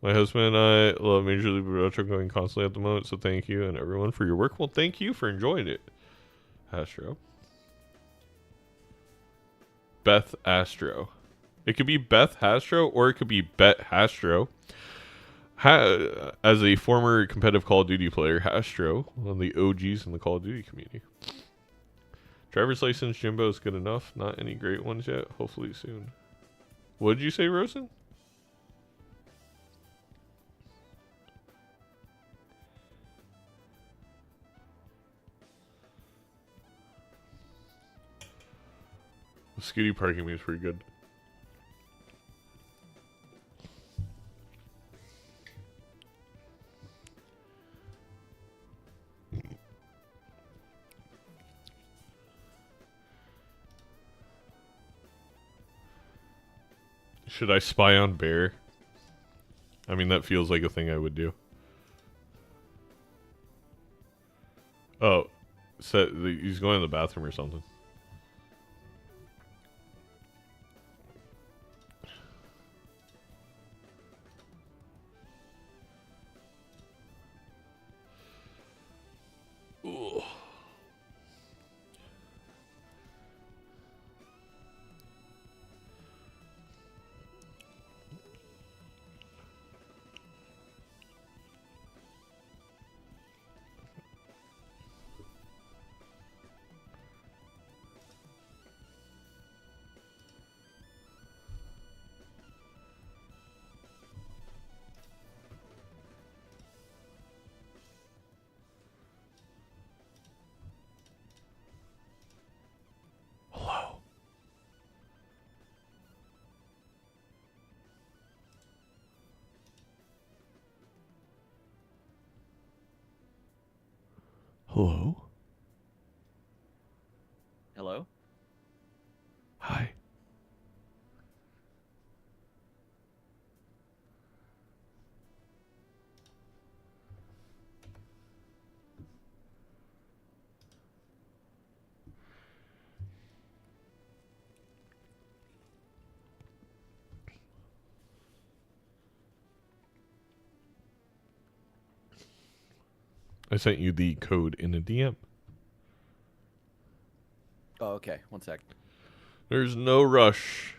My husband and I love Major League Balatro going constantly at the moment, so thank you and everyone for your work. Well, thank you for enjoying it, Astro. Beth Astro. It could be Beth Astro or it could be Bet Astro. As a former competitive Call of Duty player, Astro, one of the OGs in the Call of Duty community. Driver's license Jimbo is good enough. Not any great ones yet. Hopefully soon. What did you say, Rosen? The Scooty parking me is pretty good. Should I spy on Bear? I mean, that feels like a thing I would do. Oh, he's going to the bathroom or something. Ooh. Hello? Hello? Hi. I sent you the code in a DM. Oh, okay. One sec. There's no rush.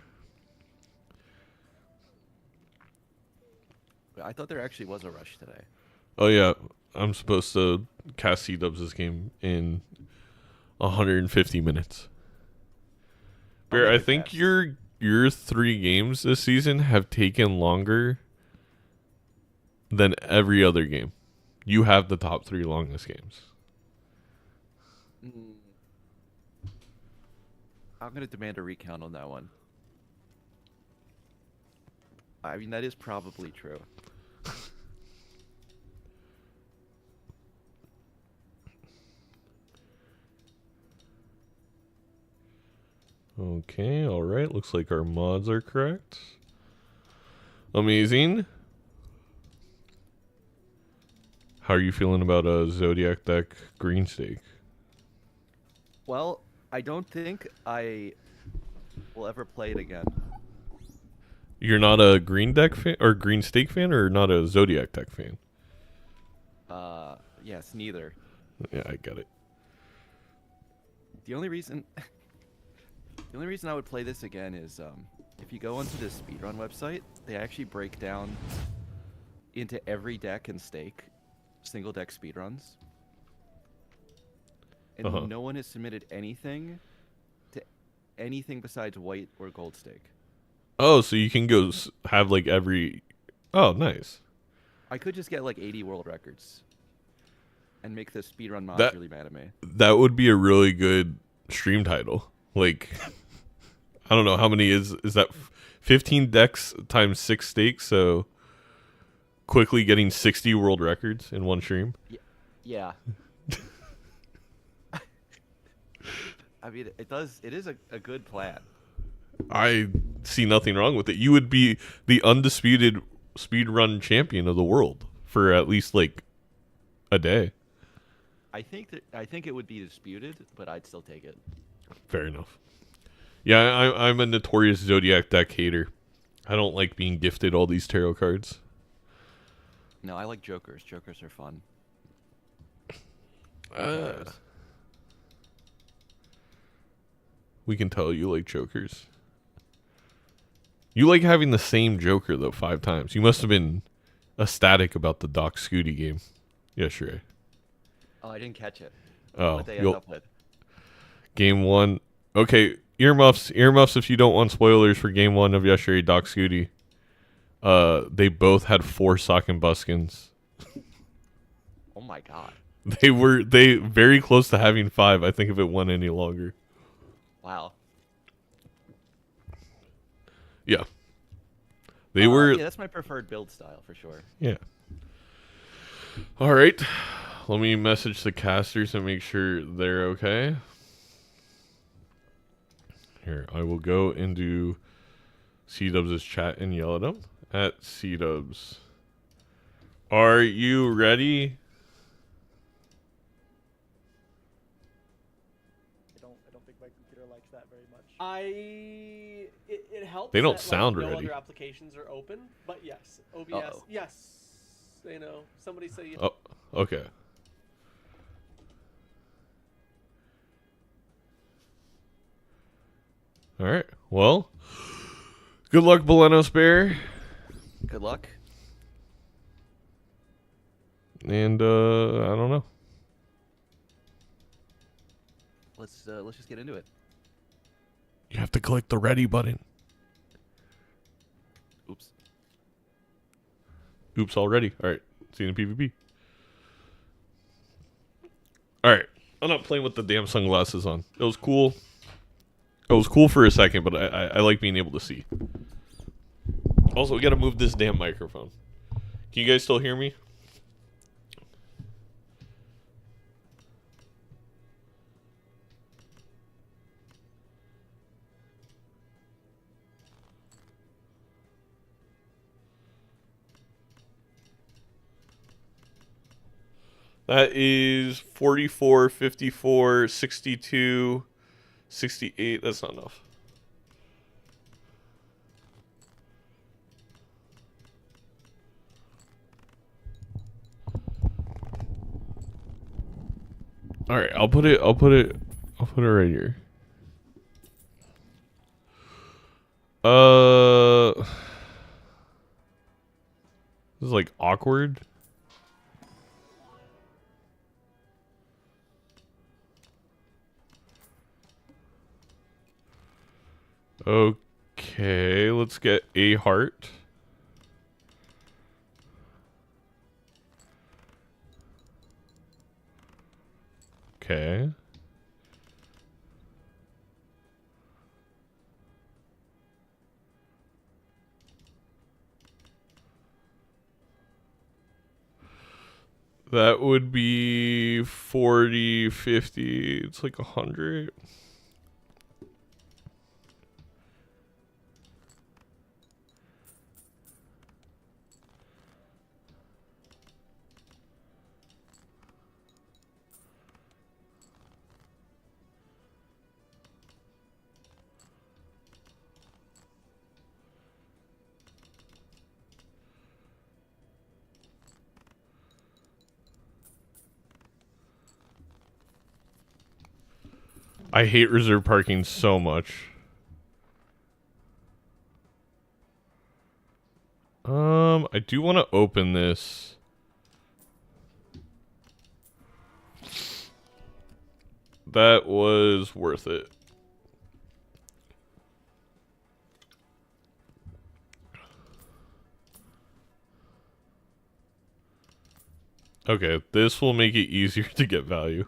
I thought there actually was a rush today. Oh yeah, I'm supposed to cast C-dubs this game in 150 minutes. Bear, I think your 3 games this season have taken longer than every other game. You have the top 3 longest games. I'm going to demand a recount on that one. I mean, that is probably true. Okay, alright. Looks like our mods are correct. Amazing. How are you feeling about a Zodiac deck green stake? Well, I don't think I will ever play it again. You're not a green deck fan or green stake fan, or not a Zodiac deck fan? Yes, neither. Yeah, I get it. The only reason I would play this again is if you go onto the speedrun website, they actually break down into every deck and stake single deck speedruns. And no one has submitted anything to anything besides white or gold stake. Oh, so you can go have like every... Oh, nice. I could just get like 80 world records and make the speedrun mods really mad at me. That would be a really good stream title. Like, I don't know how many is that 15 decks times 6 stakes, so quickly getting 60 world records in one stream. Yeah. I mean, it is a good plan. I see nothing wrong with it. You would be the undisputed speedrun champion of the world for at least like a day. I think it would be disputed, but I'd still take it. Fair enough. Yeah, I'm a notorious Zodiac deck hater. I don't like being gifted all these tarot cards. No, I like jokers. Jokers are fun. We can tell you like jokers. You like having the same joker though 5 times. You must have been ecstatic about the Doc Scooty game yesterday. Oh, I didn't catch it. Oh, What they end up with? Game 1. Okay, earmuffs if you don't want spoilers for game 1 of yesterday, Doc Scooty. They both had 4 sock and buskins. Oh my god. They very close to having 5, I think, if it went any longer. Wow. Yeah. They were. Yeah, that's my preferred build style for sure. Yeah. All right. Let me message the casters and make sure they're okay. Here, I will go into C-Dubs' chat and yell at them. At C-Dubs. Are you ready? I don't think my computer likes that very much. It helps. They don't that, sound like, no ready. other applications are open, but yes, OBS. Uh-oh. Yes, you know, somebody say. Oh, okay. All right. Well, good luck, BelenosBear. Good luck. And I don't know. Let's just get into it. You have to click the ready button. Oops. Oops already. All right. See you in PvP. All right. I'm not playing with the damn sunglasses on. It was cool. It was cool for a second, but I like being able to see. Also, we got to move this damn microphone. Can you guys still hear me? That is 44, 54, 62, 68. That's not enough. All right, I'll put it right here. This is like awkward. Okay, let's get a heart. Okay. That would be 40, 50. It's like 100. I hate reserve parking so much. I do want to open this. That was worth it. Okay, this will make it easier to get value.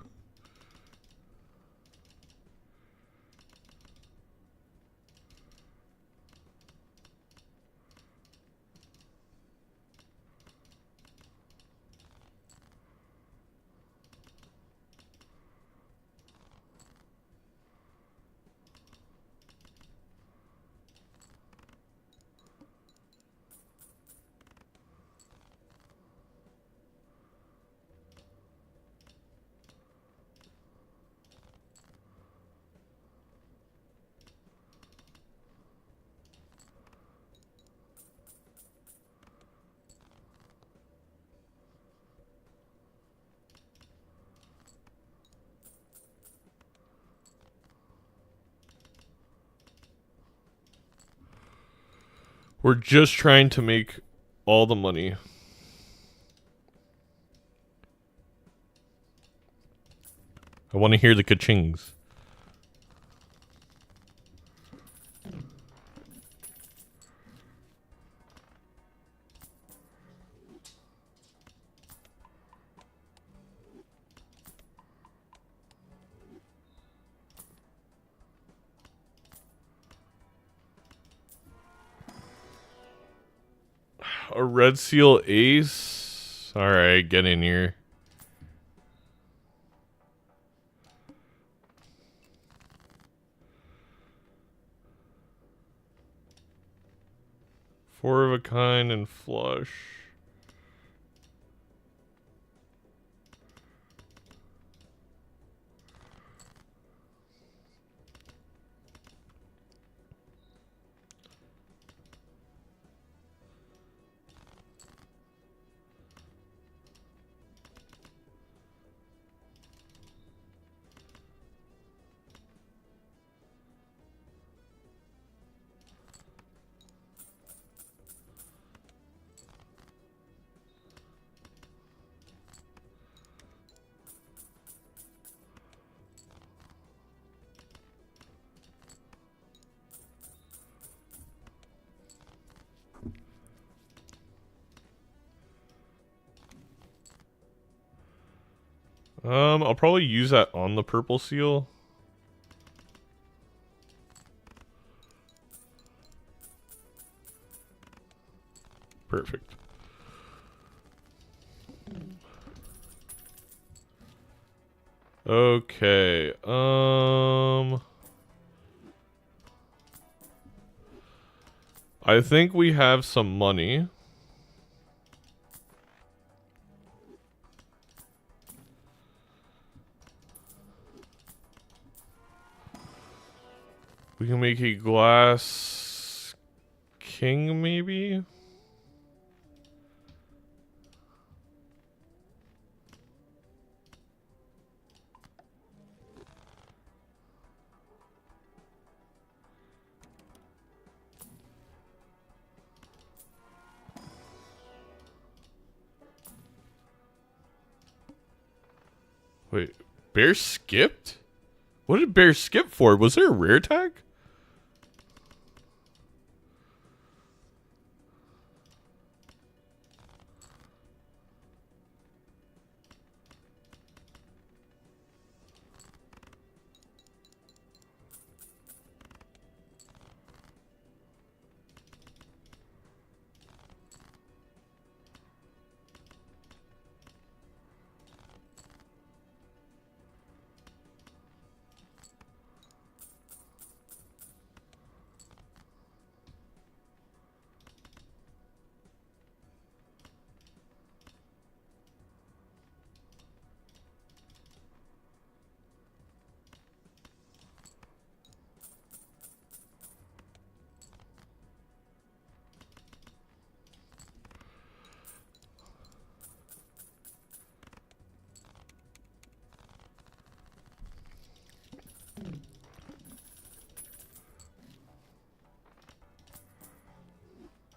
We're just trying to make all the money. I want to hear the ka-chings. A red seal ace. All right, get in here. Four of a kind and flush. I'll probably use that on the purple seal. Perfect. Okay. I think we have some money. We can make a glass king, maybe? Wait, bear skipped? What did bear skip for? Was there a rare tag?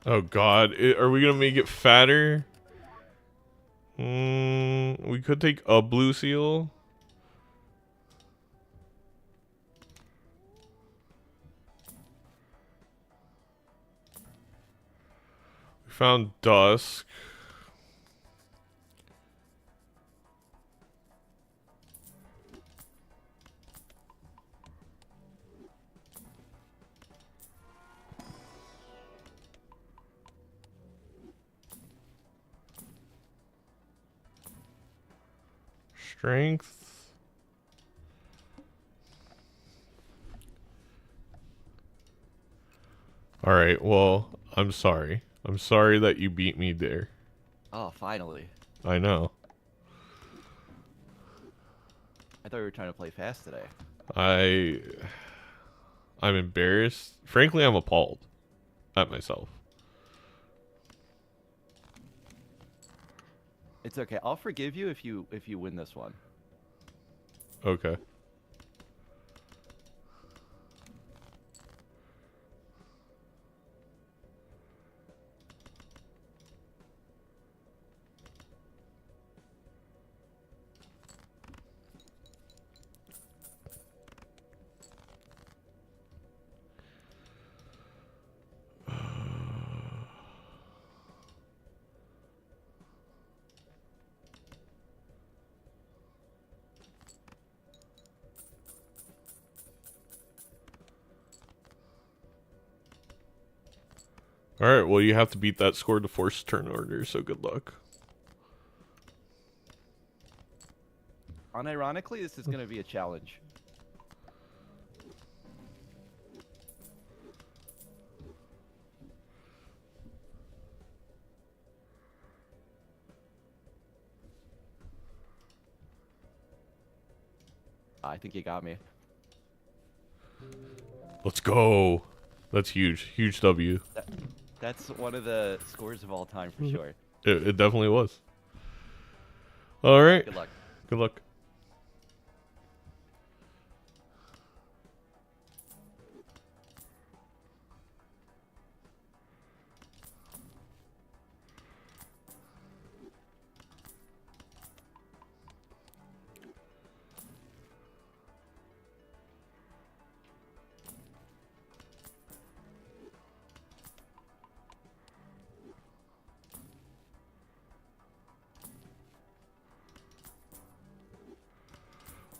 Oh god, are we gonna make it fatter? We could take a blue seal. We found dusk. Strength. Alright, well, I'm sorry. I'm sorry that you beat me there. Oh, finally. I know. I thought we were trying to play fast today. I'm embarrassed. Frankly, I'm appalled at myself. It's okay. I'll forgive you if you win this one. Okay. All right, well, you have to beat that score to force turn order, so good luck. Unironically, this is going to be a challenge. I think you got me. Let's go. That's huge. Huge W. That's one of the scores of all time for sure. It definitely was. All right. Good luck. Good luck.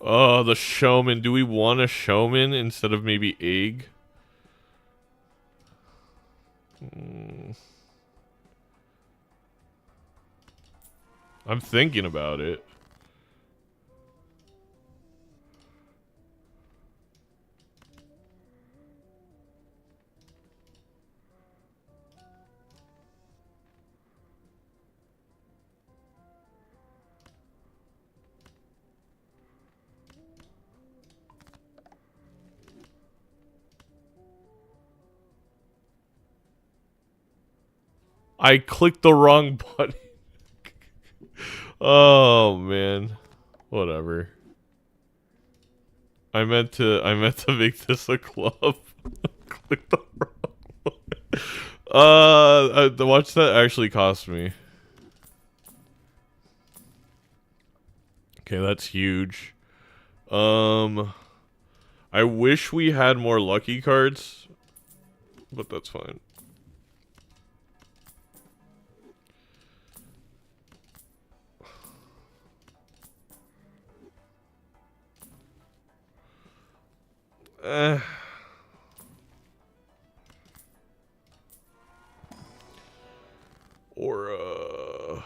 Oh, the showman. Do we want a showman instead of maybe egg? I'm thinking about it. I clicked the wrong button. Oh man. Whatever. I meant to make this a club. Click the wrong one. Watch that actually cost me. Okay, that's huge. I wish we had more lucky cards, but that's fine. Or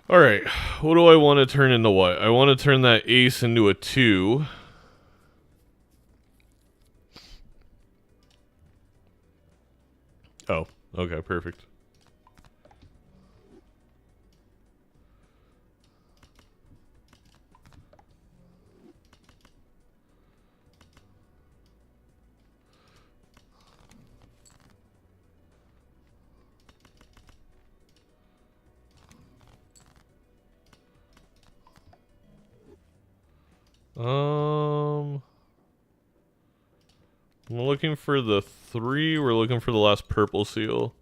Alright, what do I want to turn into what? I want to turn that ace into a 2. Oh, okay, perfect. I'm looking for the 3. We're looking for the last purple seal.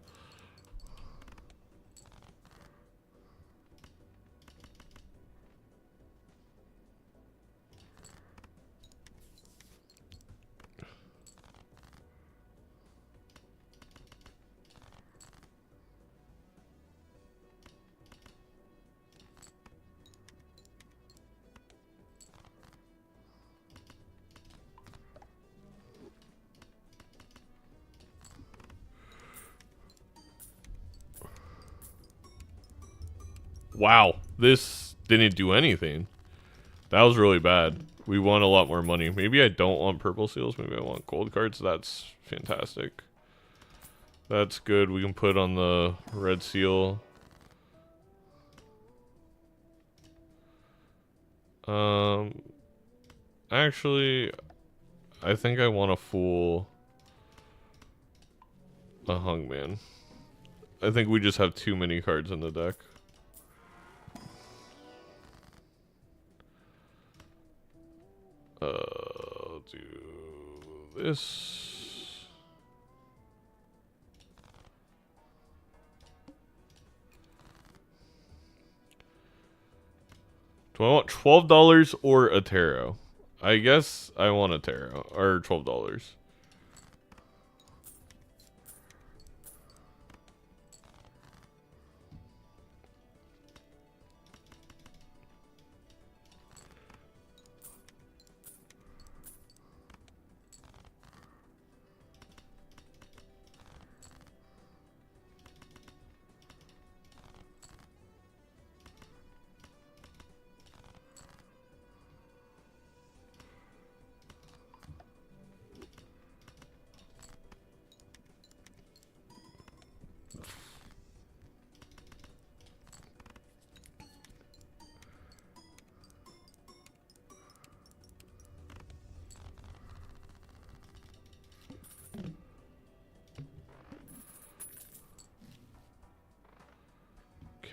Wow, this didn't do anything. That was really bad. We won a lot more money. Maybe I don't want purple seals. Maybe I want gold cards. That's fantastic. That's good. We can put on the red seal. Actually, I think I want a fool a hungman. I think we just have too many cards in the deck. I'll do this. Do I want $12 or a tarot? I guess I want a tarot, or $12.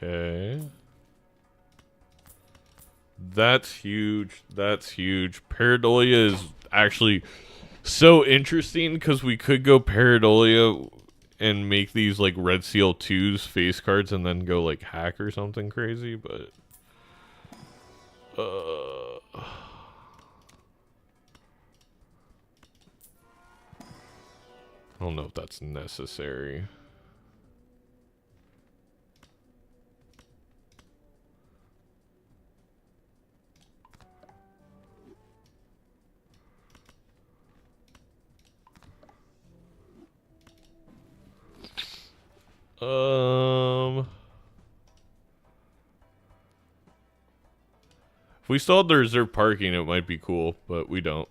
Okay. That's huge. That's huge. Pareidolia is actually so interesting because we could go Pareidolia and make these like Red Seal 2s face cards and then go like hack or something crazy, but I don't know if that's necessary. If we still had the reserved parking, it might be cool, but we don't.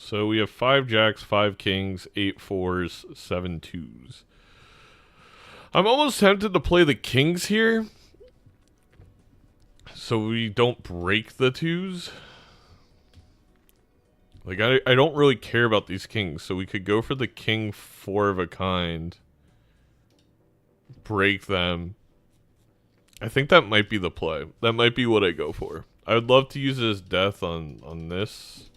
So we have 5 jacks, 5 kings, 8 fours, 7 twos. I'm almost tempted to play the kings here, so we don't break the twos. Like, I don't really care about these kings, so we could go for the king 4 of a kind. Break them. I think that might be the play. That might be what I go for. I would love to use it as death on this.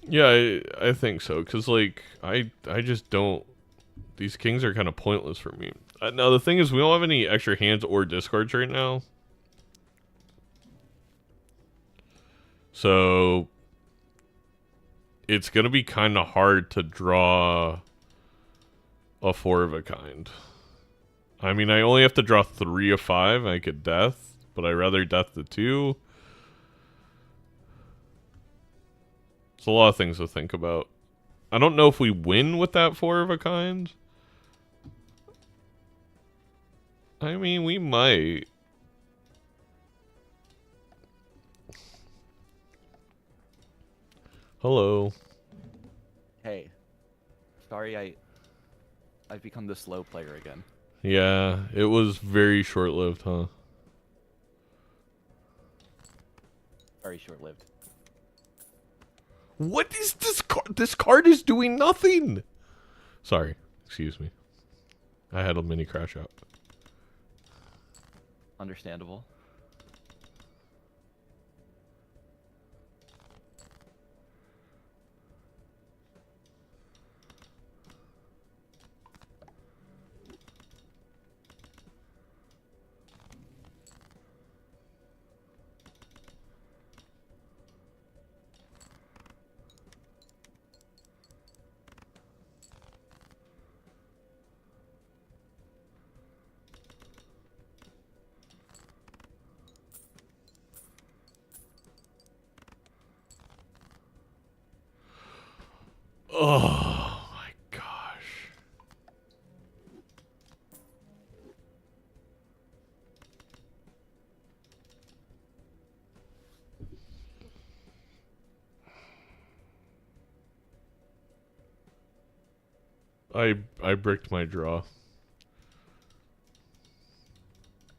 Yeah, I think so, because, like, I just don't... These kings are kind of pointless for me. Now, the thing is, we don't have any extra hands or discards right now. So, it's going to be kind of hard to draw a 4 of a kind. I mean, I only have to draw 3 of 5, and I could death, but I'd rather death the 2. It's a lot of things to think about. I don't know if we win with that 4 of a kind. I mean, we might. Hello. Hey. Sorry I've become the slow player again. Yeah, it was very short-lived, huh? Very short-lived. What is this card? This card is doing nothing. Sorry. Excuse me. I had a mini crash out. Understandable. Oh my gosh. I bricked my draw.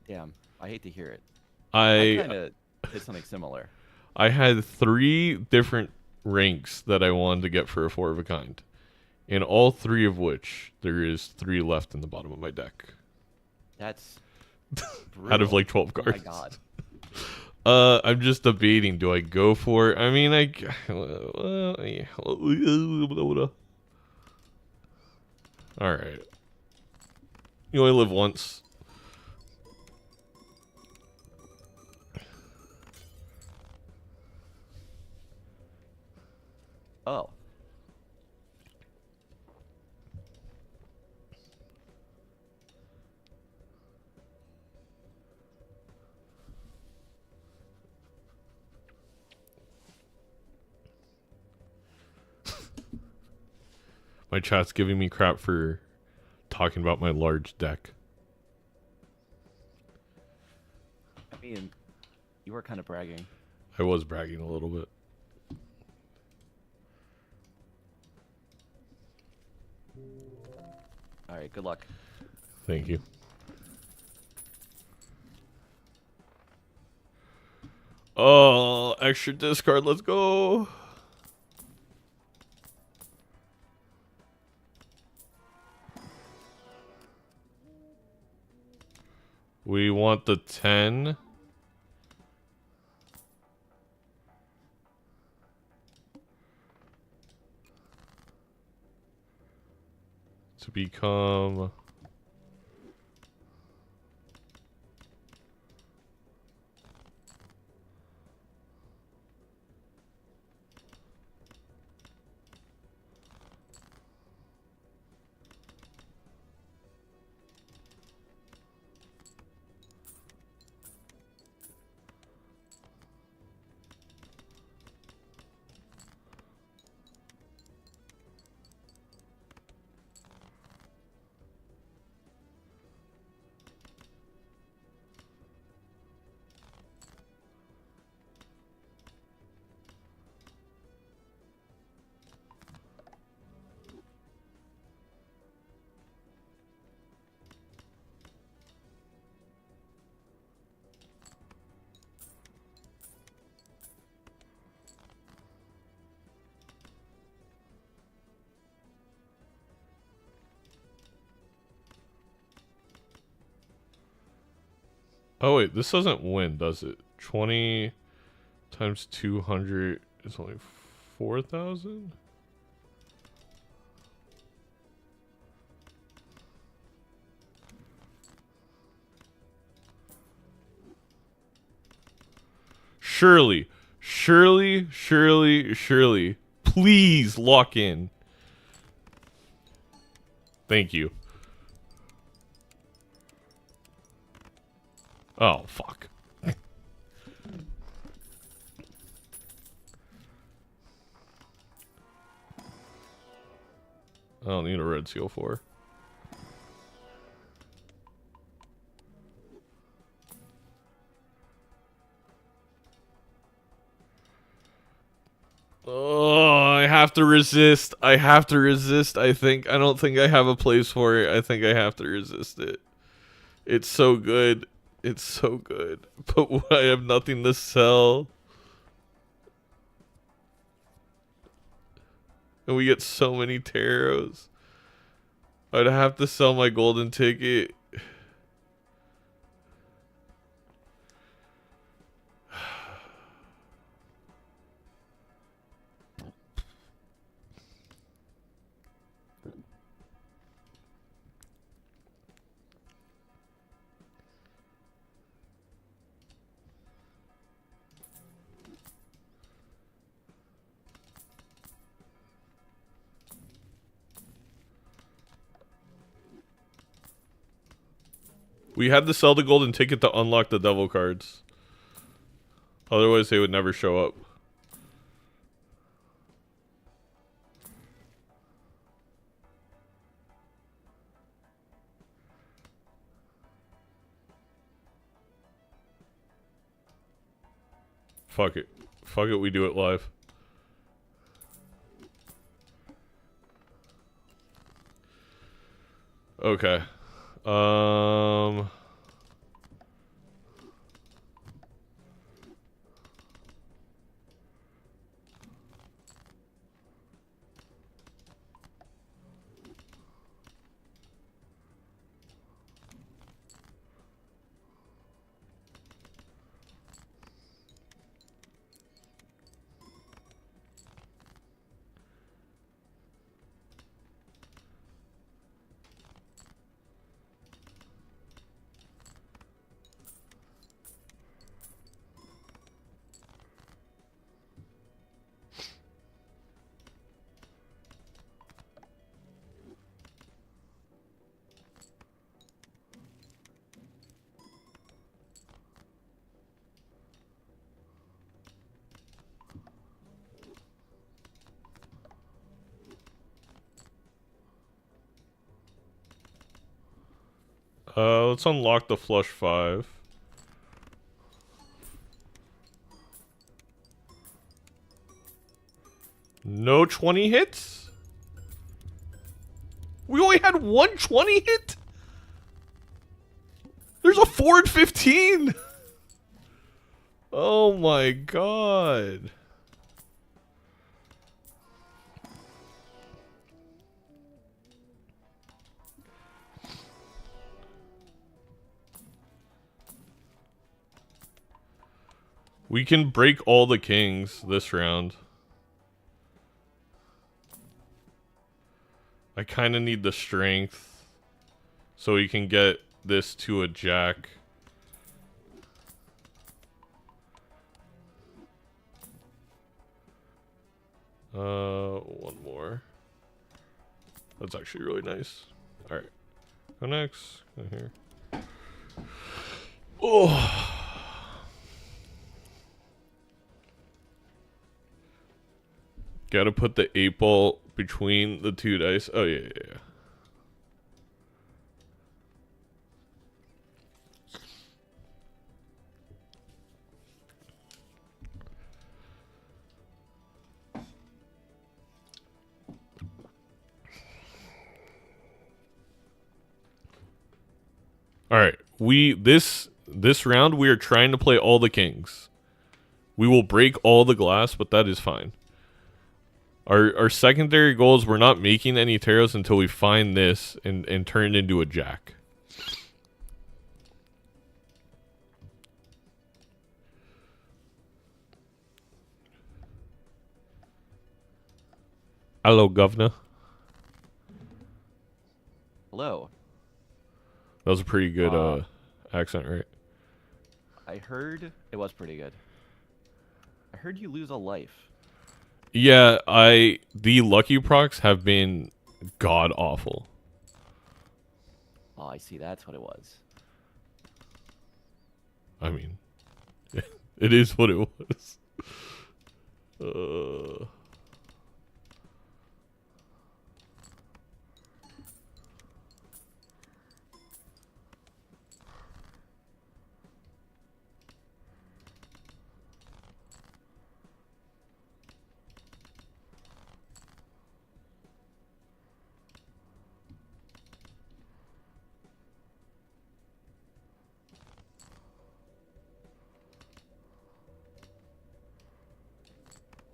Damn. I hate to hear it. I kind of did something similar. I had 3 different ranks that I wanted to get for a 4 of a kind. And all 3 of which there is 3 left in the bottom of my deck. That's Out of like 12 Oh cards. my god. I'm just debating. Do I go for it? I mean, Alright. You only live once. Oh. My chat's giving me crap for talking about my large deck. I mean, you were kind of bragging. I was bragging a little bit. All right, good luck. Thank you. Oh, extra discard. Let's go. We want the 10. To become... Oh wait, this doesn't win, does it? 20 times 200 is only 4,000? Surely, surely, surely, surely. Please lock in. Thank you. Oh, fuck. I don't need a red seal 4. Oh, I have to resist. I have to resist, I think. I don't think I have a place for it. I think I have to resist it. It's so good. It's so good. But I have nothing to sell. And we get so many taros. I'd have to sell my golden ticket. We had to sell the golden ticket to unlock the devil cards. Otherwise, they would never show up. Fuck it. Fuck it, we do it live. Okay. Let's unlock the flush 5. No 20 hits? We only had one 20 hit? There's a 4 and 15! Oh my god. We can break all the kings this round. I kind of need the strength so we can get this to a jack. One more. That's actually really nice. All right, go next. Go here. Oh. Gotta put the 8 ball between the 2 dice. Oh, yeah. All right. This round we are trying to play all the kings. We will break all the glass, but that is fine. Our secondary goal is we're not making any taros until we find this and turn it into a jack. Hello, governor. Hello. That was a pretty good accent, right? I heard it was pretty good. I heard you lose a life. Yeah, the lucky procs have been god awful. Oh, I see. That's what it was. I mean, it is what it was.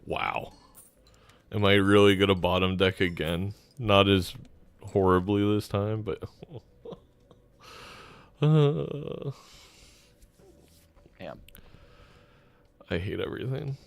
Wow. Am I really gonna bottom deck again? Not as horribly this time, but... Damn. I hate everything.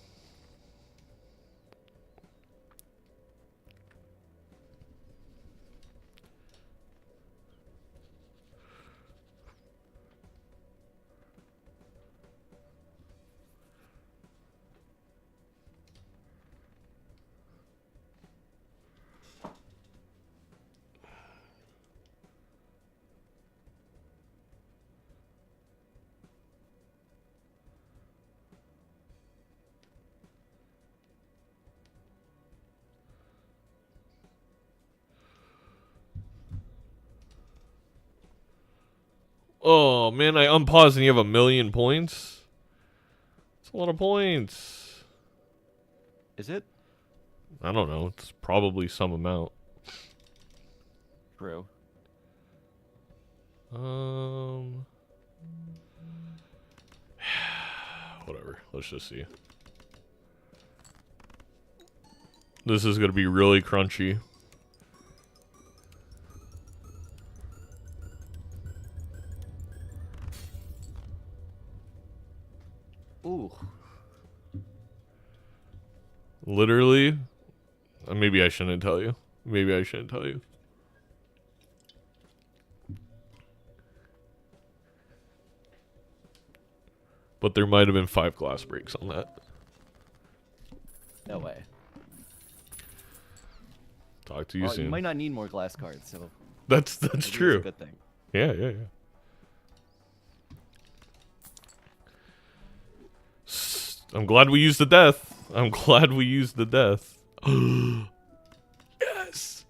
Oh, man, I unpause and you have 1,000,000 points? That's a lot of points. Is it? I don't know. It's probably some amount. True. Whatever. Let's just see. This is going to be really crunchy. Ooh. Literally. Maybe I shouldn't tell you. Maybe I shouldn't tell you. But there might have been 5 glass breaks on that. No way. Talk to you Well, soon. you might not need more glass cards, so That's maybe it's true. a good thing. Yeah. I'm glad we used the death. I'm glad we used the death. Yes.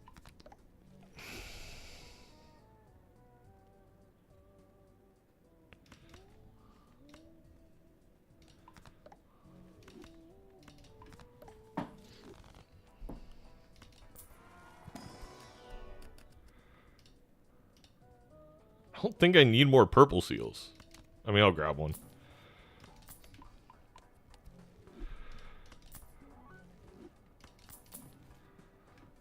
don't think I need more purple seals. I mean, I'll grab one.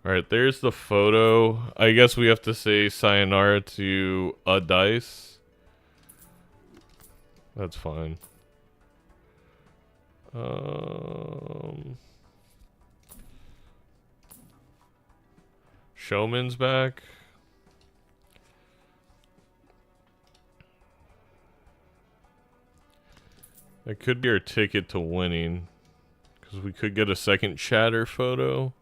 Alright, there's the photo. I guess we have to say sayonara to a dice. That's fine. Showman's back. That could be our ticket to winning. Because we could get a second chatter photo.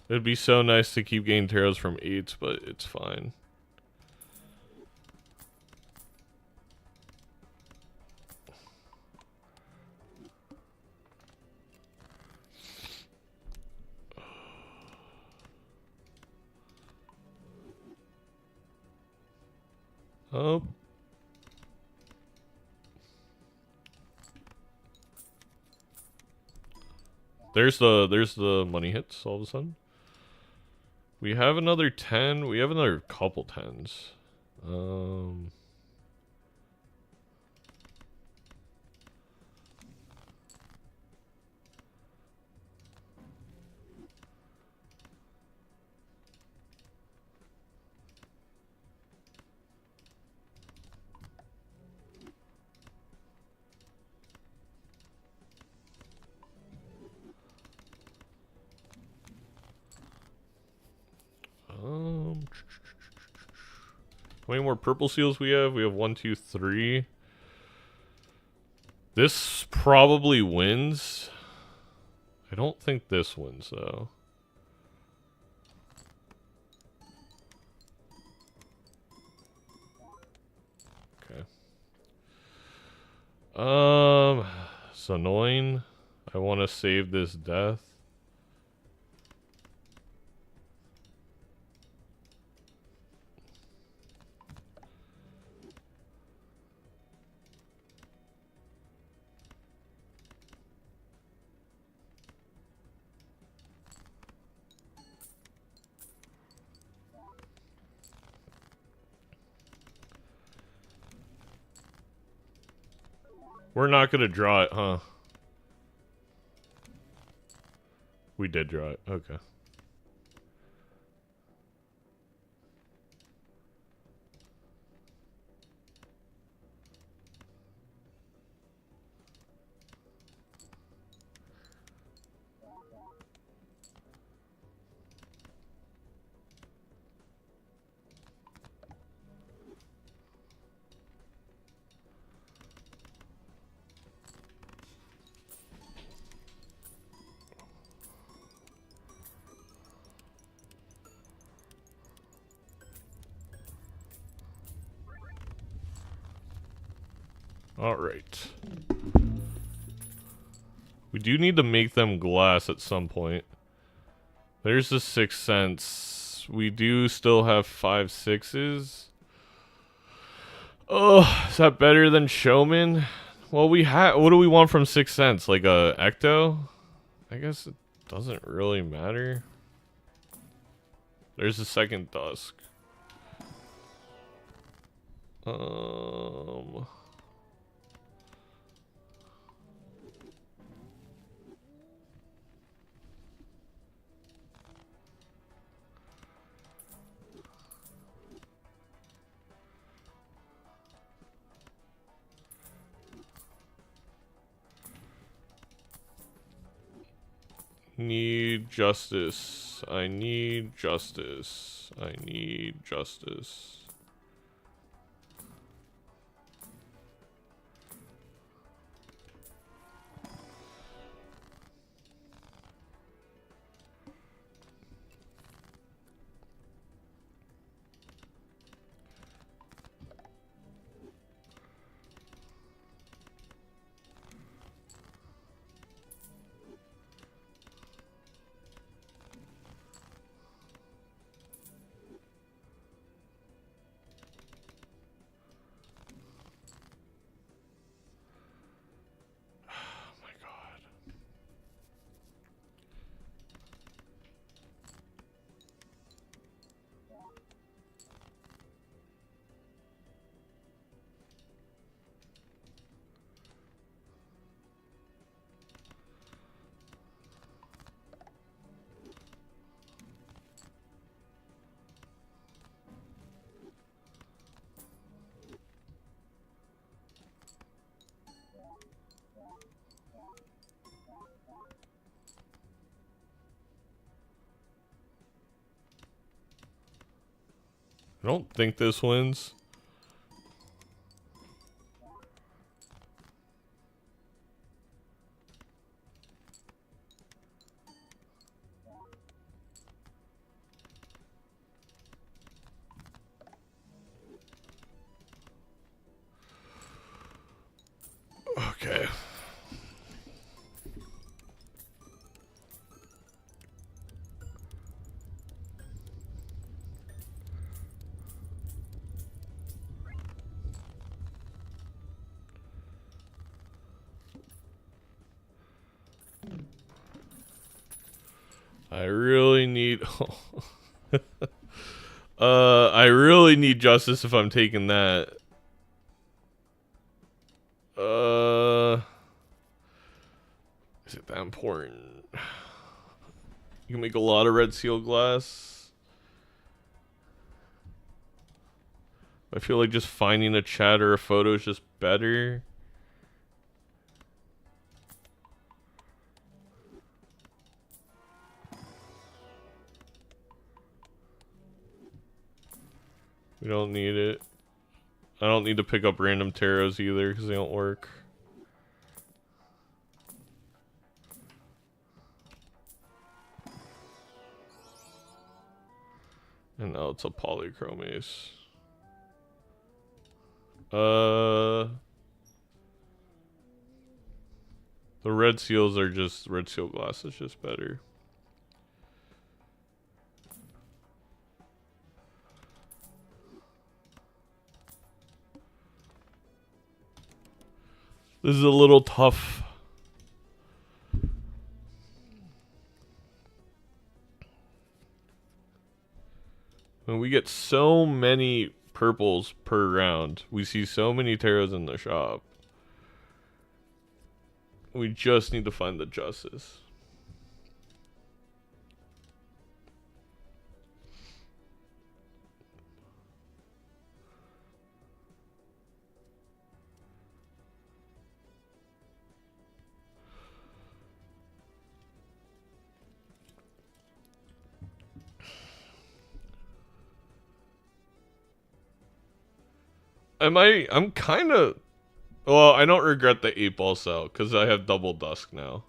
It'd be so nice to keep getting taros from 8s, but it's fine. Oh. There's the money hits all of a sudden. We have another 10. We have another couple 10s. How many more purple seals we have? We have 1, 2, 3. This probably wins. I don't think this wins though. Okay. It's annoying. I want to save this death. We're not gonna draw it, huh? We did draw it. Okay. Alright. We do need to make them glass at some point. There's the 6 cents. We do still have 5 6s. Oh, is that better than Showman? Well, we have. What do we want from 6 cents? Like a Ecto? I guess it doesn't really matter. There's the second Dusk. Need justice. I need justice. I need justice. I don't think this wins. Okay. I really need I really need justice if I'm taking that. Is it that important? You can make a lot of red seal glass. I feel like just finding a chat or a photo is just better. We don't need it. I don't need to pick up random tarots either because they don't work. And now it's a polychromase. The red seals are just red seal glass is just better. This is a little tough. When we get so many purples per round, we see so many tarots in the shop. We just need to find the justice. I'm kind of... Well, I don't regret the 8-ball sell, because I have double dusk now.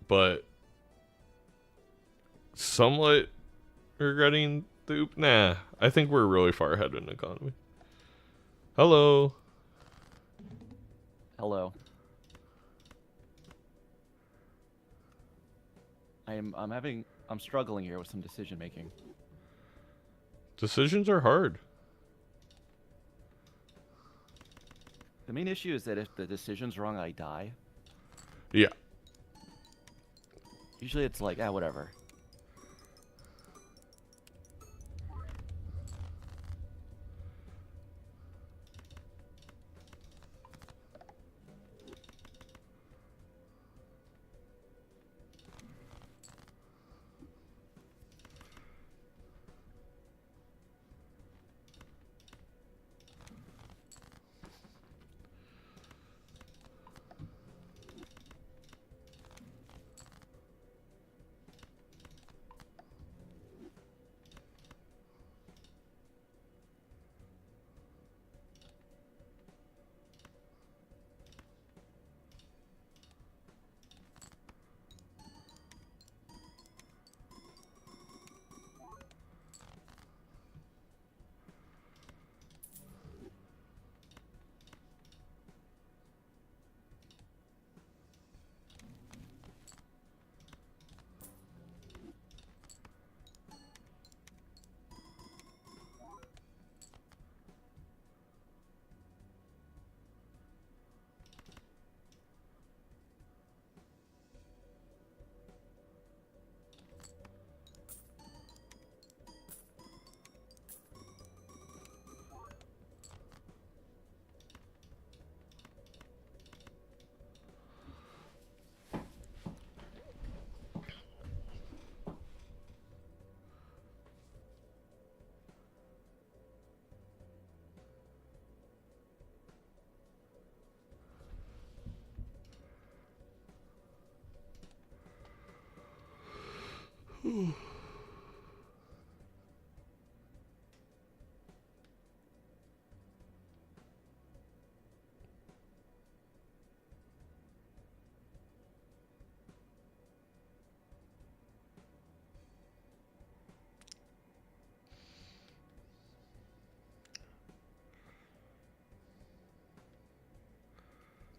But... somewhat regretting the... Nah, I think we're really far ahead in economy. Hello. Hello. I'm struggling here with some decision making. Decisions are hard. The main issue is that if the decision's wrong, I die. Yeah. Usually it's like, whatever.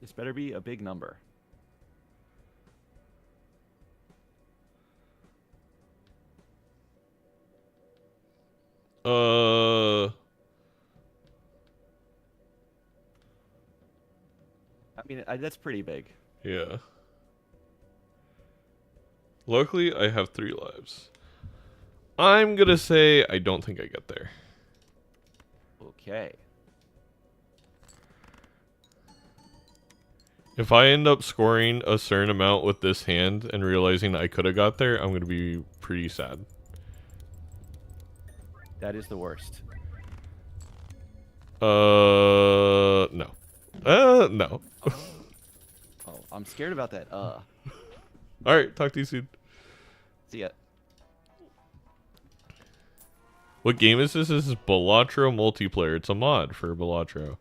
This better be a big number. I mean, that's pretty big. Yeah. Luckily, I have 3 lives. I'm gonna say I don't think I get there. Okay. If I end up scoring a certain amount with this hand and realizing I could have got there, I'm gonna be pretty sad. That is the worst. No. No. Oh, I'm scared about that. Alright, talk to you soon. See ya. What game is this? This is Balatro Multiplayer. It's a mod for Balatro.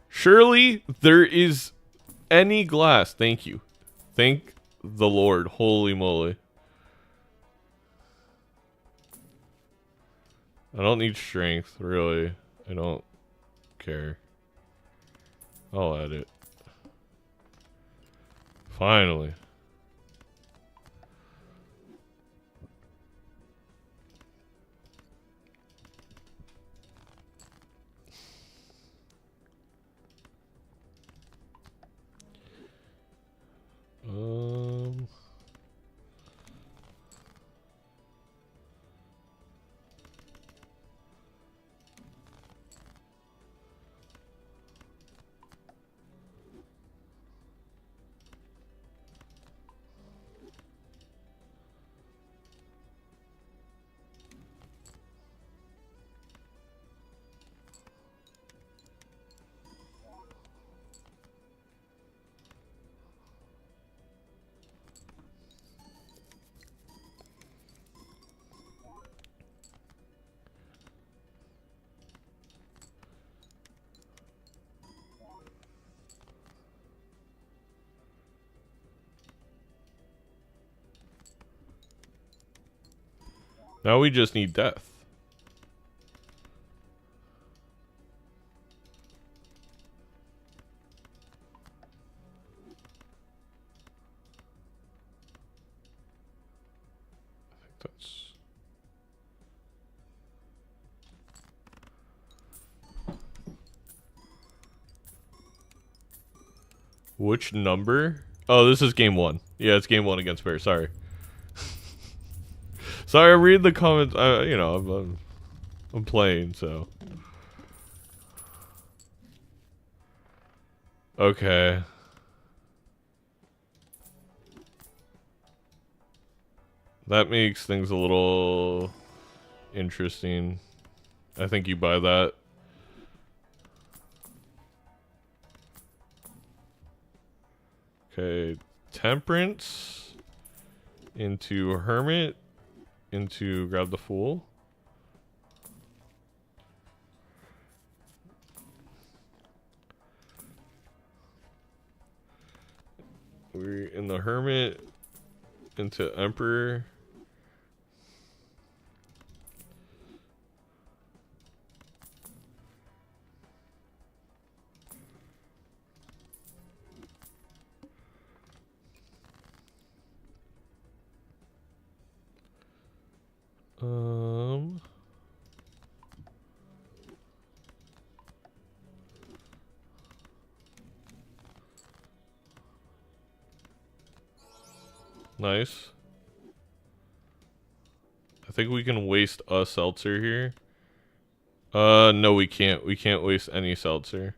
Surely there is any glass. Thank you. Thank the Lord. Holy moly. I don't need strength, really. I don't care. I'll add it. Finally. Now we just need death. I think that's... Which number? Oh, this is game 1. Yeah, it's game 1 against Bear. Sorry. Sorry, I read the comments. You know, I'm playing, so. Okay. That makes things a little interesting. I think you buy that. Okay, Temperance into Hermit into grab the Fool. We're in the Hermit into Emperor. Nice. I think we can waste a seltzer here. No, we can't. We can't waste any seltzer.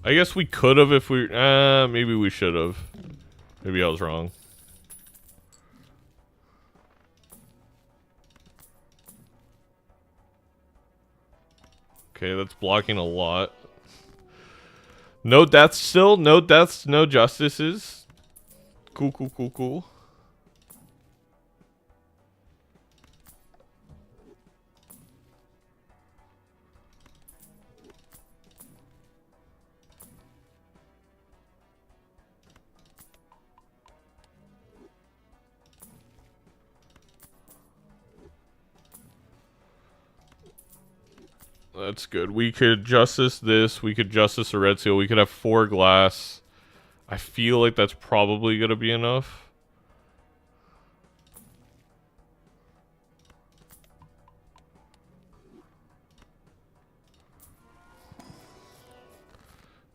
I guess we could have if we... maybe we should have. Maybe I was wrong. Okay, that's blocking a lot. No deaths still. No deaths, no justices. Cool, cool, cool, cool. That's good. We could justice this. We could justice a red seal. We could have 4 glass. I feel like that's probably going to be enough.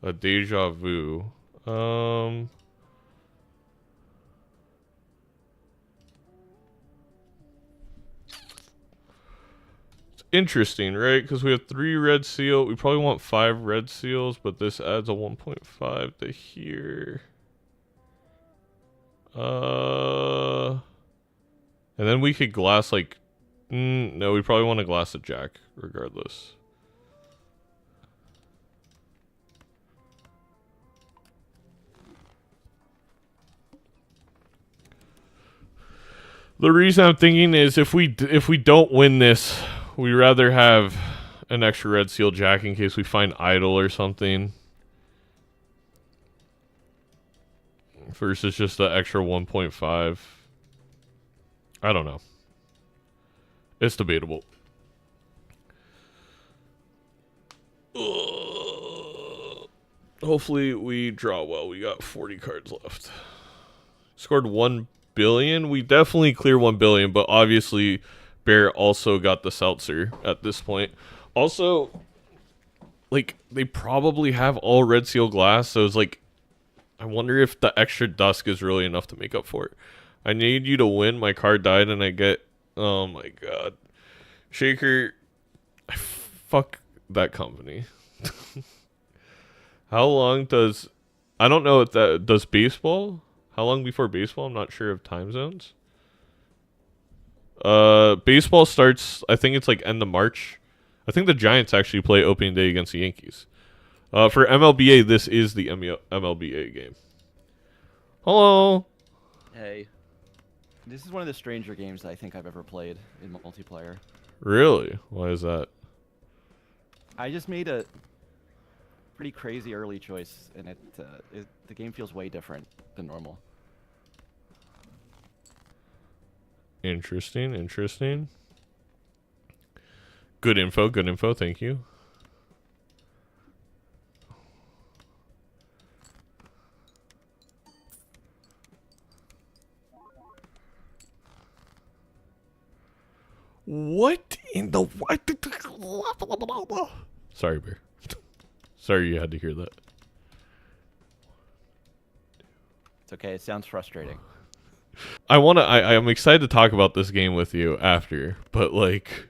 A deja vu. Interesting, right? Because we have 3 red seal. We probably want 5 red seals, but this adds a 1.5 to here. And then we could glass like, no, we probably want to glass a jack regardless. The reason I'm thinking is if we don't win this, we rather have an extra red seal jack in case we find idle or something. Versus just the extra 1.5. I don't know. It's debatable. Hopefully we draw well. We got 40 cards left. Scored 1 billion. We definitely clear 1 billion, but obviously Bear also got the seltzer at this point. Also, like, they probably have all red seal glass, so it's like, I wonder if the extra dusk is really enough to make up for it. I need you to win. My card died and I get, oh my god. Shaker, fuck that company. How long does, I don't know if that, does baseball? How long before baseball? I'm not sure of time zones. Baseball starts, I think it's like end of March. I think the Giants actually play opening day against the Yankees. For MLBA, this is the MLBA game. Hello. Hey. This is one of the stranger games that I think I've ever played in multiplayer. Really? Why is that? I just made a pretty crazy early choice, and the game feels way different than normal. Interesting, interesting. Good info, thank you. What in the what? Sorry, Bear. Sorry you had to hear that. It's okay. It sounds frustrating. I'm excited to talk about this game with you after, but like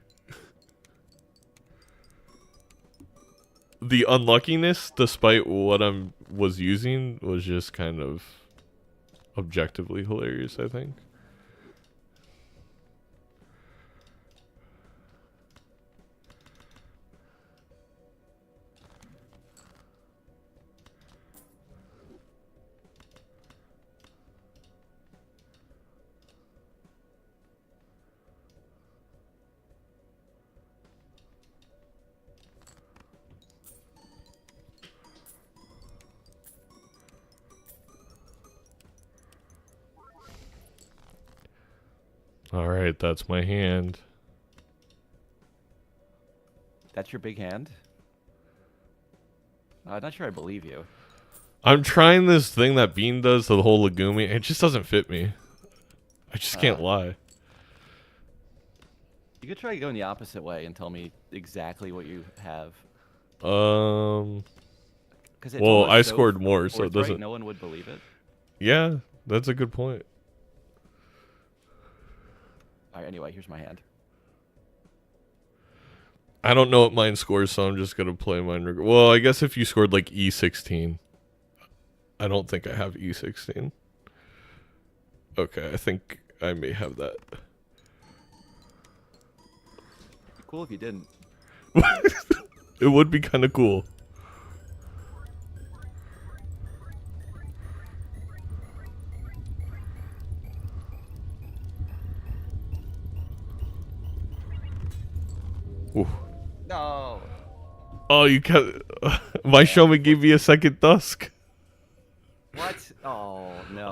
the unluckiness, despite what was using, was just kind of objectively hilarious, I think. All right, that's my hand. That's your big hand? I'm not sure I believe you. I'm trying this thing that Bean does, the whole Legumi. It just doesn't fit me. I just can't lie. You could try going the opposite way and tell me exactly what you have. Well, It's I so scored more, so it forthright, doesn't. No one would believe it. Yeah, that's a good point. All right, anyway, here's my hand. I don't know what mine scores, so I'm just gonna play mine. Well, I guess if you scored like E16, I don't think I have E16. Okay, I think I may have that. Cool if you didn't. It would be kind of cool. Ooh. No. Oh, you can't. My showman gave me a second dusk. What? Oh no.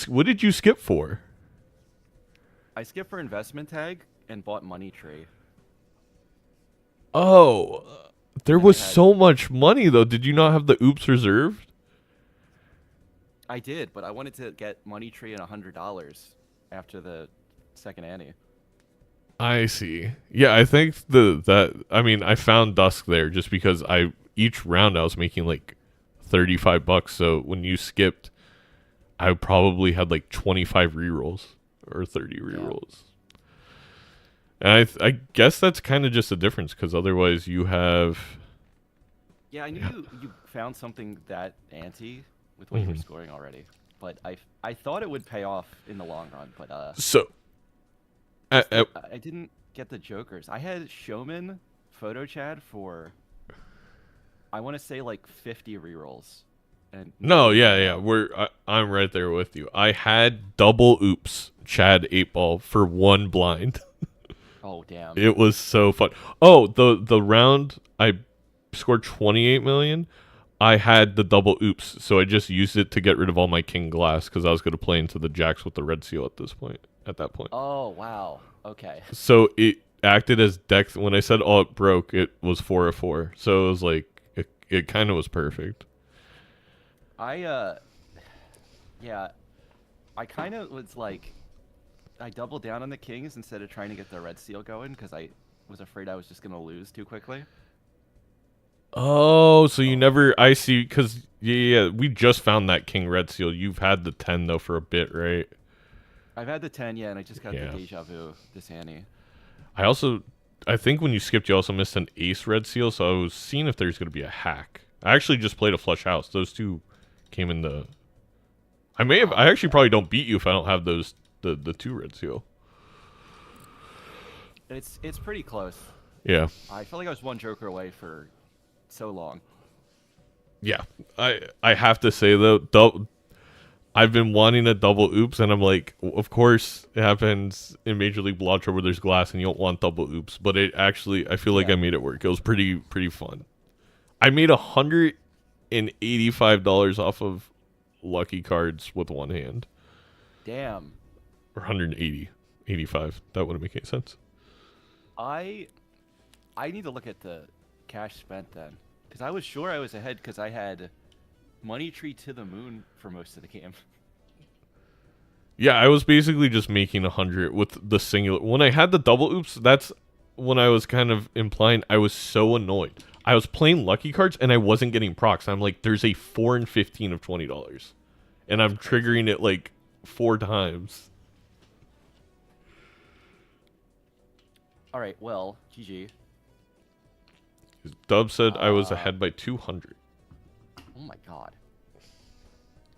What did you skip for? I skipped for investment tag and bought money tree. Oh, there And was I had- so much money though. Did you not have the oops reserved? I did, but I wanted to get money tree and $100 after the second ante. I see. Yeah, I think I mean, I found dusk there just because each round I was making like $35. So when you skipped, I probably had like 25 rerolls or 30 rerolls. And I guess that's kind of just a difference because otherwise you have. Yeah, I knew you found something that ante with what you were scoring already, but I thought it would pay off in the long run, but So. I didn't get the jokers. I had showman photo chad for I want to say like 50 rerolls. And No, yeah. I'm right there with you. I had double oops Chad 8-ball for one blind. Oh damn. It was so fun. Oh, the round I scored 28 million. I had the double oops, so I just used it to get rid of all my king glass because I was going to play into the jacks with the red seal at that point. Oh wow. Okay. So it acted as deck. When I said oh it broke, it was 4 of 4. So it was like it kind of was perfect. I kind of was like, I doubled down on the kings instead of trying to get the red seal going because I was afraid I was just gonna lose too quickly. Oh, so you never? I see. Because yeah, we just found that king red seal. You've had the 10 though for a bit, right? I've had the 10, yeah, and I just got the deja vu this ante. I think when you skipped, you also missed an ace red seal. So I was seeing if there's gonna be a hack. I actually just played a flush house. Those two came in the. I actually probably don't beat you if I don't have those the 2 red seal. It's pretty close. Yeah. I felt like I was one joker away for so long. Yeah, I have to say though, I've been wanting a double oops, and I'm like, of course it happens in Major League Balatro where there's glass and you don't want double oops, but it actually, I feel like I made it work. It was pretty fun. I made $185 off of lucky cards with one hand. Damn. Or 85. That wouldn't make any sense. I need to look at the cash spent then, because I was sure I was ahead because I had money tree to the moon for most of the game. Yeah, I was basically just making 100 with the singular. When I had the double oops, that's when I was kind of implying I was so annoyed. I was playing lucky cards and I wasn't getting procs. I'm like, there's a 4 and 15 of $20, and I'm triggering it like 4 times. All right, well, GG. Dub said I was ahead by 200. Oh my god.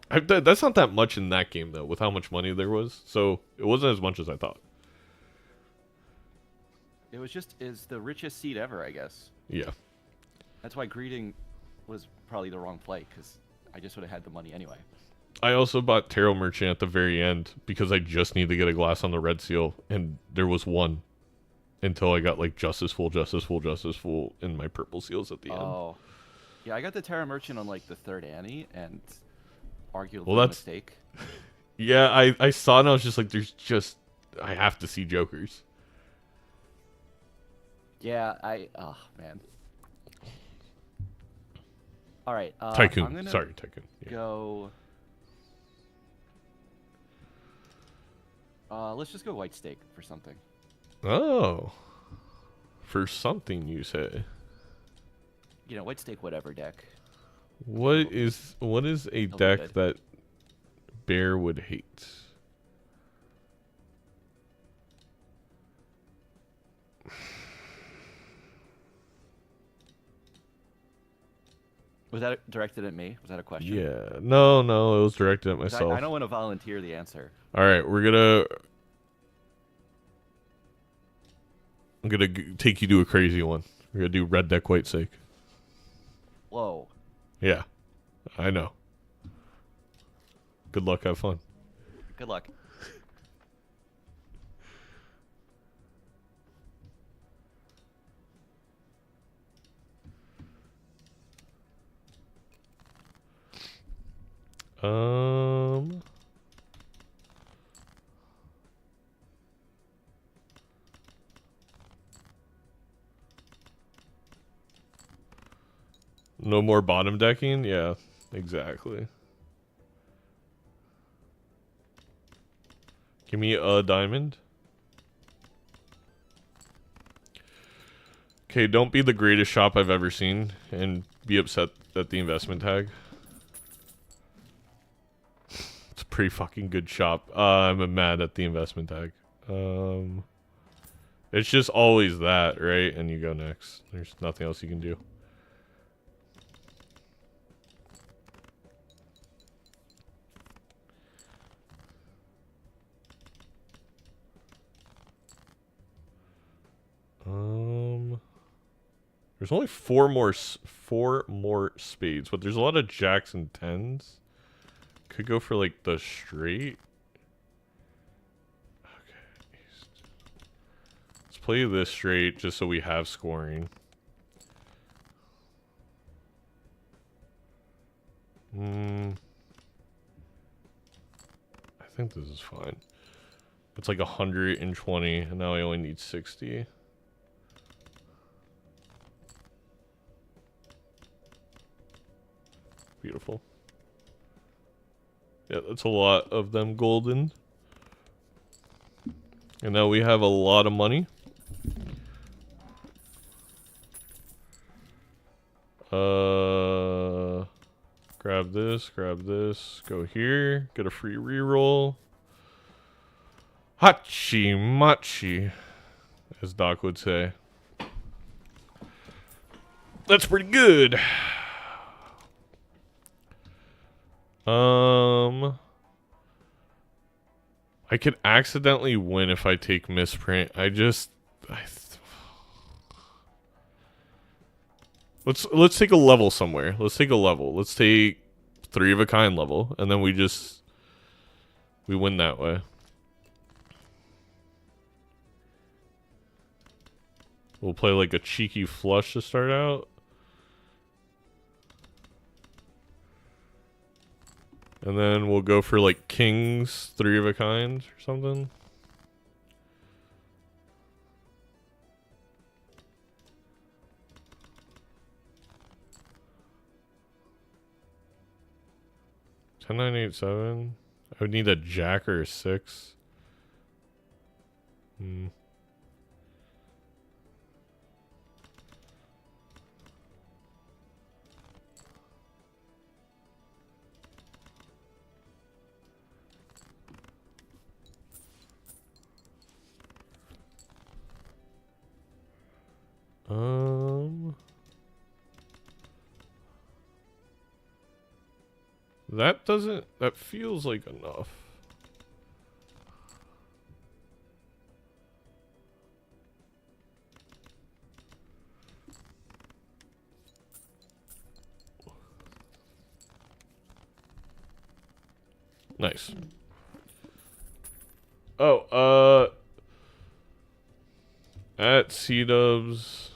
That's not that much in that game though, with how much money there was. So it wasn't as much as I thought. It was just the richest seed ever, I guess. Yeah. That's why greeting was probably the wrong play, because I just would have had the money anyway. I also bought Tarot Merchant at the very end because I just need to get a glass on the red seal, and there was one. Until I got like Justice Full in my purple seals at the end. Oh. Yeah, I got the Terra Merchant on like the 3rd ante, and arguably Well, a mistake. Yeah, I saw it and I was just like, I have to see jokers. Yeah, oh man. All right. Tycoon. I'm gonna Sorry, Tycoon. Yeah. go. Let's just go white stake for something. Oh. For something, you say. You know, white stake whatever deck. What is a deck good. that Bear would hate? Was that directed at me? Was that a question? Yeah. No, it was directed at 'Cause myself. I don't want to volunteer the answer. All right, I'm gonna take you to a crazy one. We're gonna do red deck, white sake. Whoa. Yeah, I know. Good luck, have fun. Good luck. No more bottom decking? Yeah, exactly. Give me a diamond. Okay, don't be the greatest shop I've ever seen and be upset at the investment tag. It's a pretty fucking good shop. I'm mad at the investment tag. It's just always that, right? And you go next. There's nothing else you can do. There's only four more spades, but there's a lot of jacks and tens. Could go for like the straight. Okay. Let's play this straight just so we have scoring. I think this is fine. It's like 120, and now I only need 60. Beautiful. Yeah, that's a lot of them golden. And now we have a lot of money. Grab this, go here, get a free reroll. Hachi machi, as Doc would say. That's pretty good. I could accidentally win if I take misprint. Let's take a level somewhere. Let's take a level. Let's take 3 of a kind level, and then we win that way. We'll play like a cheeky flush to start out. And then we'll go for like kings, 3 of a kind or something. Ten, 9, 8, 7. I would need a jack or a 6. That feels like enough. Nice. Oh, at C-dubs.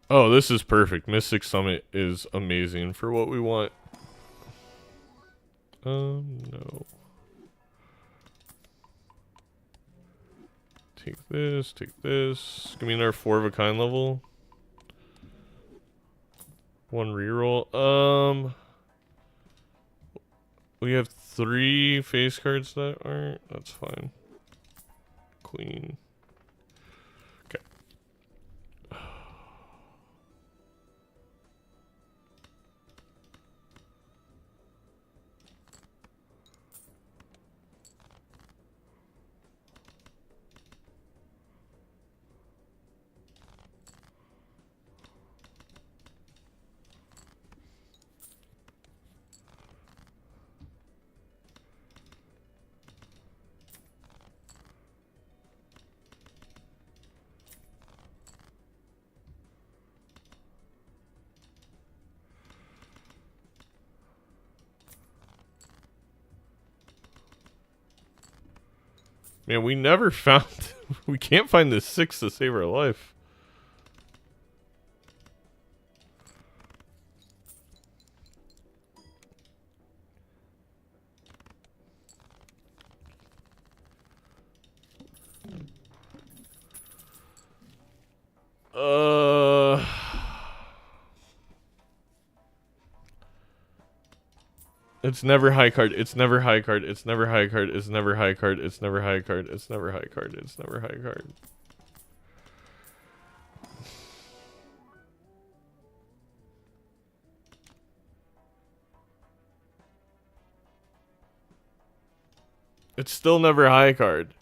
Oh, this is perfect. Mystic Summit is amazing for what we want. No. Take this, take this. Give me another 4 of a kind level. 1 reroll. We have 3 face cards that aren't. That's fine. Queen. Man, we never found... we can't find this 6 to save our life. It's never high card. It's never high card. It's never high card. It's never high card. It's never high card. It's never high card. It's never high card. It's still never high card.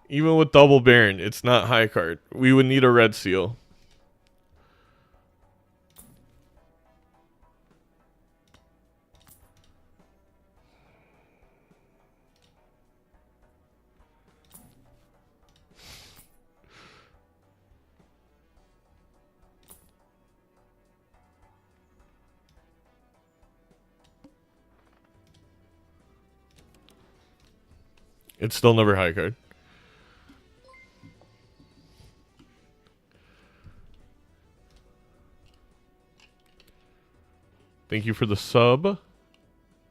Even with double Baron, it's not high card. We would need a red seal. It's still never high card. Thank you for the sub.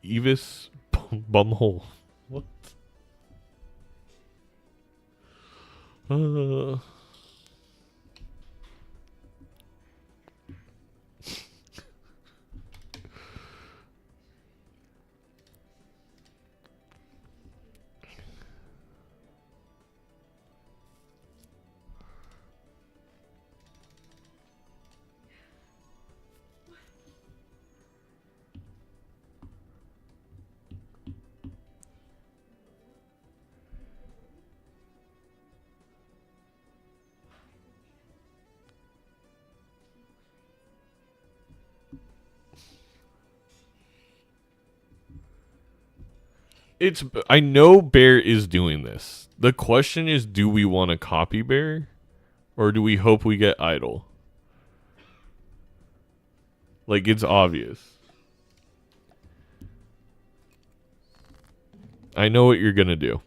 Evis Bumhole. What? I know Bear is doing this. The question is, do we want to copy Bear? Or do we hope we get idle? Like, it's obvious. I know what you're going to do.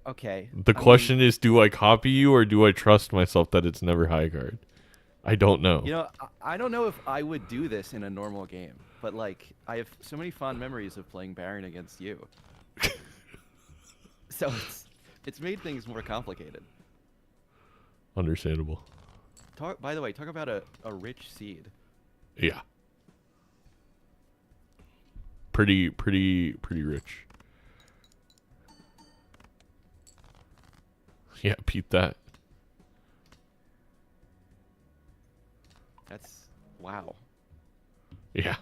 Okay. The question is, do I copy you or do I trust myself that it's never high card? I don't know. You know, I don't know if I would do this in a normal game, but like, I have so many fond memories of playing Baron against you. So it's made things more complicated. Understandable. By the way, talk about a rich seed. Yeah. Pretty rich. Yeah, peep that. That's wow. Yeah.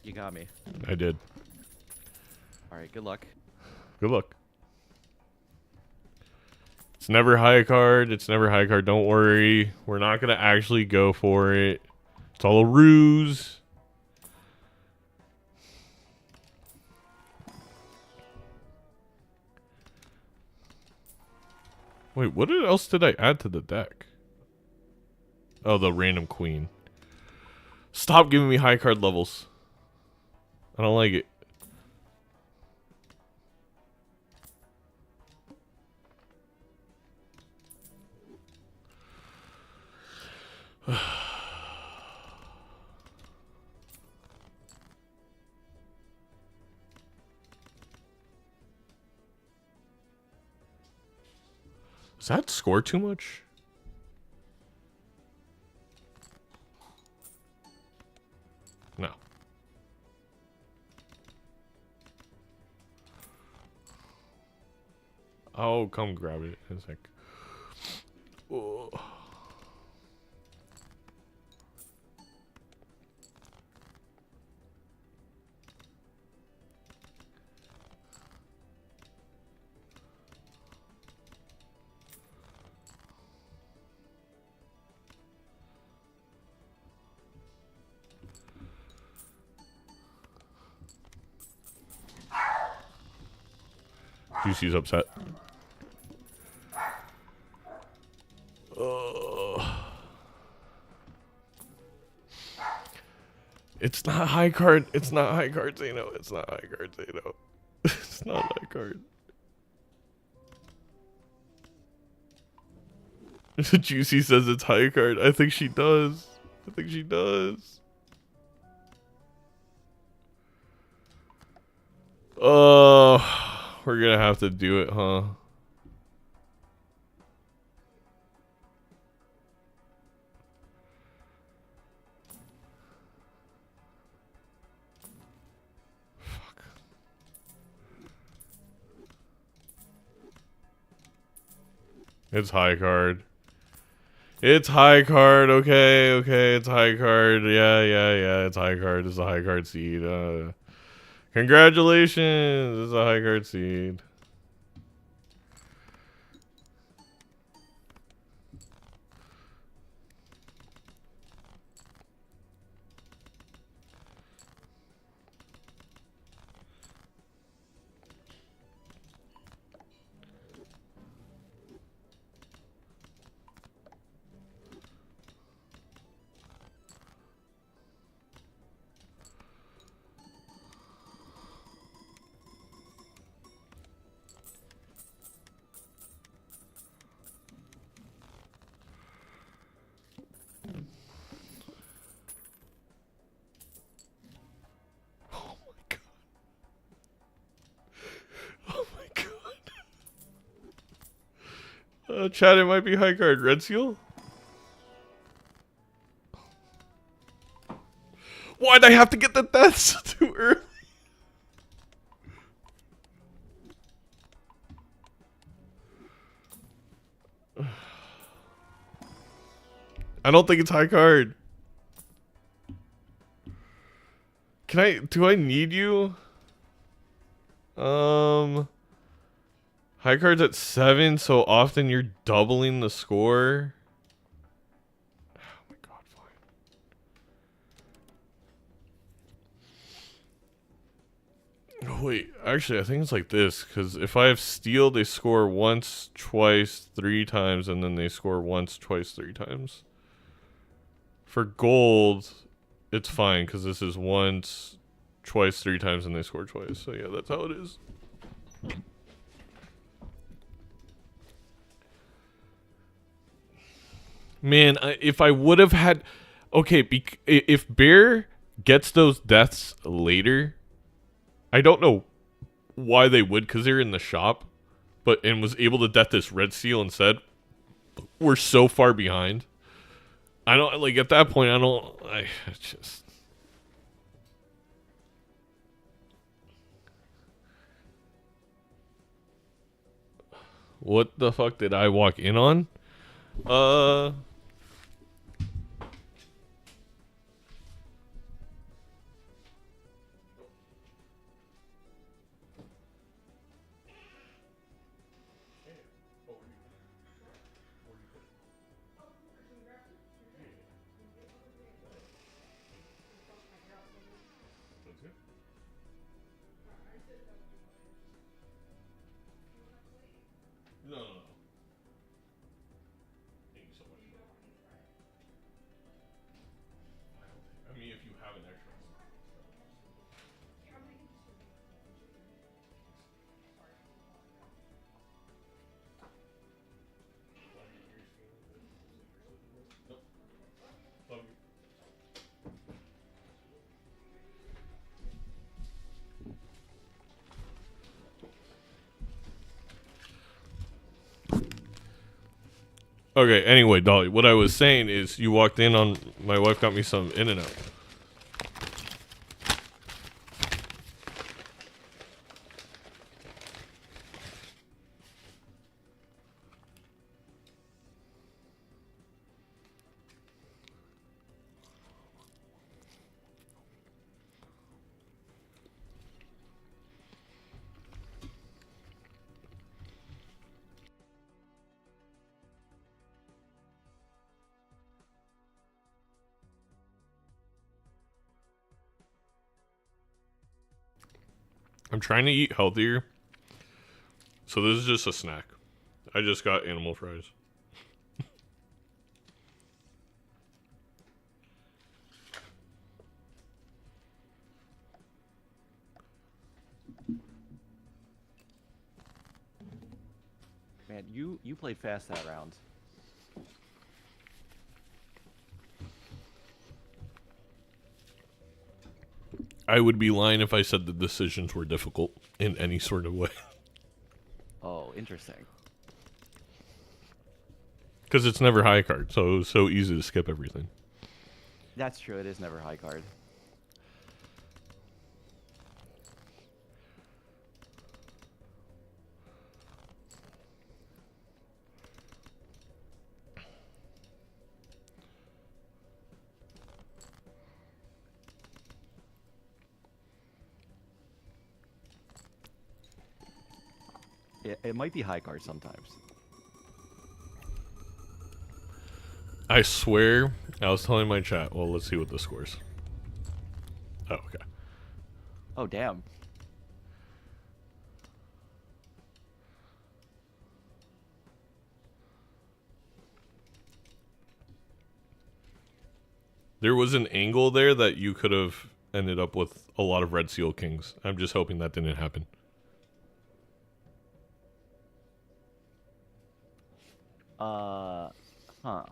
You got me. I did. All right, good luck. Good luck. It's never high card. It's never high card. Don't worry. We're not going to actually go for it. It's all a ruse. Wait, what else did I add to the deck? Oh, the random queen. Stop giving me high card levels. I don't like it. Does that score too much? No. Oh, come grab it in a sec. Oh. Juicy's upset. It's not high card. It's not high card, Zaino. It's not high card, Zaino. It's not high card. Juicy says it's high card. I think she does. I think she does. Oh, we're gonna have to do it, huh? Fuck. It's high card. It's high card. Okay, okay. It's high card. Yeah, yeah, yeah. It's high card. It's a high card seed. Congratulations. It's a high card seed. Chad, it might be high card. Red seal? Why'd I have to get the deaths too early? I don't think it's high card. Do I need you? High card's at 7, so often you're doubling the score. Oh my god, fine. Wait, actually, I think it's like this, because if I have steal, they score once, twice, 3 times, and then they score once, twice, 3 times. For gold, it's fine, because this is once, twice, 3 times, and they score twice. So yeah, that's how it is. Man, if I would have had... Okay, if Bear gets those deaths later, I don't know why they would, because they're in the shop, and was able to death this red seal instead. We're so far behind. I don't... Like, at that point, I just... What the fuck did I walk in on? No. Thank you so much. Okay, anyway, Dolly, what I was saying is you walked in on... My wife got me some In-N-Out. I'm trying to eat healthier. So this is just a snack. I just got animal fries. Man, you played fast that round. I would be lying if I said the decisions were difficult in any sort of way. Oh, interesting. Because it's never high card, so it was so easy to skip everything. That's true. It is never high card. It might be high card sometimes. I swear, I was telling my chat, well, let's see what the scores. Oh, okay. Oh, damn. There was an angle there that you could have ended up with a lot of Red Seal Kings. I'm just hoping that didn't happen. Huh.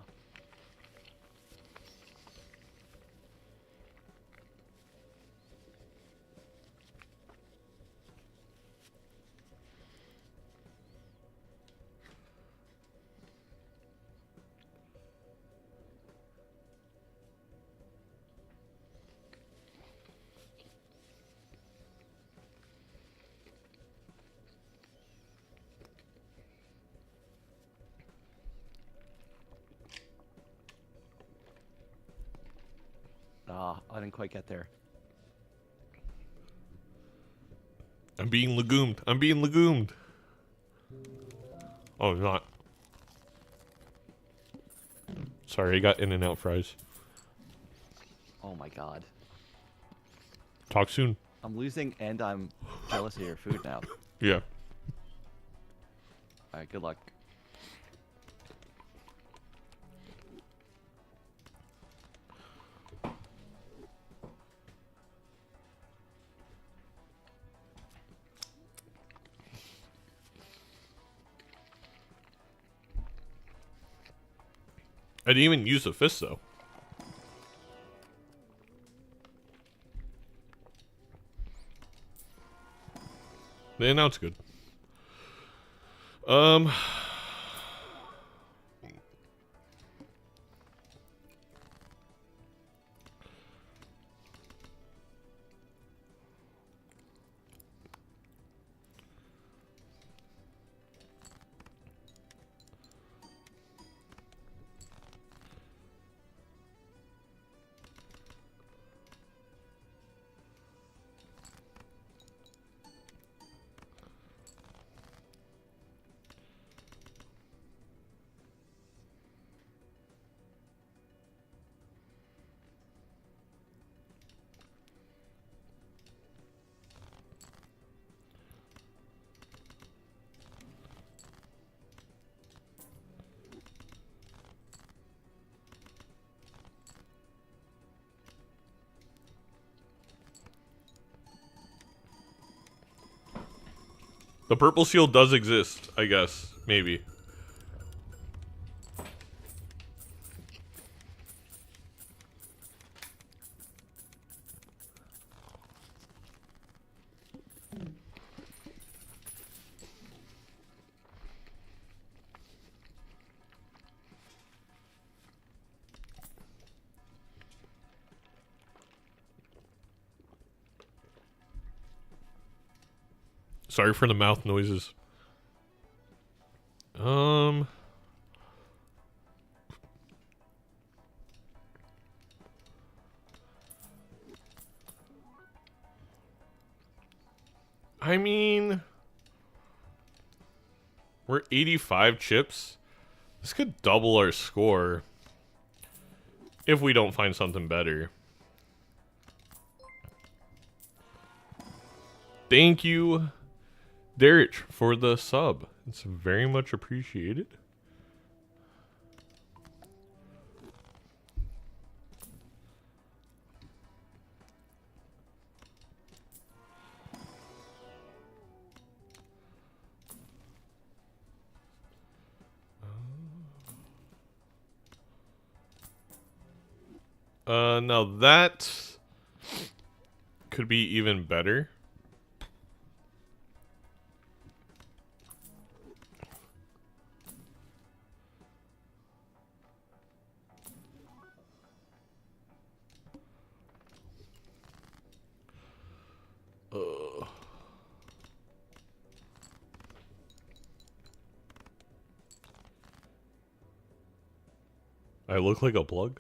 I didn't quite get there. I'm being legumed. I'm being legumed. Oh, not. Sorry, I got In-N-Out fries. Oh my god. Talk soon. I'm losing and I'm jealous of your food now. Yeah. Alright, good luck. I didn't even use a fist, though. The In-N-Out's good. The purple seal does exist, I guess. Maybe. Sorry for the mouth noises. I mean, we're 85 chips. This could double our score if we don't find something better. Thank you, Derek, for the sub. It's very much appreciated. Now that could be even better. I look like a plug?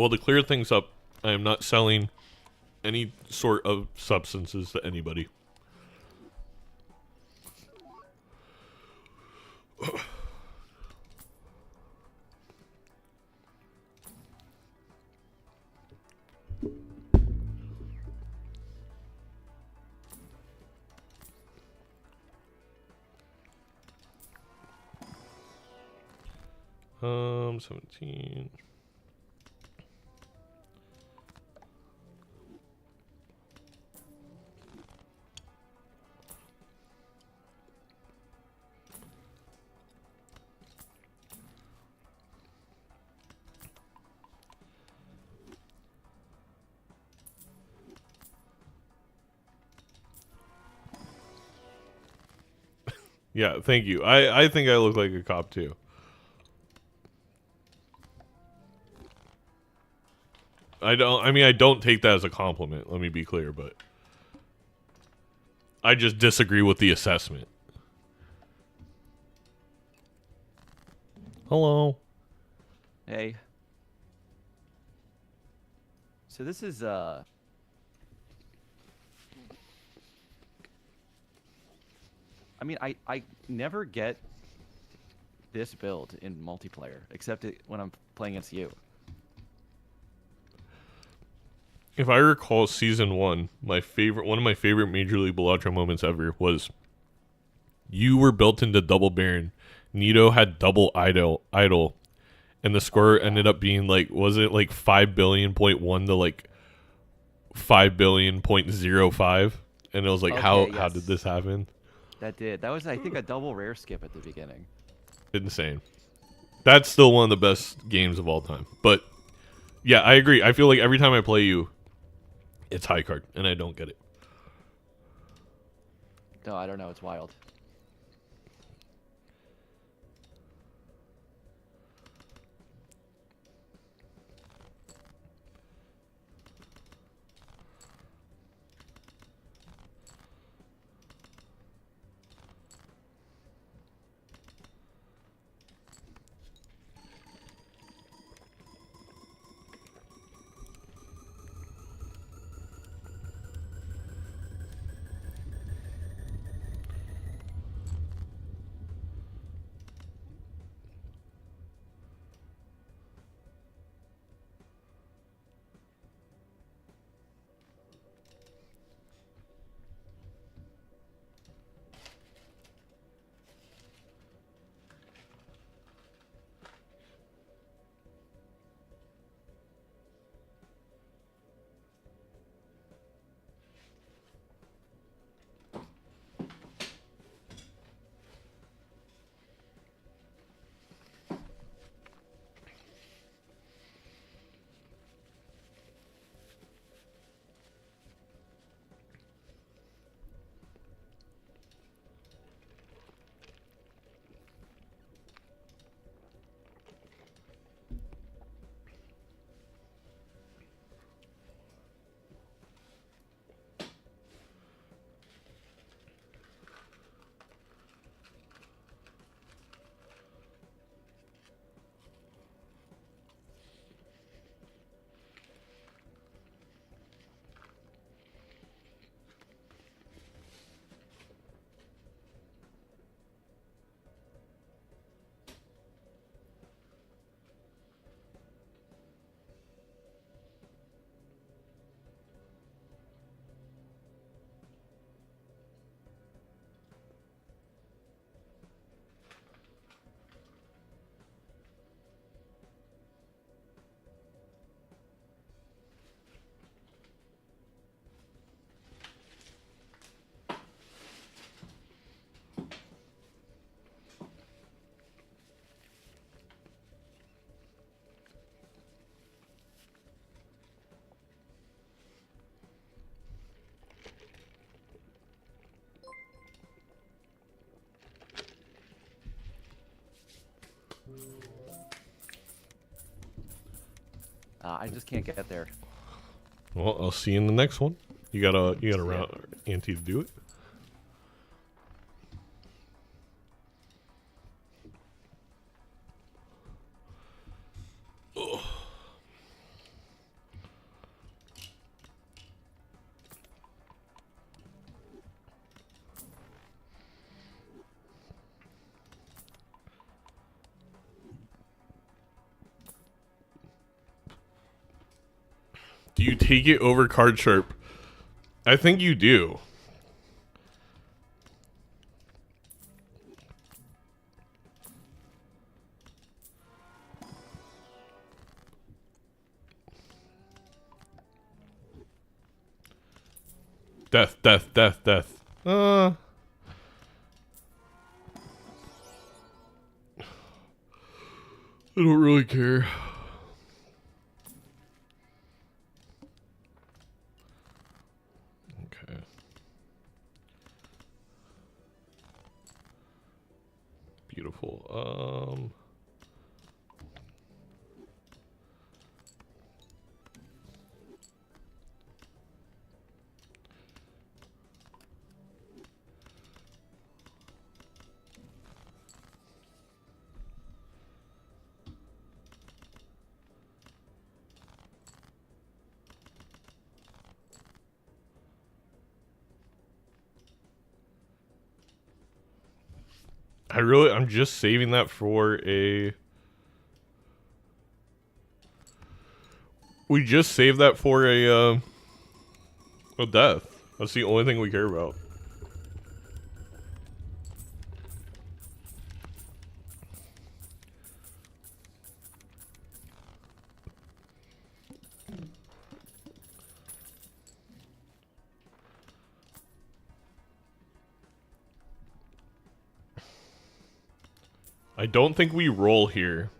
Well, to clear things up, I am not selling any sort of substances to anybody. Um, 17. Yeah, thank you. I think I look like a cop too. I don't take that as a compliment, let me be clear, but I just disagree with the assessment. Hello. Hey. So this is I mean, I never get this build in multiplayer, except when I'm playing against you. If I recall season 1, one of my favorite Major League Balatro moments ever was you were built into double Baron. Nito had double idol, and the score ended up being like, was it like 5 billion.1 to like 5 billion.05? And it was like, Okay, how did this happen? That was, I think, a double rare skip at the beginning. Insane. That's still one of the best games of all time. But yeah, I agree. I feel like every time I play you, it's high card, and I don't get it. No, I don't know. It's wild. I just can't get there. Well, I'll see you in the next one. You got a round ante to do it. Do you take it over Card Sharp? I think you do. Death, death, death, death. I don't really care. Okay. Beautiful. I'm just saving that for a... We just saved that for a death. That's the only thing we care about. I don't think we roll here.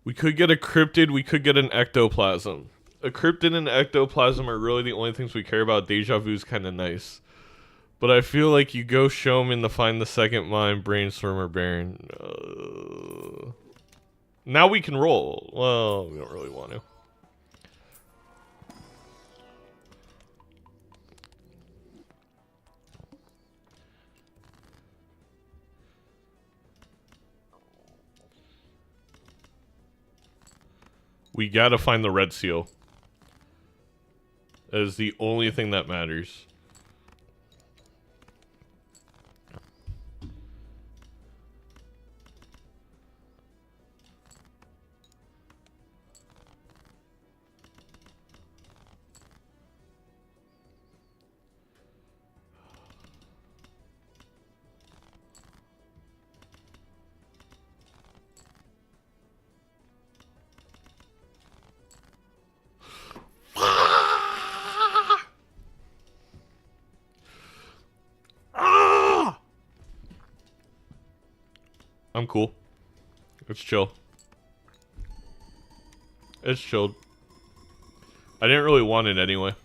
We could get a cryptid, we could get an ectoplasm. A cryptid and ectoplasm are really the only things we care about. Deja vu's kind of nice. But I feel like you go Showman to find the second mine, Brainstorm, or Baron. Now we can roll. Well, we don't really want to. We gotta find the red seal. That is the only thing that matters. I'm cool. It's chill. It's chilled. I didn't really want it anyway.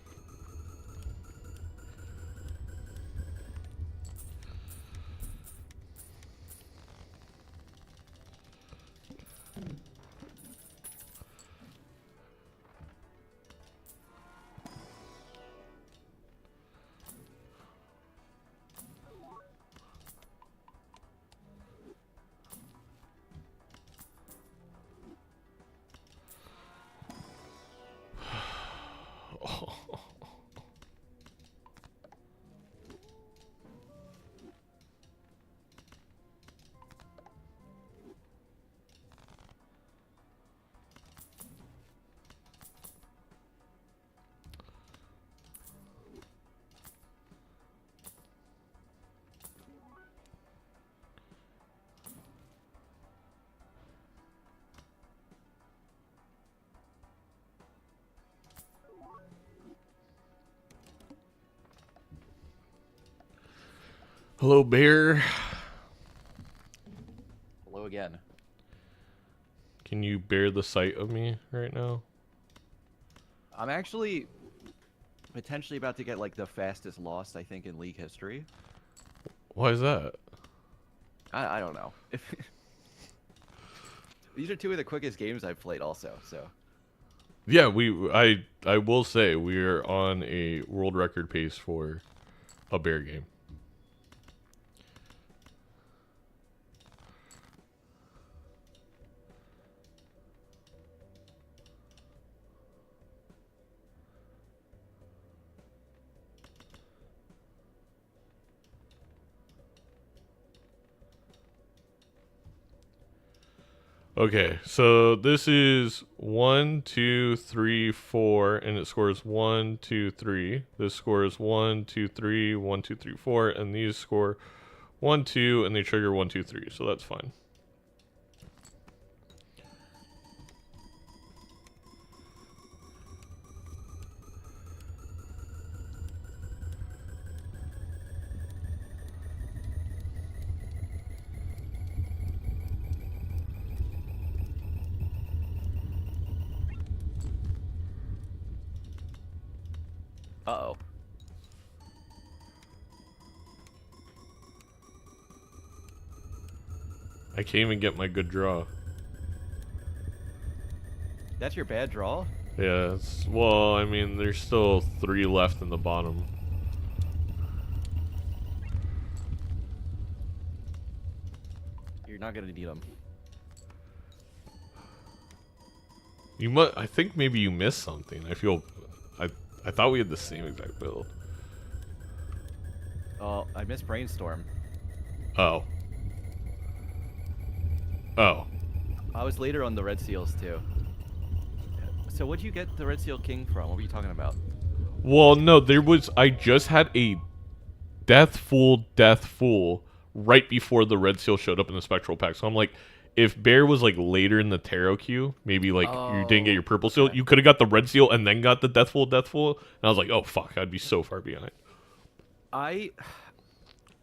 Hello, bear. Hello again. Can you bear the sight of me right now? I'm actually potentially about to get like the fastest lost, I think, in League history. Why is that? I don't know. These are two of the quickest games I've played also, so. Yeah, I will say we are on a world record pace for a bear game. Okay, so this is 1, 2, 3, 4, and it scores 1, 2, 3. This scores 1, 2, 3, 1, 2, 3, 4, and these score 1, 2, and they trigger 1, 2, 3. So that's fine. Uh-oh. I can't even get my good draw. That's your bad draw? Yeah, well, I mean, there's still 3 left in the bottom. You're not gonna need them. You I think maybe you missed something. I thought we had the same exact build. Oh, I missed Brainstorm. Oh. Oh. I was later on the Red Seals too. So what'd you get the Red Seal King from? What were you talking about? Well, no, I just had a Death Fool right before the Red Seal showed up in the Spectral pack. So I'm like, if Bear was like later in the Tarot queue, maybe like you didn't get your Purple Seal, you could have got the Red Seal and then got the Death Fool. And I was like, oh fuck, I'd be so far behind.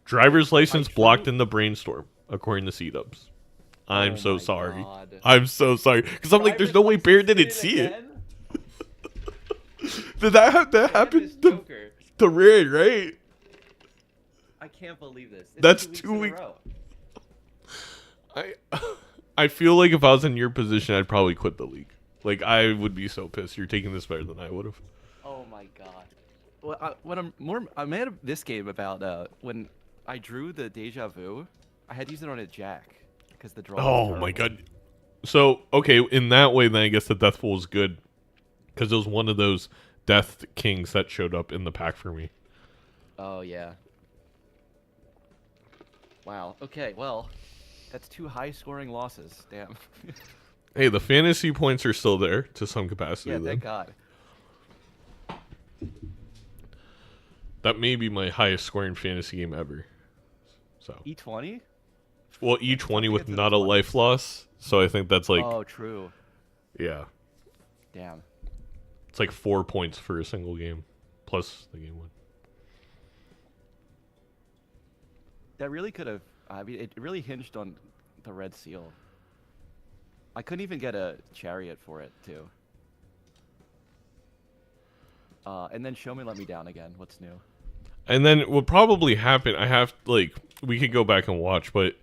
Driver's license blocked in the Brainstorm, according to C-Dubs. I'm so sorry. God. I'm so sorry. Because I'm like, there's no way Bear didn't see it. Did that happen to Red, right? I can't believe this. That's 2 weeks. I feel like if I was in your position, I'd probably quit the league. Like, I would be so pissed. You're taking this better than I would have. Oh my god. Well, I'm mad at this game about when I drew the Deja Vu, I had to use it on a Jack because the draw. Oh my god. So okay, in that way, then I guess the Death Fool is good because it was one of those Death Kings that showed up in the pack for me. Oh yeah. Wow. Okay. Well, that's 2 high-scoring losses. Damn. Hey, the fantasy points are still there to some capacity. Yeah. Then. Thank God. That may be my highest scoring fantasy game ever. So E20. well, E20 with not a life loss. So I think that's like. Oh, true. Yeah. Damn. It's like 4 points for a single game, plus the game win. That really could have. I mean, it really hinged on the Red Seal. I couldn't even get a chariot for it too. And then Show Me let me down again. What's new? And then what probably happened, we could go back and watch, but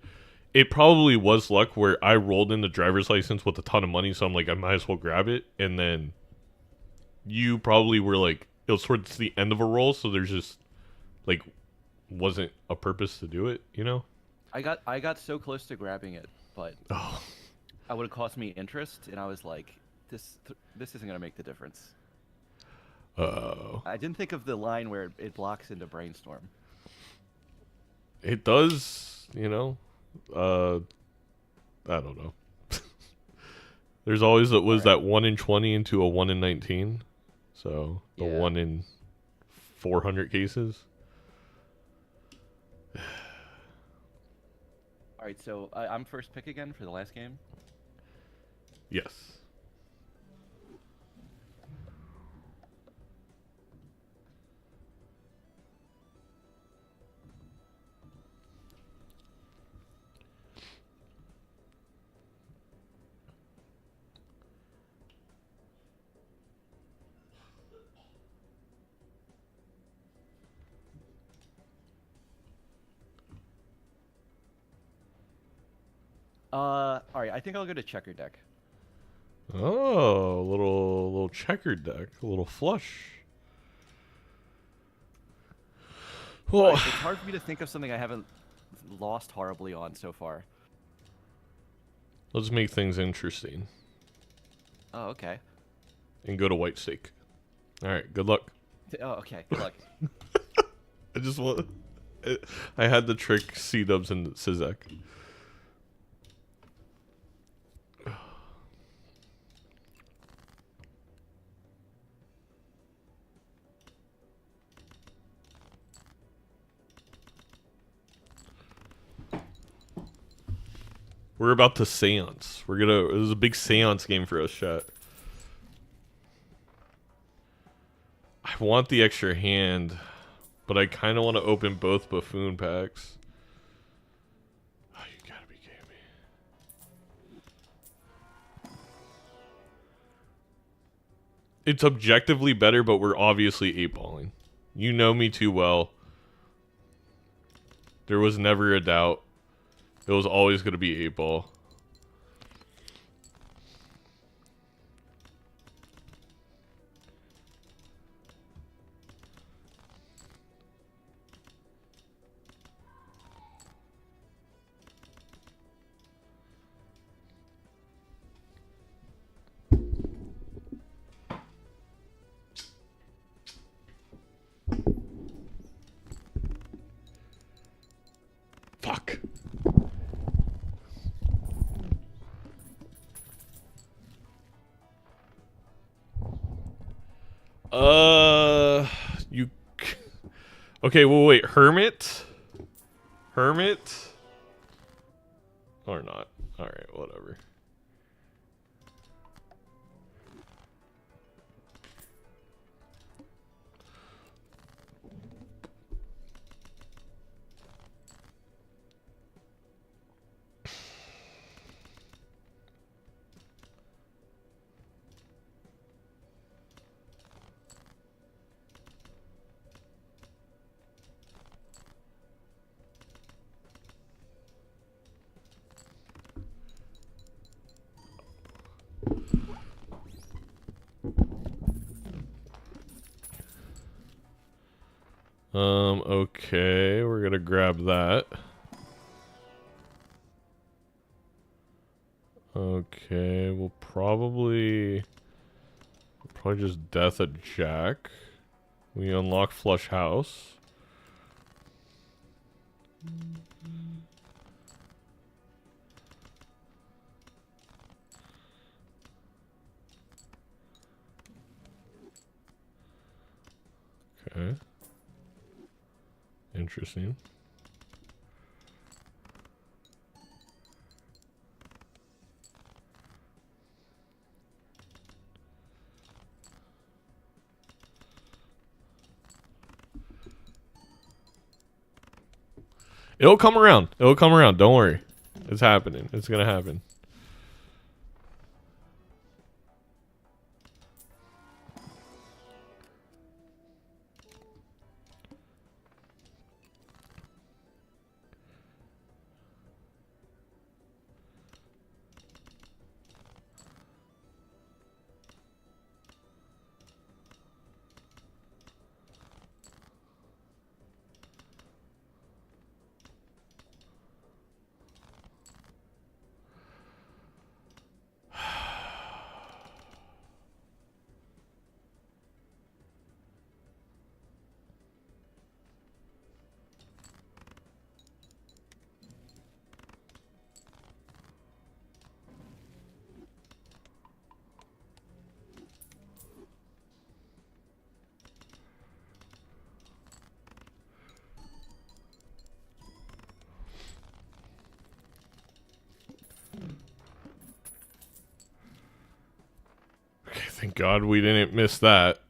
it probably was luck where I rolled in the driver's license with a ton of money, so I'm like, I might as well grab it. And then you probably were like, it was towards the end of a roll, so there's just, like, wasn't a purpose to do it, you know? I got so close to grabbing it, but it would have cost me interest, and I was like, this isn't going to make the difference. I didn't think of the line where it blocks into Brainstorm. It does, you know. I don't know. There's always that 1 in 20 into a 1 in 19. So the 1 in 400 cases. All right, so I'm first pick again for the last game. Yes. All right. I think I'll go to checker deck. Oh, a little checkered deck, a little flush. Well, it's hard for me to think of something I haven't lost horribly on so far. Let's make things interesting. Oh, okay. And go to white stake. All right, good luck. Oh, okay. Good luck. I just want. I had to trick C-dubs and Sizek. We're about to seance. This is a big seance game for us, chat. I want the extra hand, but I kind of want to open both buffoon packs. Oh, you gotta be kidding me. It's objectively better, but we're obviously 8-balling. You know me too well. There was never a doubt. It was always going to be 8-ball. Fuck. You. Okay, well, wait. Hermit? Hermit? Or not. Alright, whatever. Okay, we're gonna grab that. Okay, we'll probably just death at Jack. We unlock Flush House. Okay. Interesting. It'll come around. It'll come around. Don't worry. It's happening. It's gonna happen. Thank God we didn't miss that.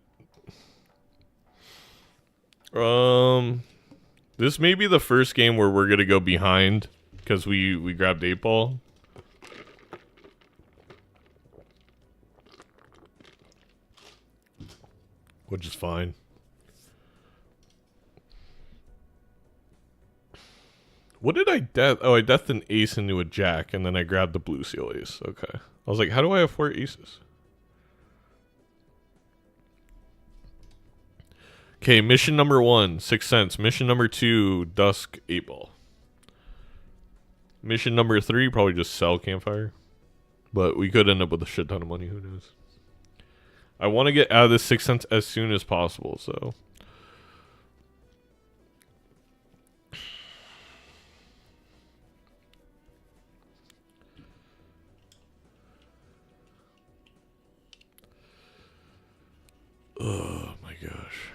This may be the first game where we're gonna go behind because we grabbed 8-ball. Which is fine. What did I death? Oh, I deathed an ace into a jack, and then I grabbed the blue seal ace. Okay. I was like, how do I have 4 aces? Okay, mission number 1, 6 cents. Mission number 2, Dusk 8 ball. Mission number 3, probably just sell campfire. But we could end up with a shit ton of money, who knows. I want to get out of this 6 cents as soon as possible, so. Oh my gosh.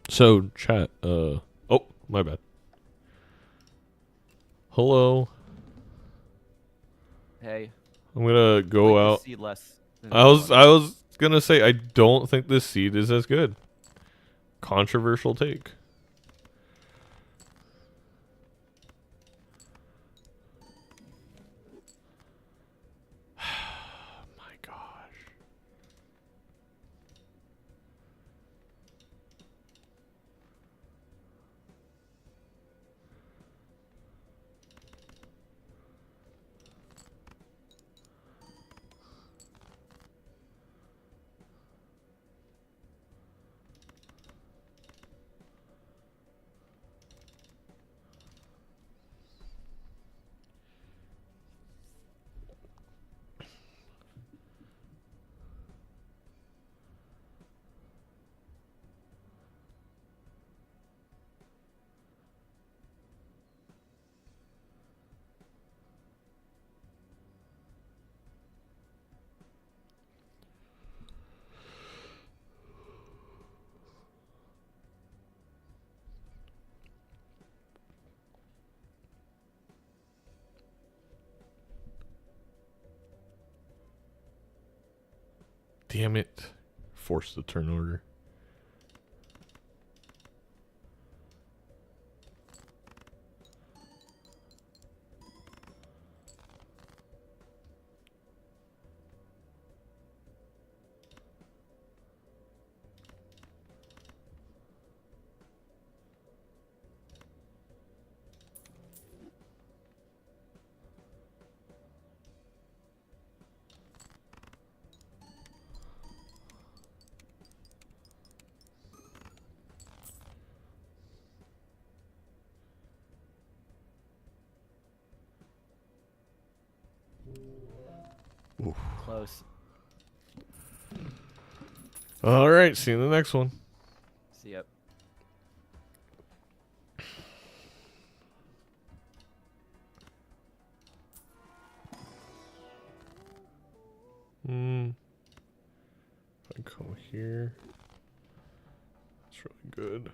So, chat, oh, my bad. Hello. Hey. I'm gonna go like out. this seed less than I was gonna say I don't think this seed is as good. Controversial take. My gosh. Damn it. Force the turn order. close. All right, see you in the next one. See ya. If I go here, that's really good.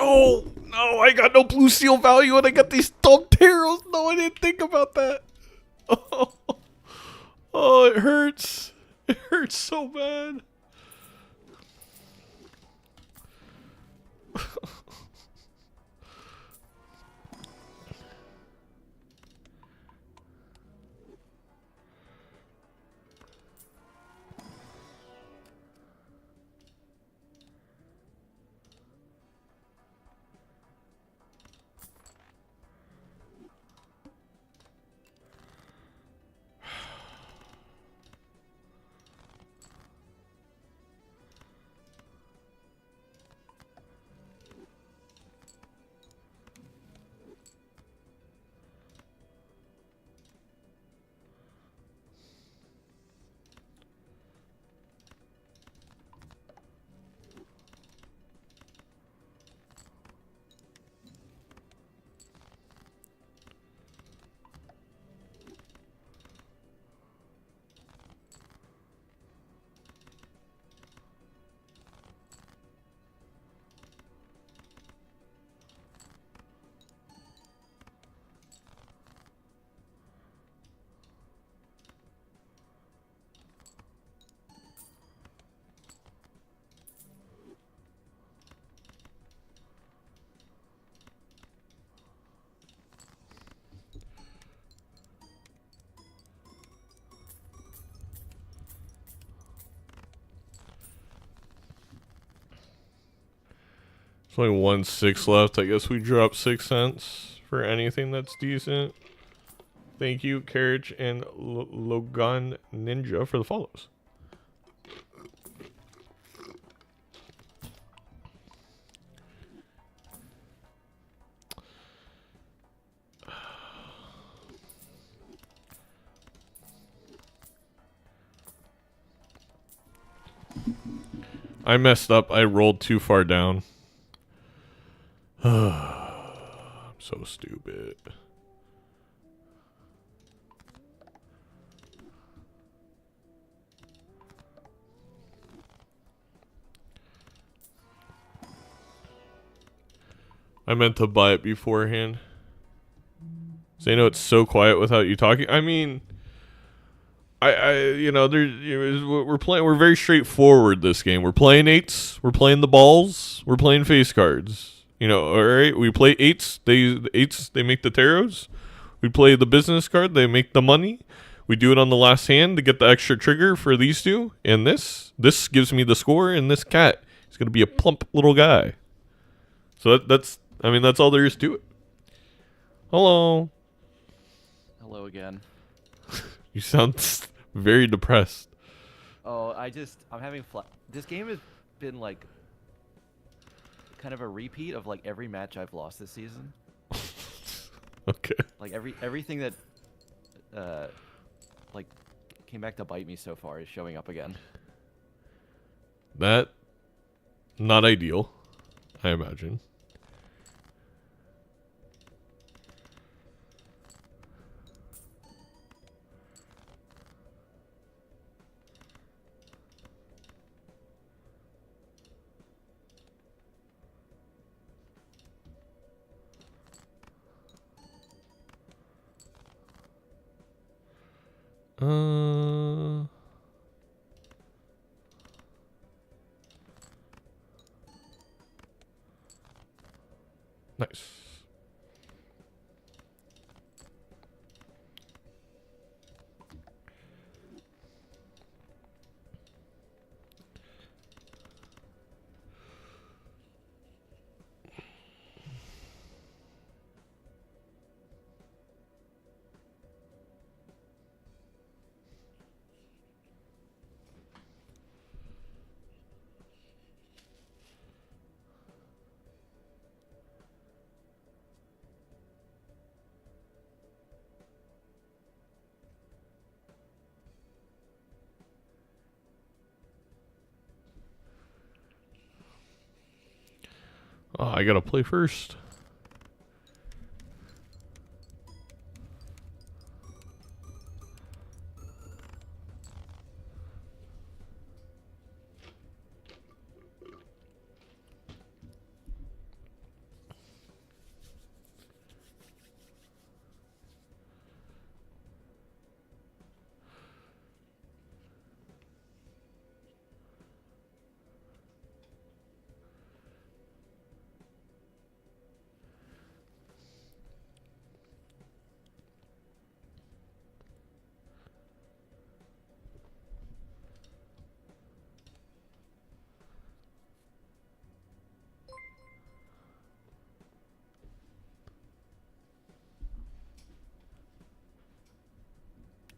No, no, I got no blue seal value and I got these dumb taros. No, I didn't think about that. Oh, oh, it hurts. It hurts so bad. There's only 1/6 left. I guess we drop 6 cents for anything that's decent. Thank you, Carriage and Logan Ninja for the follows. I messed up. I rolled too far down. I'm so stupid. I meant to buy it beforehand. Zaino, it's so quiet without you talking. I mean, you know, we're playing. We're very straightforward this game. We're playing eights. We're playing the balls. We're playing face cards. You know, all right. We play eights. They make the taros. We play the business card. They make the money. We do it on the last hand to get the extra trigger for these two. And this gives me the score. And this cat is gonna be a plump little guy. So that's all there is to it. Hello. Hello again. You sound very depressed. Oh, I'm having this game has been like kind of a repeat of like every match I've lost this season. Okay. Like everything that like came back to bite me so far is showing up again. That not ideal, I imagine. Nice. Oh, I gotta play first.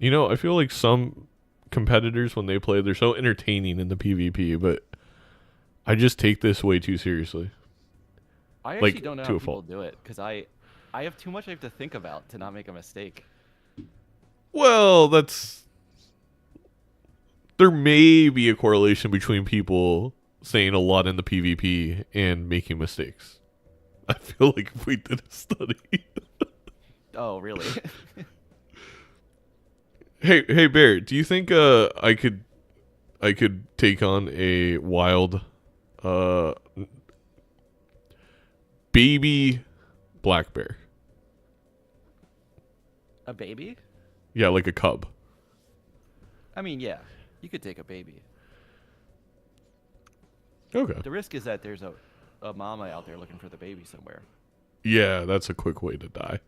You know, I feel like some competitors, when they play, they're so entertaining in the PvP, but I just take this way too seriously. I actually Like, don't know to how a people fault. do it because I have too much I have to think about to not make a mistake. Well, there may be a correlation between people saying a lot in the PvP and making mistakes. I feel like if we did a study. Oh, really? Hey Bear, do you think I could take on a wild uh baby black bear? A baby? Yeah, like a cub. I mean, yeah, you could take a baby. Okay. The risk is that there's a mama out there looking for the baby somewhere. Yeah, that's a quick way to die.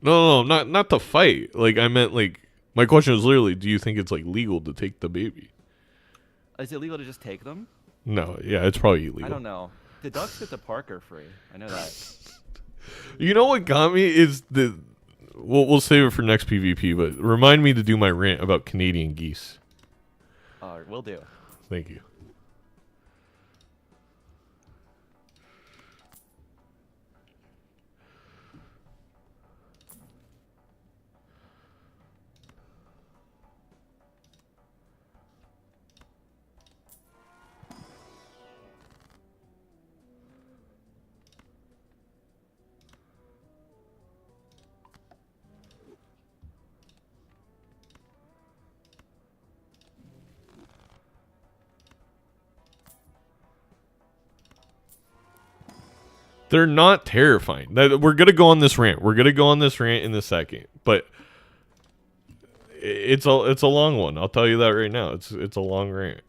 No, not to fight. Like I meant like my question was literally, do you think it's like legal to take the baby? Is it legal to just take them? No, yeah, it's probably illegal. I don't know. The ducks at the park are free. I know that. You know what got me is we'll save it for next PvP, but remind me to do my rant about Canadian geese. Will do. Thank you. They're not terrifying. We're gonna go on this rant. We're gonna go on this rant in a second, but it's a long one. I'll tell you that right now. It's a long rant.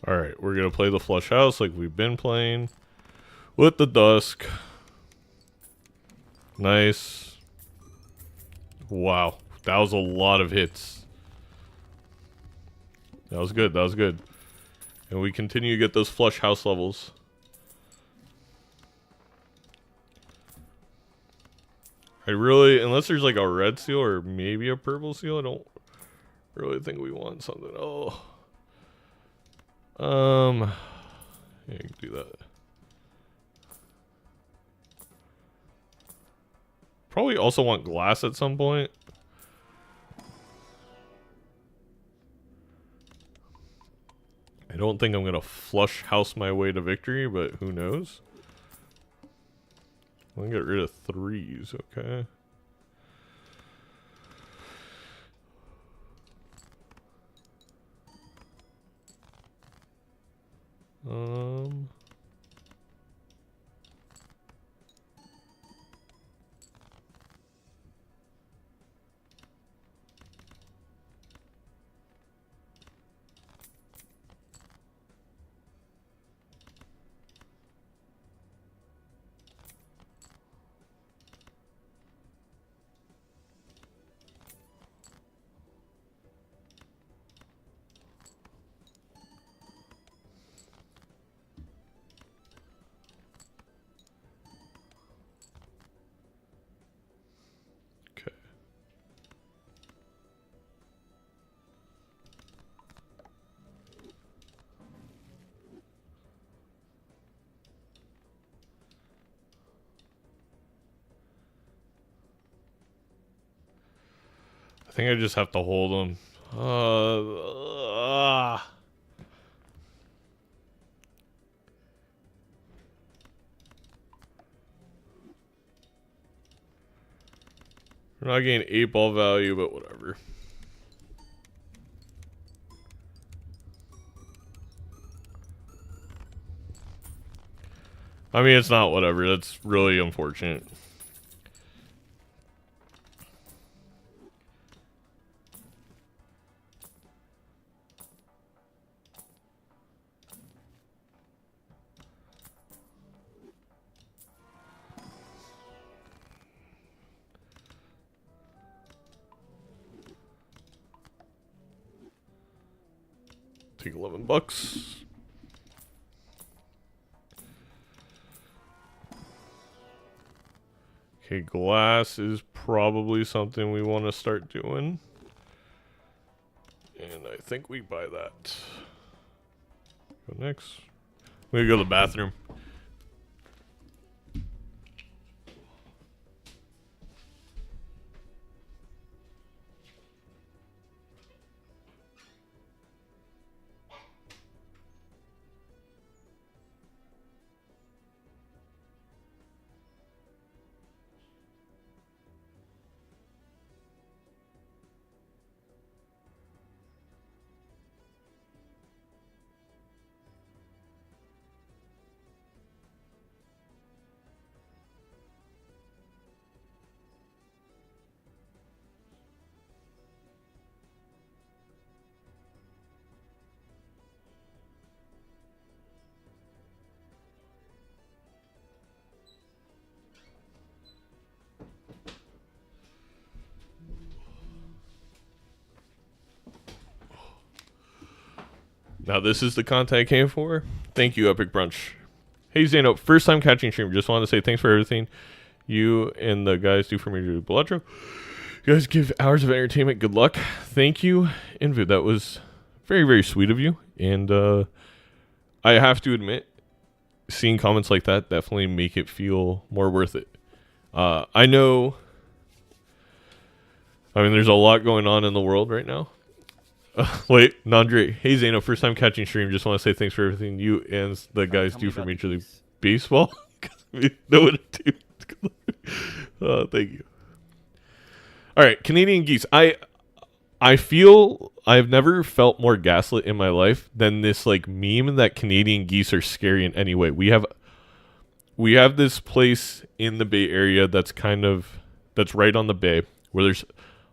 All right, we're gonna play the flush house like we've been playing with the dusk. Nice. Wow, that was a lot of hits. That was good. That was good. And we continue to get those flush house levels. I really, unless there's like a red seal or maybe a purple seal, I don't really think we want something. Oh. Yeah, you can do that. Probably also want glass at some point. I don't think I'm gonna flush house my way to victory, but who knows? I'm gonna get rid of 3s, okay? think I just have to hold them. We're not getting 8-ball value, but whatever. I mean, it's not whatever. That's really unfortunate. Take $11. Okay, glass is probably something we want to start doing. And I think we buy that. Go next. We go to the bathroom. Now this is the content I came for. Thank you, Epic Brunch. Hey Zaino, first time catching stream. Just wanted to say thanks for everything you and the guys do for Major League Balatro. You guys give hours of entertainment. Good luck. Thank you, Invid. That was very, very sweet of you. And I have to admit, seeing comments like that definitely make it feel more worth it. I know, I mean, there's a lot going on in the world right now. Wait, Nandre. Hey, Zaino. First time catching stream. Just want to say thanks for everything you and the guys do for Major League Baseball. No one do. Thank you. All right, Canadian geese. I feel I've never felt more gaslit in my life than this like meme that Canadian geese are scary in any way. We have this place in the Bay Area that's right on the bay where there's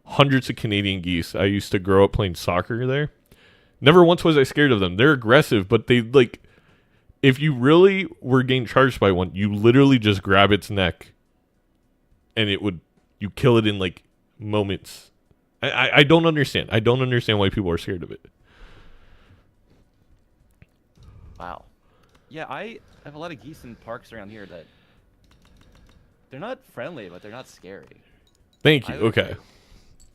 hundreds of Canadian geese. I used to grow up playing soccer there. Never once was I scared of them. They're aggressive, but they like, if you really were getting charged by one, you literally just grab its neck and you kill it in like moments. I don't understand. I don't understand why people are scared of it. Wow. Yeah, I have a lot of geese in parks around here that they're not friendly, but they're not scary. Thank you. Okay.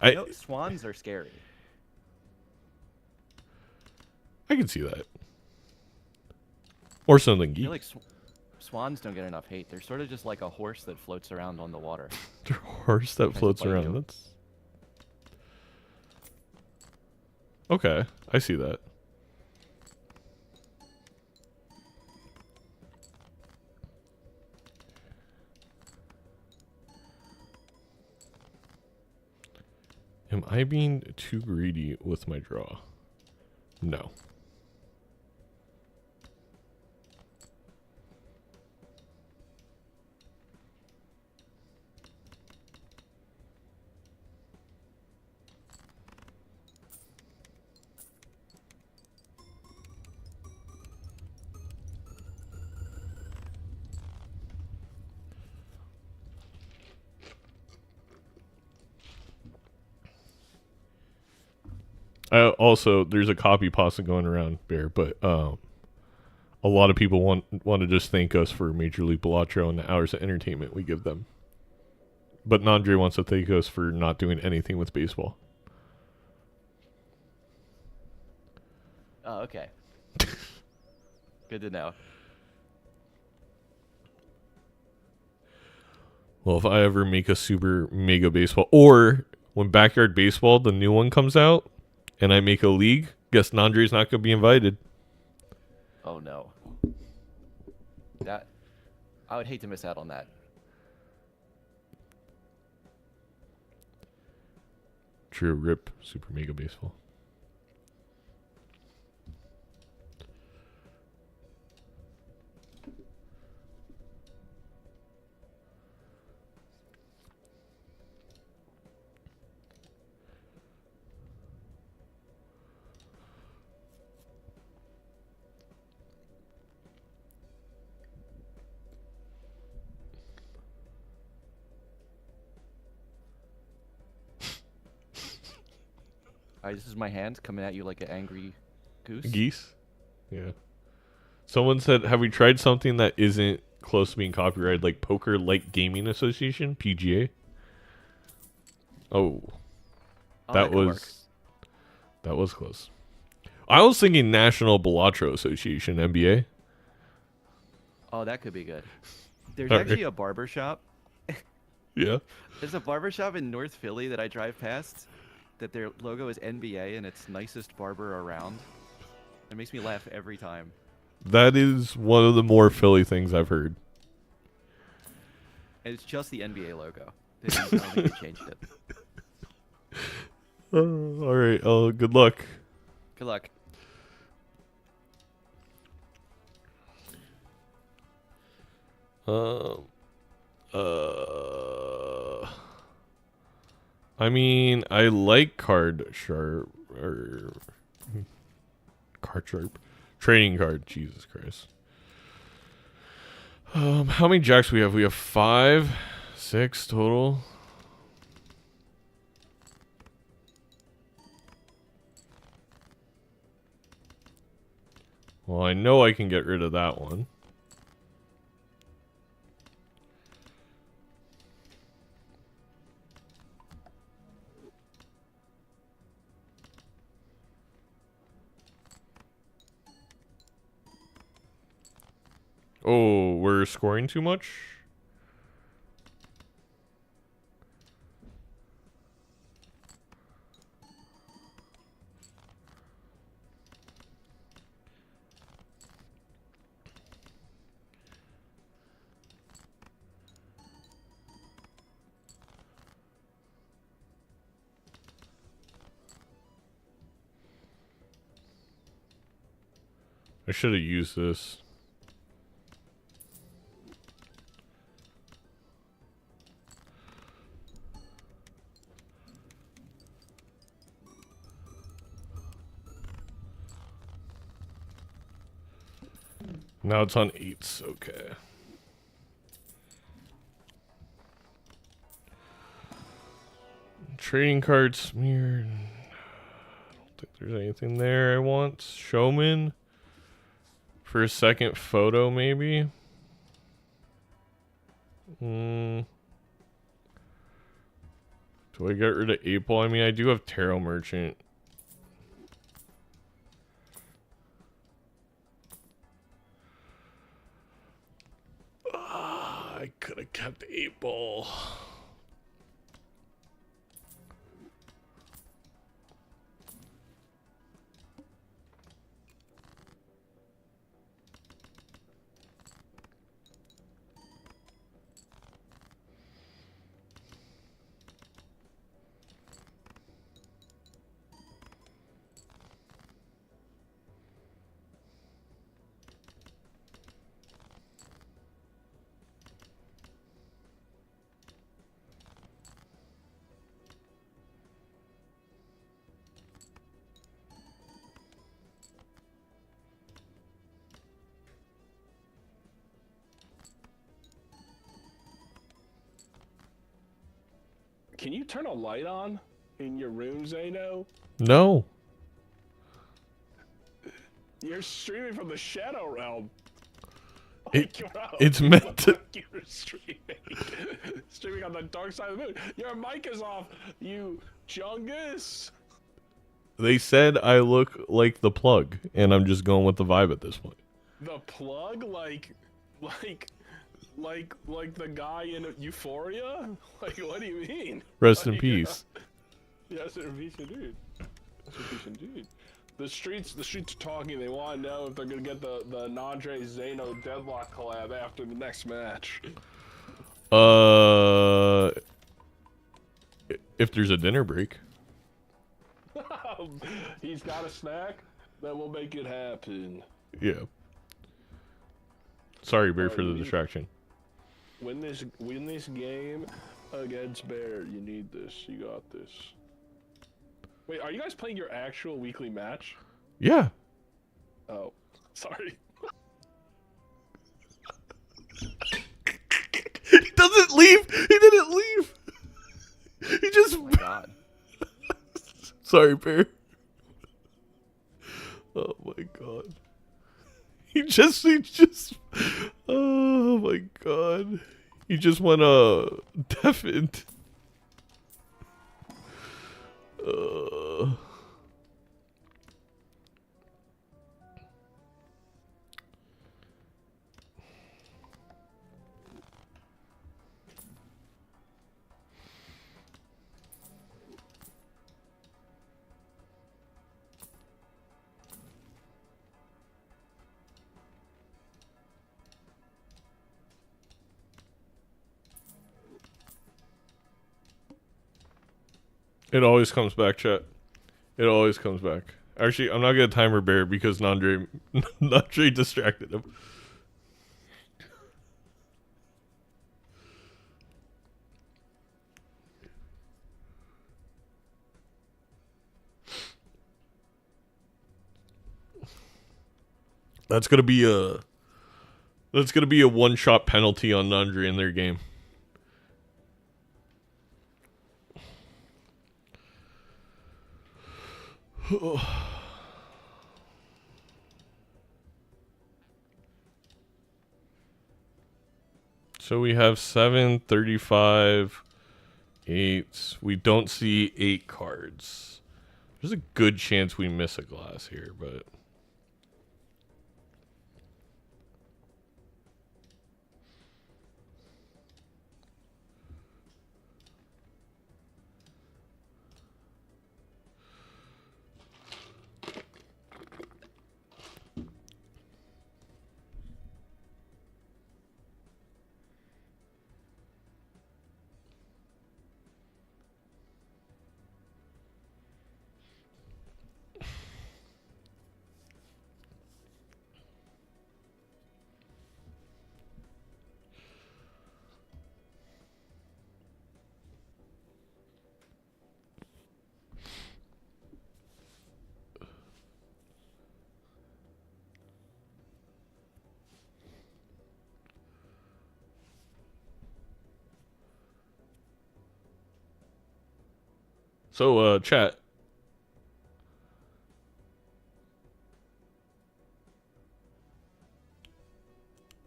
I know swans are scary. I can see that. Or something geek. I feel like swans don't get enough hate. They're sort of just like a horse that floats around on the water. They're a horse that floats around. That's okay. I see that. Am I being too greedy with my draw? No. Also, there's a copy pasta going around, Bear, but a lot of people want to just thank us for Major League Balatro and the hours of entertainment we give them. But Nandre wants to thank us for not doing anything with baseball. Oh, okay. Good to know. Well, if I ever make a super mega baseball, or when Backyard Baseball, the new one, comes out, and I make a league, guess Nandre's not gonna be invited. Oh no. That I would hate to miss out on that. True, rip Super Mega Baseball. Alright, this is my hand coming at you like an angry goose. Geese? Yeah. Someone said, have we tried something that isn't close to being copyrighted, like Poker Light Gaming Association, PGA? Oh. Oh, that could work. that was close. I was thinking National Balatro Association, NBA. Oh, that could be good. There's Alright. actually a barber shop. Yeah. There's a barber shop in North Philly that I drive past that their logo is NBA and it's nicest barber around. It makes me laugh every time. That is one of the more Philly things I've heard. And it's just the NBA logo. They didn't, I don't think they changed it. All right. Good luck. Good luck. I mean, I like card sharp. Trading card. Jesus Christ. How many jacks we have? We have 5, 6 total. Well, I know I can get rid of that one. Oh, we're scoring too much? I should have used this. Now it's on 8s. Okay. Trading card smeared. I don't think there's anything there I want. Showman. For a second photo, maybe. Do I get rid of 8-ball? I mean, I do have Tarot Merchant. I could have kept 8-ball. Can you turn a light on in your room, Zaino? No. You're streaming from the Shadow Realm. It's meant to. You're streaming on the dark side of the moon. Your mic is off, you Chungus. They said I look like the plug, and I'm just going with the vibe at this point. The plug, like the guy in Euphoria? Like, what do you mean? Rest in peace. Yes, indeed. Yes, indeed. The streets are talking. They want to know if they're gonna get the Nandre Zaino deadlock collab after the next match. If there's a dinner break. He's got a snack that will make it happen. Yeah. Sorry, Bear, Alright, for the distraction. Win this game against Bear. You need this. You got this. Wait, are you guys playing your actual weekly match? Yeah. Oh, sorry. He doesn't leave. He didn't leave. He just. Oh my god. Sorry, Bear. Oh my god. He just. Oh my god. He just went deafened. It always comes back, chat. It always comes back. Actually, I'm not gonna timer Bear because Nandre distracted him. That's gonna be a one-shot penalty on Nandre in their game. So we have 7, 35, 8. We don't see 8 cards. There's a good chance we miss a glass here, but... So, chat.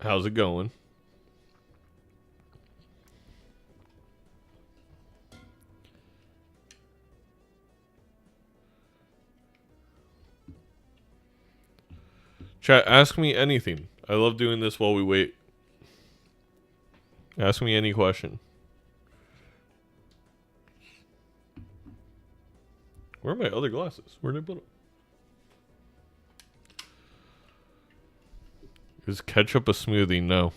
How's it going? Chat, ask me anything. I love doing this while we wait. Ask me any question. Where are my other glasses? Where'd I put them? Is ketchup a smoothie? No.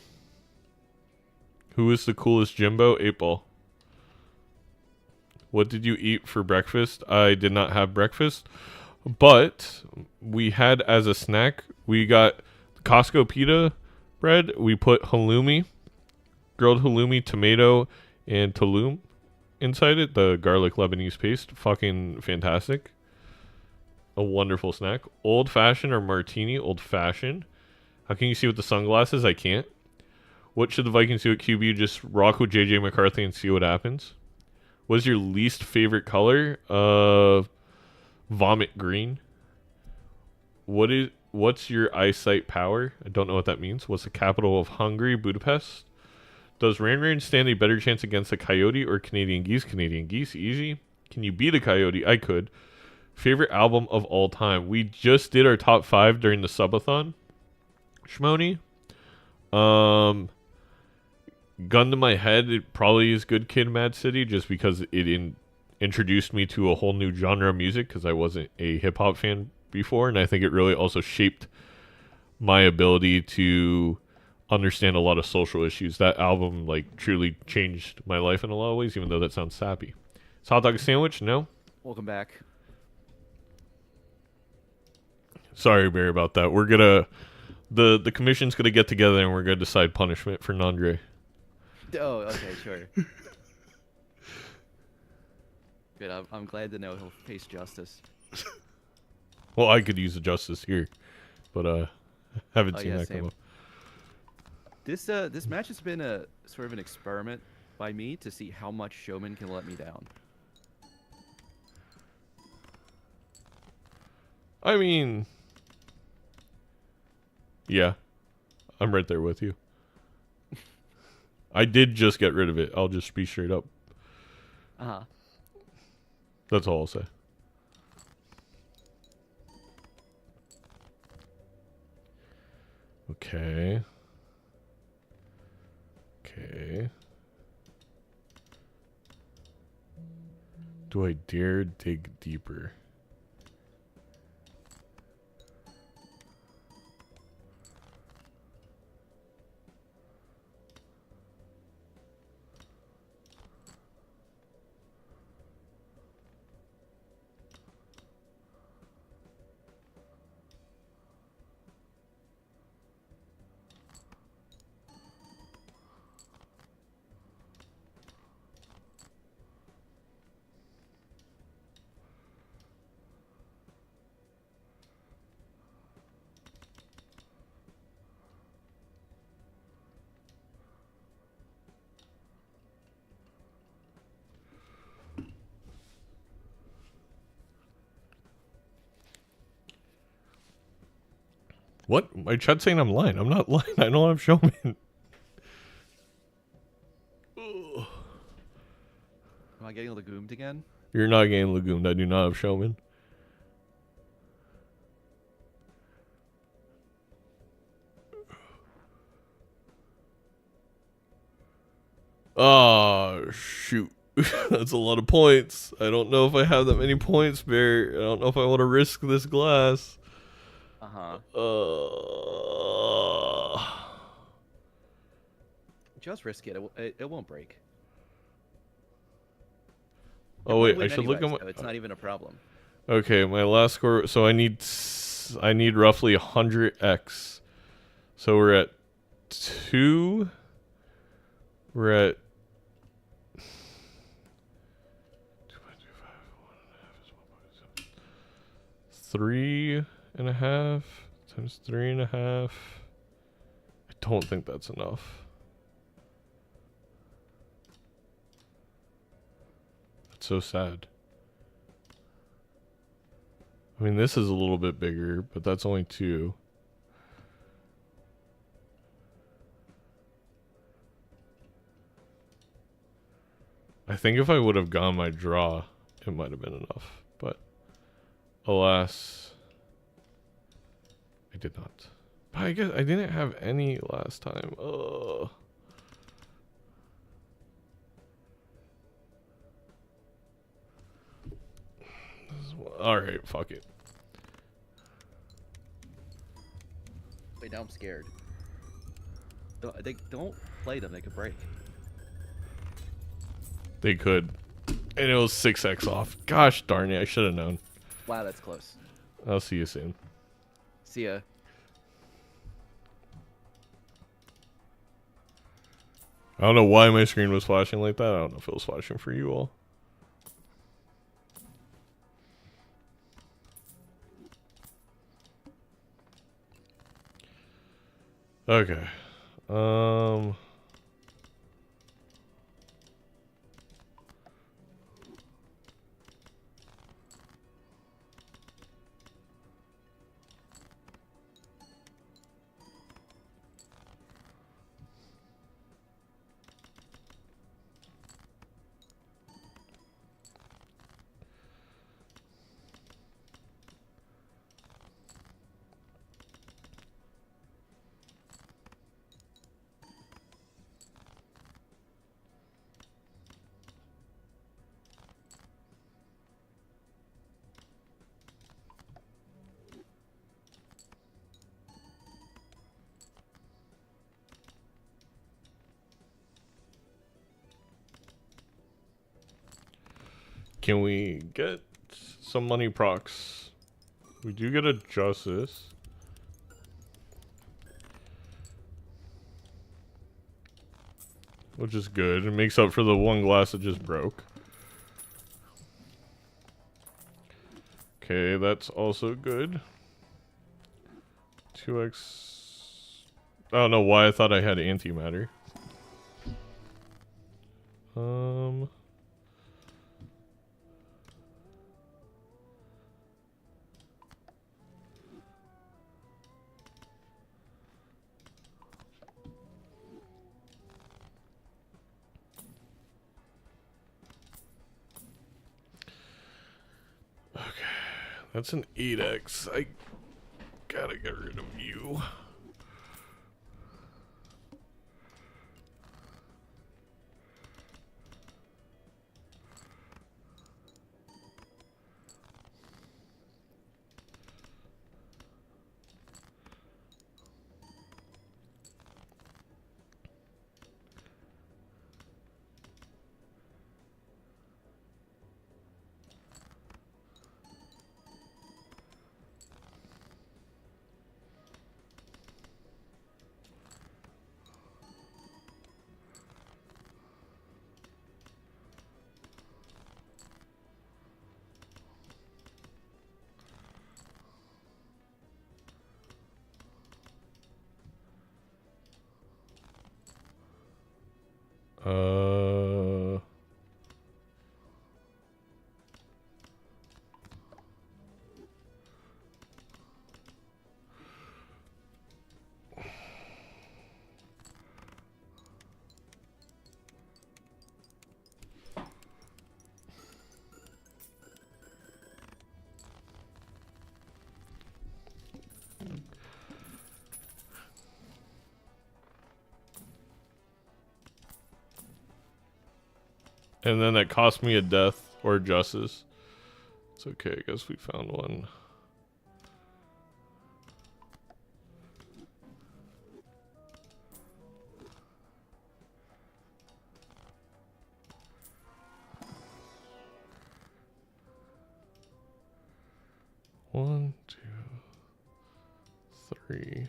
Who is the coolest Jimbo? 8-Ball. What did you eat for breakfast? I did not have breakfast, but we had as a snack, we got Costco pita bread. We put halloumi, grilled halloumi, tomato, and tulum inside it, the garlic Lebanese paste. Fucking fantastic. A wonderful snack. Old fashioned or martini? Old fashioned. How can you see with the sunglasses? I can't. What should the Vikings do at QB? Just rock with JJ McCarthy and see what happens. What's your least favorite color? Vomit green. What's your eyesight power? I don't know what that means. What's the capital of Hungary? Budapest. Does Ran stand a better chance against a Coyote or Canadian Geese? Canadian Geese, easy. Can you beat a Coyote? I could. Favorite album of all time? We just did our top 5 during the subathon. Shmoni. Gun to my head, it probably is Good Kid, Mad City, just because it introduced me to a whole new genre of music because I wasn't a hip hop fan before, and I think it really also shaped my ability to understand a lot of social issues. That album like truly changed my life in a lot of ways, even though that sounds sappy. Is hot dog a sandwich? No. Welcome back. Sorry, Barry, about that. We're gonna the commission's gonna get together and we're gonna decide punishment for Nandre. Oh, okay, sure. Good. I'm glad to know he'll face justice. Well, I could use the justice here, but haven't seen that same. come up. This match has been a sort of an experiment by me to see how much Showman can let me down. I mean, yeah, I'm right there with you. I did just get rid of it. I'll just be straight up. Uh-huh. That's all I'll say. Okay. Okay. Do I dare dig deeper? What? My chat's saying I'm lying. I'm not lying. I don't have Showman. Am I getting legumed again? You're not getting legumed. I do not have Showman. Oh, shoot. That's a lot of points. I don't know if I have that many points, Bear. I don't know if I want to risk this glass. Uh-huh. Just risk it. It won't break. Oh wait, I should look at my. So it's not even a problem. Okay, my last score. So I need roughly 100x. So we're at 2. We're at 3.5 times 3.5. I don't think that's enough. That's so sad. I mean, this is a little bit bigger, but that's only 2. I think if I would have gone my draw, it might have been enough, but alas, I did not. But I guess I didn't have any last time. Ugh. Alright, fuck it. Wait, now I'm scared. Don't play them, they could break. They could. And it was 6x off. Gosh darn it, I should have known. Wow, that's close. I'll see you soon. See ya. I don't know why my screen was flashing like that. I don't know if it was flashing for you all. Okay. Can we get some money procs? We do get a justice. Which is good. It makes up for the one glass that just broke. Okay, that's also good. 2x. I don't know why I thought I had antimatter. Okay, that's an 8x. I gotta get rid of you. And then that cost me a death or justice. It's okay, I guess we found one. One, two, three.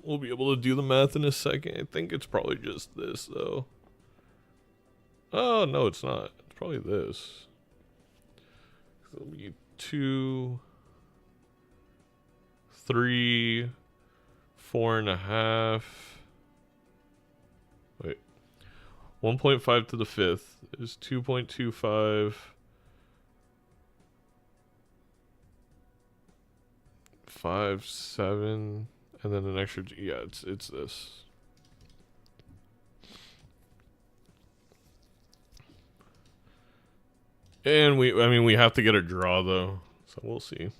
We'll be able to do the math in a second. I think it's probably just this, though. Oh, no, it's not. It's probably this. It'll be 2, 3, 4.5. Wait. 1.5 to the 5th is 2.25. 5, 7, and then an extra. Yeah, it's this. And I mean, we have to get a draw though, so we'll see.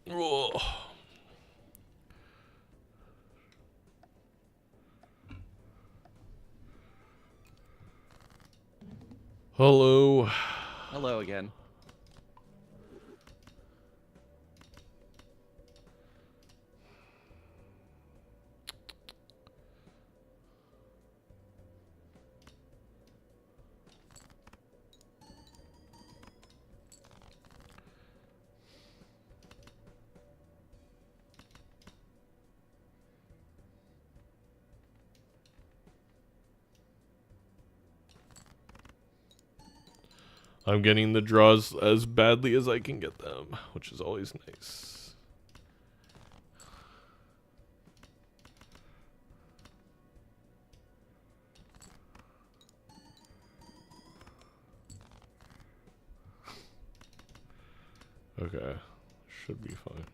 Oh. Hello. Hello again. I'm getting the draws as badly as I can get them, which is always nice. Okay. Should be fine.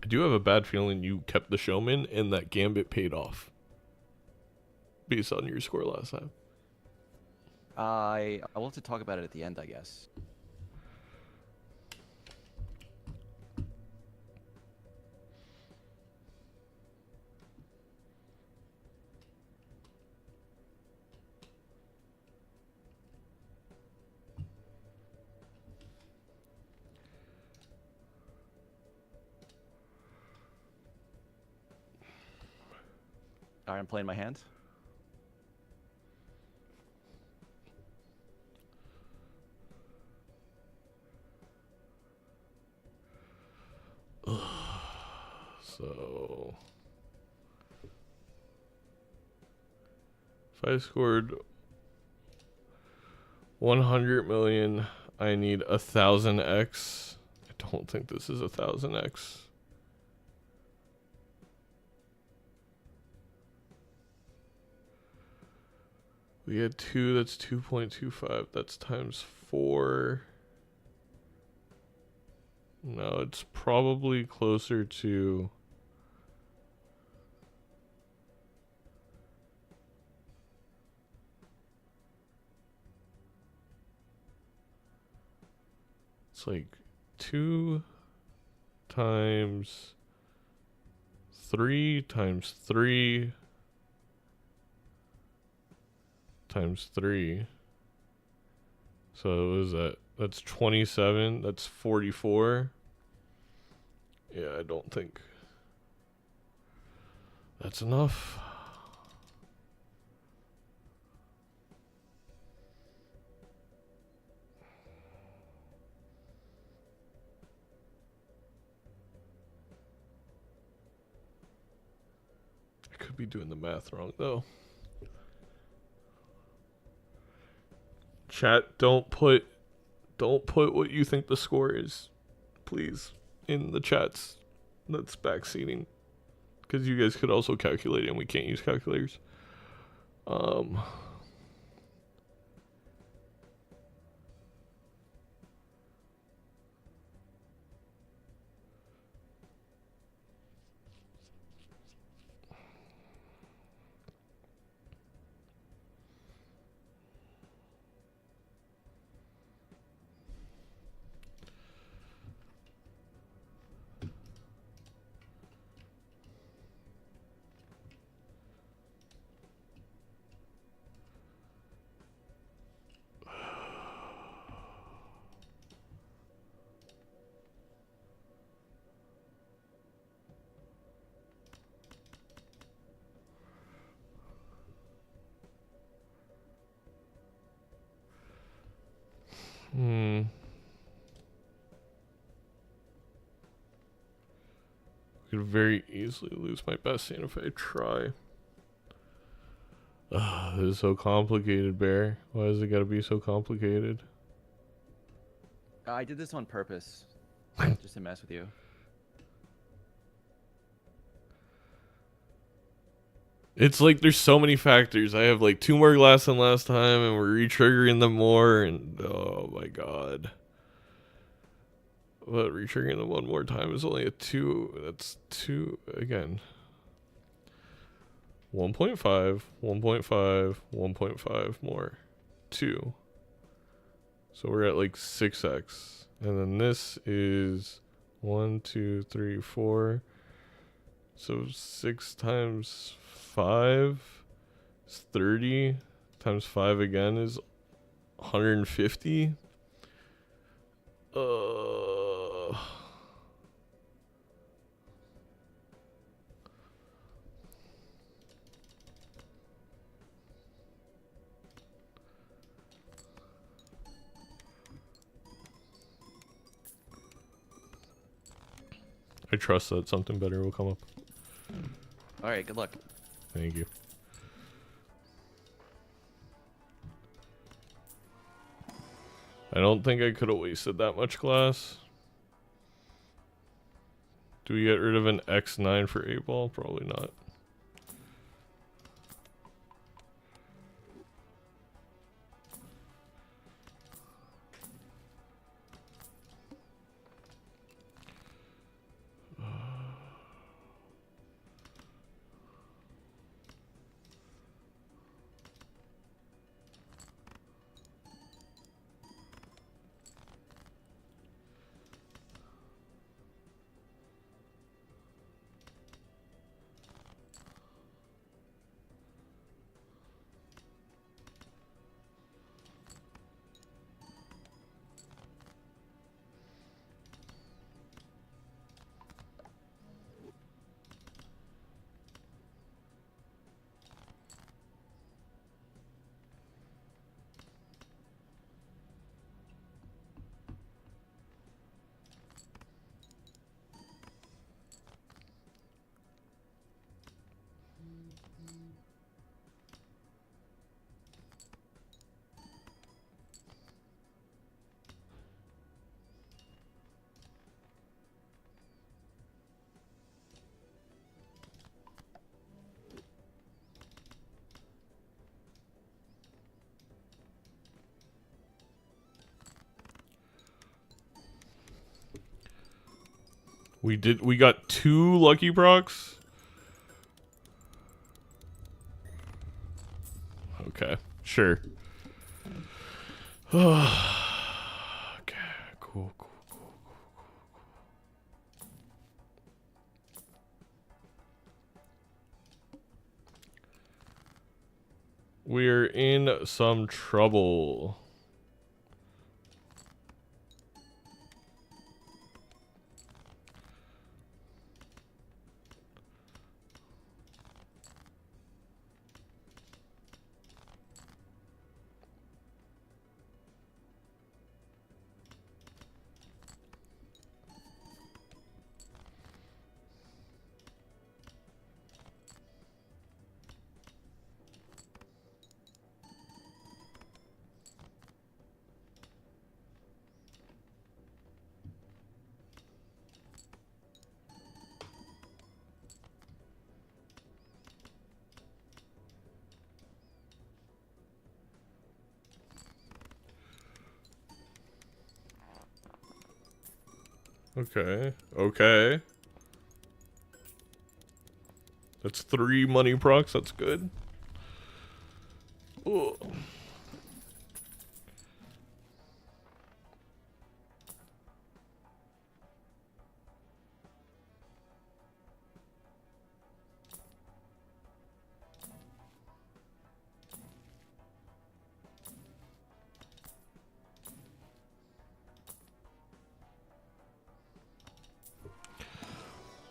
I do have a bad feeling you kept the showman and that gambit paid off. Based on your score last time. I will have to talk about it at the end, I guess. Alright, I'm playing my hand. So if I scored 100 million, I need 1,000x. I don't think this is 1,000x. We had 2, that's 2.25. That's times 4. No, it's probably closer to... It's like 2 times 3 times 3 times 3. So what is that? That's 27. That's 44. Yeah, I don't think that's enough. I could be doing the math wrong though. Chat, don't put what you think the score is, please, in the chats. That's backseating, because you guys could also calculate it, and we can't use calculators. Could very easily lose my best scene if I try. This is so complicated, Bear. Why does it gotta be so complicated? I did this on purpose, just to mess with you. It's like there's so many factors. I have like 2 more glass than last time, and we're re-triggering them more, and oh my god. But retriggering them one more time is only a 2. That's 2 again. 1.5, 1.5, 1.5 more. 2. So we're at like 6x. And then this is 1, 2, 3, 4. So 6 times 5 is 30. Times 5 again is 150. I trust that something better will come up. All right, good luck. Thank you. I don't think I could have wasted that much glass. Do we get rid of an X9 for 8-ball? Probably not. We got 2 lucky procs. Okay, sure. Okay, cool. We're in some trouble. Okay. That's 3 money procs, that's good. Ugh.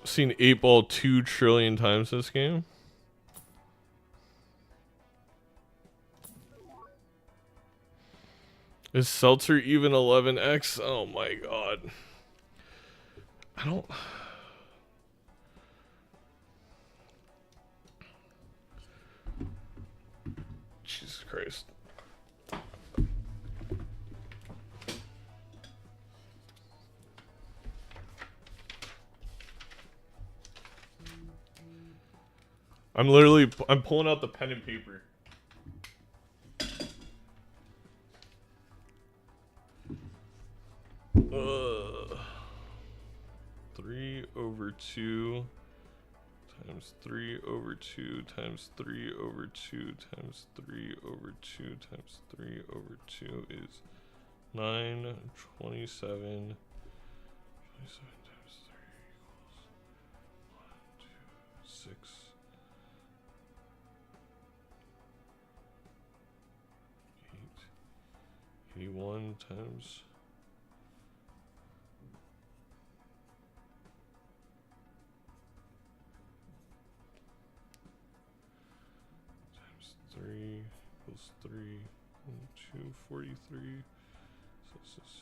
Seen 8-ball 2 trillion times this game. Is Seltzer even 11x? Oh my god. I don't... Jesus Christ. I'm pulling out the pen and paper. Ugh. over 2 times 3 over 2 times 3 over 2 times 3 over 2 times 3 over 2 is 9, 27. 27 times 3 equals 1, 2, 6. 81 times 3 equals 3 and 2, 43. So this is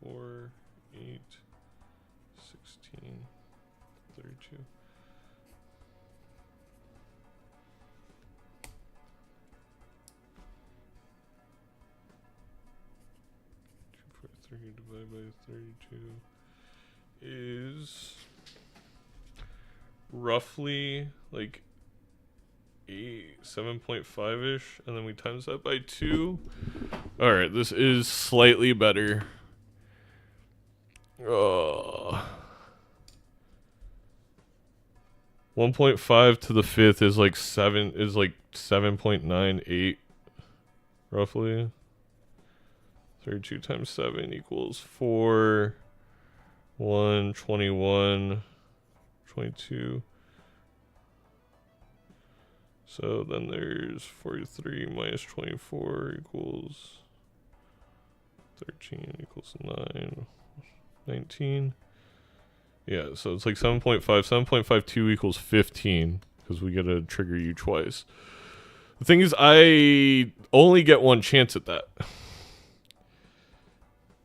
4, 8, 16, 32. 3 divided by 32 is roughly like 7.5-ish, and then we times that by 2. All right, this is slightly better. 1.5 to the 5th is like 7.98 roughly. 32 times 7 equals 4, 1, 21, 22. So then there's 43 minus 24 equals 13 equals 9, 19. Yeah, so it's like 7.5. 7.52 equals 15 because we get to trigger you twice. The thing is, I only get one chance at that.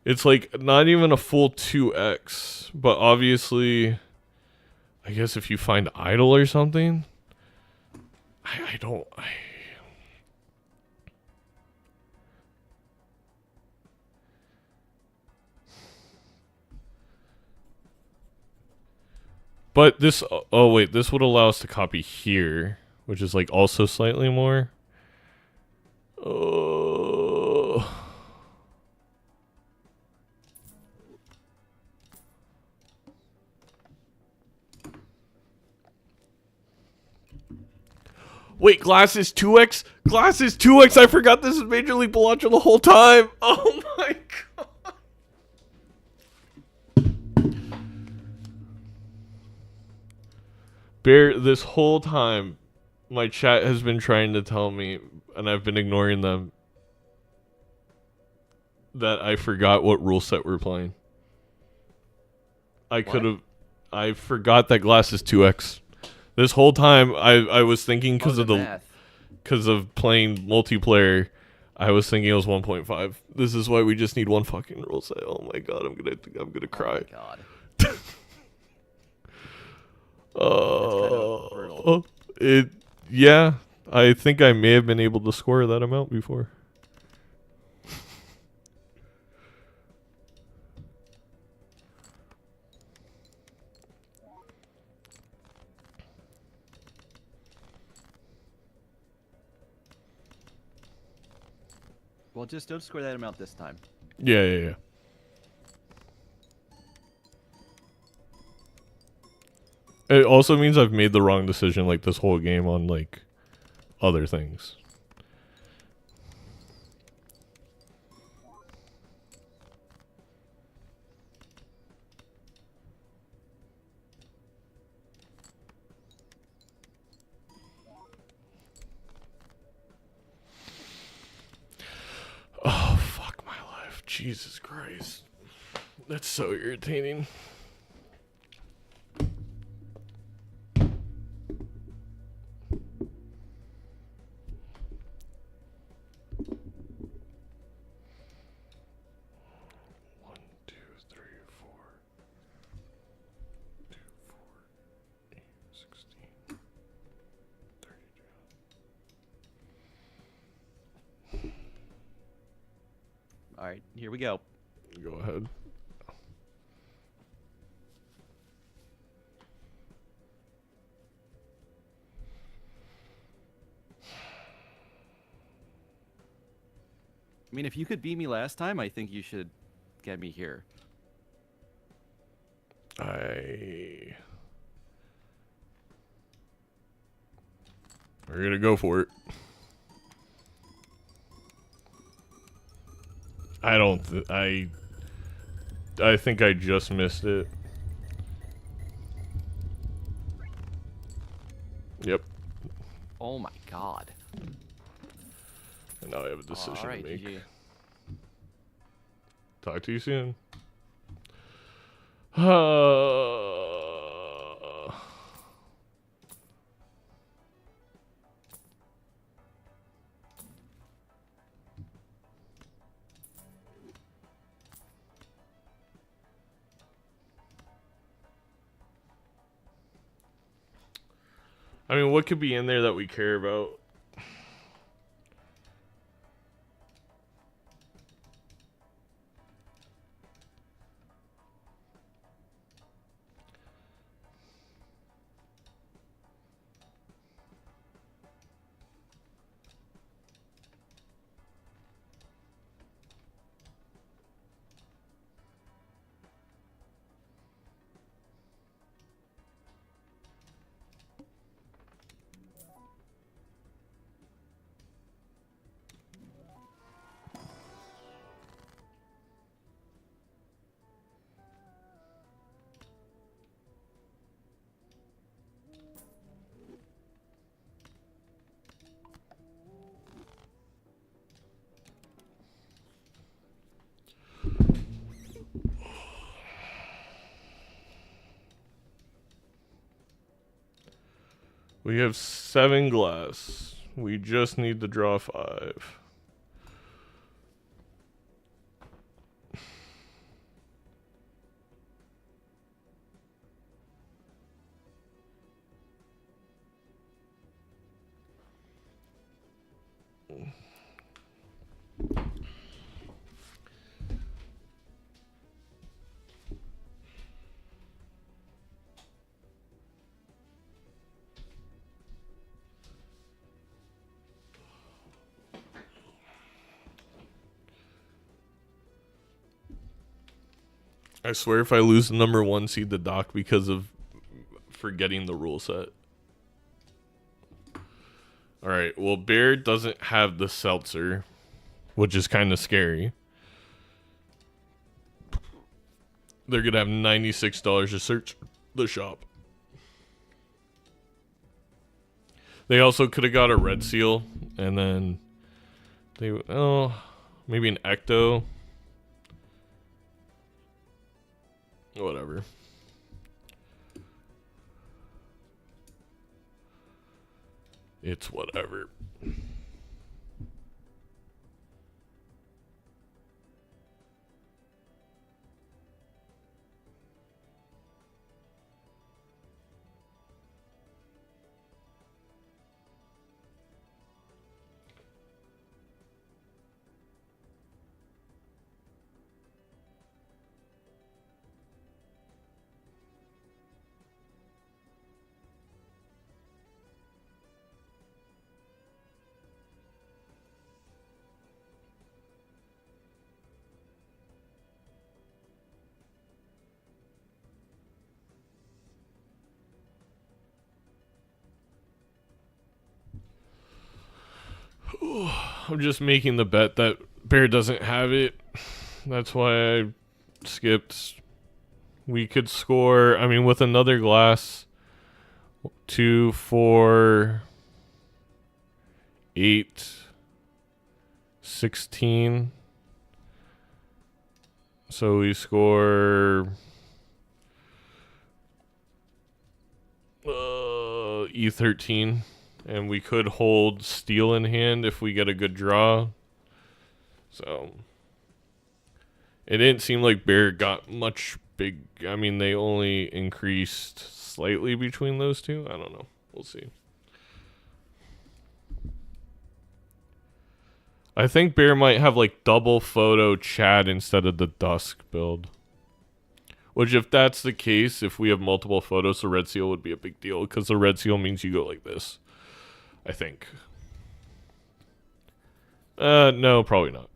It's like not even a full 2x, but obviously, I guess if you find idle or something, I don't. But this, oh wait, this would allow us to copy here, which is like also slightly more. Oh. Wait, glass is 2x? Glass is 2x. I forgot this is Major League Balatro the whole time. Oh my god. Bear, this whole time, my chat has been trying to tell me, and I've been ignoring them, that I forgot what rule set we're playing. I forgot that glass is 2x. This whole time, I was thinking because of playing multiplayer, I was thinking it was 1.5. This is why we just need one fucking rule set. Oh my god, I'm gonna cry. Oh my god. Yeah, I think I may have been able to score that amount before. Well, just don't score that amount this time. Yeah. It also means I've made the wrong decision like this whole game on like other things. Oh, fuck my life. Jesus Christ. That's so irritating. All right, here we go. Go ahead. I mean, if you could beat me last time, I think you should get me here. We're gonna go for it. I think I just missed it. Yep. Oh my god. And now I have a decision All right, to make. GG. Talk to you soon. I mean, what could be in there that we care about? We have 7 glass. We just need to draw 5. I swear if I lose the number 1 seed to Doc because of forgetting the rule set. Alright, well, Bear doesn't have the seltzer, which is kind of scary. They're going to have $96 to search the shop. They also could have got a red seal, and then they, maybe an ecto. Whatever. It's whatever. I'm just making the bet that Bear doesn't have it. That's why I skipped. We could score, I mean, with another glass. 2, 4, 8, 16. So we score E13. And we could hold steel in hand if we get a good draw. So it didn't seem like Bear got much big. I mean, they only increased slightly between those two. I don't know. We'll see. I think Bear might have like double photo Chad instead of the Dusk build. Which, if that's the case, if we have multiple photos, the red seal would be a big deal. Because the red seal means you go like this. I think. No, probably not.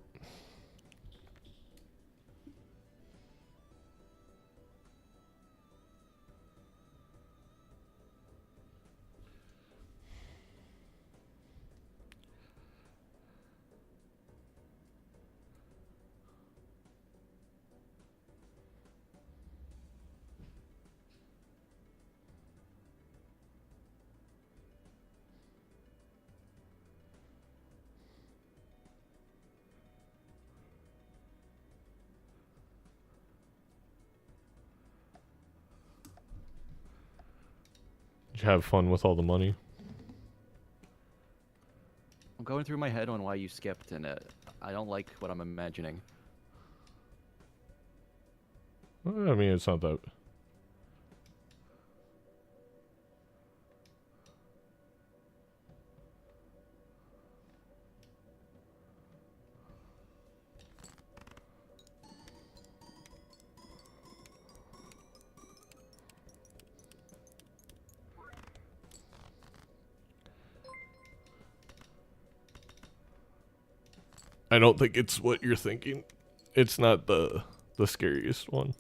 Did you have fun with all the money? I'm going through my head on why you skipped, and I don't like what I'm imagining. I mean, it's not that. I don't think it's what you're thinking. It's not the scariest one.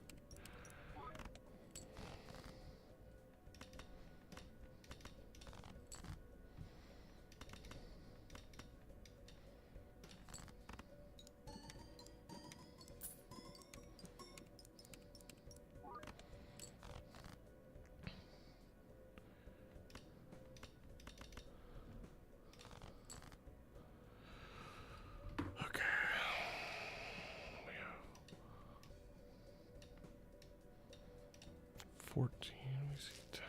Okay. 14, let me see, 10.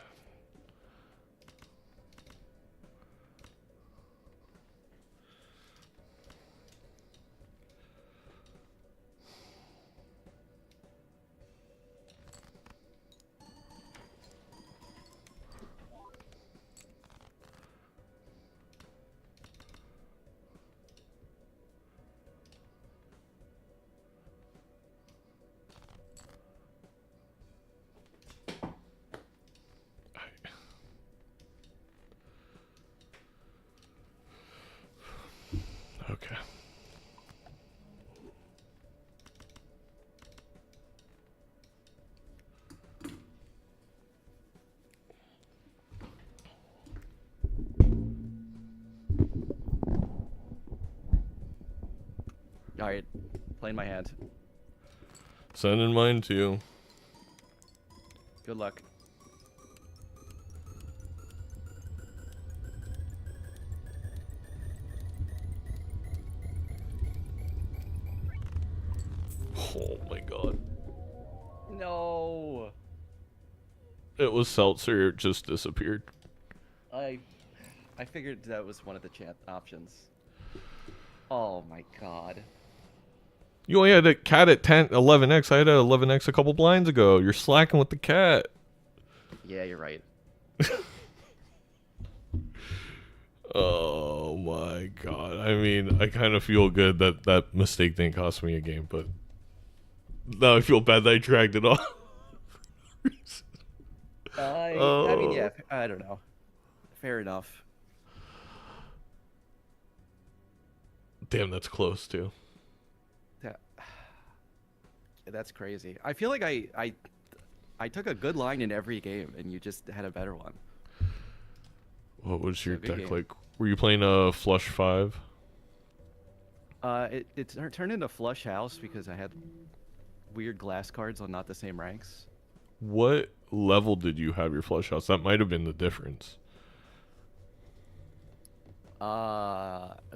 Okay. All right, playing my hand. Sending mine too. Good luck. Oh my god. No. It was seltzer, it just disappeared. I figured that was one of the chat options. Oh my god. You only had a cat at 11x. I had a 11x a couple blinds ago. You're slacking with the cat. Yeah, you're right. Oh my god. I mean, I kind of feel good that that mistake didn't cost me a game, but now I feel bad that I dragged it off. I mean, yeah, I don't know. Fair enough. Damn, that's close too. That's crazy. I feel like I took a good line in every game, and you just had a better one. What was your good deck game. like? Were you playing a flush 5? It turned into flush house because I had weird glass cards on not the same ranks. What level did you have your flush house? That might have been the difference. It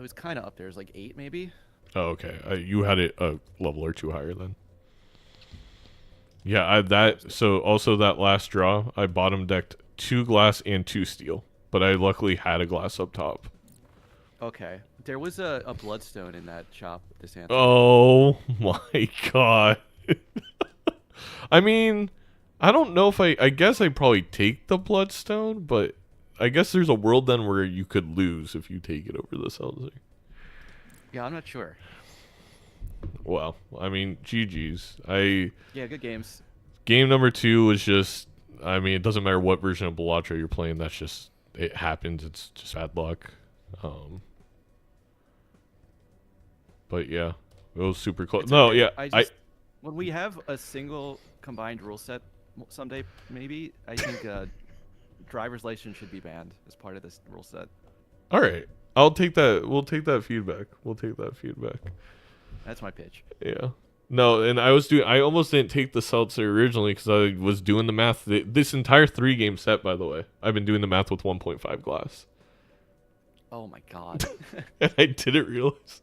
was kind of up there. It was like 8 maybe. Oh, okay. You had it a level or 2 higher then. Yeah, so also that last draw, I bottom decked 2 glass and 2 steel, but I luckily had a glass up top. Okay. There was a bloodstone in that shop this answer. Oh my god. I mean, I don't know if I guess I'd probably take the bloodstone, but I guess there's a world then where you could lose if you take it over the seltzer. Yeah, I'm not sure. Well, I mean, GG's. Yeah, good games. Game number 2 was just, I mean, it doesn't matter what version of Balatro you're playing, that's just, it happens, it's just bad luck. But yeah, it was super close. It's No, okay. yeah, when we have a single combined rule set someday, maybe, I think driver's license should be banned as part of this rule set. all right. I'll take that. We'll take that feedback. That's my pitch. Yeah. No, and I almost didn't take the seltzer originally because I was doing the math. This entire 3-game set, by the way, I've been doing the math with 1.5 glass. Oh my god. And I didn't realize.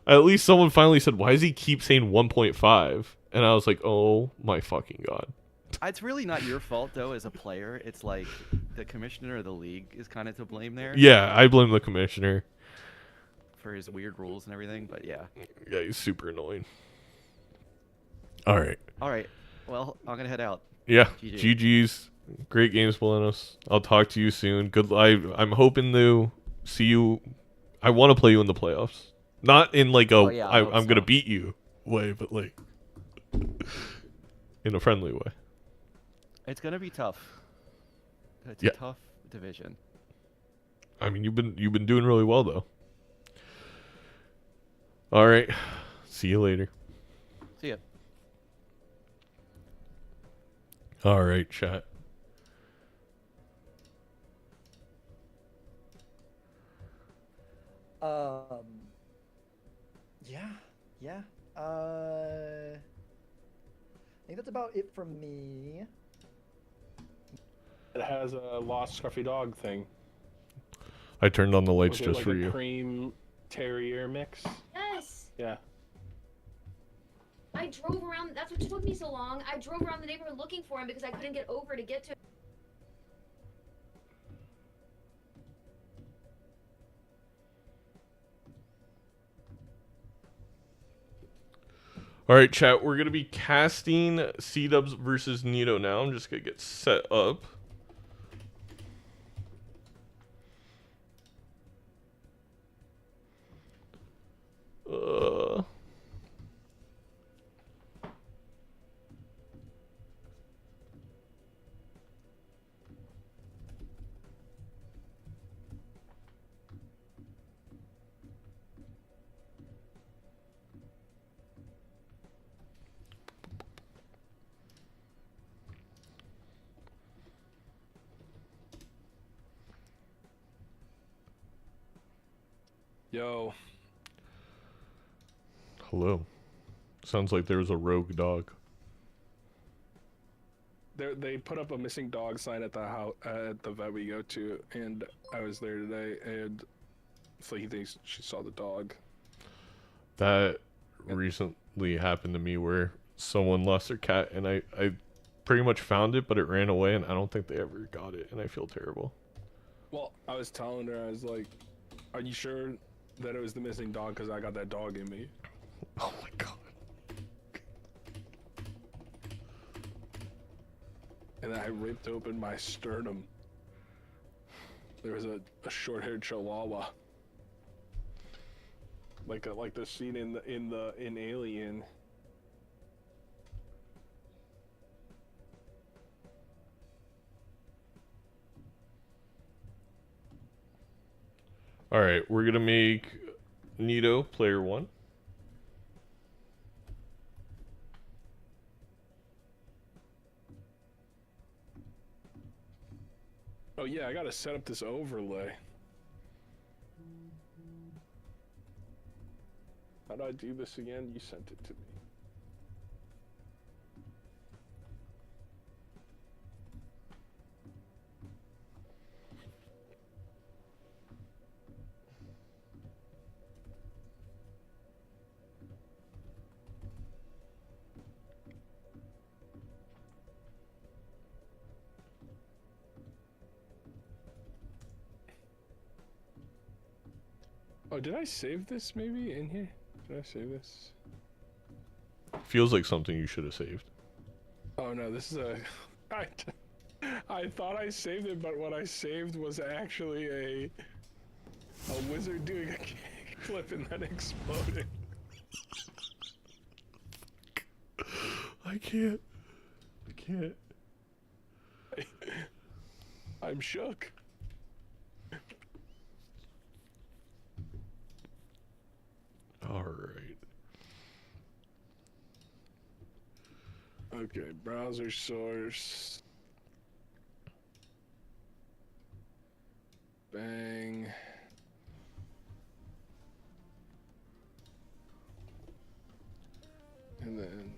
At least someone finally said, why does he keep saying 1.5? And I was like, oh my fucking god. It's really not your fault though as a player. It's like the commissioner of the league is kind of to blame there. Yeah, I blame the commissioner. For his weird rules and everything, but yeah. Yeah, he's super annoying. All right. All right. Well, I'm gonna head out. Yeah. GG. GG's. Great games, Belenos. I'll talk to you soon. Good. I'm hoping to see you. I want to play you in the playoffs. Not in like a Oh, yeah, I hope I'm gonna so. beat you way, but like in a friendly way. It's gonna be tough. It's Yeah. a tough division. I mean, you've been doing really well though. All right. See you later. See ya. All right, chat. Yeah. I think that's about it from me. It has a lost scruffy dog thing. I turned on the lights Was it just like for a you. cream terrier mix? Yes. Yeah. I drove around. That's what took me so long. I drove around the neighborhood looking for him because I couldn't get over to get to him. All right, chat. We're gonna be casting C-Dubs versus Nito now. I'm just gonna get set up. Yo. Hello. Sounds like there was a rogue dog. They put up a missing dog sign at the house at the vet we go to, and I was there today, and it's like he thinks she saw the dog. That recently happened to me where someone lost their cat, and I pretty much found it, but it ran away, and I don't think they ever got it, and I feel terrible. Well, I was telling her, I was like, "Are you sure that it was the missing dog? Because I got that dog in me." Oh my god. And then I ripped open my sternum. There was a short-haired chihuahua. Like the scene in Alien. All right, we're gonna make Nito player 1. Oh yeah, I gotta set up this overlay. How do I do this again? You sent it to me. Oh, did I save this maybe in here? Did I save this? Feels like something you should have saved. Oh no, this is a... I thought I saved it, but what I saved was actually a wizard doing a kickflip and then exploding. I can't. I'm shook. All right. Okay, browser source. Bang. And then,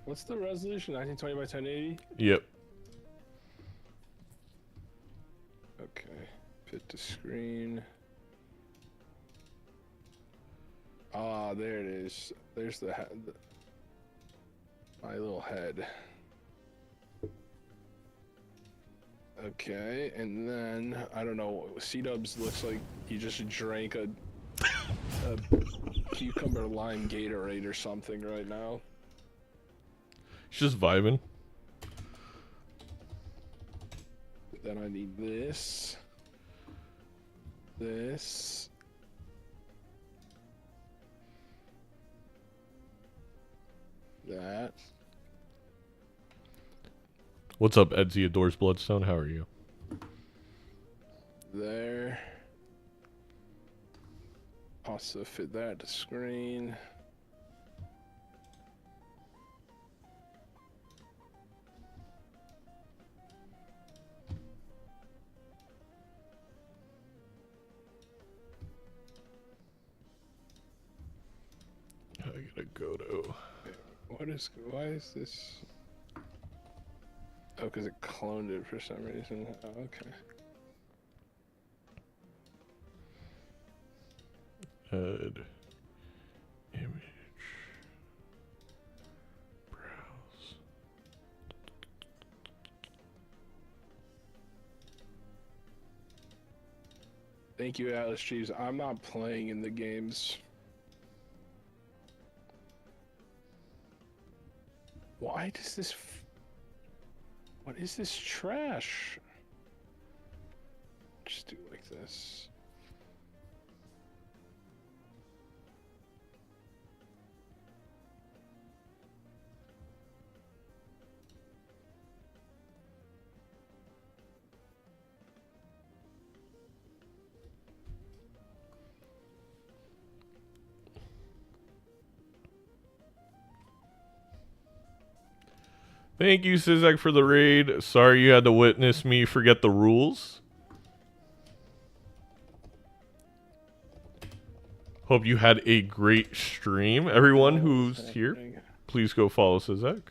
what's the resolution? 1920 by 1080? Yep. Okay, fit to screen. Ah, there it is. There's my little head. Okay, and then I don't know. C-Dubs looks like he just drank a cucumber lime Gatorade or something right now. She's just vibing. Then I need this. This. That. What's up, Edsy Adores Bloodstone? How are you? There. Also fit that to screen. I gotta go to. Why is this? Oh, because it cloned it for some reason. Oh, okay. Add image. Browse. Thank you, Atlas Jeeves. I'm not playing in the games. Why does this... What is this trash? Just do it like this. Thank you, Sizak, for the raid. Sorry you had to witness me forget the rules. Hope you had a great stream. Everyone who's here, please go follow Sizak.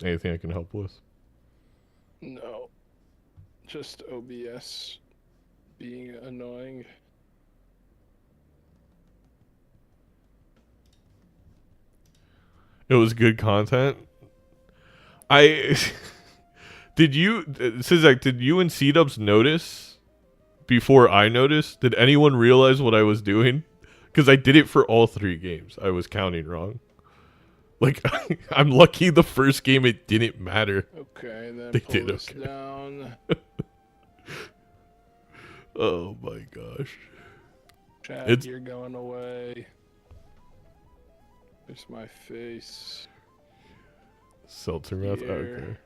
Anything I can help with? No. Just OBS being annoying. It was good content. Did you, Sizak, did you and C-Dubs notice before I noticed? Did anyone realize what I was doing? Because I did it for all 3 games. I was counting wrong. Like, I'm lucky the first game it didn't matter. Okay, then They pull did this okay. down. Oh my gosh. Chad, you're going away. There's my face. Seltzer math? Here. Okay.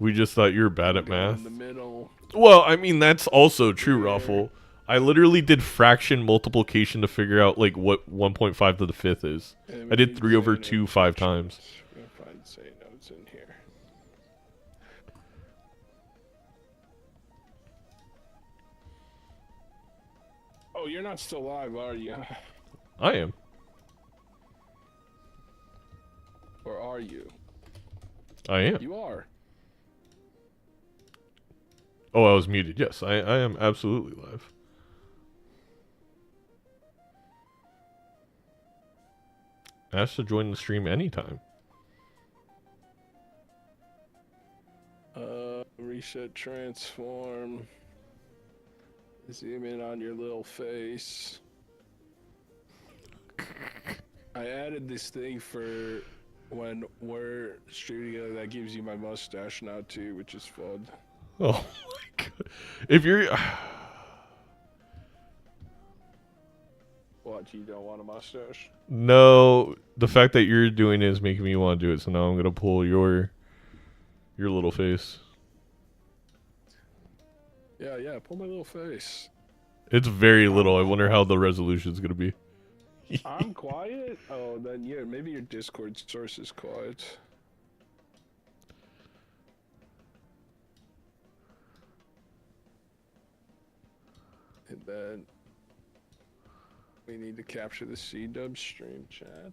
We just thought you were bad at Go math. in the middle. Well, I mean, that's also true, Here. Ruffle. I literally did fraction multiplication to figure out, like, what 1.5 to the 5th is. And I did we 3 over Zaino 2 5 pictures. times. We're gonna find Zaino's in here. Oh, you're not still live, are you? I am. Or are you? I am. You are. Oh, I was muted. Yes, I am absolutely live. Ask to join the stream anytime. Reset transform. Zoom in on your little face. I added this thing for when we're streaming together that gives you my mustache now too, which is fun. Oh my god. If you're... What, you don't want a mustache? No, the fact that you're doing it is making me want to do it, so now I'm going to pull your little face. Yeah, pull my little face. It's very little. I wonder how the resolution's going to be. I'm quiet? Oh, then yeah, maybe your Discord source is quiet. And then we need to capture the C-Dub stream chat.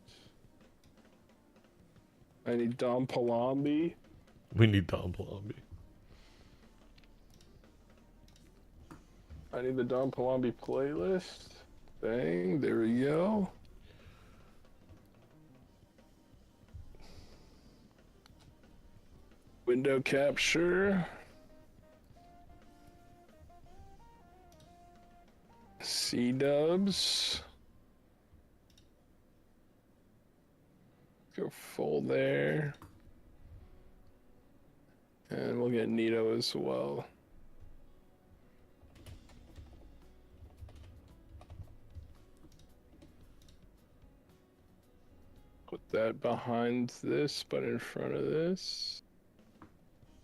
I need Dom Palombi. We need Dom Palombi. I need the Dom Palombi playlist. Bang, there we go. window capture. C-dubs. Go full there. And we'll get Nito as well. Put that behind this, but in front of this.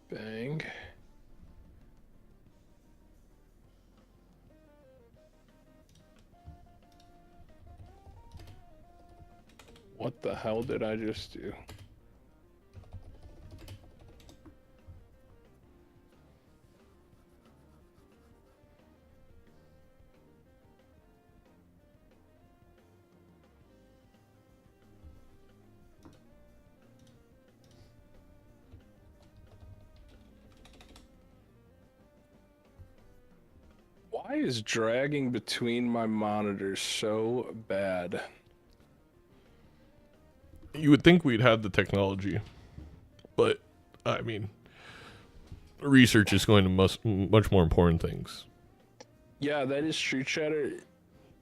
Bang. What the hell did I just do? Why is dragging between my monitors so bad? You would think we'd have the technology, but I mean, research is going to much more important things. Yeah, that is true, chatter.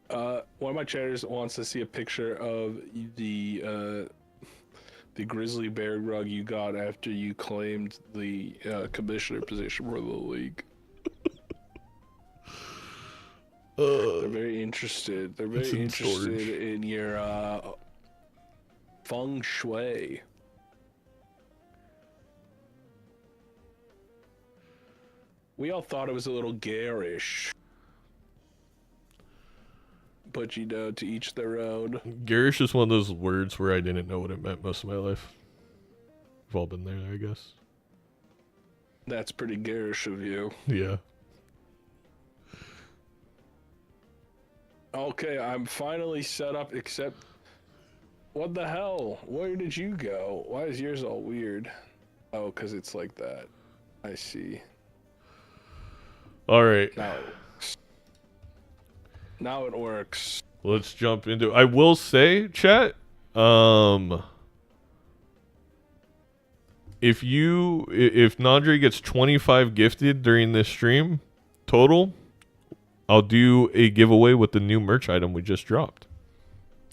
One of my chatters wants to see a picture of the grizzly bear rug you got after you claimed the commissioner position for the league. They're very interested. They're very interested in your feng shui. We all thought it was a little garish. But you know, to each their own. Garish is one of those words where I didn't know what it meant most of my life. We've all been there, I guess. That's pretty garish of you. Yeah. Okay, I'm finally set up, except... What the hell? Where did you go? Why is yours all weird? Oh, because it's like that. I see. Alright. Now it works. Now it works. Let's jump into... I will say, chat, if Nandre gets 25 gifted during this stream, total... I'll do a giveaway with the new merch item we just dropped.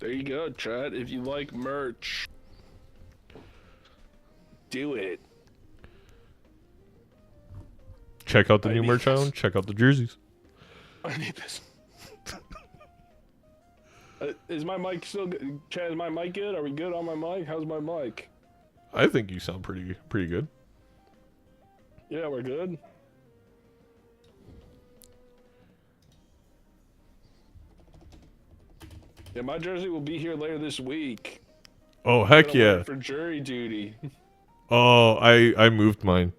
There you go, chat. If you like merch, do it. Check out the new merch item. Check out the jerseys. I need this. Is my mic still good? Chad, is my mic good? Are we good on my mic? How's my mic? I think you sound pretty good. Yeah, we're good. Yeah, my jersey will be here later this week. Oh, heck yeah. For jury duty. Oh, I moved mine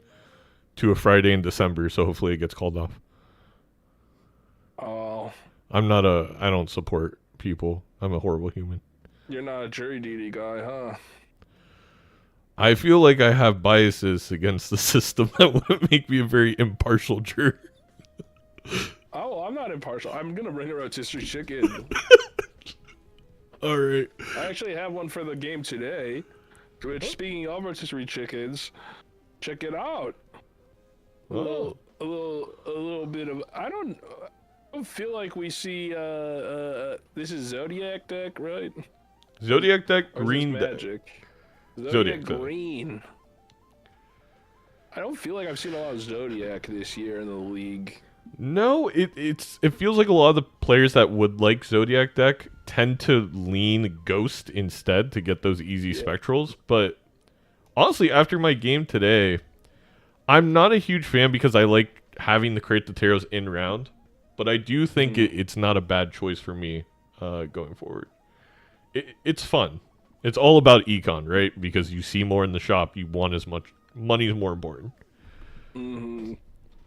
to a Friday in December, so hopefully it gets called off. Oh. I don't support people. I'm a horrible human. You're not a jury duty guy, huh? I feel like I have biases against the system that would make me a very impartial juror. Oh, I'm not impartial. I'm gonna bring a rotisserie chicken. Alright. I actually have one for the game today. Which, speaking of rotisserie chickens, check it out. Oh. A little bit of... I don't feel like we see... this is Zodiac deck, right? Zodiac deck, Or is green this deck. Magic? Zodiac green. I don't feel like I've seen a lot of Zodiac this year in the league. No, it feels like a lot of the players that would like Zodiac deck tend to lean Ghost instead to get those easy spectrals. But honestly, after my game today, I'm not a huge fan because I like having the create the Taros in round. But I do think it's not a bad choice for me going forward. It's fun. It's all about econ, right? Because you see more in the shop, you want as much money is more important. Mm-hmm.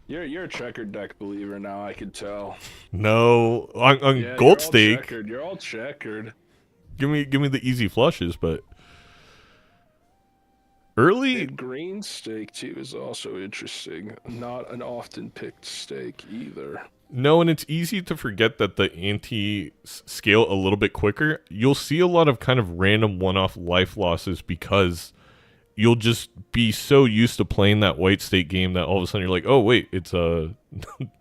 You're a checkered deck believer now, I can tell. No, on Gold Stake. You're all checkered. Give me the easy flushes, but early And green stake too is also interesting. Not an often picked stake either. No, and it's easy to forget that the anti scale a little bit quicker. You'll see a lot of kind of random one-off life losses because you'll just be so used to playing that white state game that all of a sudden you're like, oh wait, it's a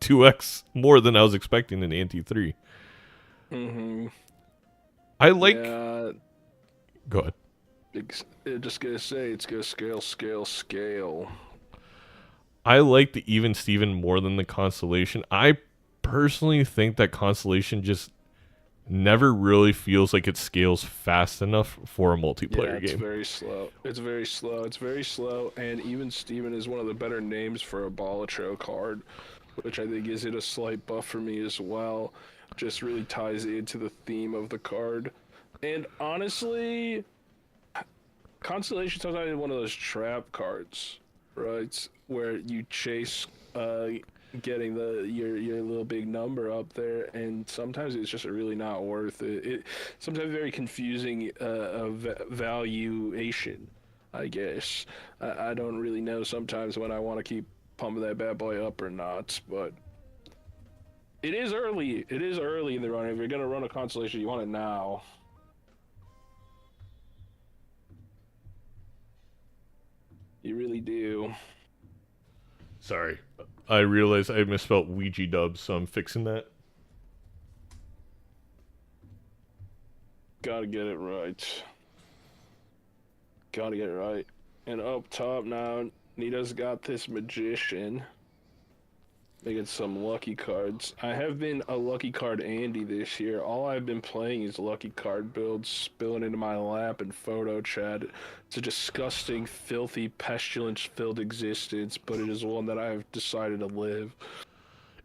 2x more than I was expecting in Ante 3. Mm-hmm. I like. Yeah, Go ahead. just gonna say it's gonna scale. I like the even Steven more than the Constellation. I personally think that Constellation just never really feels like it scales fast enough for a multiplayer It's game. very slow. It's very slow, and even Steven is one of the better names for a Balatro card, which I think gives it a slight buff for me as well. Just really ties into the theme of the card. And honestly, Constellation sometimes is one of those trap cards, right? Where you chase getting your little big number up there, and sometimes it's just really not worth it. It sometimes very confusing valuation, I guess. I don't really know sometimes when I want to keep pumping that bad boy up or not, but it is early. It is early in the run. If you're gonna run a Constellation, you want it now. You really do. Sorry. I realized I misspelled Ouija dubs, so I'm fixing that. Gotta get it right. Gotta get it right. And up top now, Nita's got this Magician. Making some lucky cards. I have been a lucky card Andy this year. All I've been playing is lucky card builds, spilling into my lap and photo chat. It's a disgusting, filthy, pestilence-filled existence, but it is one that I've decided to live.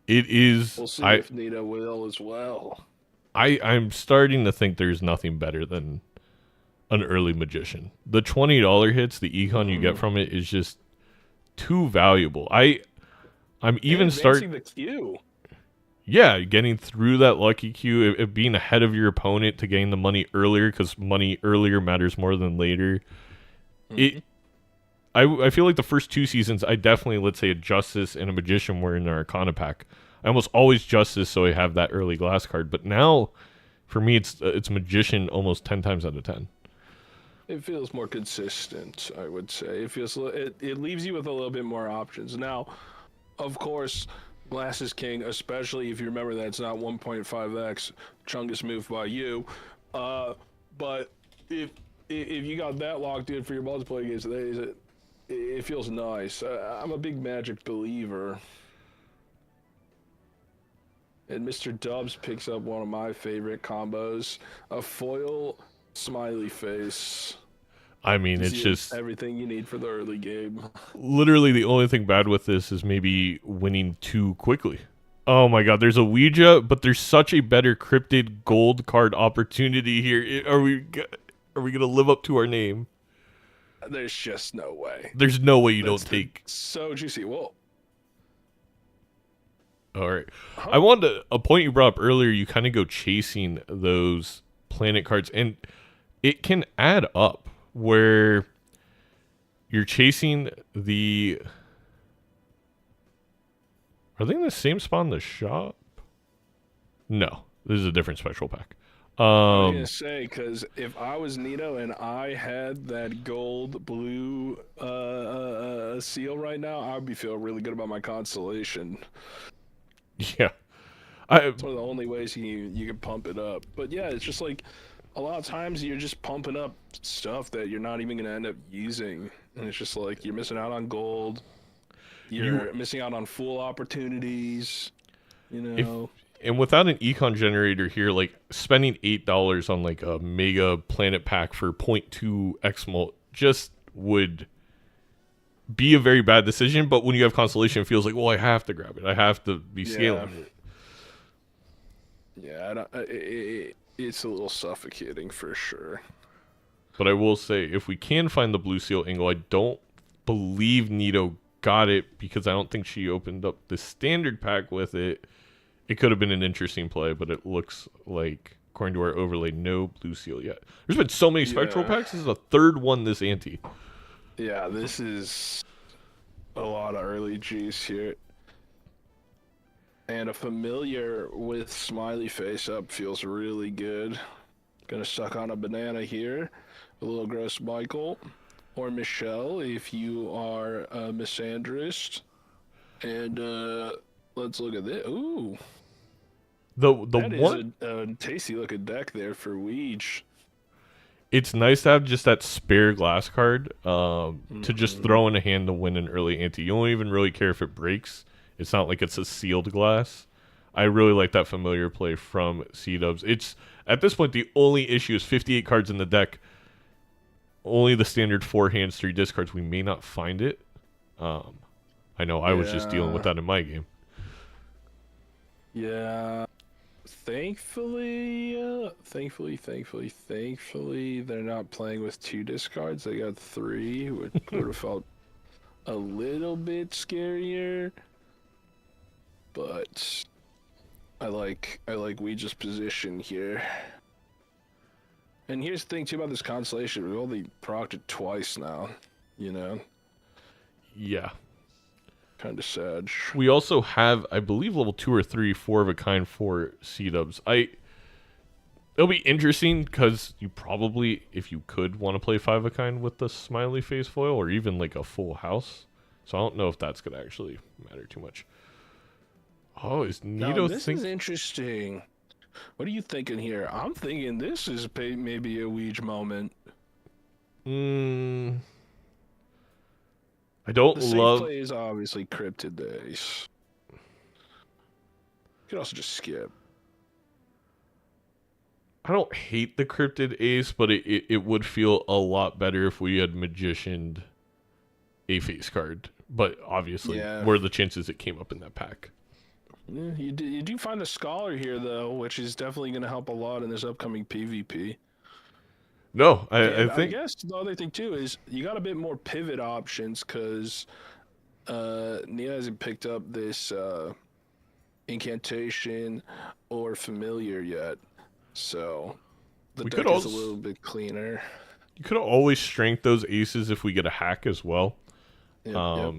It is. We'll see if Nita will as well. I'm starting to think there's nothing better than an early Magician. The $20 hits, the econ you get from it is just too valuable. I'm even starting the queue. Yeah, getting through that lucky queue, it being ahead of your opponent to gain the money earlier, because money earlier matters more than later. I feel like the first 2 seasons, I definitely, let's say, a Justice and a Magician were in our Arcana pack. I almost always Justice, so I have that early glass card. But now, for me, it's Magician almost 10 times out of 10. It feels more consistent, I would say. It leaves you with a little bit more options. Now, of course, Glass is king, especially if you remember that it's not 1.5x Chungus moved by you. But if you got that locked in for your multiplayer games, it feels nice. I'm a big Magic believer. And Mr. Dubs picks up one of my favorite combos, a foil smiley face. I mean, it's just everything you need for the early game. Literally, the only thing bad with this is maybe winning too quickly. Oh my god, there's a Ouija, but there's such a better cryptid gold card opportunity here. Are we gonna live up to our name? There's just no way. There's no way you don't take. So juicy. Well, all right. I wanted a point you brought up earlier. You kind of go chasing those planet cards, and it can add up. Where you're chasing the... Are they in the same spot in the shop? No. This is a different special pack. I was going to say, because if I was Nito and I had that gold blue seal right now, I would be feeling really good about my Constellation. Yeah. It's one of the only ways you can pump it up. But yeah, it's just like... A lot of times you're just pumping up stuff that you're not even going to end up using. And it's just like you're missing out on gold. You're missing out on full opportunities. You know. And without an econ generator here, like spending $8 on like a mega planet pack for 0.2 Xmult just would be a very bad decision. But when you have Constellation, it feels like, well, I have to grab it. I have to be scaling it. Yeah, it's a little suffocating for sure. But I will say, if we can find the blue seal angle, I don't believe Nito got it because I don't think she opened up the standard pack with it. It could have been an interesting play, but it looks like, according to our overlay, no blue seal yet. There's been so many spectral packs. This is the third one this ante. Yeah, this is a lot of early juice here. And a familiar with smiley face up feels really good. Gonna suck on a banana here. A little gross Michael. or Michelle if you are a misandrist. And let's look at this. Ooh, that one. is a tasty looking deck there for Weege. It's nice to have just that spare glass card to just throw in a hand to win an early ante. You don't even really care if it breaks. It's not like it's a sealed glass. I really like that familiar play from C-Dubs. It's at this point the only issue is 58 cards in the deck. Only the standard 4 hands, 3 discards. We may not find it. I know I was just dealing with that in my game. Yeah. Thankfully, they're not playing with 2 discards. They got 3, which would have felt a little bit scarier. But I like Ouija's position here. And here's the thing too about this constellation: we've only procced it twice now. You know. Yeah. Kind of sad. We also have, I believe, level 2 or 3, 4 of a kind for C-Dubs. It'll be interesting because you probably, if you could, want to play 5 of a kind with the smiley face foil or even like a full house. So I don't know if that's gonna actually matter too much. Oh, is Nito this is interesting. What are you thinking here? I'm thinking this is maybe a Ouija moment. I don't the love. The safe play is obviously Cryptid Days. You could also just skip. I don't hate the Cryptid Ace, but it would feel a lot better if we had Magicianed a face card. But obviously, what are the chances it came up in that pack? Yeah, you do find a Scholar here, though, which is definitely going to help a lot in this upcoming PvP. No, I think... I guess the other thing, too, is you got a bit more pivot options, because Nia hasn't picked up this Incantation or Familiar yet. So the deck is a little bit cleaner. You could always strength those aces if we get a hack as well. Yep.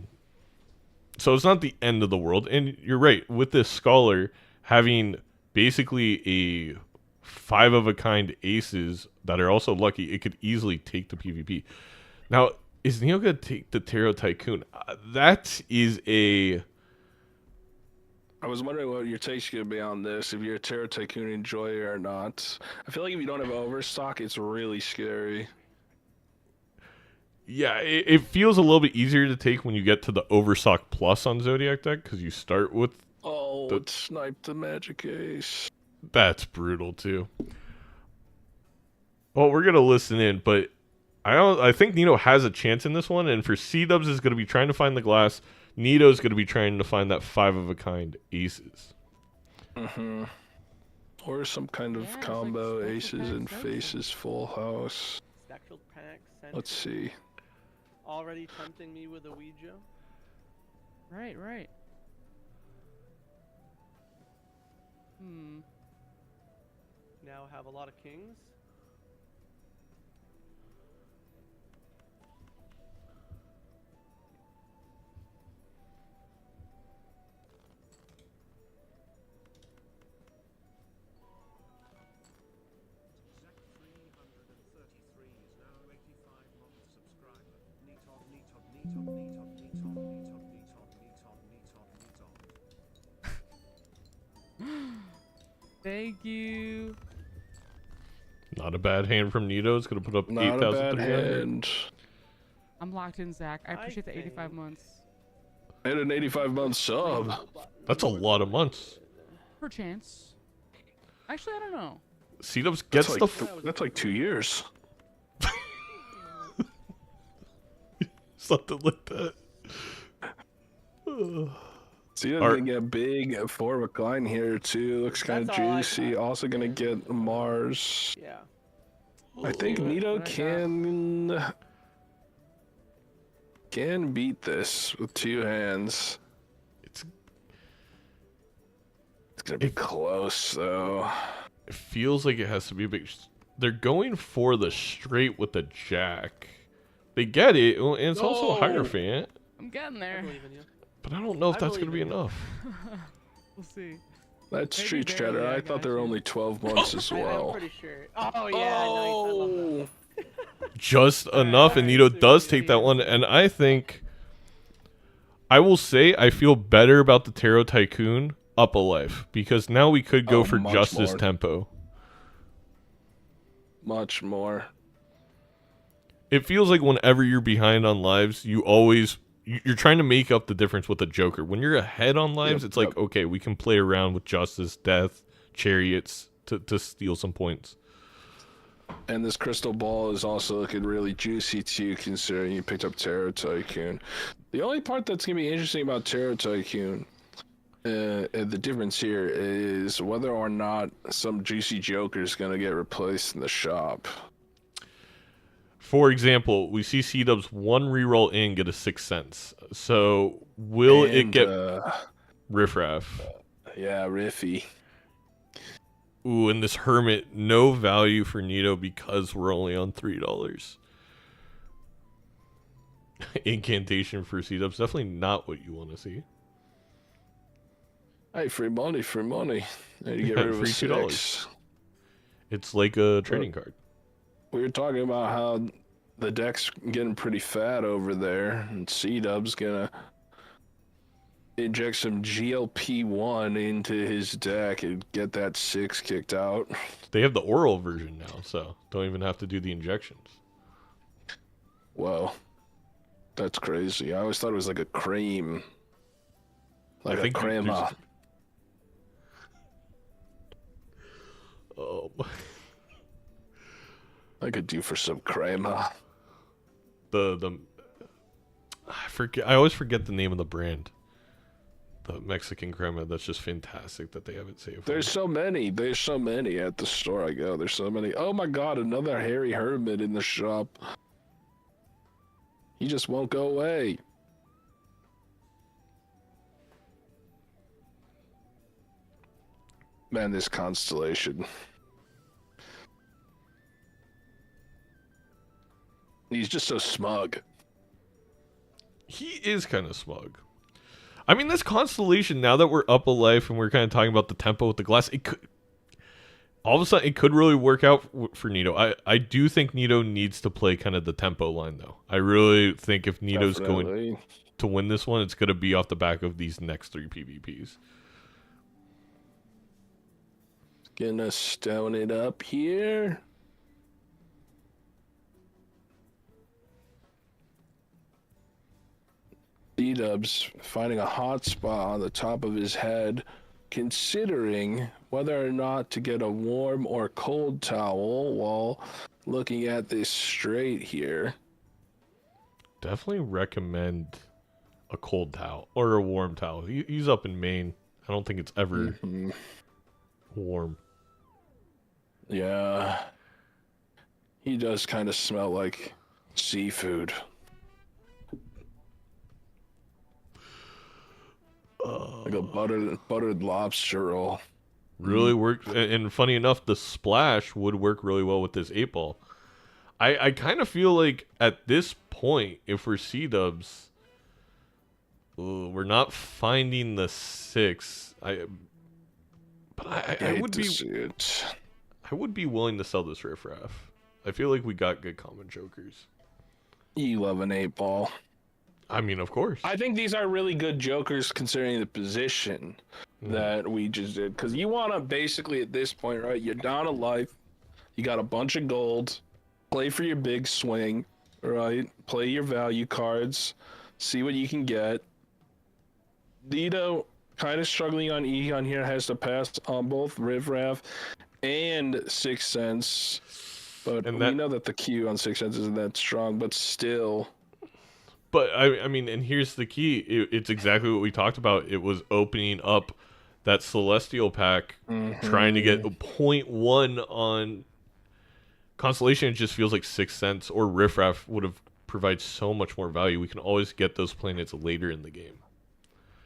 So it's not the end of the world. And you're right, with this Scholar, having basically a 5 of a kind aces that are also lucky, it could easily take the PvP. Now, is Neo going to take the Tarot Tycoon? That is a... I was wondering what your take's going to be on this, if you're a Tarot Tycoon enjoyer or not. I feel like if you don't have Overstock, it's really scary. Yeah, it feels a little bit easier to take when you get to the Overstock Plus on Zodiac deck, because you start with... it sniped the Magic Ace. That's brutal, too. Well, we're going to listen in, but I think Nito has a chance in this one, and for C-Dubs is going to be trying to find the glass. Nito's going to be trying to find that 5 of a kind aces. Or some kind of combo, like aces and faces, full house. Spectral pack, let's see. Already tempting me with a Ouija. Right. Now have a lot of kings. Thank you. Not a bad hand from Nito. It's going to put up 8,300. I'm locked in, Zach. I appreciate the 85 months. And an 85-month sub. That's a lot of months. Per chance. Actually, I don't know. C-Dubs gets that's like 2 years. Something like that. C-Dubs gonna get big 4 of a kind here too. Looks kind of juicy. Also gonna get Mars. Yeah. I think Nito can beat this with 2 hands. It's gonna be close though. It feels like it has to be a big... They're going for the straight with the jack. They get it, and it's also a Hierophant. I'm getting there. I believe in you. But I don't know if that's going to be enough. We'll see. That's Street Chatter. I thought there were only 12 months as well. I'm pretty sure. Oh yeah, nice. I love that. just enough, and Nito does take that one. And I think, I will say, I feel better about the Tarot Tycoon up a life, because now we could go for Justice Tempo. Much more. It feels like whenever you're behind on lives, you're trying to make up the difference with a Joker. When you're ahead on lives, it's like, okay, we can play around with Justice, Death, Chariots to steal some points. And this crystal ball is also looking really juicy too, considering you picked up Tarot Tycoon. The only part that's going to be interesting about Tarot Tycoon, the difference here, is whether or not some juicy Joker is going to get replaced in the shop. For example, we see C-Dubs one reroll in get a 6 cents. So will it get Riffraff? Yeah, Riffy. Ooh, and this Hermit, no value for Nito because we're only on $3. Incantation for C-Dubs, definitely not what you want to see. Hey, free money, free money. There you get rid of free $2. It's like a trading card. We were talking about how the deck's getting pretty fat over there, and C-Dub's gonna inject some GLP-1 into his deck and get that 6 kicked out. They have the oral version now, so don't even have to do the injections. Whoa. That's crazy. I always thought it was like a cream. Like a crema. Oh. I could do for some crema. I always forget the name of the brand. The Mexican crema. That's just fantastic that they have it saved. There's so many. There's so many at the store I go. There's so many. Oh my god, another hairy hermit in the shop. He just won't go away. Man, this constellation. He's just so smug. He is kind of smug. I mean, this constellation, now that we're up a life and we're kind of talking about the tempo with the glass, it could, all of a sudden, it could really work out for Nito. I do think Nito needs to play kind of the tempo line, though. I really think if Nito's going to win this one, it's going to be off the back of these next 3 PvPs. Gonna stone it up here. D-Dubs finding a hot spot on the top of his head, considering whether or not to get a warm or cold towel while looking at this straight here. Definitely recommend a cold towel or a warm towel. He's up in Maine. I don't think it's ever warm. Yeah. He does kind of smell like seafood. Like a buttered lobster roll. Really works. And funny enough, the splash would work really well with this 8-ball. I kind of feel like at this point, if we're C-Dubs, we're not finding the 6. I would be willing to sell this riffraff. I feel like we got good common jokers. You love an 8-ball. I mean, of course. I think these are really good jokers considering the position that we just did. Because you want to basically, at this point, right, you're down a life. You got a bunch of gold. Play for your big swing, right? Play your value cards. See what you can get. Nito kind of struggling on Econ here. Has to pass on both Riffraff and 6 cents. But we know that the Q on 6 cents isn't that strong, but still... But, I mean, and here's the key. It's exactly what we talked about. It was opening up that Celestial pack, trying to get a 0.1 on Constellation. It just feels like 6 cents, or Riffraff would have provided so much more value. We can always get those planets later in the game.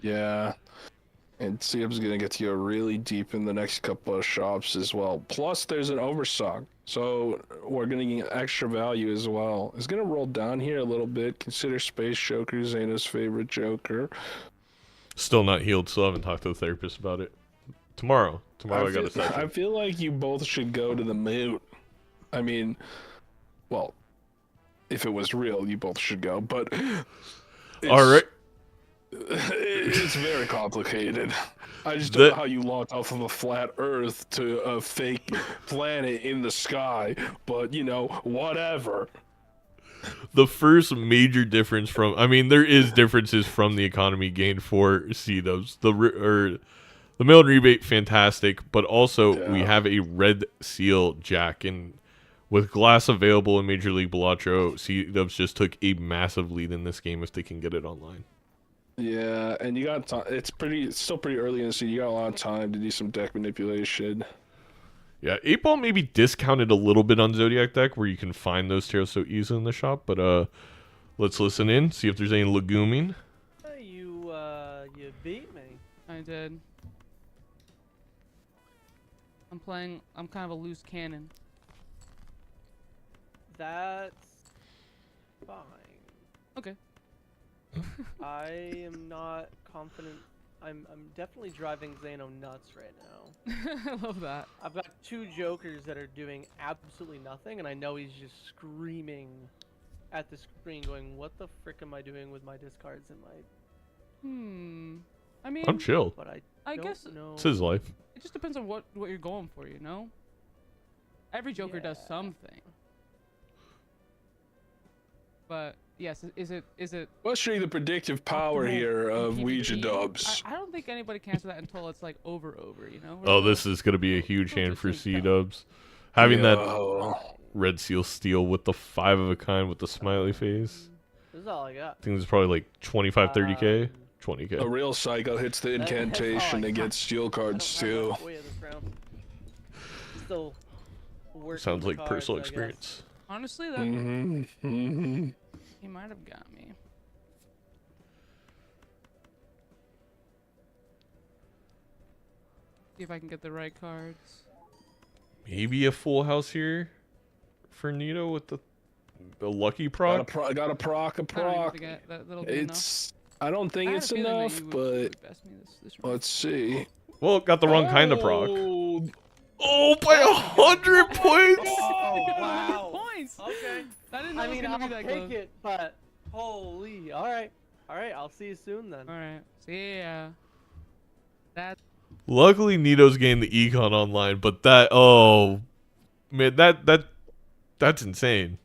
Yeah. And CM's going to get to go really deep in the next couple of shops as well. Plus, there's an overstock. So we're going to get extra value as well. It's going to roll down here a little bit. Consider Space Joker Zaino's favorite Joker. Still not healed. Still haven't talked to the therapist about it. Tomorrow I got a session. I feel like you both should go to the moot. I mean, well, if it was real, you both should go. But All right. it's very complicated. I just don't know how you launched off of a flat Earth to a fake planet in the sky. But you know, whatever. The first major difference from, I mean, there is differences from the economy gained for C-dubs. The mail and rebate, fantastic, but also we have a red seal jack, and with glass available in Major League Balatro, C-dubs just took a massive lead in this game if they can get it online. Yeah, and you got time. It's still pretty early in the season. You got a lot of time to do some deck manipulation. Yeah, 8-Ball maybe discounted a little bit on Zodiac deck where you can find those tails so easily in the shop, but let's listen in, see if there's any leguming. You beat me. I did. I'm kind of a loose cannon. That's fine. Okay. I am not confident. I'm definitely driving Zaino nuts right now. I love that. I've got 2 jokers that are doing absolutely nothing, and I know he's just screaming at the screen going, what the frick am I doing with my discards in my... I mean... I'm chill. But I guess know. It's his life. It just depends on what you're going for, you know? Every joker does something. But... Yes, is it? Let's show you the predictive power here of Ouija dubs. I don't think anybody can answer that until it's like over, you know? Oh, this is going to be a huge hand for C-dubs. Having that red seal steel with the 5 of a kind with the smiley face. This is all I got. I think this is probably like 25, 30k? 20k. A real psycho hits the incantation and gets steel cards too. Still sounds like cards, personal experience. Honestly, that he might have got me. See if I can get the right cards. Maybe a full house here for Nito with the lucky proc. Got a proc. I don't think it's enough, but let's see. Well, got the wrong kind of proc. Oh, by 100 points! Oh, wow. Points! Okay. I mean, I'll take it, but holy. Alright, I'll see you soon then. Alright, see ya. Luckily, Nito's gained the econ online, but that, oh, man, that's insane.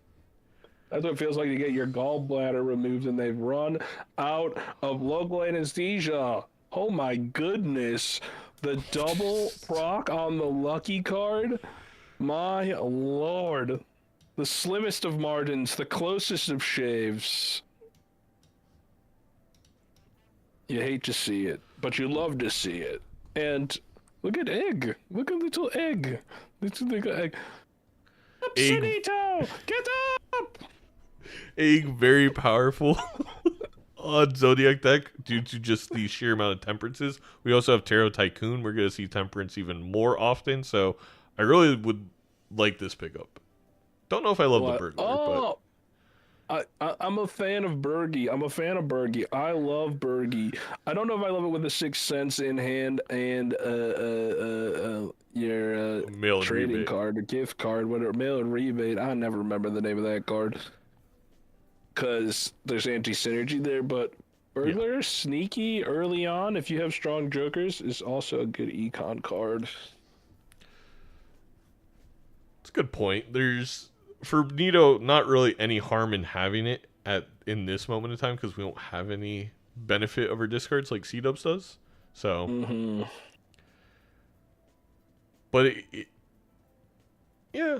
That's what it feels like to get your gallbladder removed and they've run out of local anesthesia. Oh my goodness. The double proc on the lucky card? My lord. The slimmest of margins, the closest of shaves. You hate to see it, but you love to see it. And look at Egg. Look at little Egg. Little Egg. Absinito! Get up! Egg very powerful on Zodiac deck due to just the sheer amount of temperances. We also have Tarot Tycoon. We're going to see temperance even more often, so I really would like this pickup. Don't know if I love the burglar, but I'm a fan of Bergie. I love Bergie. I don't know if I love it with the 6th Sense in hand and your mail trading rebate card or gift card, whatever, mail and rebate. I never remember the name of that card because there's anti-synergy there. But burglar, sneaky early on if you have strong jokers is also a good econ card. It's a good point. There's, for Nito, not really any harm in having it in this moment in time because we don't have any benefit over discards like C-Dubs does. So, but yeah,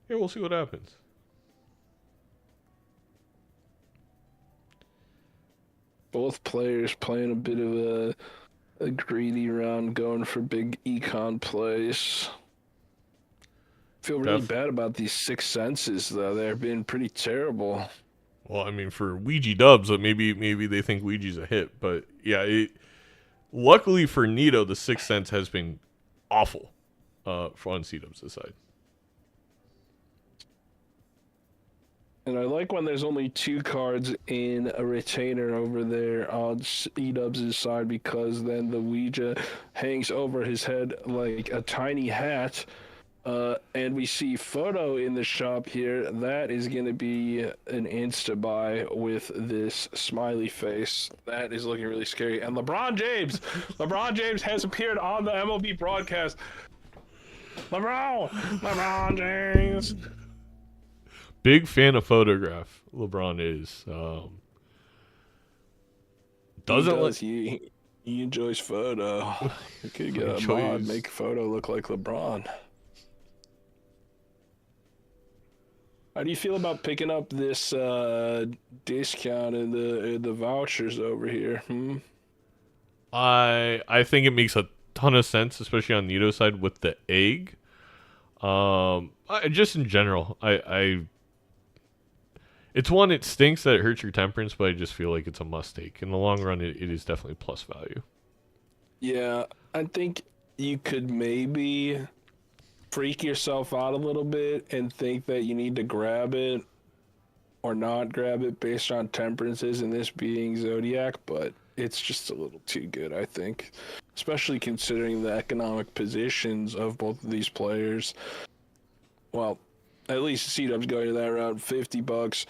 we'll see what happens. Both players playing a bit of a greedy round, going for big econ plays. Feel really bad about these 6th Senses though. They're being pretty terrible. Well, I mean, for Ouija dubs, maybe they think Ouija's a hit, but yeah, luckily for Nito, the 6th Sense has been awful on C-Dubs' side. And I like when there's only 2 cards in a retainer over there on C-Dubs' side because then the Ouija hangs over his head like a tiny hat And we see photo in the shop here. That is going to be an insta buy with this smiley face. That is looking really scary. And LeBron James has appeared on the MLB broadcast. LeBron James. Big fan of photograph. LeBron is. He enjoys photo. You could get a mod, make photo look like LeBron. How do you feel about picking up this discount in the vouchers over here? I think it makes a ton of sense, especially on Nito's side with the egg. Just in general, it's one, it stinks that it hurts your temperance, but I just feel like it's a must take. In the long run, it is definitely plus value. Yeah, I think you could maybe freak yourself out a little bit and think that you need to grab it or not grab it based on temperances, and this being Zodiac, but it's just a little too good, I think. Especially considering the economic positions of both of these players. Well, at least C-Dub's going to that route, $50.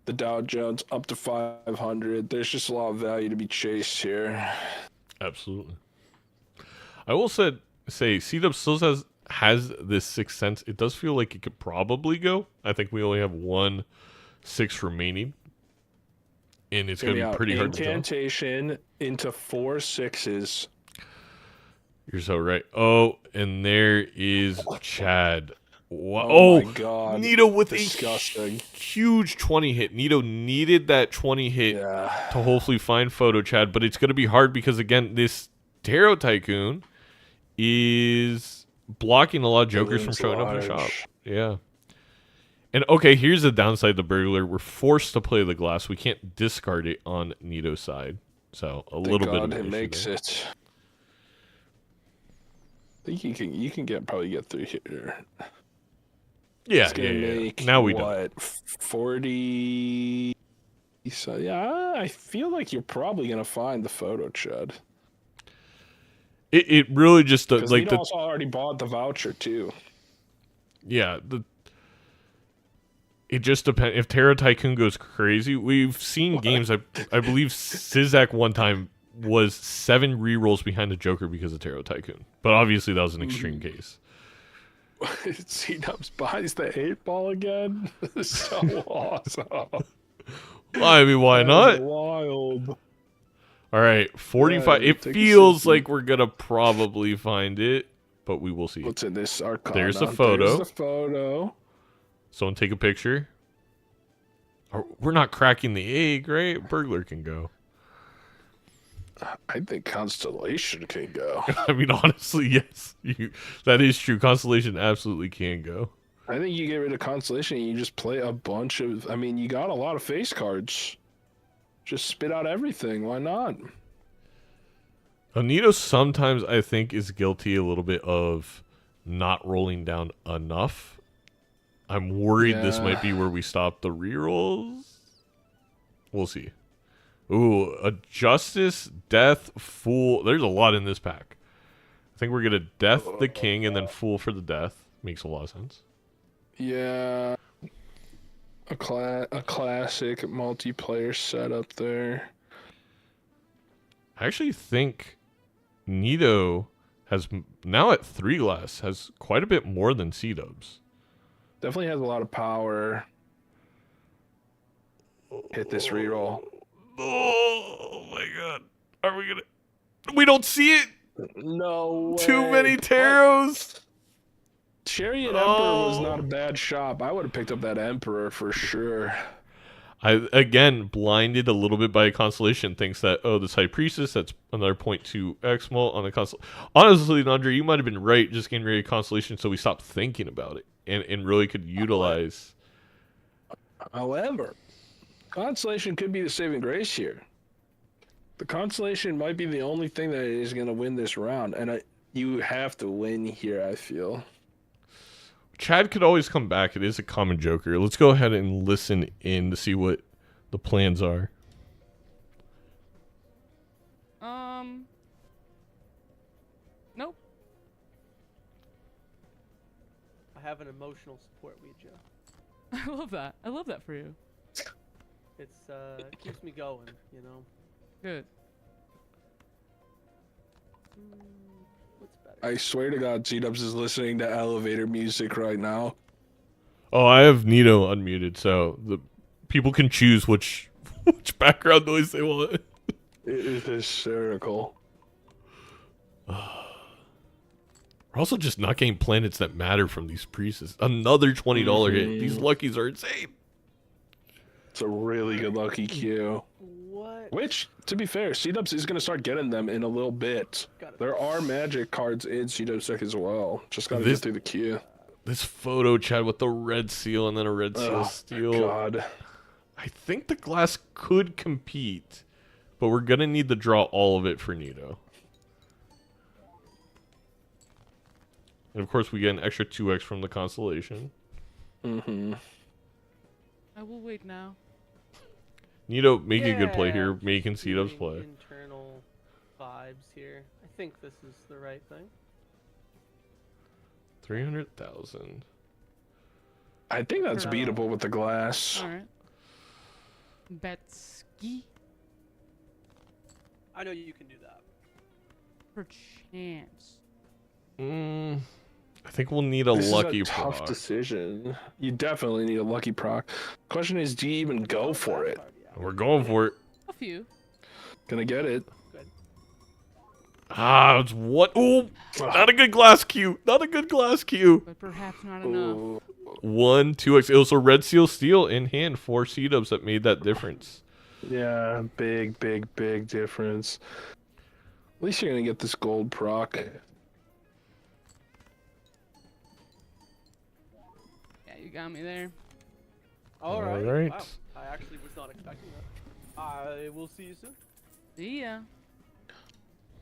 The Dow Jones up to 500. There's just a lot of value to be chased here. Absolutely. I will say C-Dub still has this sixth sense. It does feel like it could probably go. I think we only have 1 6 remaining. And it's going to be pretty hard to tell. Incantation into 4 6s. You're so right. Oh, and there is Chad. Wow. Oh my God. Nito with disgusting. A huge 20 hit. Nito needed that 20 hit to hopefully find Photo Chad, but it's going to be hard because, again, this Tarot Tycoon is blocking a lot of jokers from showing up in the shop. Yeah. And, okay, here's the downside of the burglar. We're forced to play the glass. We can't discard it on Nito's side. So, a little bit of an issue makes there. it. I think you can probably get through here. Yeah, Make, now we don't. 40. So yeah, I feel like you're probably gonna find the Photo Chud. It really just like the also already bought the voucher too. Yeah, it just depends. If Terra Tycoon goes crazy, we've seen games. I believe Sizak one time was 7 rerolls behind the Joker because of Tarot Tycoon. But obviously that was an extreme case. C-Dubs buys the 8-ball again? So awesome. Well, I mean, why not? Wild. All right, 45. It feels like we're going to probably find it, but we will see. What's in this Arcana? There's the photo. There's the photo. Someone take a picture. We're not cracking the egg, right? Burglar can go. I think Constellation can go. I mean, honestly, yes. That is true. Constellation absolutely can go. I think you get rid of Constellation and you just play a bunch of... I mean, you got a lot of face cards. Just spit out everything. Why not? Anito sometimes, I think, is guilty a little bit of not rolling down enough. I'm worried this might be where we stop the rerolls. We'll see. Ooh, a Justice, Death, Fool. There's a lot in this pack. I think we're going to Death the King and then Fool for the Death. Makes a lot of sense. Yeah. A classic multiplayer setup there. I actually think Nito has, now at 3 glass, has quite a bit more than C-Dubs. Definitely has a lot of power. Hit this reroll. Oh my God. Are we gonna... We don't see it? No way. Too many tarots. Chariot Emperor was not a bad shop. I would have picked up that Emperor for sure. I, again, blinded a little bit by a Constellation, thinks that, oh, this High Priestess, that's another 0.2 Exmol on the Constellation. Honestly, Andre, you might have been right just getting rid of Constellation so we stopped thinking about it and really could utilize. However, Constellation could be the saving grace here. The Constellation might be the only thing that is going to win this round, and you have to win here, I feel. Chad could always come back. It is a common Joker. Let's go ahead and listen in to see what the plans are. Nope. I have an emotional support Ouija. I love that. I love that for you. It's it keeps me going, you know. Good. What's better? I swear to God, G-Dubs is listening to elevator music right now. Oh, I have Nito unmuted, so the people can choose which background noise they want. It is hysterical. We're also just not getting planets that matter from these priests. Another $20 hit. These luckies are insane. It's a really good lucky Q. What? Which, to be fair, C-Dubs is going to start getting them in a little bit. Got it. There are magic cards in C-Dubs deck as well. Just got to This- get through the queue. This photo, Chad, with the red seal and then a red seal steel. God. I think the glass could compete, but we're going to need to draw all of it for Nito. And of course, we get an extra 2x from the constellation. Mm-hmm. I will wait now. Nito making a good play here, just making C-Dubs doing play. Internal vibes here. I think this is the right thing. 300,000. I think that's beatable with the glass. All right. Betsky I know you can do that. for chance. I think we'll need a This lucky is a tough proc. decision. You definitely need a lucky proc. Question is, do you even go for it? Card, yeah. We're going for it. A few. Gonna get it. It's what? Ooh, not a good glass cue. Not a good glass cue. But perhaps not enough. Ooh. 1, 2x. It was a red seal steel in hand for C-Dubs that made that difference. Yeah, big difference. At least you're gonna get this gold proc. Yeah, you got me there. All right. Alright. Wow. I actually was not expecting that. I will see you soon. See ya.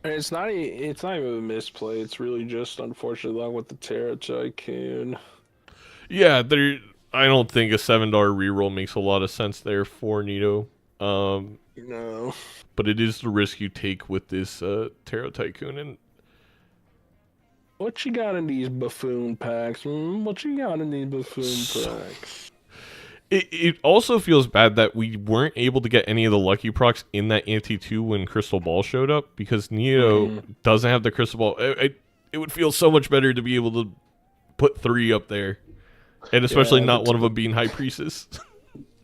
And it's not even a misplay. It's really just unfortunately along with the Terra Tycoon. Yeah, I don't think a $7 reroll makes a lot of sense there for Nito. No. But it is the risk you take with this Tarot Tycoon. And What you got in these buffoon packs? What you got in these buffoon packs? it also feels bad that we weren't able to get any of the lucky procs in that Ante 2 when Crystal Ball showed up, because Neo doesn't have the Crystal Ball. It would feel so much better to be able to put 3 up there. And especially Yeah, not but- one of them being High Priestess.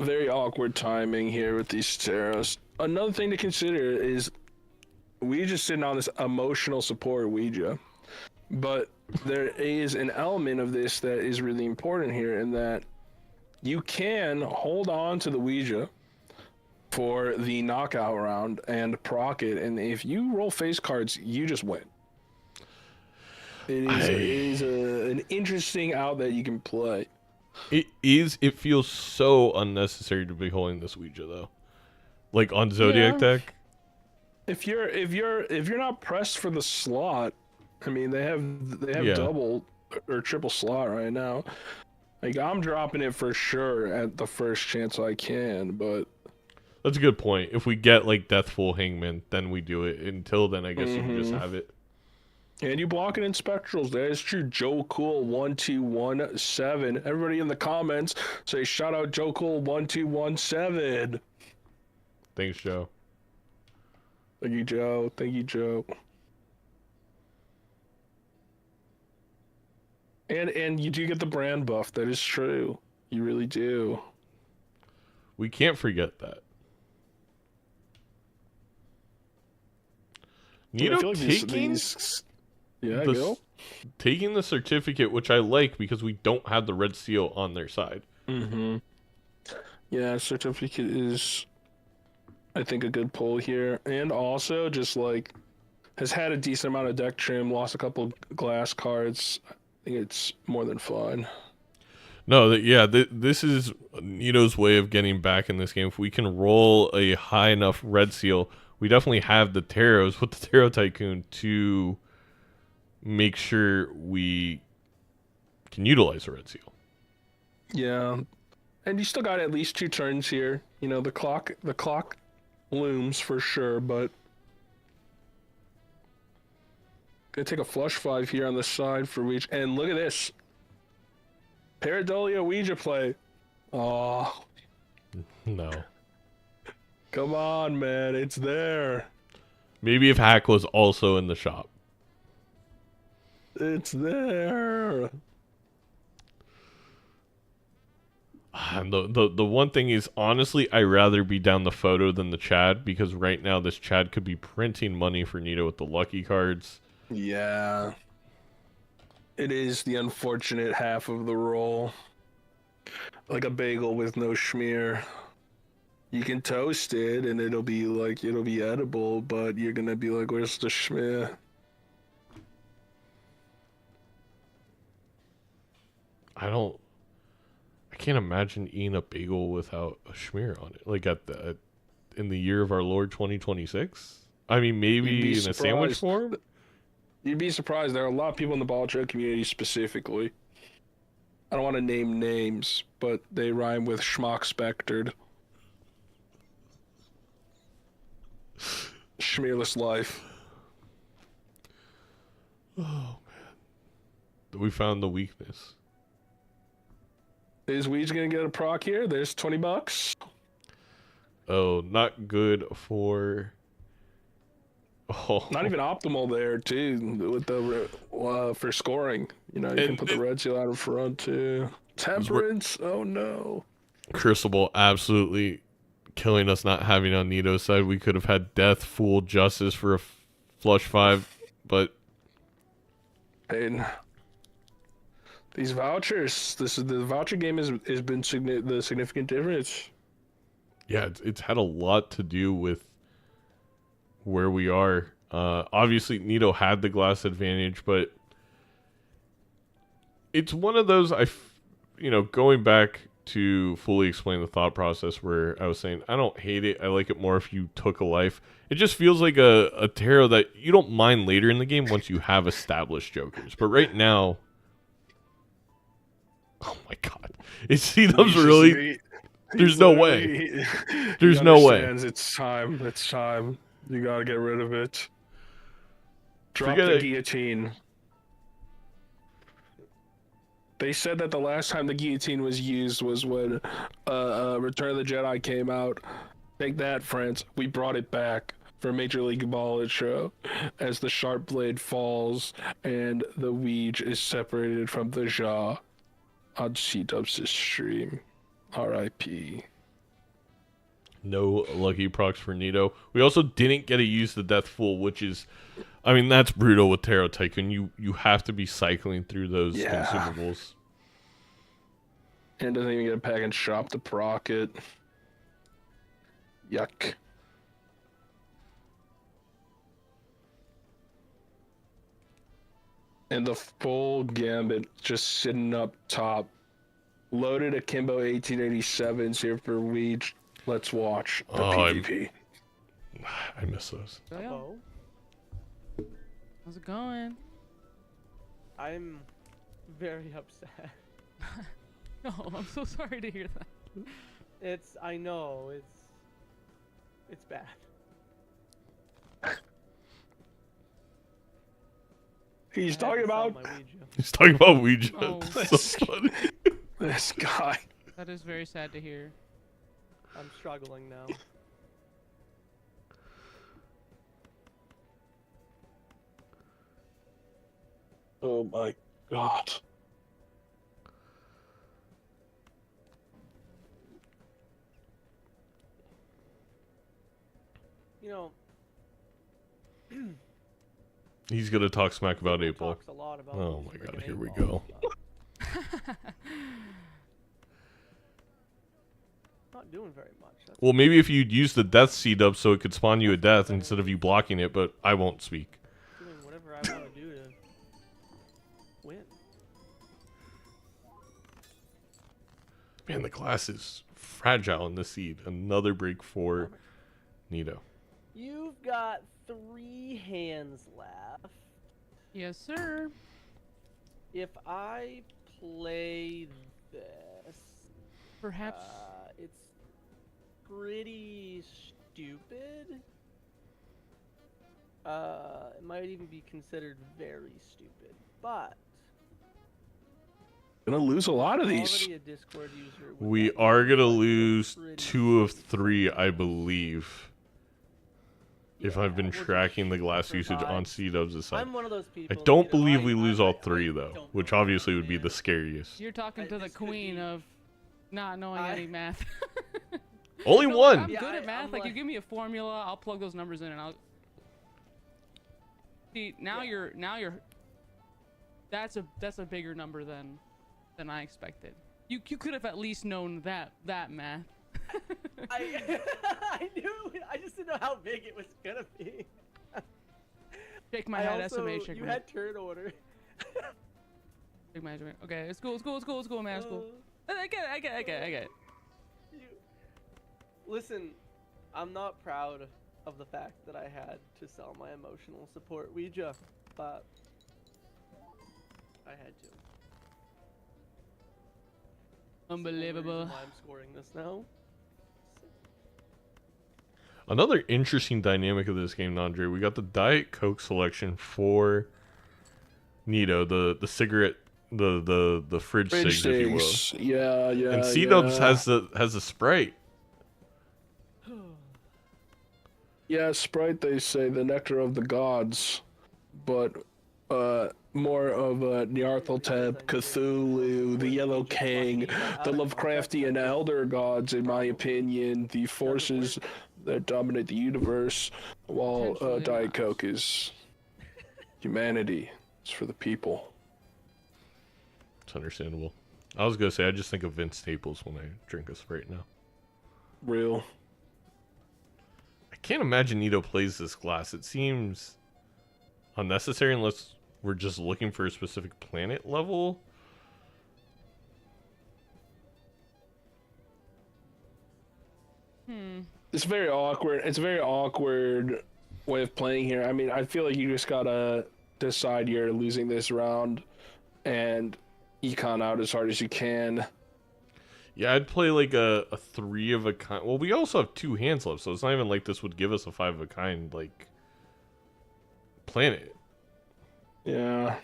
Very awkward timing here with these Terras. Another thing to consider is we just sitting on this emotional support Ouija. But there is an element of this that is really important here, in that you can hold on to the Ouija for the knockout round and proc it, and if you roll face cards, you just win. It is an interesting out that you can play. It feels so unnecessary to be holding this Ouija though. Like on Zodiac deck. If you're not pressed for the slot, I mean they have Yeah. double or triple slot right now. Like I'm dropping it for sure at the first chance I can, but That's a good point. If we get like Deathful Hangman, then we do it. Until then, I guess you can just have it. and you block it in spectrals. That is true. Joe Cool 1217. Everybody in the comments say shout out Joe Cool 1217. Thanks, Joe. Thank you, Joe. Thank you, Joe. And you do get the brand buff. That is true. You really do. We can't forget that. I Nito feel like taking yeah, the go. taking the certificate, which I like because we don't have the red seal on their side. Mm-hmm. Yeah, certificate is, I think, a good pull here, and also just like has had a decent amount of deck trim. Lost a couple glass cards. I think it's more than fun. No, this is Nito's way of getting back in this game. If we can roll a high enough red seal, we definitely have the tarots with the Tarot Tycoon to make sure we can utilize the red seal. Yeah, and you still got at least 2 turns here. You know, the clock looms for sure, but gonna take a flush 5 here on the side for reach. And look at this. Paradolia Ouija play. Oh, No. come on, man. It's there. Maybe if Hack was also in the shop. It's there. And the one thing is, honestly, I'd rather be down the photo than the Chad, because right now this Chad could be printing money for Nito with the lucky cards. Yeah. It is the unfortunate half of the roll. Like a bagel with no schmear. You can toast it and it'll be edible, but you're gonna be like, where's the schmear? I can't imagine eating a bagel without a schmear on it. Like in the year of our Lord 2026? I mean, maybe in a sandwich form? You'd be surprised. There are a lot of people in the Balatro community specifically. I don't want to name names, but they rhyme with schmuck spectered. Schmearless life. Oh, man. We found the weakness. Is Weege gonna get a proc here? There's $20. Oh, not good for... Oh. Not even optimal there, too, with the for scoring. You know, you can put the red seal out in front, too. Temperance? Oh, no. Crucible absolutely killing us not having on Nito's side. We could have had Death, Fool, Justice for a flush 5, but... Pain. These vouchers, the voucher game has been the significant difference. Yeah, it's had a lot to do with where we are. Obviously, Nito had the glass advantage, but it's one of those, going back to fully explain the thought process where I was saying, I don't hate it. I like it more if you took a life. It just feels like a tarot that you don't mind later in the game once you have established jokers. But right now... Oh my god. C-Dub's really... There's no way. There's no way. It's time. It's time. You gotta get rid of it. Drop Forget the it. guillotine. They said that the last time the guillotine was used was when Return of the Jedi came out. Take that, friends. We brought it back for Major League Balatro as the sharp blade falls and the Weege is separated from the jaw on C-Dubs' stream. R.I.P. No lucky procs for Nito. We also didn't get to use the Death Fool, which is... I mean, that's brutal with Tarot Tycoon. You have to be cycling through those consumables. And doesn't even get a pack and shop to proc it. Yuck. And the full gambit just sitting up top. Loaded Akimbo 1887s here for Weege. Let's watch the PvP. I miss those. So, yeah. Hello. How's it going? I'm very upset. No, I'm so sorry to hear that. I know, it's bad. He's I had talking to sell about my Ouija. He's talking about Ouija. Oh. It's so funny. this guy. That is very sad to hear. I'm struggling now. Oh my god. You know, He's gonna talk smack about he April. talks a lot about Oh these my god, freaking here we eight-balls, go. but not doing very much. That's Well, maybe if you'd use the Death C-Dub so it could spawn you a death instead of you blocking it, but I won't speak. doing whatever I want to do to win. Man, the glass is fragile in the seed. Another break for Nito. You've got 3 hands left. Yes, sir. If I play this, Perhaps. it's pretty stupid. It might even be considered very stupid, but Gonna lose a lot of these. Already a Discord user. would We that are be gonna like lose pretty 2 of safe? 3, I believe. If I've been Yeah, we'll tracking the just glass usage on survive. C-Dubs' side. I'm one of those I people. don't you know, believe we lose all I 3 though, don't which know, obviously would be man. the scariest. You're talking to the This could queen be- of not knowing I- any math. Only No, like, one. I'm Yeah, good at I'm math. Like, you like- give me a formula, I'll plug those numbers in, and I'll. See, now Yeah. you're. That's a bigger number than I expected. You could have at least known that math. I I knew. I just didn't know how big it was gonna be. Shake my I head, also, estimation. you had turn order. Shake my head. Okay, it's cool, man, it's cool. I get it. You... Listen, I'm not proud of the fact that I had to sell my emotional support Ouija, but I had to. Unbelievable. That's the only reason why I'm scoring this now. Another interesting dynamic of this game, Andre. We got the Diet Coke selection for Nito, the cigarette, the fridge cigs, if you will. Cigs. Yeah, yeah. And C-Dubs yeah. has the Sprite. Yeah, Sprite, they say, the nectar of the gods, but more of a Nyarlathotep, Cthulhu, the Yellow King, the Lovecraftian elder gods, in my opinion, the forces that dominate the universe, while Potentially Diet not. Coke is humanity. It's for the people. It's understandable. I was gonna say I just think of Vince Staples when I drink a Sprite now. Real. I can't imagine Nito plays this glass. It seems unnecessary unless we're just looking for a specific planet level. It's very awkward. It's a very awkward way of playing here. I mean, I feel like you just gotta decide you're losing this round and econ out as hard as you can. Yeah, I'd play like a 3 of a kind. Well, we also have 2 hands left, so it's not even like this would give us a 5 of a kind like planet. Yeah.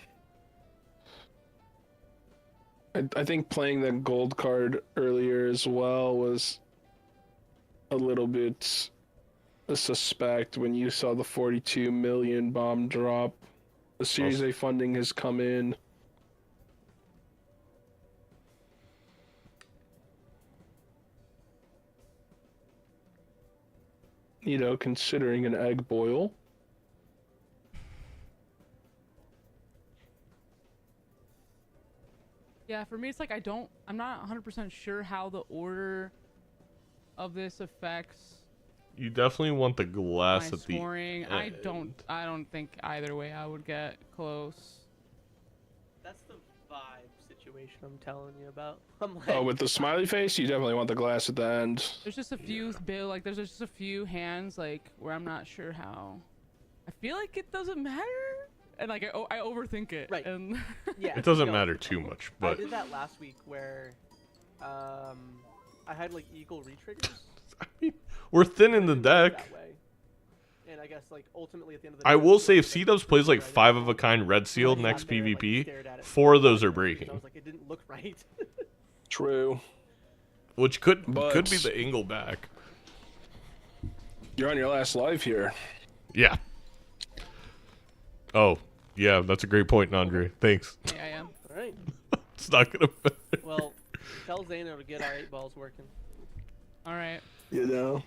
I think playing the gold card earlier as well was a little bit suspect when you saw the 42 million bomb drop. The Series A funding has come in. You know, considering an egg boil. Yeah, for me, it's like I'm not 100% sure how the order of this affects You definitely want the glass my at the scoring. end. I don't think either way I would get close. That's the vibe situation I'm telling you about. I'm like, Oh, with the smiley face, you definitely want the glass at the end. There's just a few there's just a few hands like where I'm not sure how. I feel like it doesn't matter, and like I overthink it. Right. And yeah, It doesn't no, matter too much, I but did that last week where, I had like eagle retriggers. I mean, we're thin in the It didn't work deck. that way. And I guess like ultimately at the end of the I day, will it say if was, C-Dubs plays like I didn't 5 of a know. kind red seal I next sat there and, like, PvP, stared at it 4 of for those are 5 minutes, breaking. I was like, it didn't look right. True. Which could But- be the angle back. You're on your last life here. Yeah. Oh, yeah, that's a great point, Andre. Thanks. yeah, I am. All right. It's not gonna matter. Well, tell Zaino to get our 8 balls working. All right. You know?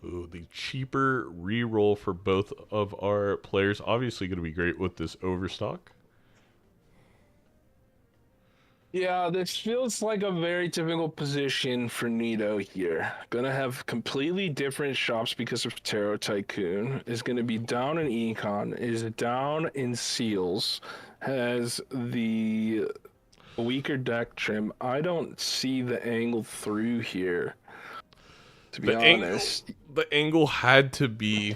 Ooh, the cheaper reroll for both of our players. Obviously going to be great with this overstock. Yeah, this feels like a very typical position for Nito here. Gonna have completely different shops because of Tarot Tycoon. Is gonna be down in Econ. Is down in Seals. Has the weaker deck trim. I don't see the angle through here. To be honest. The angle had to be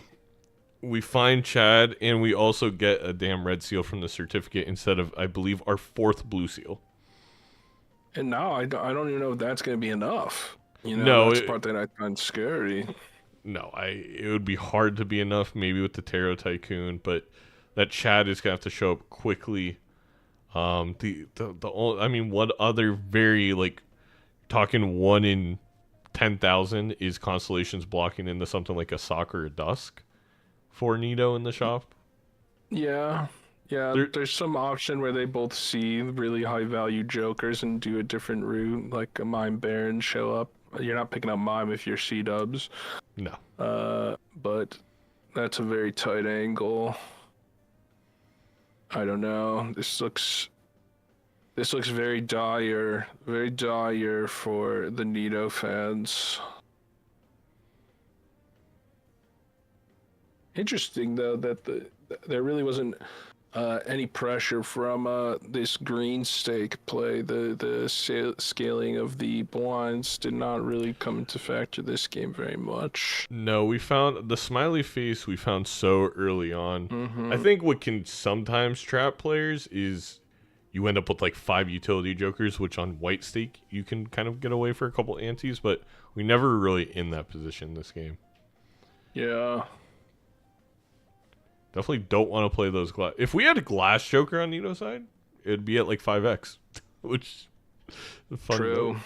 we find Chad and we also get a damn red seal from the certificate instead of, I believe, our 4th blue seal. And now I don't even know if that's going to be enough. You know, No, that's the part that I find scary. No, it would be hard to be enough maybe with the Tarot Tycoon, but that Chad is gonna have to show up quickly. I mean, what other very like talking 1 in 10,000 is Constellations blocking into something like a Soccer or Dusk for Nito in the shop? Yeah. Yeah, there's some option where they both see really high value jokers and do a different route, like a Mime Baron show up. You're not picking up Mime if you're C-dubs. No. But that's a very tight angle. I don't know. This looks very dire for the Nito fans. Interesting though that there really wasn't any pressure from this green stake play. The scaling of the blinds did not really come into factor this game very much. No, we found the smiley face we found so early on. Mm-hmm. I think what can sometimes trap players is you end up with like 5 utility jokers, which on white stake you can kind of get away for a couple antes, but we never really in that position this game. Yeah. Definitely don't want to play those glass. If we had a glass joker on Nito's side, it'd be at like 5x, which is fun. True.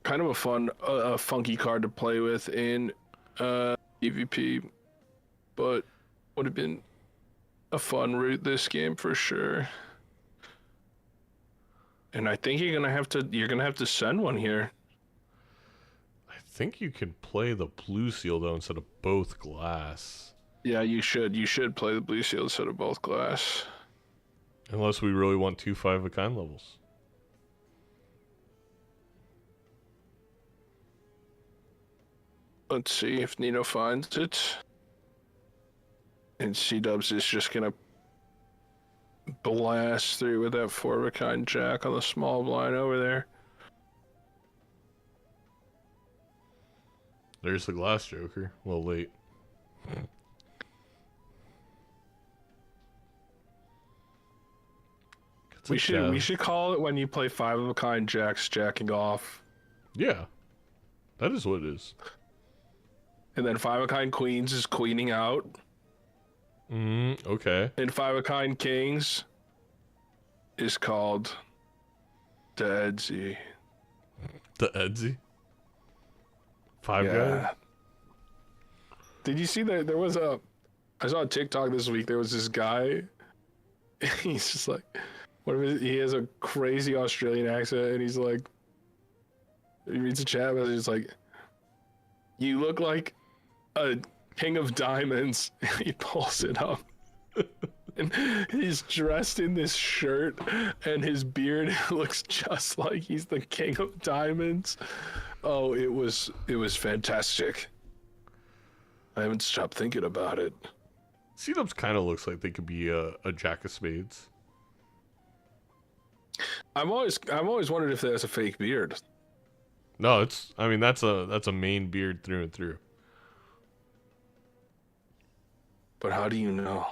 Kind of a fun, funky card to play with in PvP, but would have been a fun route this game for sure. And I think you're gonna have to send one here. I think you can play the blue seal though instead of both glass. Yeah, you should. You should play the blue seal instead of both glass. Unless we really want 2 5-of-a-kind levels. Let's see if Nino finds it. And C-Dubs is just gonna blast through with that 4-of-a-kind jack on the small blind over there. There's the glass joker. A little late. We should call it when you play 5-of-a-kind jacks jacking off. Yeah. That is what it is. And then 5-of-a-kind queens is queening out. Okay. And 5-of-a-kind kings is called the Edsy. The Edsy? 5 Yeah. guy? Did you see that there was I saw a TikTok this week, there was this guy, he's just like, he has a crazy Australian accent, and he's like, he reads a chat message, he's like, you look like a king of diamonds. He pulls it up. And he's dressed in this shirt, and his beard looks just like he's the king of diamonds. Oh, it was fantastic. I haven't stopped thinking about it. C-Dubs kind of looks like they could be a jack of spades. I've always wondered if that's a fake beard. No, that's a main beard through and through. But how do you know?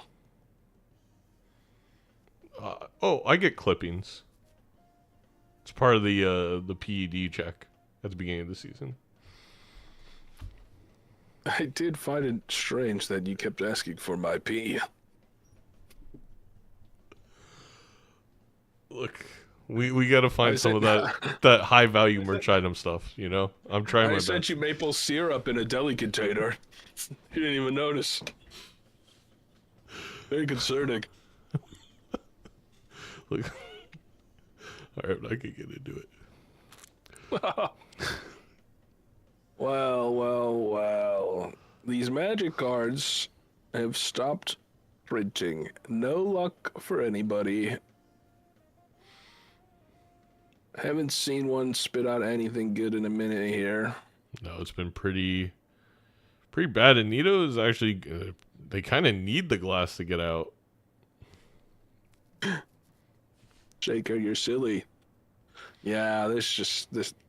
I get clippings. It's part of the PED check at the beginning of the season. I did find it strange that you kept asking for my pee. Look, we got to find some of that high value merch item stuff, you know? I'm trying my I best. sent you maple syrup in a deli container. You didn't even notice. Very concerning. Look. All right, I can get into it. Well. These magic cards have stopped printing. No luck for anybody. Haven't seen one spit out anything good in a minute here. No, it's been pretty bad. And Nito is actually, they kind of need the glass to get out. Shaker, you're silly. Yeah,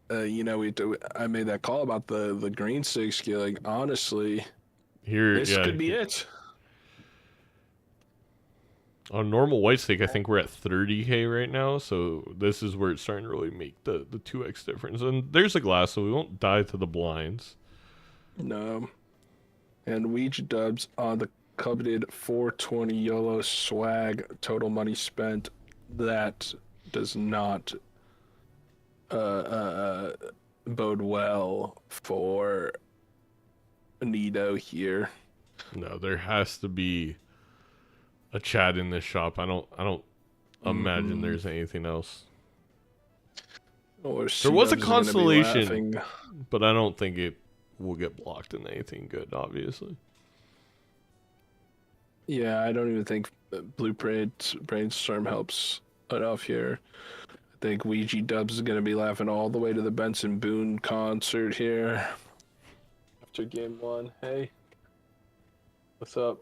I made that call about the green stick scaling. Honestly, this could be it. On normal white stake, I think we're at 30k right now, so this is where it's starting to really make the 2x difference. And there's a glass, so we won't die to the blinds. No. And Ouija dubs on the coveted 420 YOLO swag, total money spent. That does not bode well for Nito here. No, there has to be a chat in this shop. I don't imagine there's anything else. Or There was a C-Dubs is gonna be constellation, laughing. but I don't think it will get blocked in anything good, obviously. Yeah, I don't even think Blueprint Brainstorm helps enough here. I think Ouija Dubs is going to be laughing all the way to the Benson Boone concert here. After game 1. Hey. What's up?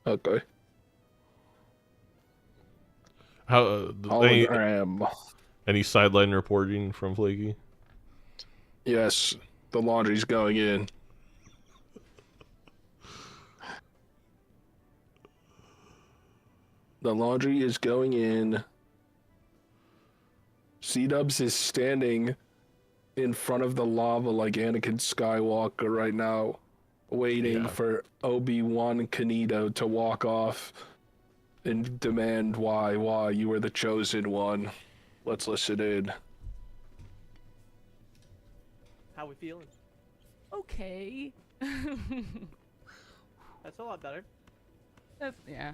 Okay. How Hologram. any sideline reporting from Flaky? Yes, the laundry's going in. The laundry is going in. C-Dubs is standing in front of the lava like Anakin Skywalker right now, waiting for Obi-Wan Kenido to walk off and demand why you were the chosen one. Let's listen in. How we feeling? Okay. That's a lot better. Yeah.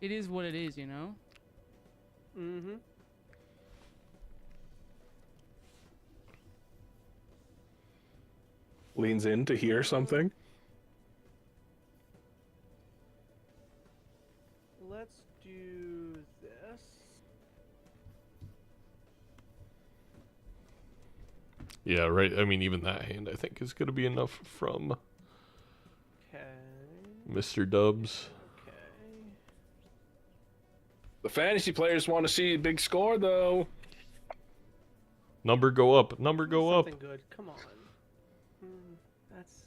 It is what it is, you know? Mm-hmm. Leans in to hear something. Let's do this. Yeah, right. I mean, even that hand, I think, is going to be enough from Okay. Mr. Dubs. Okay. The fantasy players want to see a big score, though. Number go up. Number go up. Something good. Come on. That's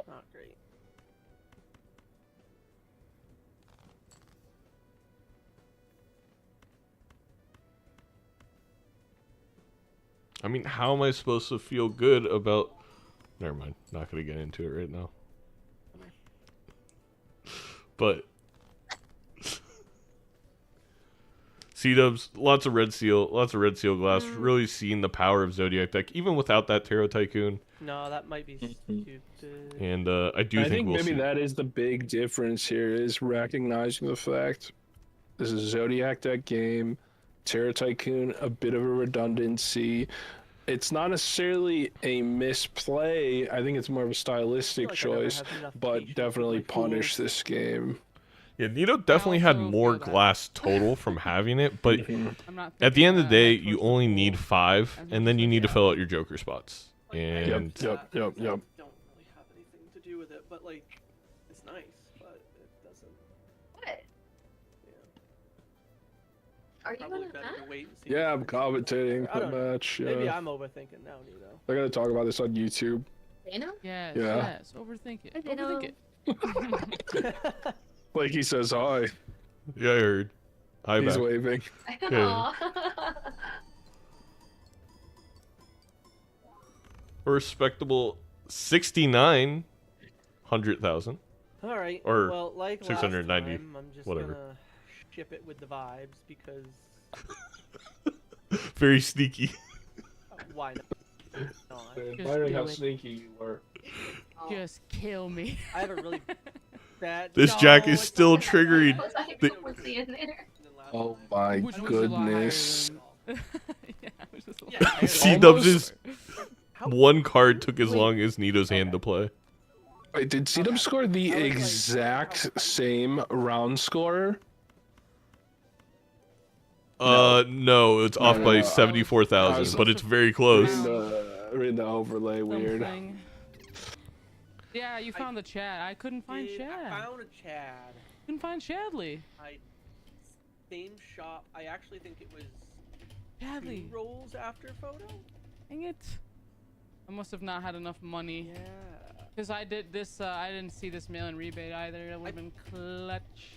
not great. I mean, how am I supposed to feel good about... Never mind. Not going to get into it right now. But... C-Dubs, lots of red seal glass. Really seeing the power of Zodiac deck, even without that Tarot Tycoon. No, that might be stupid. And I do I think think we'll maybe see. that is the big difference here, is recognizing the fact this is a Zodiac deck game, Terra Tycoon, a bit of a redundancy. It's not necessarily a misplay. I think it's more of a stylistic I never choice, have enough but patience with definitely my punish fools. this game. Yeah, Nito definitely had also more feel that. glass total from having it, but I'm not at the end of the day, thinking you that I only push the need pool 5, as and much then you as need to I fill can. out your Joker spots. Like, I And get Yep, that yep, because I yep. don't really have anything to do with it, but like, it's nice, but it doesn't. What? Yeah. Are you Probably gonna better to wait and see. Yeah, I'm before I say commentating something. I the don't know. match. Maybe Yeah. I'm overthinking now, Nito. They're going to talk about this on YouTube. Zaino? Yes, Yeah. yes. Overthink it. I Overthink know. it. Like he says hi. yeah, I heard. Hi He's back. waving. Yeah. Aw. A respectable 69,000. All right. Or well, like 690, last time, I'm just whatever. gonna ship it with the vibes because Very sneaky. why not? Admiring how do it. sneaky you were. Just kill me. I have a really bad. This No, Jack is it's still not that bad. triggering. Was I The- completely in there? Oh my Which was a lot higher goodness. than- yeah, it was just a lot Yeah, higher. C-Dubs is How- one card took as Wait. long as Nito's hand to play. Wait, did C-Dub score the I was like, exact same round score? No, it's off no, by no. I 74,000, was- but it's very close. Read the overlay weird. Something. Yeah, you found the chat. I couldn't find I Chad. found a Chad. Couldn't find Chadley. Same shop. I actually think it was Chadley. 2 rolls after photo. Dang it. I must have not had enough money. Yeah. Because I did this, I didn't see this mail-in rebate either. That would have been clutch.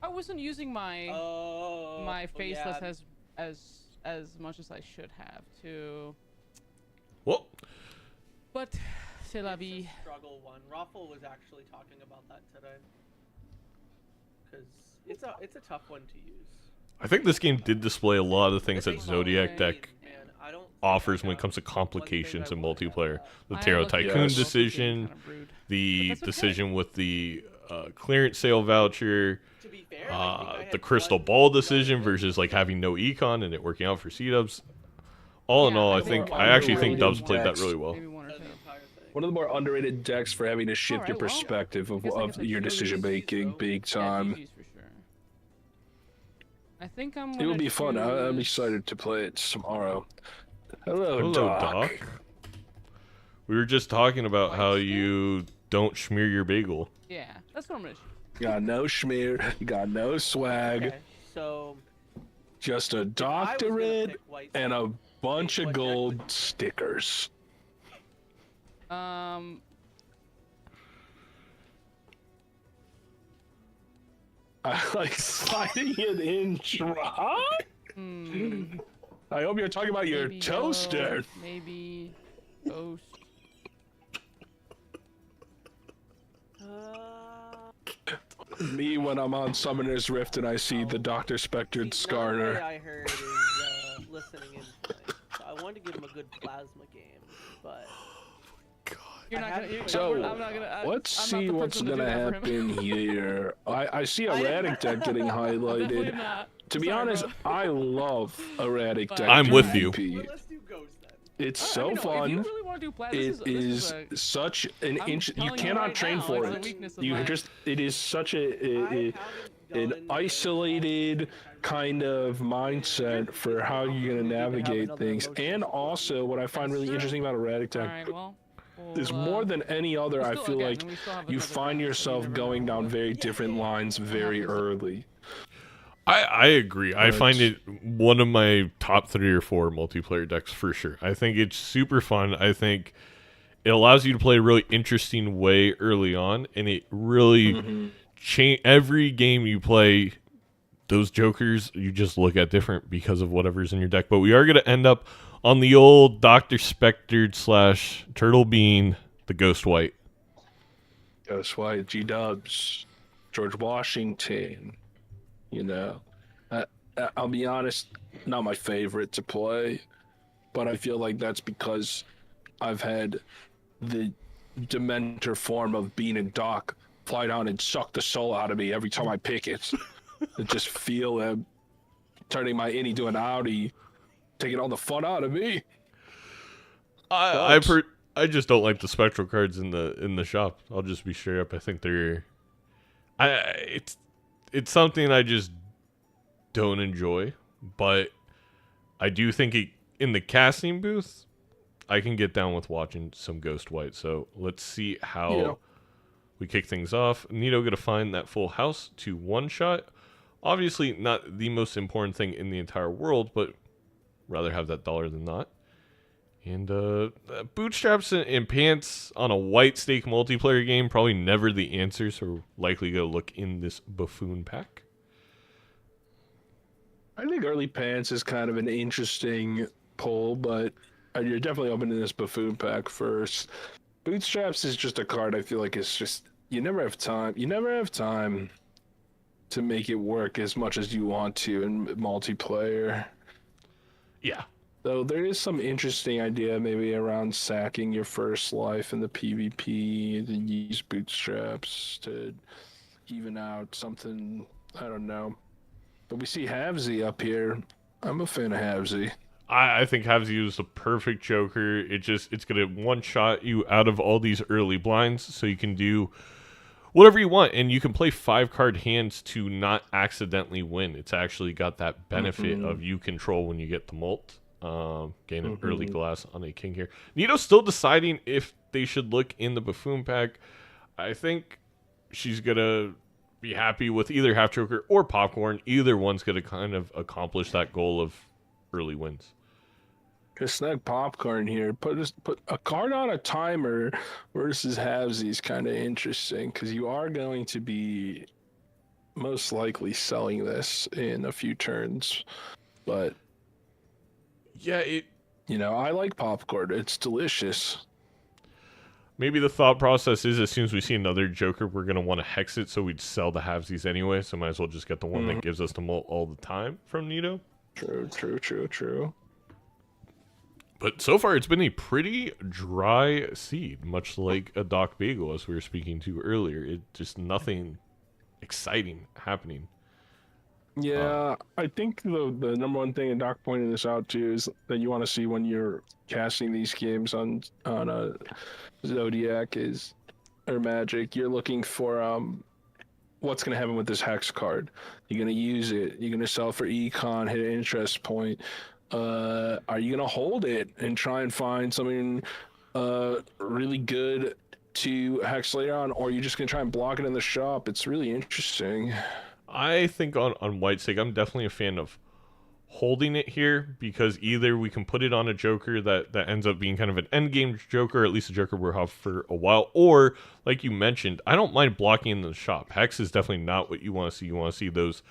I wasn't using my Oh. my oh, faceless yeah. as much as I should have too. Well, But C'est la It's a vie. struggle one. Raffle was actually talking about that today. Because it's a tough one to use. I think this game did display a lot of the things that It's Zodiac insane, deck man. I don't think offers I when it got comes to one thing complications I in wanted out of multiplayer. that. The I Tarot looked at Tycoon Yes. both decision, kind of rude. the But that's okay. decision with the clearance sale voucher, To be fair, I think I the had crystal one ball going decision with versus it. like having no econ and it working out for C-dubs. All in Yeah, all, I I think think more I actually think underrated Dubs played that decks. really well. Maybe one or The two. entire thing. One of the more underrated decks for having to shift your Alright, well, perspective I guess I of get the your GGs, decision making though. big Yeah, time. GGs for sure. I think I'm It gonna will be fun. I'm choose- excited to play it tomorrow. Hello, Hello, Doc. Doc. We were just talking about White how skin? you don't schmear your bagel. Yeah, that's what I'm gonna choose. Got no schmear, got no swag, Okay, so just a if I was gonna doctorate pick white and a bunch what of deck gold would- stickers. I like sliding it in dry. Hmm, I hope you're talking about your maybe yellow, toaster. maybe ghost. Me when I'm on Summoner's Rift and I see the Dr. Spectred See, another way Skarner. I heard is listening in tonight. So I wanted to give him a good plasma game, but You're not gonna. You're, So, I'm not gonna. let's I'm not see the what's person to do gonna that for him. happen here. I see erratic deck getting Definitely highlighted. not. To be Sorry, honest, bro. I love erratic But- deck. I'm with you. PvP. let's do Ghost then. It's I so mean, no, fun. If you really want to do plasma, It this is a, such an I'm inch. You telling you cannot right train now, for it's the it. weakness of You my- just. It is such an I haven't done isolated kind of mindset for how you're gonna navigate things. And also, what I find really interesting about erratic All deck right, well, is we'll, more than any other. we'll I still- feel again, like we still have you another find round, so you yourself never going know. down very different lines very happens. early. I agree. I But- find it one of my top 3 or 4 multiplayer decks for sure. I think it's super fun. I think it allows you to play a really interesting way early on, and it really change every game you play. Those jokers you just look at different because of whatever's in your deck. But we are going to end up on the old Dr. Spectred / Turtle Bean, the Ghost White. That's why G-Dubs, George Washington, you know. I'll be honest, not my favorite to play, but I feel like that's because I've had the Dementor form of Bean and Doc fly down and suck the soul out of me every time I pick it. I just feel them turning my innie to an outie, taking all the fun out of me. I just don't like the spectral cards in the shop. I'll just be straight up. I think they're it's something I just don't enjoy, but I do think in the casting booth I can get down with watching some Ghost White. So let's see how we kick things off. Nito gonna find that full house to one shot. Obviously not the most important thing in the entire world, but rather have that dollar than not. And bootstraps and pants on a white stake multiplayer game, probably never the answer, so we're likely going to look in this buffoon pack. I think early pants is kind of an interesting pull, but you're definitely opening this buffoon pack first. Bootstraps is just a card I feel like it's just, you never have time. You never have time to make it work as much as you want to in multiplayer. Yeah. Though there is some interesting idea maybe around sacking your first life in the PvP and use bootstraps to even out something, I don't know. But we see Havsy up here. I'm a fan of Havsy. I think Havsy is the perfect joker. It's going to one-shot you out of all these early blinds, so you can do whatever you want, and you can play 5-card hands to not accidentally win. It's actually got that benefit of you control when you get the molt. Gain an early glass on a king here. Nito's still deciding if they should look in the buffoon pack. I think she's gonna be happy with either half joker or popcorn. Either one's gonna kind of accomplish that goal of early wins. Gonna snag popcorn here. Put a card on a timer versus Havsy is kind of interesting because you are going to be most likely selling this in a few turns, but. Yeah, You know, I like popcorn. It's delicious. maybe the thought process is as soon as we see another Joker, we're going to want to hex it, so we'd sell the halvesies anyway, so might as well just get the one that gives us the mult all the time from Nito. True. But so far, it's been a pretty dry seed, much like a Doc Bagel, as we were speaking to earlier. It just nothing exciting happening. Yeah, I think the number one thing, and Doc pointed this out too, is that you want to see when you're casting these games on a Zodiac or Magic. You're looking for what's going to happen with this hex card. You're going to use it. You're going to sell for econ, hit an interest point. Are you going to hold it and try and find something really good to hex later on, or are you just going to try and block it in the shop? It's really interesting. I think on White's sake, I'm definitely a fan of holding it here, because either we can put it on a Joker that ends up being kind of an endgame Joker, or at least a Joker we'll have for a while, or, like you mentioned, I don't mind blocking in the shop. Hex is definitely not what you want to see. You want to see those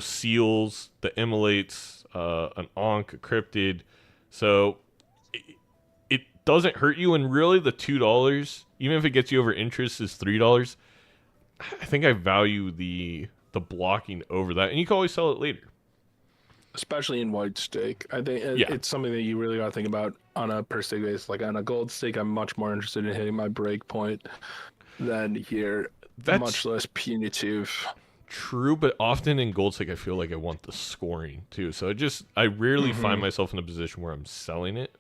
seals, the immolates, an Ankh, a Cryptid. So it doesn't hurt you, and really the $2, even if it gets you over interest, is $3. I think I value the blocking over that, and you can always sell it later. Especially in white stake. I think it's something that you really got to think about on a per stake basis. Like on a gold stake, I'm much more interested in hitting my break point than here. That's much less punitive. True, but often in gold stake, I feel like I want the scoring too. So I rarely find myself in a position where I'm selling it,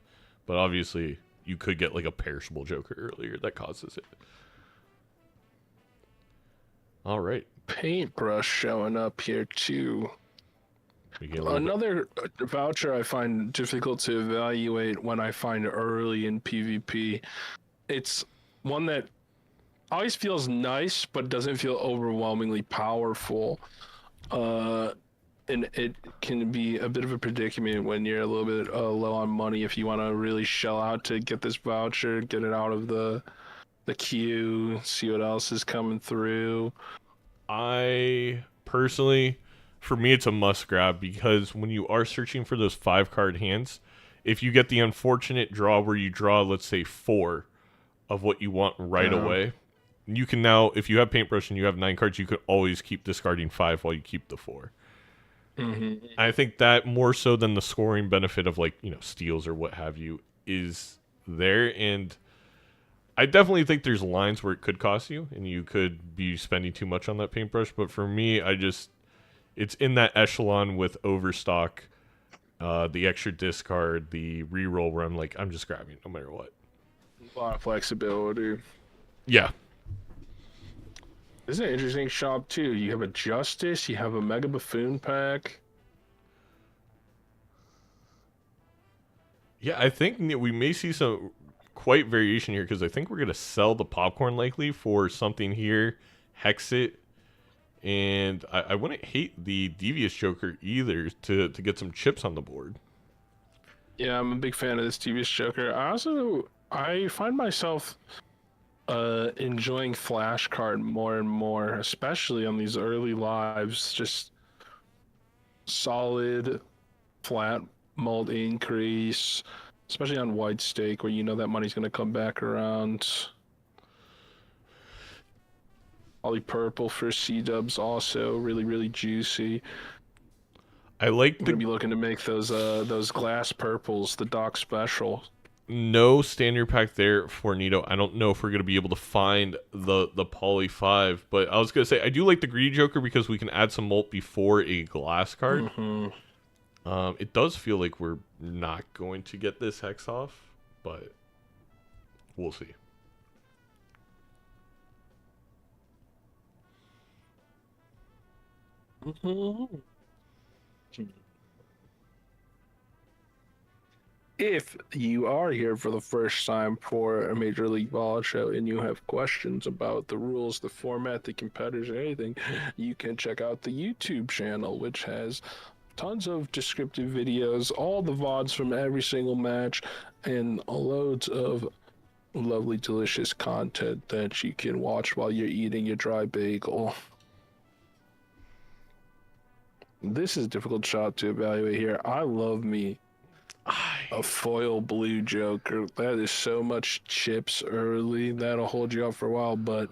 but obviously you could get like a perishable Joker earlier that causes it. All right. Paintbrush showing up here too. Another voucher I find difficult to evaluate when I find early in PvP. It's one that always feels nice, but doesn't feel overwhelmingly powerful. And it can be a bit of a predicament when you're a little bit low on money if you want to really shell out to get this voucher, get it out of the queue, see what else is coming through. I personally, for me, it's a must grab, because when you are searching for those 5-card hands, if you get the unfortunate draw where you draw, let's say 4 of what you want right away, you can now, if you have Paintbrush and you have 9 cards, you could always keep discarding 5 while you keep the 4. I think that more so than the scoring benefit of, like, steals or what have you is there. And I definitely think there's lines where it could cost you and you could be spending too much on that Paintbrush. But for me, it's in that echelon with Overstock, the extra discard, the reroll, where I'm just grabbing no matter what. A lot of flexibility. Yeah. This is an interesting shop too. You have a Justice, you have a Mega Buffoon pack. Yeah, I think we may see some quite variation here, because I think we're going to sell the popcorn likely for something here, hex it, and I wouldn't hate the Devious Joker either to get some chips on the board. Yeah, I'm a big fan of this Devious Joker. I find myself enjoying Flashcard more and more, especially on these early lives. Just solid, flat mult increase, especially on white stake where you know that money's going to come back around. Poly purple for C-dubs also really, really juicy. I like I'm going to be looking to make those glass purples, the Doc special. No standard pack there for Nito. I don't know if we're going to be able to find the Poly 5, but I was going to say, I do like the Greedy Joker because we can add some mult before a glass card. It does feel like we're not going to get this hex off, but we'll see. If you are here for the first time for a Major League Balatro and you have questions about the rules, the format, the competitors, or anything, you can check out the YouTube channel, which has tons of descriptive videos, all the VODs from every single match, and loads of lovely, delicious content that you can watch while you're eating your dry bagel. This is a difficult shot to evaluate here. I love me a foil blue Joker. That is so much chips early. That'll hold you up for a while, but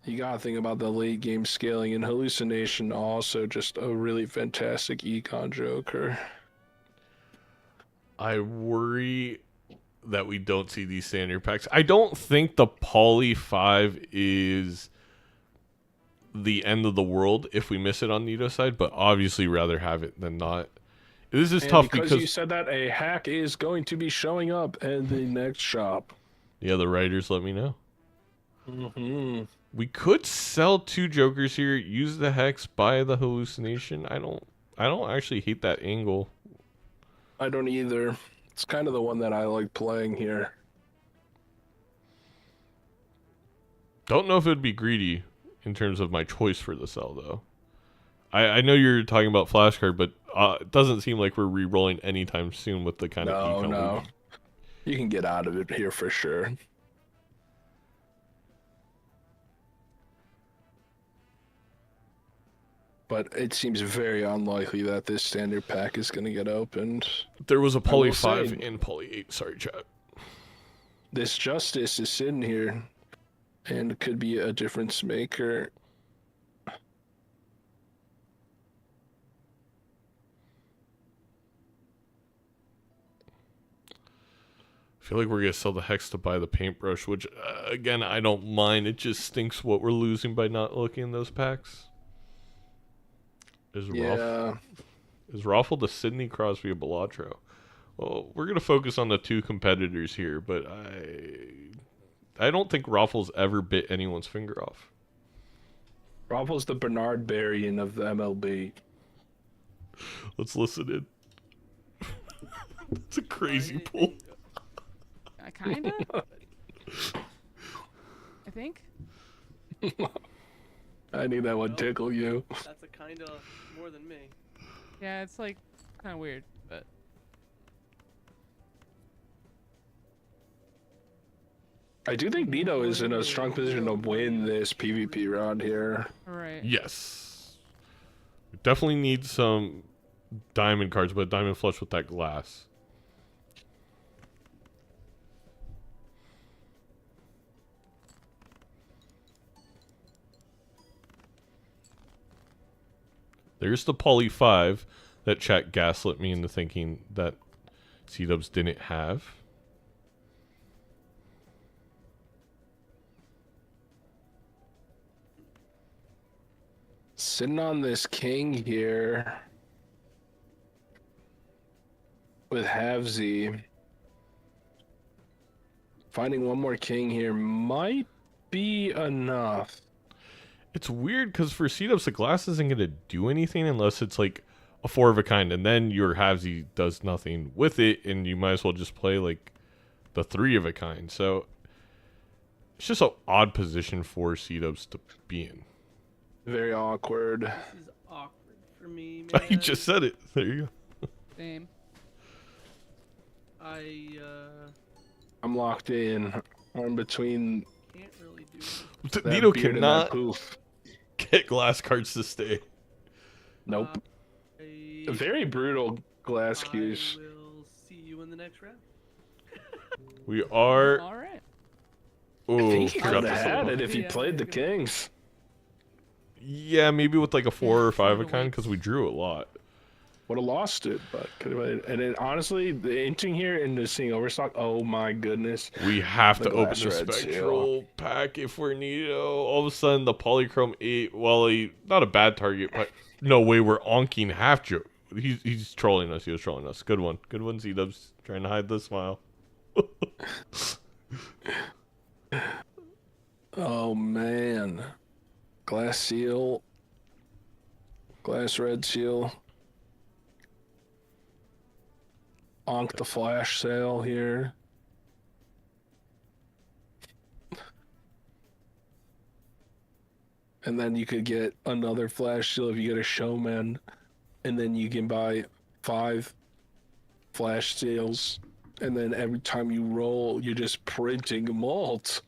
you gotta think about the late game scaling, and Hallucination also just a really fantastic econ Joker. I worry that we don't see these standard packs. I don't think the Poly 5 is the end of the world if we miss it on Nito's side, but obviously rather have it than not. This is And tough because because you said that, a hack is going to be showing up in the next shop. yeah, the writers let me know. Mm-hmm. We could sell 2 Jokers here, use the Hex, buy the Hallucination. I don't actually hate that angle. I don't either. It's kind of the one that I like playing here. Don't know if it would be greedy in terms of my choice for the sell, though. I know you're talking about flashcard, but it doesn't seem like we're re-rolling anytime soon with the kind of econ. No. You can get out of it here for sure. But it seems very unlikely that this standard pack is going to get opened. There was a Poly will 5 say- and Poly 8. Sorry, chat. This Justice is sitting here and could be a difference maker. I feel like we're going to sell the Hex to buy the paintbrush, which, again, I don't mind. It just stinks what we're losing by not looking in those packs. Yeah. Is Raffle the Sidney Crosby of Balatro? Well, we're going to focus on the 2 competitors here, but I don't think Raffle's ever bit anyone's finger off. Raffle's the Bernard Berrien of the MLB. Let's listen in. That's a crazy pull. Kinda. I think. I knew that would tickle you. That's a kind of more than me. Yeah, it's like kind of weird, but I do think Nito is in a strong position to win this PvP round here. right. Yes. We definitely need some diamond cards, but diamond flush with that glass. There's the Poly 5 that chat gaslit me into thinking that C-Dubs didn't have. Sitting on this king here with Havesy. Finding one more king here might be enough. It's weird because for C-Dubs, the glass isn't going to do anything unless it's like a 4 of a kind, and then your Havesy does nothing with it, and you might as well just play like the 3 of a kind. So it's just an odd position for C-Dubs to be in. Very awkward. This is awkward for me, man. You just said it. There you go. Same. I'm locked in. I'm between Can't really do that Nito beard and that cannot poof. get glass cards to stay. Nope. I, Very brutal glass I cues. will see you in the next round. We are. All right. Oh, I think he forgot could to have sell had one. it if he Yeah, played the good. kings. Yeah, maybe with like a 4 or 5 of a the kind weights. because we drew a lot. Would have lost it, but could have. And it, honestly, the inching here into seeing overstock. Oh my goodness! We have The to open glass the red spectral pack if we're Nito. All of a sudden, the Polychrome 8, well, not a bad target, but no way we're onking half joke. He's trolling us. He was trolling us. Good one. Good one, Z-Dubs. Trying to hide the smile. Oh man! Glass seal. Glass red seal. Onk the flash sale here. And then you could get another flash seal if you get a showman. And then you can buy 5 flash seals. And then every time you roll, you're just printing malt.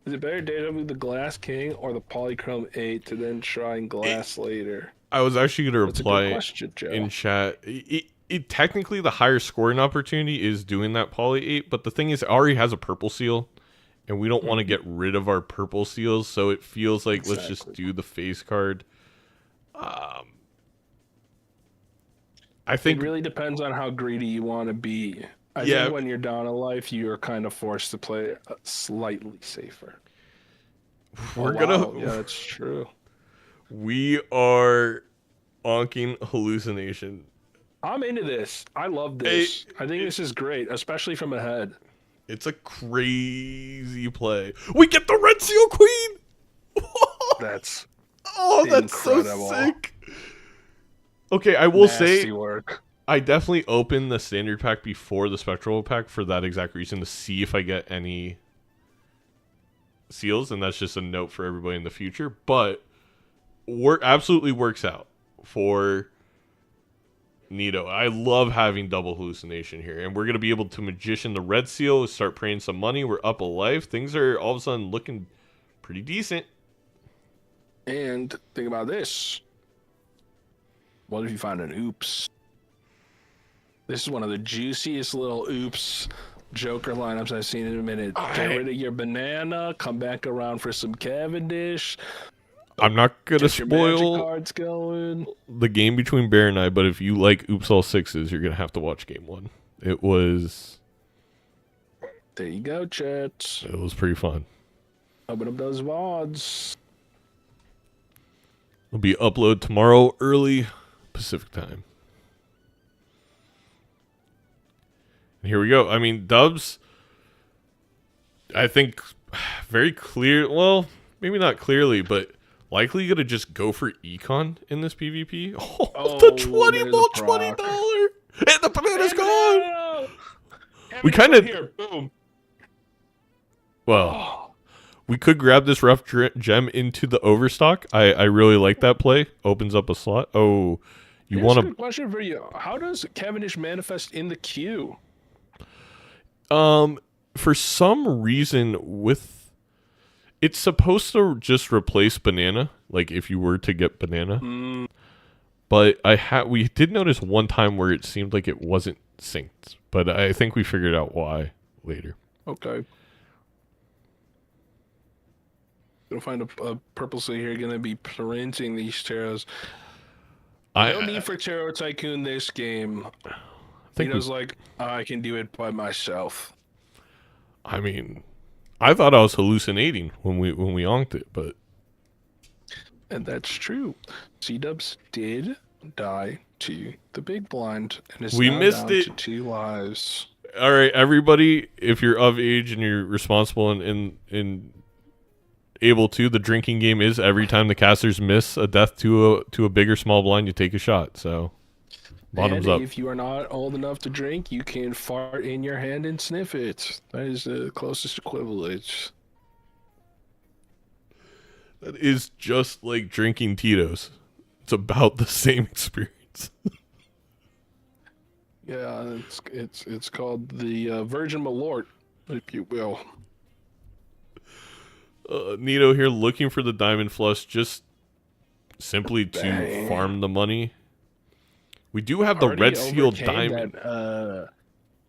Is it better Deja Vu the Glass King or the Polychrome 8 to then try and glass later? I was actually going to That's a good reply question, Joe. in chat. It technically the higher scoring opportunity is doing that poly 8, but the thing is, it already has a purple seal, and we don't want to get rid of our purple seals, so it feels like let's just Exactly. do the face card. I think It really depends on how greedy you want to be. I Yeah. think when you're down a life, you are kind of forced to play slightly safer. we're Oh, gonna wow. Yeah, that's true. we are onking hallucination. I'm into this. I love this. I think this is great, especially from ahead. It's a crazy play. We get the red seal queen. That's Oh, that's incredible. so sick. Okay, I will nasty say work. I definitely opened the standard pack before the spectral pack for that exact reason, to see if I get any seals, and that's just a note for everybody in the future. But absolutely works out for Nito. I love having double hallucination here, and we're gonna be able to magician the red seal, start praying some money. We're up a life. Things are all of a sudden looking pretty decent. And think about this. What if you find an oops? This is one of the juiciest little oops Joker lineups I've seen in a minute. Get rid of your banana, come back around for some Cavendish. I'm not gonna Get your magic spoil cards going. the game between Bear and I, but if you like Oops All Sixes, you're gonna have to watch game one. It was There you go, chat. pretty fun. Open up those VODs. It'll be upload tomorrow early Pacific time. And here we go. I mean, Dubs, I think very clear. Well, maybe not clearly, but likely gonna just go for econ in this PvP. Oh, the 20 there's a ball proc. $20, and the banana's gone. No! We Cavendish kinda- right here. Boom. Well, Oh, we could grab this rough gem into the overstock. I really like that play. Opens up a slot. Oh, you here's want a to? good question for you. How does Cavendish manifest in the queue? For some reason, it's supposed to just replace banana. Like if you were to get banana, but we did notice one time where it seemed like it wasn't synced. But I think we figured out why later. Okay. Gonna find a purposely here. Gonna be printing these taros. No need for Tarot Tycoon this game. I think Nito's like, I can do it by myself. I mean, I thought I was hallucinating when we onked it, but And that's true. C-Dubs did die to the big blind and is We now missed down it. to 2 lives. all right, everybody, if you're of age and you're responsible and able to, the drinking game is every time the casters miss a death to a big or small blind, you take a shot. So bottoms and up. if you are not old enough to drink, you can fart in your hand and sniff it. That is the closest equivalent. That is just like drinking Tito's. It's about the same experience. Yeah, it's called the Virgin Malort, if you will. Nito here looking for the diamond flush just simply to Bang. farm the money. We do have the Already red seal overcame diamond. That,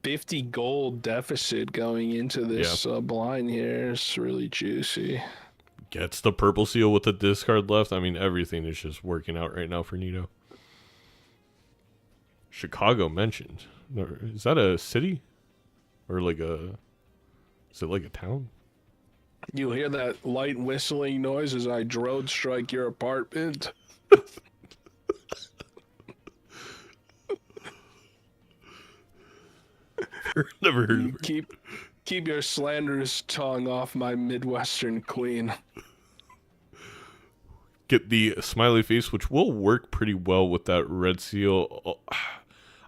50 gold deficit going into this blind here. It's really juicy. Gets the purple seal with the discard left. I mean, everything is just working out right now for Nito. Chicago mentioned. Is that a city? Or like is it like a town? You'll hear that light whistling noise as I drone strike your apartment. Never heard of it. Keep your slanderous tongue off my Midwestern queen. Get the smiley face, which will work pretty well with that red seal.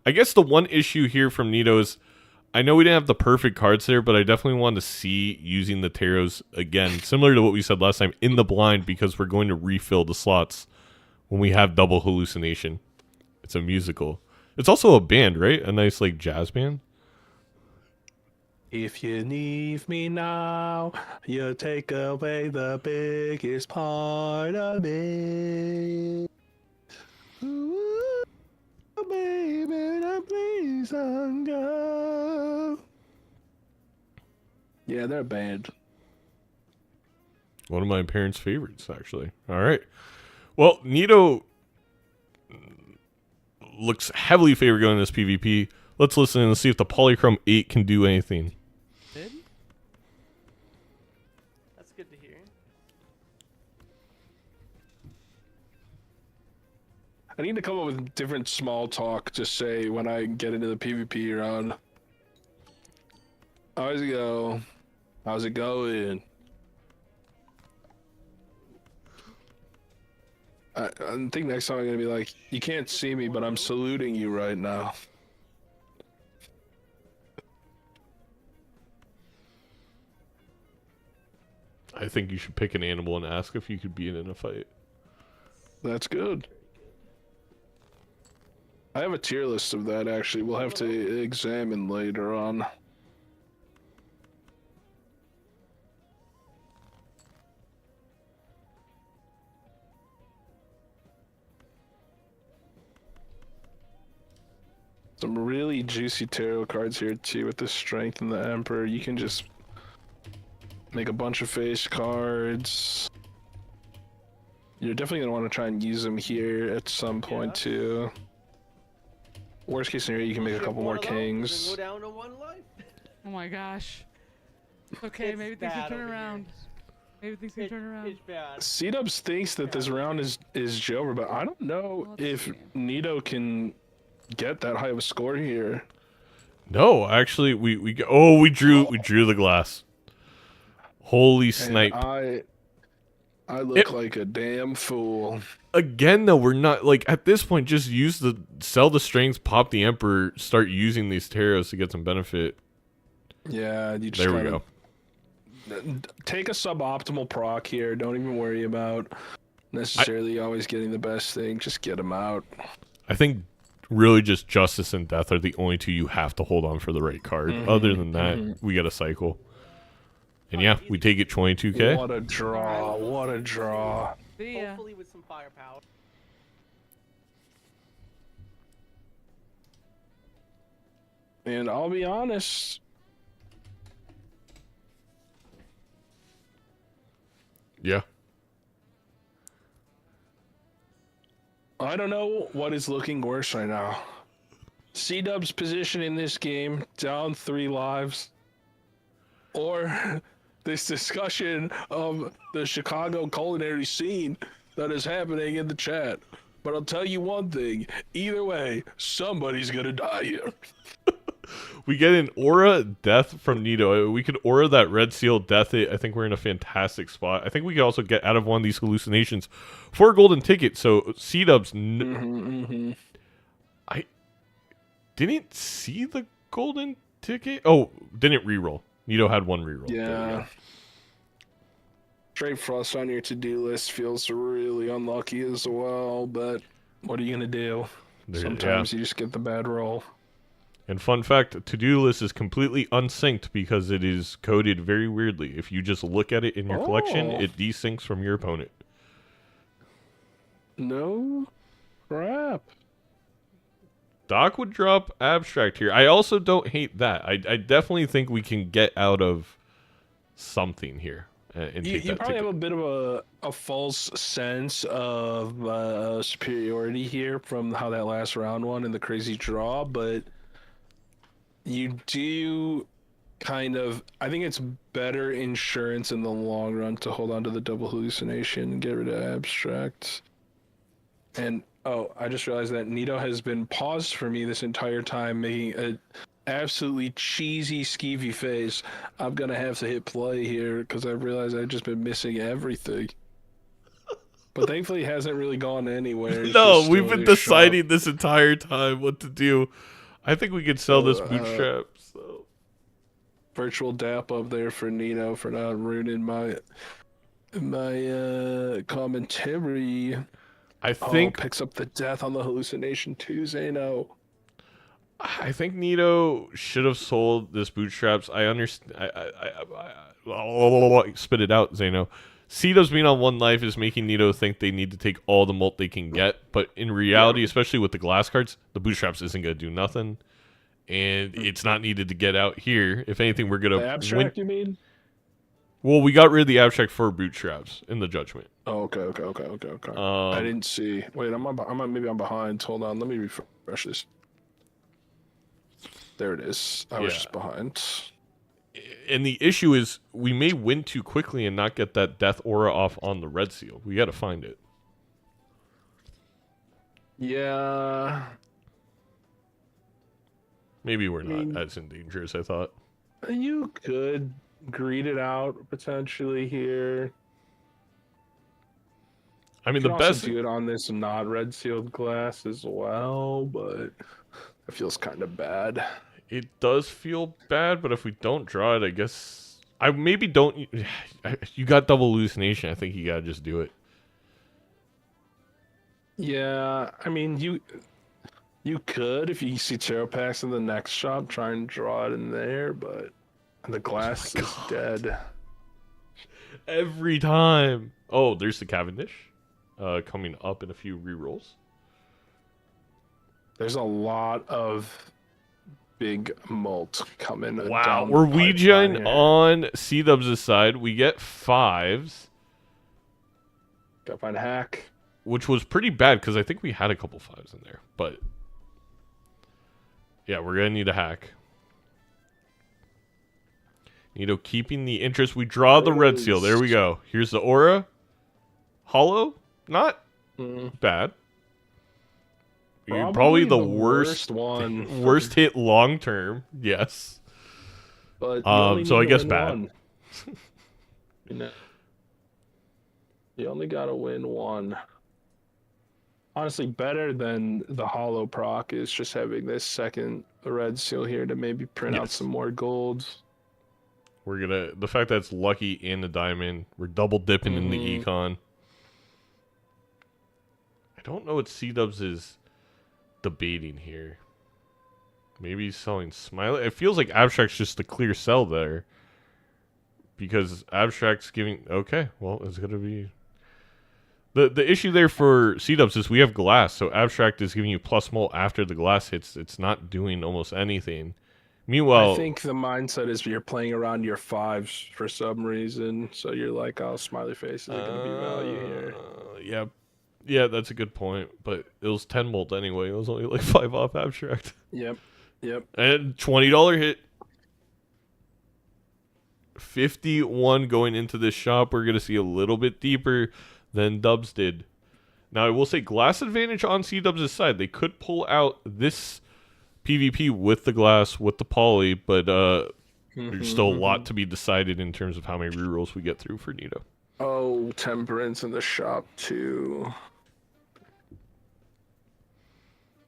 I guess the one issue here from Nito is, I know we didn't have the perfect cards there, but I definitely wanted to see using the taros again, similar to what we said last time, in the blind, because we're going to refill the slots when we have double hallucination. It's a musical. It's also a band, right? A nice like jazz band. If you leave me now, you take away the biggest part of me. days ago. Yeah, they're bad. One of my parents' favorites, actually. All right. Well, Nito looks heavily favored going this PvP. Let's listen and see if the Polychrome 8 can do anything. Did? That's good to hear. I need to come up with different small talk to say when I get into the PvP round. How's it go? How's it going? I think next time I'm gonna be like, you can't see me, but I'm saluting you right now. I think you should pick an animal and ask if you could beat it in a fight. That's good. I have a tier list of that, actually. We'll have to examine later on. Some really juicy tarot cards here, too, with the Strength and the Emperor. You can just make a bunch of face cards. You're definitely going to want to try and use them here at some point, too. Worst case scenario, you can make a couple more kings. Go down to 1 life. Oh my gosh. It's okay, It's maybe things can bad turn over around. Maybe things can turn around. It's bad. C-Dubs thinks that this round is over, but I don't know Let's if see. Nito can get that high of a score here. No, actually, we drew the glass. Holy And snipe! I look like a damn fool. Again, though, we're not like at this point. Just sell the strengths, pop the Emperor, start using these tarots to get some benefit. Yeah, you just There we gotta go. take a suboptimal proc here. Don't even worry about necessarily always getting the best thing. Just get them out. I think really just Justice and Death are the only two you have to hold on for the right card. Other than that, we got a cycle. And yeah, we take it 22k. What a draw! What a draw! See ya. Hopefully with some firepower. And I'll be honest, Yeah. I don't know what is looking worse right now. C-Dub's position in this game, down 3 lives, or this discussion of the Chicago culinary scene that is happening in the chat. But I'll tell you one thing, either way, somebody's gonna die here. We get an aura death from Nito. We could aura that red seal death it. I think we're in a fantastic spot. I think we could also get out of one of these hallucinations for a golden ticket. So C-Dubs, I didn't see the golden ticket. Oh, didn't reroll. Nito had one reroll. There we Yeah. go. Straight Frost on your to-do list feels really unlucky as well, but what are you gonna do? There- Sometimes you just get the bad roll. And fun fact, to-do list is completely unsynced because it is coded very weirdly. If you just look at it in your collection, Oh. it desyncs from your opponent. No crap. Doc would drop abstract here. I also don't hate that. I definitely think we can get out of something here and You take that probably ticket. have a bit of a false sense of superiority here from how that last round won and the crazy draw, but you do kind of, I think it's better insurance in the long run to hold on to the double hallucination and get rid of abstract. And oh, I just realized that Nito has been paused for me this entire time, making a absolutely cheesy, skeevy face. I'm gonna have to hit play here because I realized I've just been missing everything. But thankfully, it hasn't really gone anywhere. It's No, just we've still been this shop. deciding this entire time what to do. I think we could sell this bootstrap. So Virtual dap up there for Nito for not ruining my commentary. I think picks up the death on the hallucination too, Zaino. I think Nito should have sold this bootstraps. I understand. Spit it out, Zaino. C-Dubs being on 1 life is making Nito think they need to take all the mult they can get. But in reality, especially with the glass cards, the bootstraps isn't going to do nothing. and it's not needed to get out here. If anything, we're gonna The abstract, you mean? Well, we got rid of the abstract for bootstraps in the judgment. Oh, okay. I didn't see. Wait, maybe I'm behind. Hold on, let me refresh this. There it is. I was just behind. And the issue is we may win too quickly and not get that death aura off on the red seal. We got to find it. Yeah. Maybe we're not as in danger as I thought. You could greed it out potentially here. I mean, You the can best. also do it on this not red sealed glass as well, but it feels kind of bad. It does feel bad, but if we don't draw it, I guess I maybe don't. You got double hallucination. I think you gotta just do it. Yeah, I mean you could, if you see tarot packs in the next shop, try and draw it in there, but the glass is dead. Every time. Oh, there's the Cavendish, coming up in a few rerolls. There's a lot of big mult coming. Wow, down we're the Ouija'ing pipeline here. on C-Dubs' side. We get 5s, Gotta find a hack. which was pretty bad because I think we had a couple 5s in there. But yeah, we're gonna need a hack. Nito keeping the interest. We draw the red seal. There we go. Here's the aura. Hollow? Not bad. Probably the worst one. worst hit long term. Yes. But you only so need I to guess win bad. one. You only gotta win one. Honestly, better than the hollow proc is just having this second red seal here to maybe print out some more golds. We're gonna the fact that it's lucky and a diamond. We're double dipping in the econ. I don't know what C-Dubs is debating here. Maybe he's selling Smiley. It feels like Abstract's just the clear sell there. Because Abstract's giving... Okay, well, it's going to be... The issue there for C-Dubs is we have glass, so Abstract is giving you plus mult after the glass hits. It's not doing almost anything. Meanwhile... I think the mindset is you're playing around your 5s for some reason. So you're like, oh, Smiley face isn't going to be value here. Yeah. Yeah, that's a good point. But it was 10 mult anyway. It was only like 5 off Abstract. Yep. And $20 hit. 51 going into this shop. We're going to see a little bit deeper than Dubs did. Now, I will say glass advantage on C-Dubs' side. They could pull out this PvP with the glass, with the poly, but there's still a lot to be decided in terms of how many rerolls we get through for Nito. Oh, Temperance in the shop too.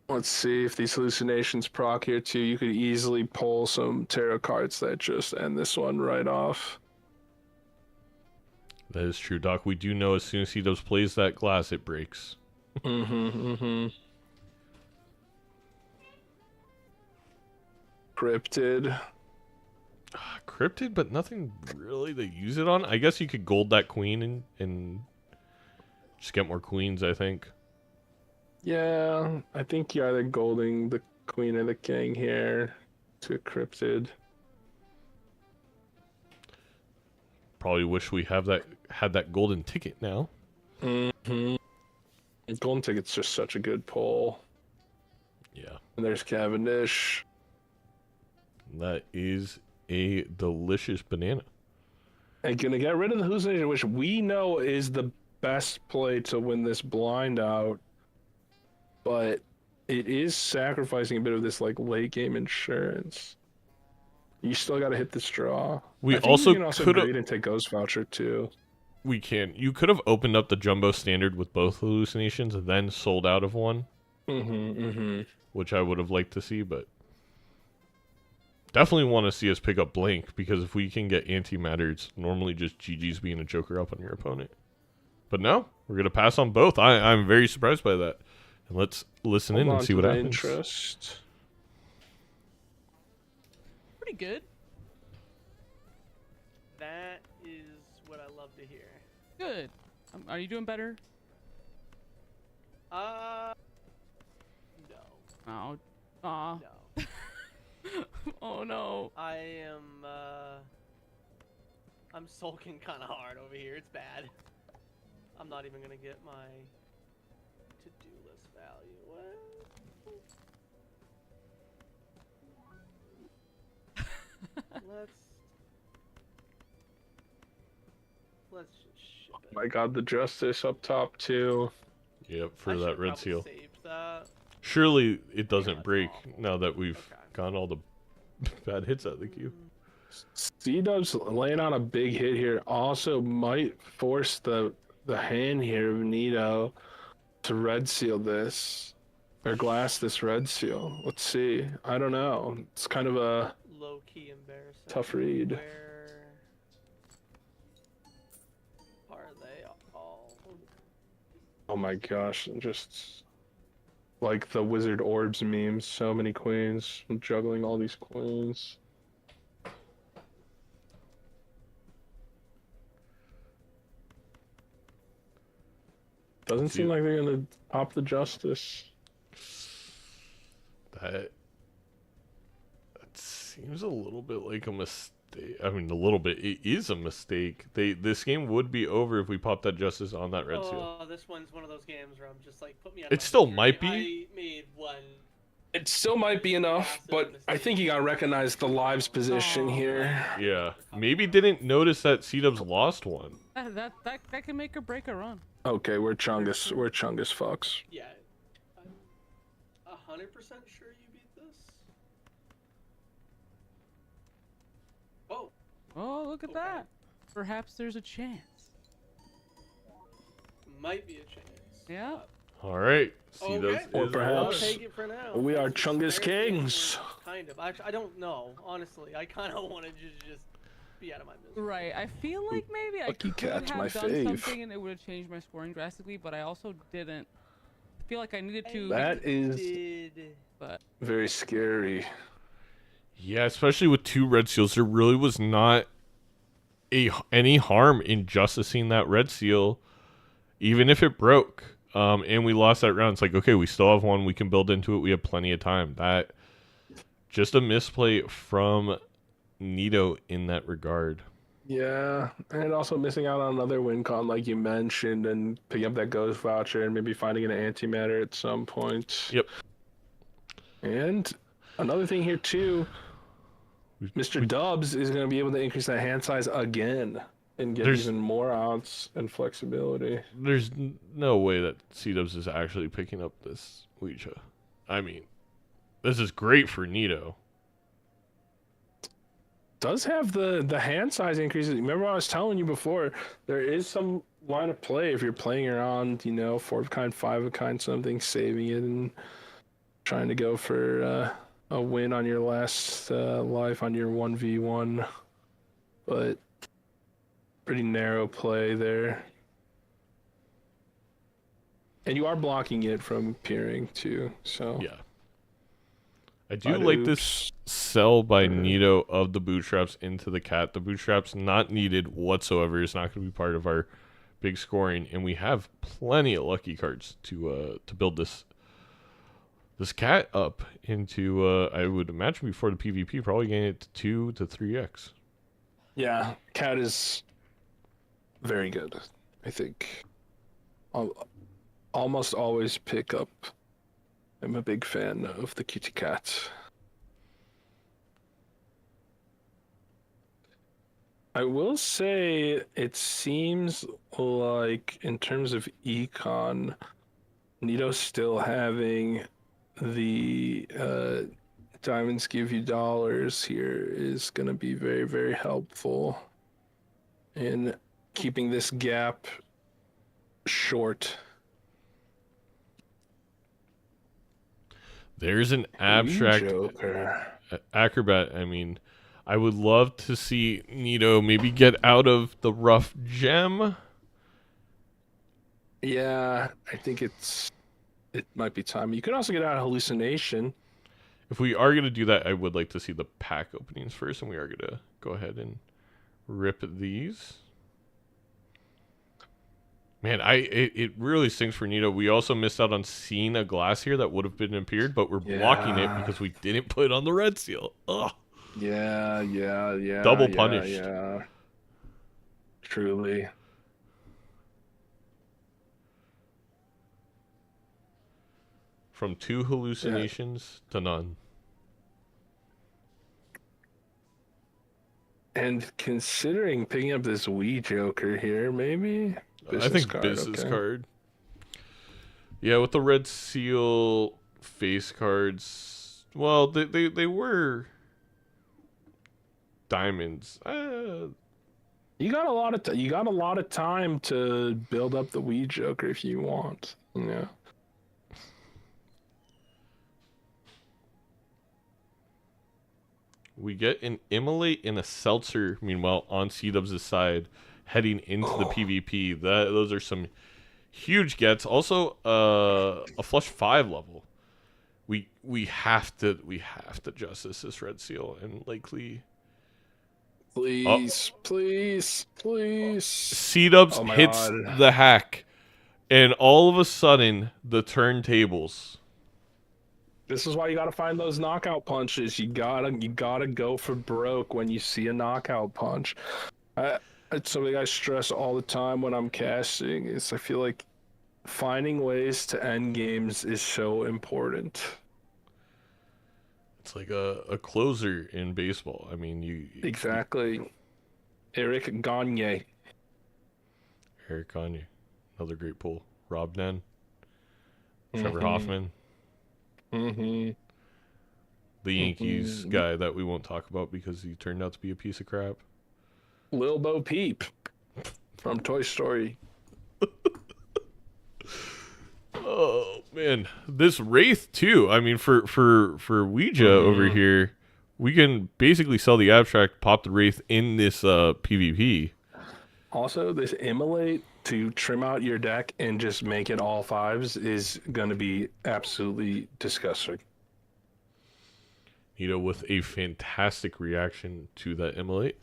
Let's see if these hallucinations proc here too. You could easily pull some tarot cards that just end this one right off. That is true, Doc. We do know as soon as C-Dubs plays that glass, it breaks. Cryptid. Cryptid, but nothing really to use it on. I guess you could gold that queen and just get more queens, I think. Yeah, I think you're either golding the queen or the king here to Cryptid. Probably wish we had that golden ticket now. Golden ticket's just such a good pull. Yeah. And there's Cavendish. That is a delicious banana. And gonna get rid of the hallucination, which we know is the best play to win this blind out. But it is sacrificing a bit of this like late game insurance. You still got to hit this draw. We I think also you can also could greed and take Ghost Voucher too. We can. You could have opened up the jumbo standard with both hallucinations and then sold out of one. Which I would have liked to see, but definitely want to see us pick up Blink, because if we can get antimatter, it's normally just GG's being a joker up on your opponent. But no, we're gonna pass on both. I'm very surprised by that. And let's listen in and see what happens. Interest. Pretty good. That is what I love to hear. Good. Are you doing better? No. Oh. Aw. No. Oh no. I am, I'm sulking kind of hard over here. It's bad. I'm not even gonna get my to-do list value. What? Let's just ship it. My God, the justice up top too. Yep, for I that should've red probably seal. saved that. Surely it doesn't that's break awful. now that we've Okay. gotten all the bad hits out of the queue. C-Dub's laying on a big hit here. Also might force the hand here of Nito to red seal this. Or glass this red seal. Let's see. I don't know. It's kind of a Low-key embarrassing. tough read. Where are they all? Oh my gosh, just like the Wizard Orbs memes, so many queens. I'm juggling all these queens. Doesn't seem like they're gonna pop the justice. That seems a little bit like a mistake. I mean, a little bit. It is a mistake. This game would be over if we popped that justice on that red seal. Oh, this one's one of those games where I'm just like, put me out. It still might be. I made one. It still might be enough, but I think you gotta recognize the lives position here. Yeah, maybe didn't notice that C-Dubs lost one. That can make or break a run. Okay, we're Chungus fucks. Yeah. 100% sure you beat this? Oh. Oh, look at Okay. that. Perhaps there's a chance. Might be a chance. Yeah. All right, Okay. C-Dubs Or is perhaps- I'll lost. take it for now. We are It's Chungus very Kings. Kind of. I don't know. Honestly, I kind of want to just be out of my business. Right. I feel like maybe I Lucky could cat's have my done fave. something and it would have changed my scoring drastically, but I also didn't. I feel like I needed to. That is But very scary. Yeah, especially with two red seals, there really was not any harm in justicing that red seal, even if it broke. And we lost that round. It's like, okay, we still have one. We can build into it. We have plenty of time. That just a misplay from Nito in that regard. Yeah, and also missing out on another win con like you mentioned, and picking up that ghost voucher and maybe finding an antimatter at some point. Yep. And another thing here too, Mr. Dubs is going to be able to increase that hand size again and get even more outs and flexibility. There's no way that C-Dubs is actually picking up this Ouija. I mean, this is great for Nito. Does have the hand size increases. Remember I was telling you before, there is some line of play if you're playing around, 4 of kind, 5 of kind, something, saving it and trying to go for a win on your last life on your 1v1. But pretty narrow play there. And you are blocking it from peering too, so. Yeah. I do like this sell by Nito of the bootstraps into the cat. The bootstraps not needed whatsoever. It's not going to be part of our big scoring, and we have plenty of lucky cards to build this cat up into. I would imagine before the PvP, probably getting it to 2 to 3x. Yeah, cat is very good. I think I'll almost always pick up. I'm a big fan of the kitty cat. I will say it seems like in terms of econ, Nito's still having the diamonds give you dollars here is going to be very, very helpful in keeping this gap short. There's an abstract Joker. acrobat. I mean, I would love to see Nito maybe get out of the rough gem. Yeah, I think it might be time. You could also get out of hallucination. If we are going to do that, I would like to see the pack openings first, and we are going to go ahead and rip these. Man, it really stinks for Nito. We also missed out on seeing a glass here that would have been appeared, but we're blocking it because we didn't put it on the red seal. Ugh. Yeah. Double punished. Yeah. Truly. From 2 hallucinations to none. And considering picking up this Wii Joker here, maybe I think business card. Yeah, with the red seal face cards. Well, they were diamonds. You got a lot of time to build up the Wii Joker if you want. Yeah. We get an Immolate and a Seltzer, meanwhile, on C-Dubs' side, heading into the PvP. Those are some huge gets. Also, a flush 5 level. We have to justice this red seal and likely. Please. C-Dubs Oh my hits God. the hack, and all of a sudden the turntables. This is why you gotta find those knockout punches. You gotta go for broke when you see a knockout punch. It's something I stress all the time when I'm casting. Is I feel like finding ways to end games is so important. It's like a closer in baseball. I mean, Exactly. Eric Gagne. Eric Gagne, another great pull. Rob Nen, Trevor Mhm. Hoffman, Mm-hmm. the Yankees guy that we won't talk about because he turned out to be a piece of crap. Lil Bo Peep from Toy Story. Oh man, this Wraith too. I mean, for Ouija over here, we can basically sell the abstract, pop the Wraith in this PvP. Also, this Immolate to trim out your deck and just make it all 5s is going to be absolutely disgusting. You know, with a fantastic reaction to that Immolate.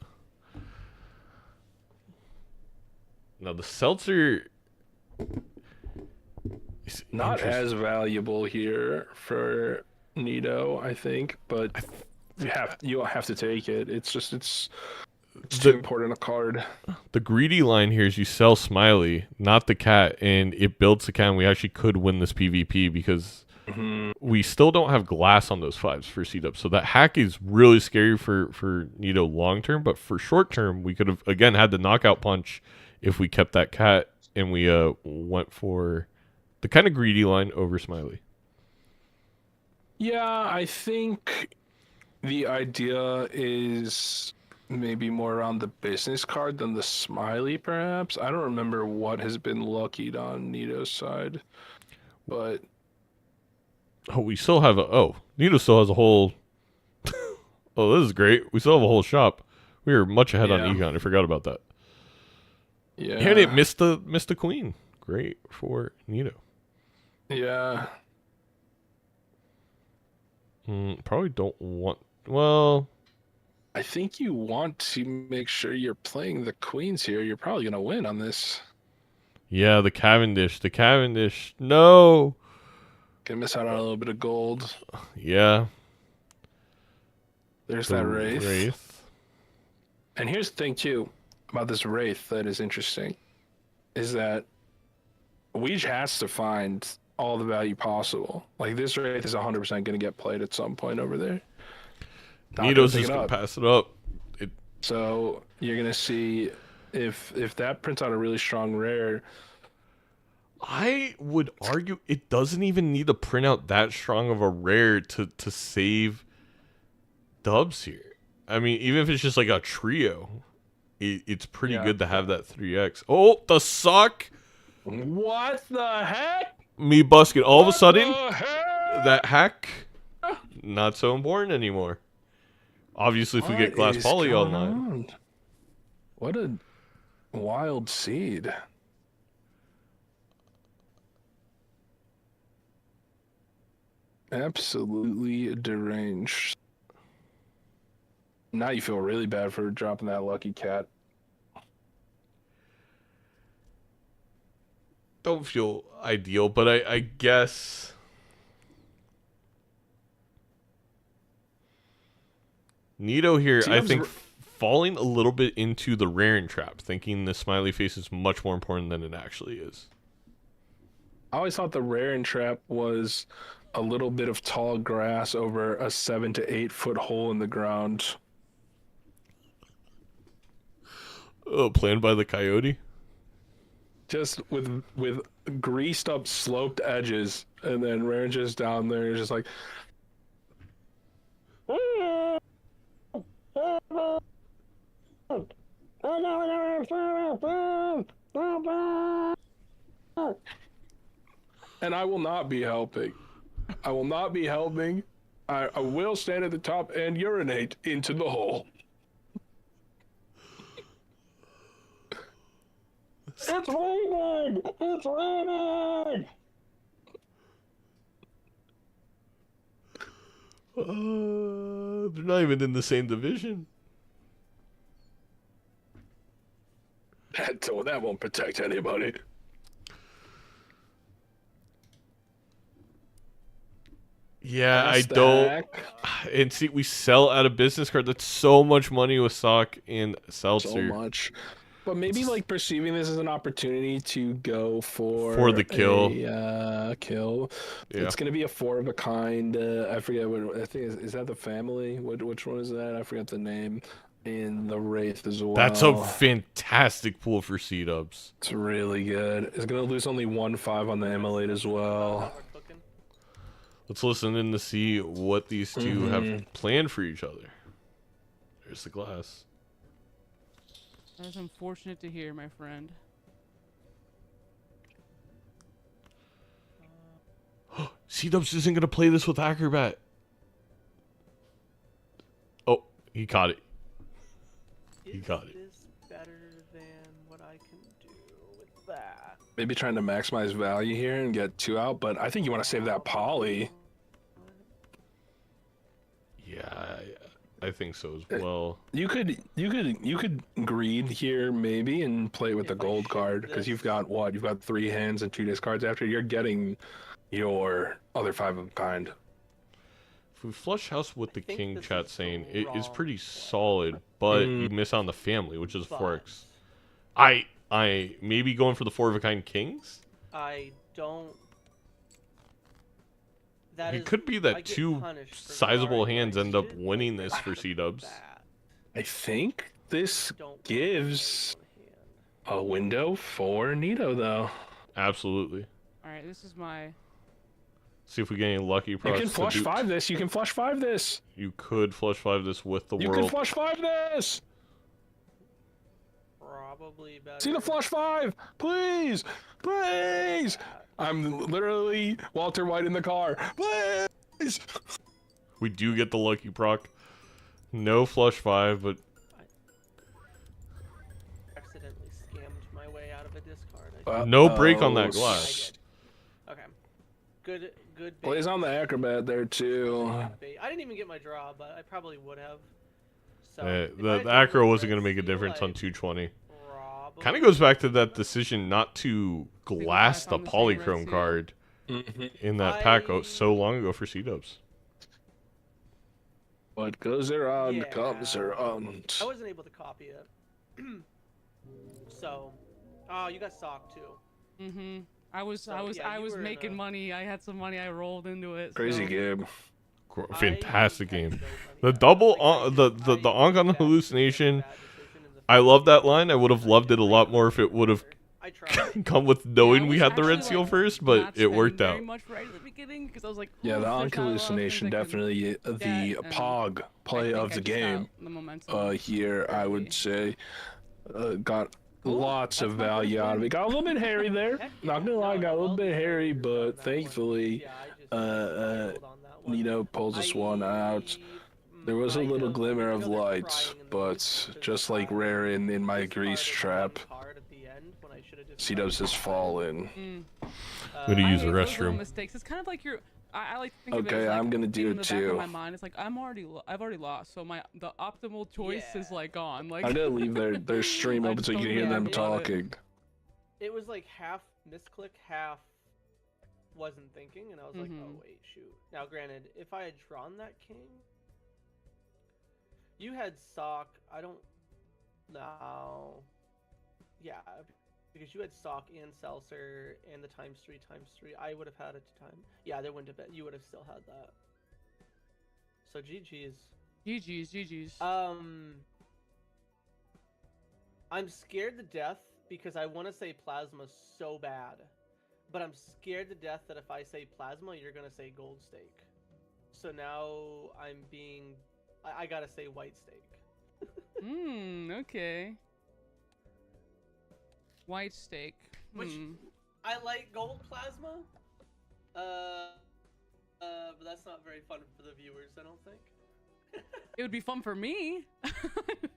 Now the Seltzer is Not interesting. as valuable here for Nito, I think, but you'll have to take it. It's too important a card. The greedy line here is you sell Smiley, not the cat, and it builds the cat, and we actually could win this PvP because we still don't have glass on those 5s for C-Dub. So that hack is really scary for Nito long term, but for short term, we could have, again, had the knockout punch if we kept that cat and we went for the kind of greedy line over Smiley. Yeah, I think the idea is maybe more around the business card than the Smiley, perhaps. I don't remember what has been luckied on Nito's side, but Oh, we still have Nito still has a whole. Oh, this is great. We still have a whole shop. We are much ahead on Yeah. Econ. I forgot about that. yeah. And it missed the queen. Great for Nito. Yeah. Probably don't want. Well, I think you want to make sure you're playing the queens here. You're probably going to win on this. yeah, the Cavendish. The Cavendish. No. Gonna miss out on a little bit of gold. Yeah. There's the that Wraith. And here's the thing, too, about this Wraith that is interesting, is that Weege has to find all the value possible. Like, this Wraith is 100% going to get played at some point over there. Not Nito's gonna pick just it going up. to pass it up. So you're going to see if that prints out a really strong rare. I would argue it doesn't even need to print out that strong of a rare to save dubs here. I mean, even if it's just like a trio, it's pretty Yeah. good to have that 3x. Oh, the suck! What the heck? Me busket. All of a sudden, What the heck? that hack, not so important anymore. Obviously, if we get What Glass is Poly going online. on? What a wild seed. Absolutely deranged. Now you feel really bad for dropping that lucky cat. Don't feel ideal, but I guess Nito here, I C-Dub's think, falling a little bit into the raring trap, thinking the smiley face is much more important than it actually is. I always thought the raring trap was a little bit of tall grass over a 7 to 8 foot hole in the ground. Oh, planned by the coyote? Just with greased up sloped edges, and then raring just down there, just like. And I will not be helping. I will not be helping. I will stand at the top and urinate into the hole. It's raining! It's raining! They're not even in the same division. That won't protect anybody. Yeah, Pass I the don't. hack. And see, we sell out of business card. That's so much money with sock and seltzer. So much. But maybe like perceiving this as an opportunity to go For the kill. a kill. Yeah. It's gonna be a 4 of a kind. I forget what I think is that the family? Which one is that? I forget the name. And the Wraith as well. That's a fantastic pool for C-dubs. It's really good. It's gonna lose only 1/5 on the MLA as well. Let's listen in to see what these two have planned for each other. There's the glass. That is unfortunate to hear, my friend. C-dubs isn't going to play this with Acrobat. Oh, he caught it. He got it. Is better than what I can do with that? Maybe trying to maximize value here and get 2 out, but I think you want to save that poly. Yeah, I think so as well. You could greed here maybe and play with the If I gold shift card because you've got what? You've got 3 hands and 2 discards after. You're getting your other 5 of a kind. If we flush house with the think king, this chat is saying it is wrong. pretty solid, but you miss on the family, which is But 4x. I maybe going for the 4 of a kind kings. I don't. That It is- could be I that get 2 punished for sizable guarding hands my end up shit winning like this for C-dubs. that. I think this Don't gives play one hand. a window for Nito though. Absolutely. All right, this is my. See if we get any lucky You procs can to flush do- 5 this. You can flush 5 this. You could flush 5 this with the You can world. flush 5 this. Probably better. See the flush 5, please, please. I'm literally Walter White in the car. Please. We do get the lucky proc. No flush 5, but Accidentally scammed my way out of a discard. no break on that Uh-oh. glass. Okay. Good bait. Plays on the acrobat there too. Good bait. I didn't even get my draw, but I probably would have. So if I The had acro to wasn't going to red make a seal, difference on I'd 220. probably- Kind of goes back to that decision not to glass the on the same red polychrome seal. card in that pack so long ago for C-dubs. What goes around Yeah. comes around. I wasn't able to copy it. So, oh, you got socked too. Mm-hmm. I was So, yeah, you were in making a- money. I had some money. I rolled into it. Crazy so. game. Fantastic I had game. no money The out. double Like, on the I onk on the made hallucination. bad decision in the I love that first line. I would have loved it a lot more if it would have I tried. come with Yeah, knowing I we was had the red actually, seal like, first, not but it spending worked very out. much right at the beginning because I was like, Yeah, "Ooh, the there's not a lot of hallucination things I can definitely the get," and pog play I think of I the just game. got the momentum Here I would early. say got Cool. lots of That's my first value out of win. it. Got a little bit hairy there. Heck Not yeah. gonna lie, No, got a little well bit hairy, deserved on but that one. thankfully, Yeah, I just struggled on that one. Nito pulls this one out. There was a might little have- glimmer I of know they're light, trying in the but news because just like I rare in my discarded grease one trap, card at the end when I should have just C-dubs has fallen. Mm. I'm gonna use the Those little restroom. mistakes. It's kind of like your. I like to think of it Okay, as like I'm gonna do in it the back of too. my mind, it's like I've already lost, so the optimal choice is Yeah. like gone. Like I'm gonna leave their stream I open so you just can don't hear them care about it. talking. It was like half misclick, half wasn't thinking, and I was like, oh Mhm. wait, shoot. Now, granted, if I had drawn that king, You had sock. I don't know. Yeah, because you had sock and seltzer and the ×3 ×3. I would have had it to time. Yeah, there wouldn't have been. You would have still had that. So GG's. GG's. I'm scared to death because I want to say plasma so bad, but I'm scared to death that if I say plasma, you're gonna say gold steak. So now I'm being. I gotta say white steak. Okay. White steak. Which I like gold plasma. But that's not very fun for the viewers, I don't think. It would be fun for me.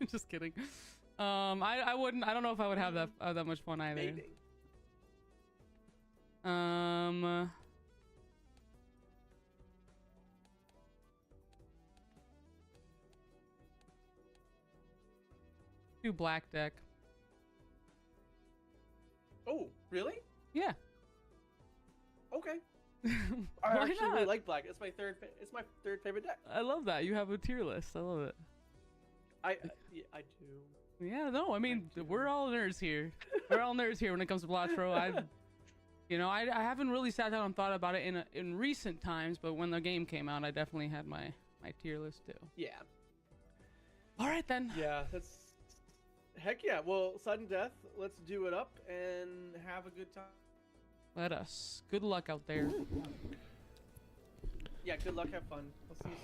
Just kidding. I wouldn't. I don't know if I would have that much fun either. Maybe. Do black deck. Oh, really? Yeah. Okay. Why I actually not? really like black. It's my third favorite deck. I love that. You have a tier list. I love it. Yeah, I do. Yeah, no, I mean, we're all nerds here. We're all nerds here when it comes to Balatro. I haven't really sat down and thought about it in recent times, but when the game came out, I definitely had my tier list too. Yeah. All right then. Yeah, that's. Heck yeah. Well, sudden death. Let's do it up and have a good time. Let us. Good luck out there. Yeah, good luck. Have fun. I'll see you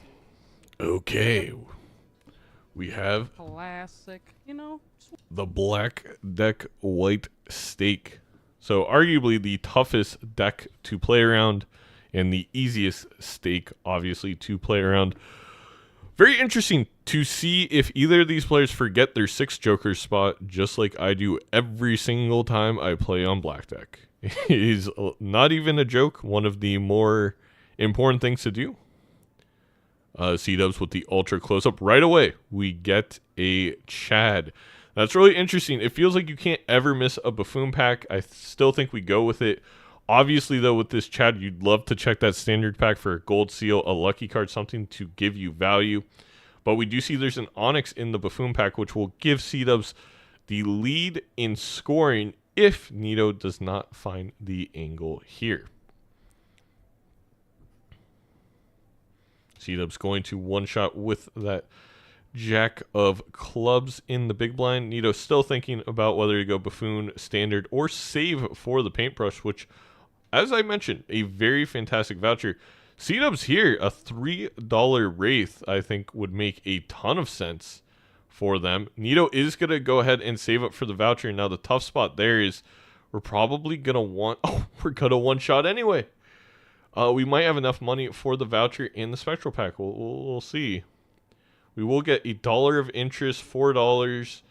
soon. Okay. We have Classic. the black deck white steak. So arguably the toughest deck to play around and the easiest stake obviously to play around. Very interesting to see if either of these players forget their 6 joker spot just like I do every single time I play on black deck. It is not even a joke, one of the more important things to do. C-dubs with the ultra close-up. Right away, we get a Chad. That's really interesting. It feels like you can't ever miss a Buffoon pack. I still think we go with it. Obviously, though, with this Chad, you'd love to check that standard pack for a gold seal, a lucky card, something to give you value. But we do see there's an Onyx in the Buffoon pack, which will give C-dubs the lead in scoring if Nito does not find the angle here. C-dubs going to one-shot with that Jack of clubs in the big blind. Nito still thinking about whether to go Buffoon, standard, or save for the paintbrush, which, as I mentioned, a very fantastic voucher. C-dubs here, a $3 Wraith, I think would make a ton of sense for them. Nito is going to go ahead and save up for the voucher. Now, the tough spot there is we're probably going to want... Oh, we're going to one-shot anyway. We might have enough money for the voucher in the Spectral Pack. We'll see. We will get $1 of interest, $4,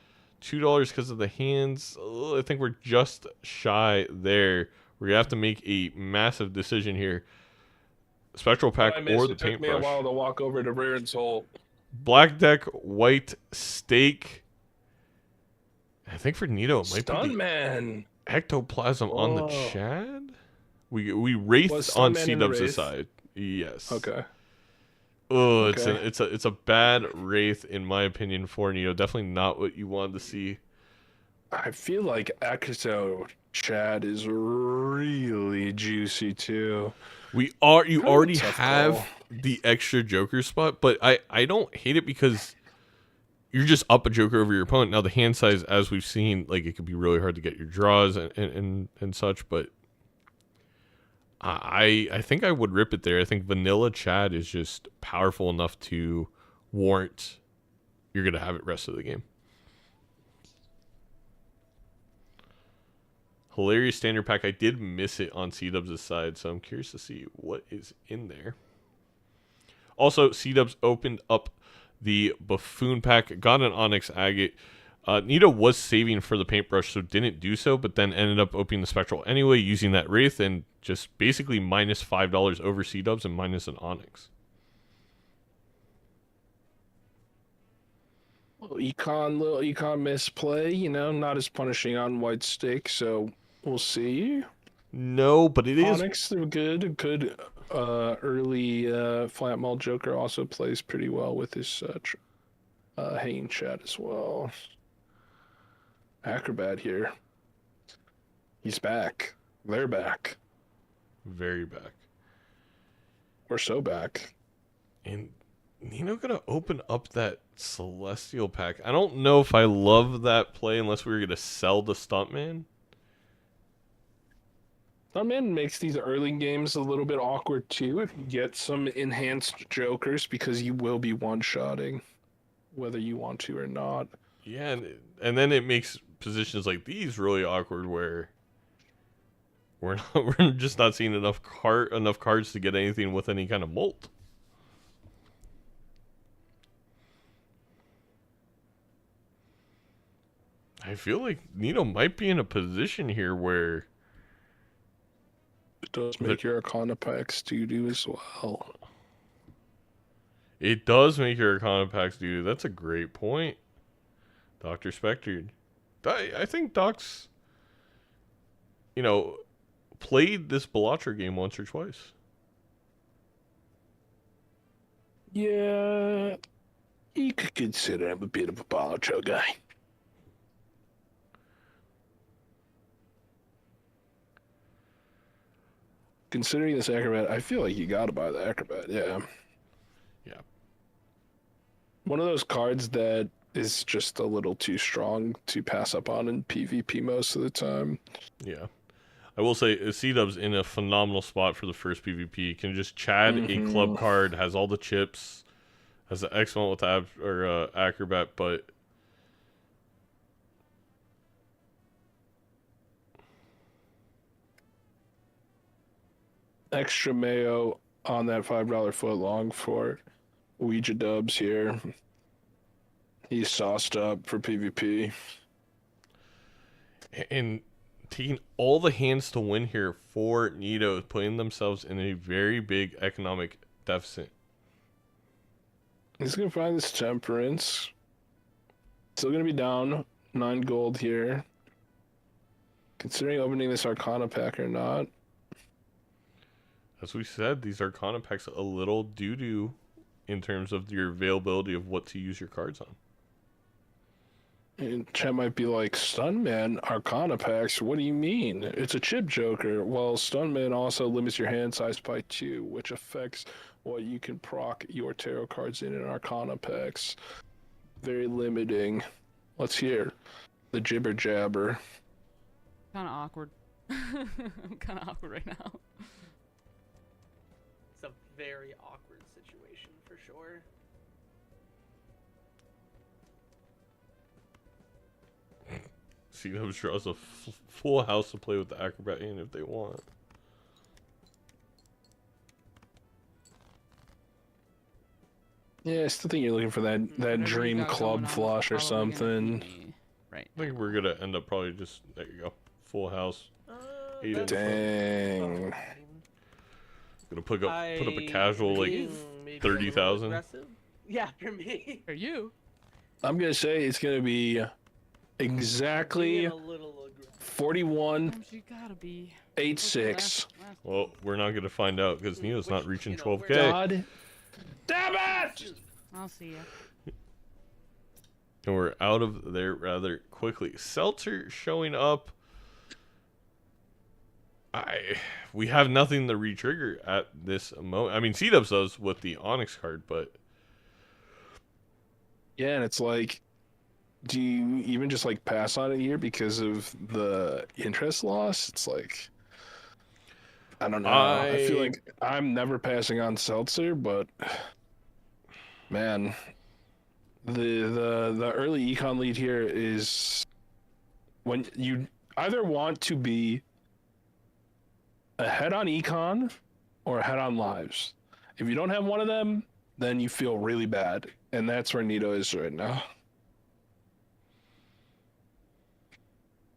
$2 because of the hands. I think we're just shy there. We're going to have to make a massive decision here. Spectral Pack or the It took paintbrush. me a while to walk over to Rare and Soul. Black deck, white steak. I think for Nito, it might be the Stuntman. ectoplasm on the Whoa. Chad. We wraithed Was on Stuntman in the C-dubs' Wraith? side. Yes. Okay. Oh, Okay. it's a bad wraith in my opinion for Nito. Definitely not what you wanted to see. I feel like Ecto Chad is really juicy too. You Kinda already tough have call. the extra Joker spot, but I don't hate it because you're just up a Joker over your opponent. Now the hand size, as we've seen, like it could be really hard to get your draws and such, but I think I would rip it there. I think vanilla Chad is just powerful enough to warrant you're gonna have it rest of the game. Hilarious standard pack. I did miss it on C-dubs' side, so I'm curious to see what is in there. Also, C-dubs opened up the Buffoon pack, got an Onyx Agate. Nito was saving for the paintbrush, so didn't do so, but then ended up opening the Spectral anyway, using that Wraith, and just basically minus $5 over C-dubs and minus an Onyx. Little econ misplay, not as punishing on white steak, so we'll see. No, but it is. Onyx, they're good. Good early flat maul Joker also plays pretty well with his hanging chat as well. Acrobat here. He's back. They're back. Very back. We're so back. And Nino gonna open up that Celestial pack. I don't know if I love that play unless we were gonna sell the Stuntman. Stuntman makes these early games a little bit awkward too if you get some enhanced jokers because you will be one-shotting whether you want to or not. Yeah, and then it makes positions like these really awkward where we're just not seeing enough cards to get anything with any kind of molt. I feel like Nino might be in a position here where It does make your Arcana packs do as well. it does make your Arcana packs do. That's a great point, Dr. Spectre. I think Doc's, played this Balatro game once or twice. Yeah, you could consider him a bit of a Balatro guy. Considering this Acrobat, I feel like you gotta buy the Acrobat, yeah. Yeah. One of those cards that is just a little too strong to pass up on in PvP most of the time. Yeah. I will say C-Dub's in a phenomenal spot for the first PvP. Can just Chad a club card, has all the chips, has the excellent with Acrobat, but Extra mayo on that $5 foot long for Ouija Dubs here. He's sauced up for PvP. and taking all the hands to win here for Nito, putting themselves in a very big economic deficit. He's gonna find this Temperance. Still gonna be down 9 gold here. Considering opening this Arcana pack or not. As we said, these Arcana packs a little doo-doo in terms of your availability of what to use your cards on. And chat might be like, Stunman, Arcana packs, what do you mean? It's a chip joker. Well, Stunman also limits your hand size by 2, which affects what you can proc your tarot cards in Arcana packs. Very limiting. Let's hear the jibber jabber. Kind of awkward. I'm kind of awkward right now. It's a very awkward situation for sure. C-Dubs draws a full house to play with the Acrobat in if they want. Yeah, I still think you're looking for that Whatever you dream got club going on, flush or it's probably gonna something. be me right I think we're gonna end up probably just, there you go, full house. Eight That's in front. Dang. Gonna put up a casual like being maybe a little 30,000. aggressive. Yeah, for me. For you. I'm gonna say it's gonna be exactly Being a little aggressive. 41 Sometimes you gotta be. 8-6. Well, we're not gonna find out because Neo's not reaching you know, 12k. God damn it! I'll see ya. And we're out of there rather quickly. Seltzer showing up. We have nothing to re-trigger at this moment. I mean, C-Dubs does with the Onyx card, but Yeah, and it's like, do you even just like pass on it here because of the interest loss? It's like, I don't know. I feel like I'm never passing on Seltzer, but man, the early econ lead here is when you either want to be ahead on econ or ahead on lives. If you don't have one of them, then you feel really bad, and that's where Nito is right now.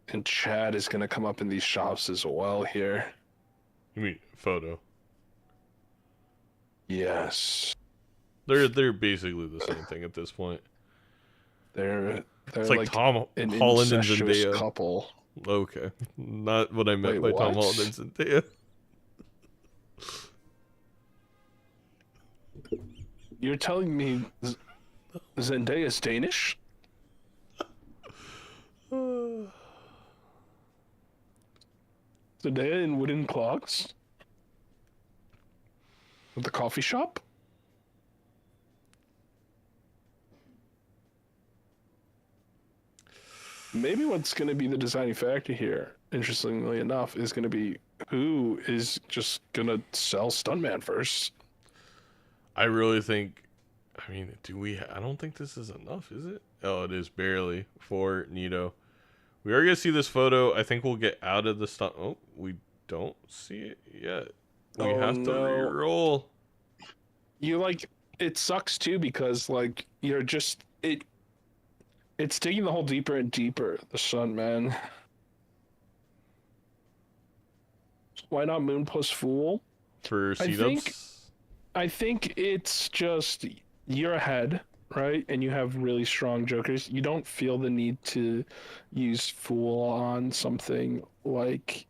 And Chad is gonna come up in these shops as well here. you mean photo? Yes, They're basically the same thing at this point. they're It's like Tom an Holland and incestuous Zendaya. couple. Okay, not what I meant Wait, by Tom what? Holland and Zendaya. You're telling me Zendaya's Danish? Zendaya in wooden clogs? At the coffee shop? Maybe what's going to be the deciding factor here, interestingly enough, is going to be who is just going to sell Stuntman first. I really think. I mean, I don't think this is enough, is it? Oh, it is barely for Nito. We are gonna see this photo. I think we'll get out of the stunt. Oh, we don't see it yet. We have to reroll. It sucks too because you're just it's digging the hole deeper and deeper. The sun, man. Why not Moon plus Fool? For C-dubs? I think it's just you're ahead, right? And you have really strong jokers. You don't feel the need to use Fool on something like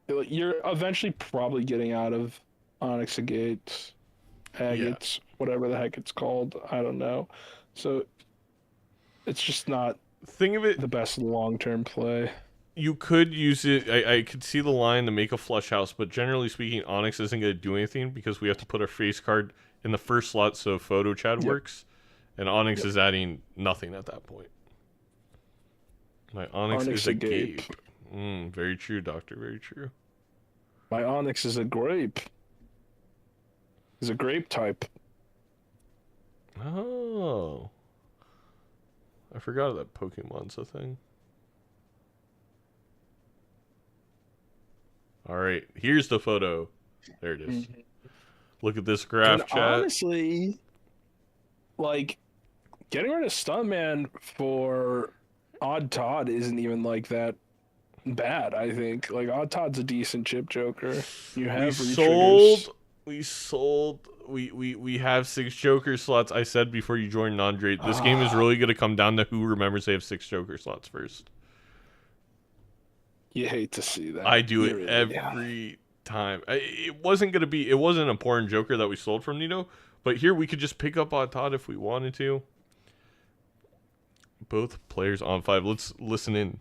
you're eventually probably getting out of Onyx Agates, Agates, whatever the heck it's called. I don't know. So it's just not the best long-term play. You could use it. I could see the line to make a flush house, but generally speaking, Onyx isn't going to do anything because we have to put our face card in the first slot so photo chat works, and Onyx is adding nothing at that point. My Onyx is a gape. Very true, Doctor. Very true. My Onyx is a grape. He's a grape type. Oh. I forgot that Pokemon's a thing. Alright, here's the photo. There it is. Look at this graph, and chat. Honestly, getting rid of Stuntman for Odd Todd isn't even that bad, I think. Odd Todd's a decent chip joker. You have we have 6 joker slots. I said before you joined non-drate, this game is really going to come down to who remembers they have 6 joker slots first. You hate to see that. I do it every time. It wasn't an important joker that we sold from Nito, but here we could just pick up Odd Todd if we wanted to. Both players on 5. Let's listen in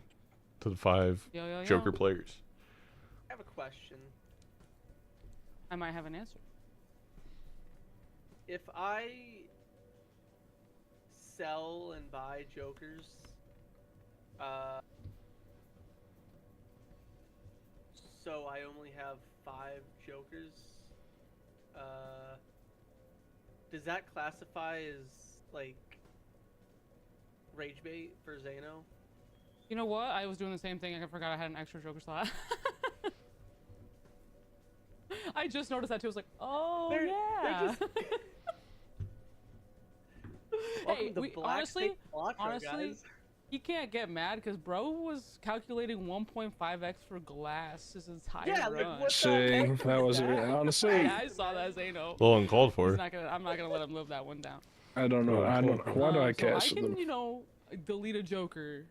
to the 5 joker players. I have a question. I might have an answer. If I sell and buy jokers, so I only have 5 jokers, does that classify as rage bait for Zaino? You know what? I was doing the same thing. I forgot I had an extra joker slot. I just noticed that too. I was like, oh yeah. Hey, honestly, he can't get mad because bro was calculating 1.5x for glass his entire run. That was honestly. I saw that Zaino. A little uncalled for. I'm not gonna let him live that one down. I don't know. Why do I cast so I them? can, delete a joker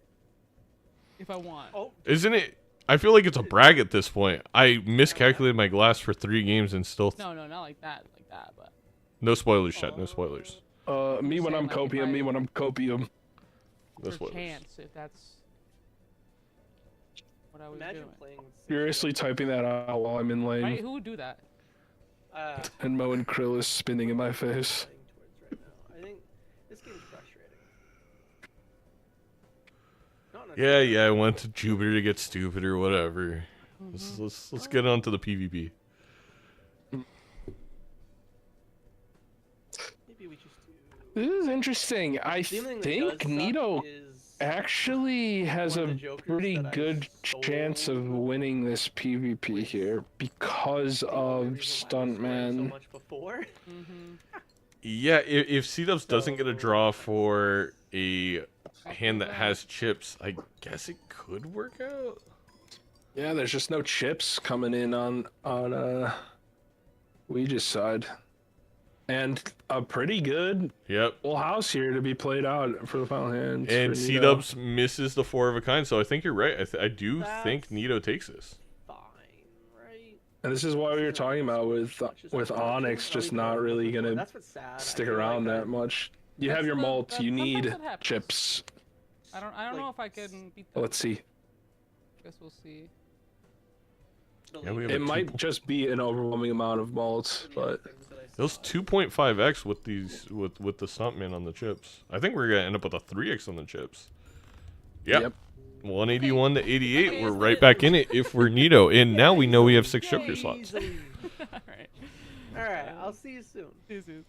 if I want. Oh, isn't it? I feel like it's a brag at this point. I miscalculated my glass for 3 games and still. No, not like that. But. No spoilers, chat. No spoilers. Me when I'm copium. Me when I'm copium. No spoilers. Chance, if that's what I was doing. Furiously typing that out while I'm in lane. Right? Who would do that? And Mo and Krill is spinning in my face. I think this game's frustrating. Yeah, I went to Jupiter to get stupid or whatever. Let's get on to the PvP. Maybe we just do... This is interesting. I think Nito actually has a pretty good chance of winning this PvP here because of Stuntman. Yeah, if C-Dubs doesn't get a draw for a hand that has chips, I guess it could work out. Yeah, there's just no chips coming in on Ouija's side. And a pretty good full house here to be played out for the final hands. And C-Dubs misses the 4 of a kind, so I think you're right. I do think Nito takes this. Fine, right? And this is why we were talking about with Onyx just not really gonna That's what's sad. I stick feel like around that much. You have your mult, you sometimes need that happens. chips. I don't Like, know if I can beat that. Let's see. Guess we'll see. Yeah, we have It a might just be an overwhelming amount of malt, but It was 2.5x with these with the stuntman on the chips. I think we're gonna end up with a 3x on the chips. Yep. 181 to 88. Okay, We're is right it- back in it if we're Nito. And now we know we have 6 Joker slots. All right. All right, I'll see you soon. See you soon.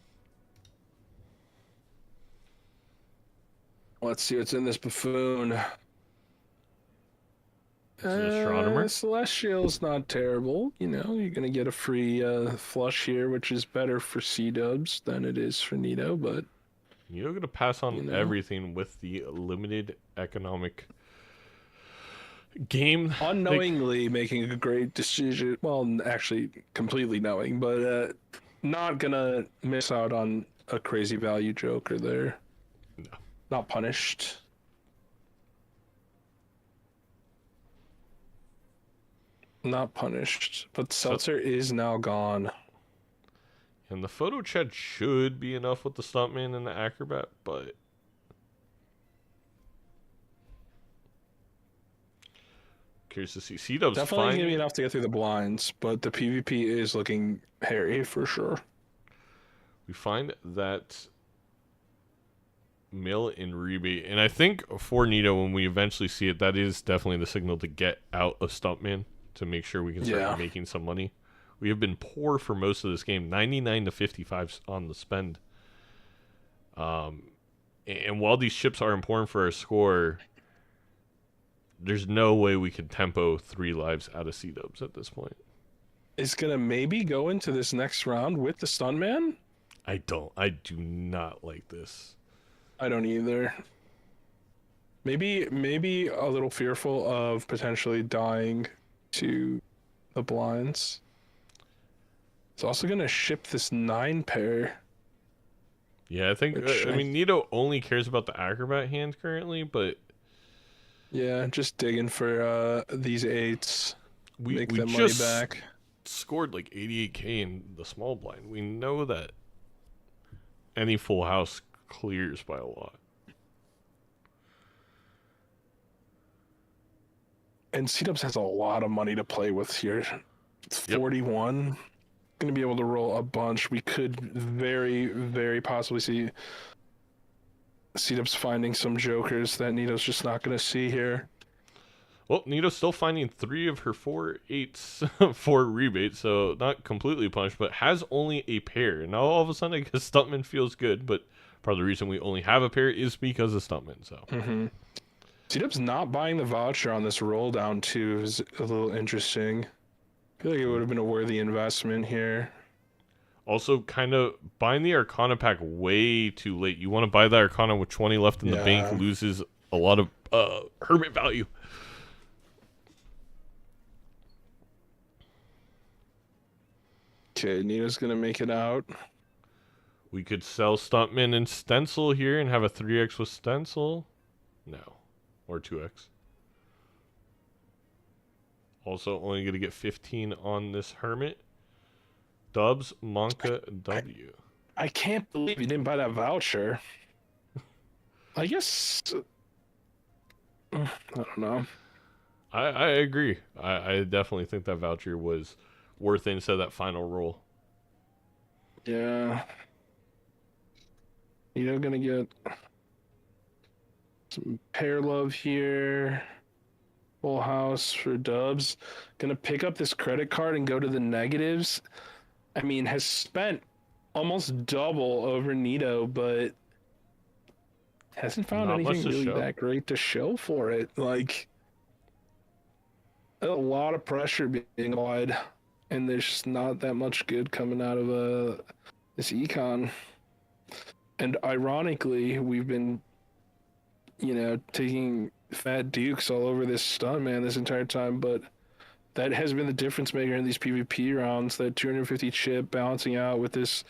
let's see what's in this buffoon. Astronomer? Celestial's not terrible. You know, you're gonna get a free flush here, which is better for C-dubs than it is for Nito, but Nito gonna pass on You know? everything with the limited economic game. unknowingly making a great decision. Well, actually, completely knowing, but not gonna miss out on a crazy value Joker there. No. Not punished. Not punished, but Seltzer is now gone. And the photo chat should be enough with the stuntman and the acrobat, but curious to see. C-Dub's Definitely fine. gonna be enough to get through the blinds, but the PvP is looking hairy for sure. We find that mill in rebate, and I think for Nito, when we eventually see it, that is definitely the signal to get out of Stuntman to make sure we can start Yeah. making some money. We have been poor for most of this game, 99 to 55 on the spend. And while these chips are important for our score, there's no way we can tempo 3 lives out of C-Dubs at this point. Is gonna maybe go into this next round with the Stuntman? I do not like this. I don't either. Maybe a little fearful of potentially dying to the blinds. It's also gonna ship this 9 pair. Yeah, I think, Which I mean, Nito only cares about the acrobat hand currently, but Yeah, just digging for these 8s. we Make we them money just back. scored like 88k in the small blind. We know that any full house clears by a lot. And C-Dubs has a lot of money to play with here. It's 41. Gonna be able to roll a bunch. We could very, very possibly see C-Dubs finding some jokers that Nito's just not gonna see here. Well, Nito's still finding 3 of her 4 8s for rebate, so not completely punished, but has only a pair. Now all of a sudden, I guess Stuntman feels good, but part of the reason we only have a pair is because of Stuntman. So C-Dubs not buying the voucher on this roll down too is a little interesting. I feel like it would have been a worthy investment here. also kind of buying the Arcana pack way too late. You want to buy the Arcana with 20 left in the bank, Yeah. loses a lot of hermit value. Okay, Nito's gonna make it out. We could sell Stuntman and Stencil here and have a 3x with Stencil. No. Or 2x. Also only going to get 15 on this Hermit. Dubs, Monka, W. I can't believe you didn't buy that voucher. I guess I don't know. I agree. I definitely think that voucher was worth it instead of that final roll. Yeah. Nito gonna get some pair love here. Full house for Dubs. Gonna pick up this credit card and go to the negatives. I mean, has spent almost double over Nito, but hasn't found Not much anything to really show. that great to show for it. Like, a lot of pressure being applied, and there's just not that much good coming out of this econ. And ironically, we've been, taking fat dukes all over this stun man this entire time, but that has been the difference maker in these PvP rounds. That 250 chip balancing out with this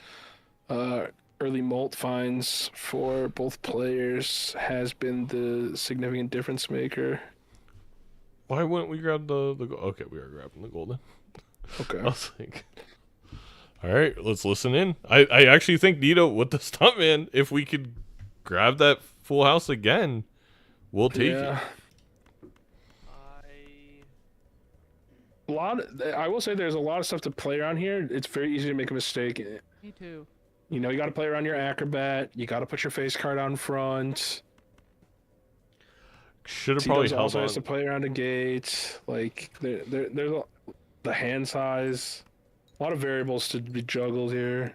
early molt finds for both players has been the significant difference maker. Why wouldn't we grab the okay, we are grabbing the golden. Okay. I was like, all right, let's listen in. I actually think Nito with the stuntman, if we could grab that full house again, we'll take it. I will say there's a lot of stuff to play around here. It's very easy to make a mistake. Me too. You know, you got to play around your acrobat. You got to put your face card on front. Should have probably held also on. has to play around a gate. Like there's the hand size. A lot of variables to be juggled here.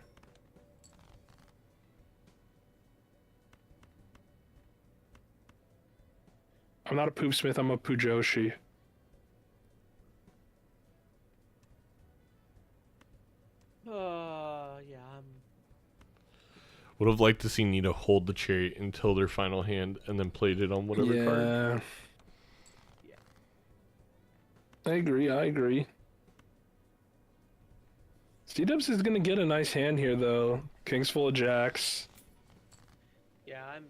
I'm not a poopsmith. I'm a pujoshi. Yeah. Would have liked to see Nito hold the chariot until their final hand and then played it on whatever card. Yeah. I agree. C-Dubs is gonna get a nice hand here though. King's full of jacks. Yeah, I'm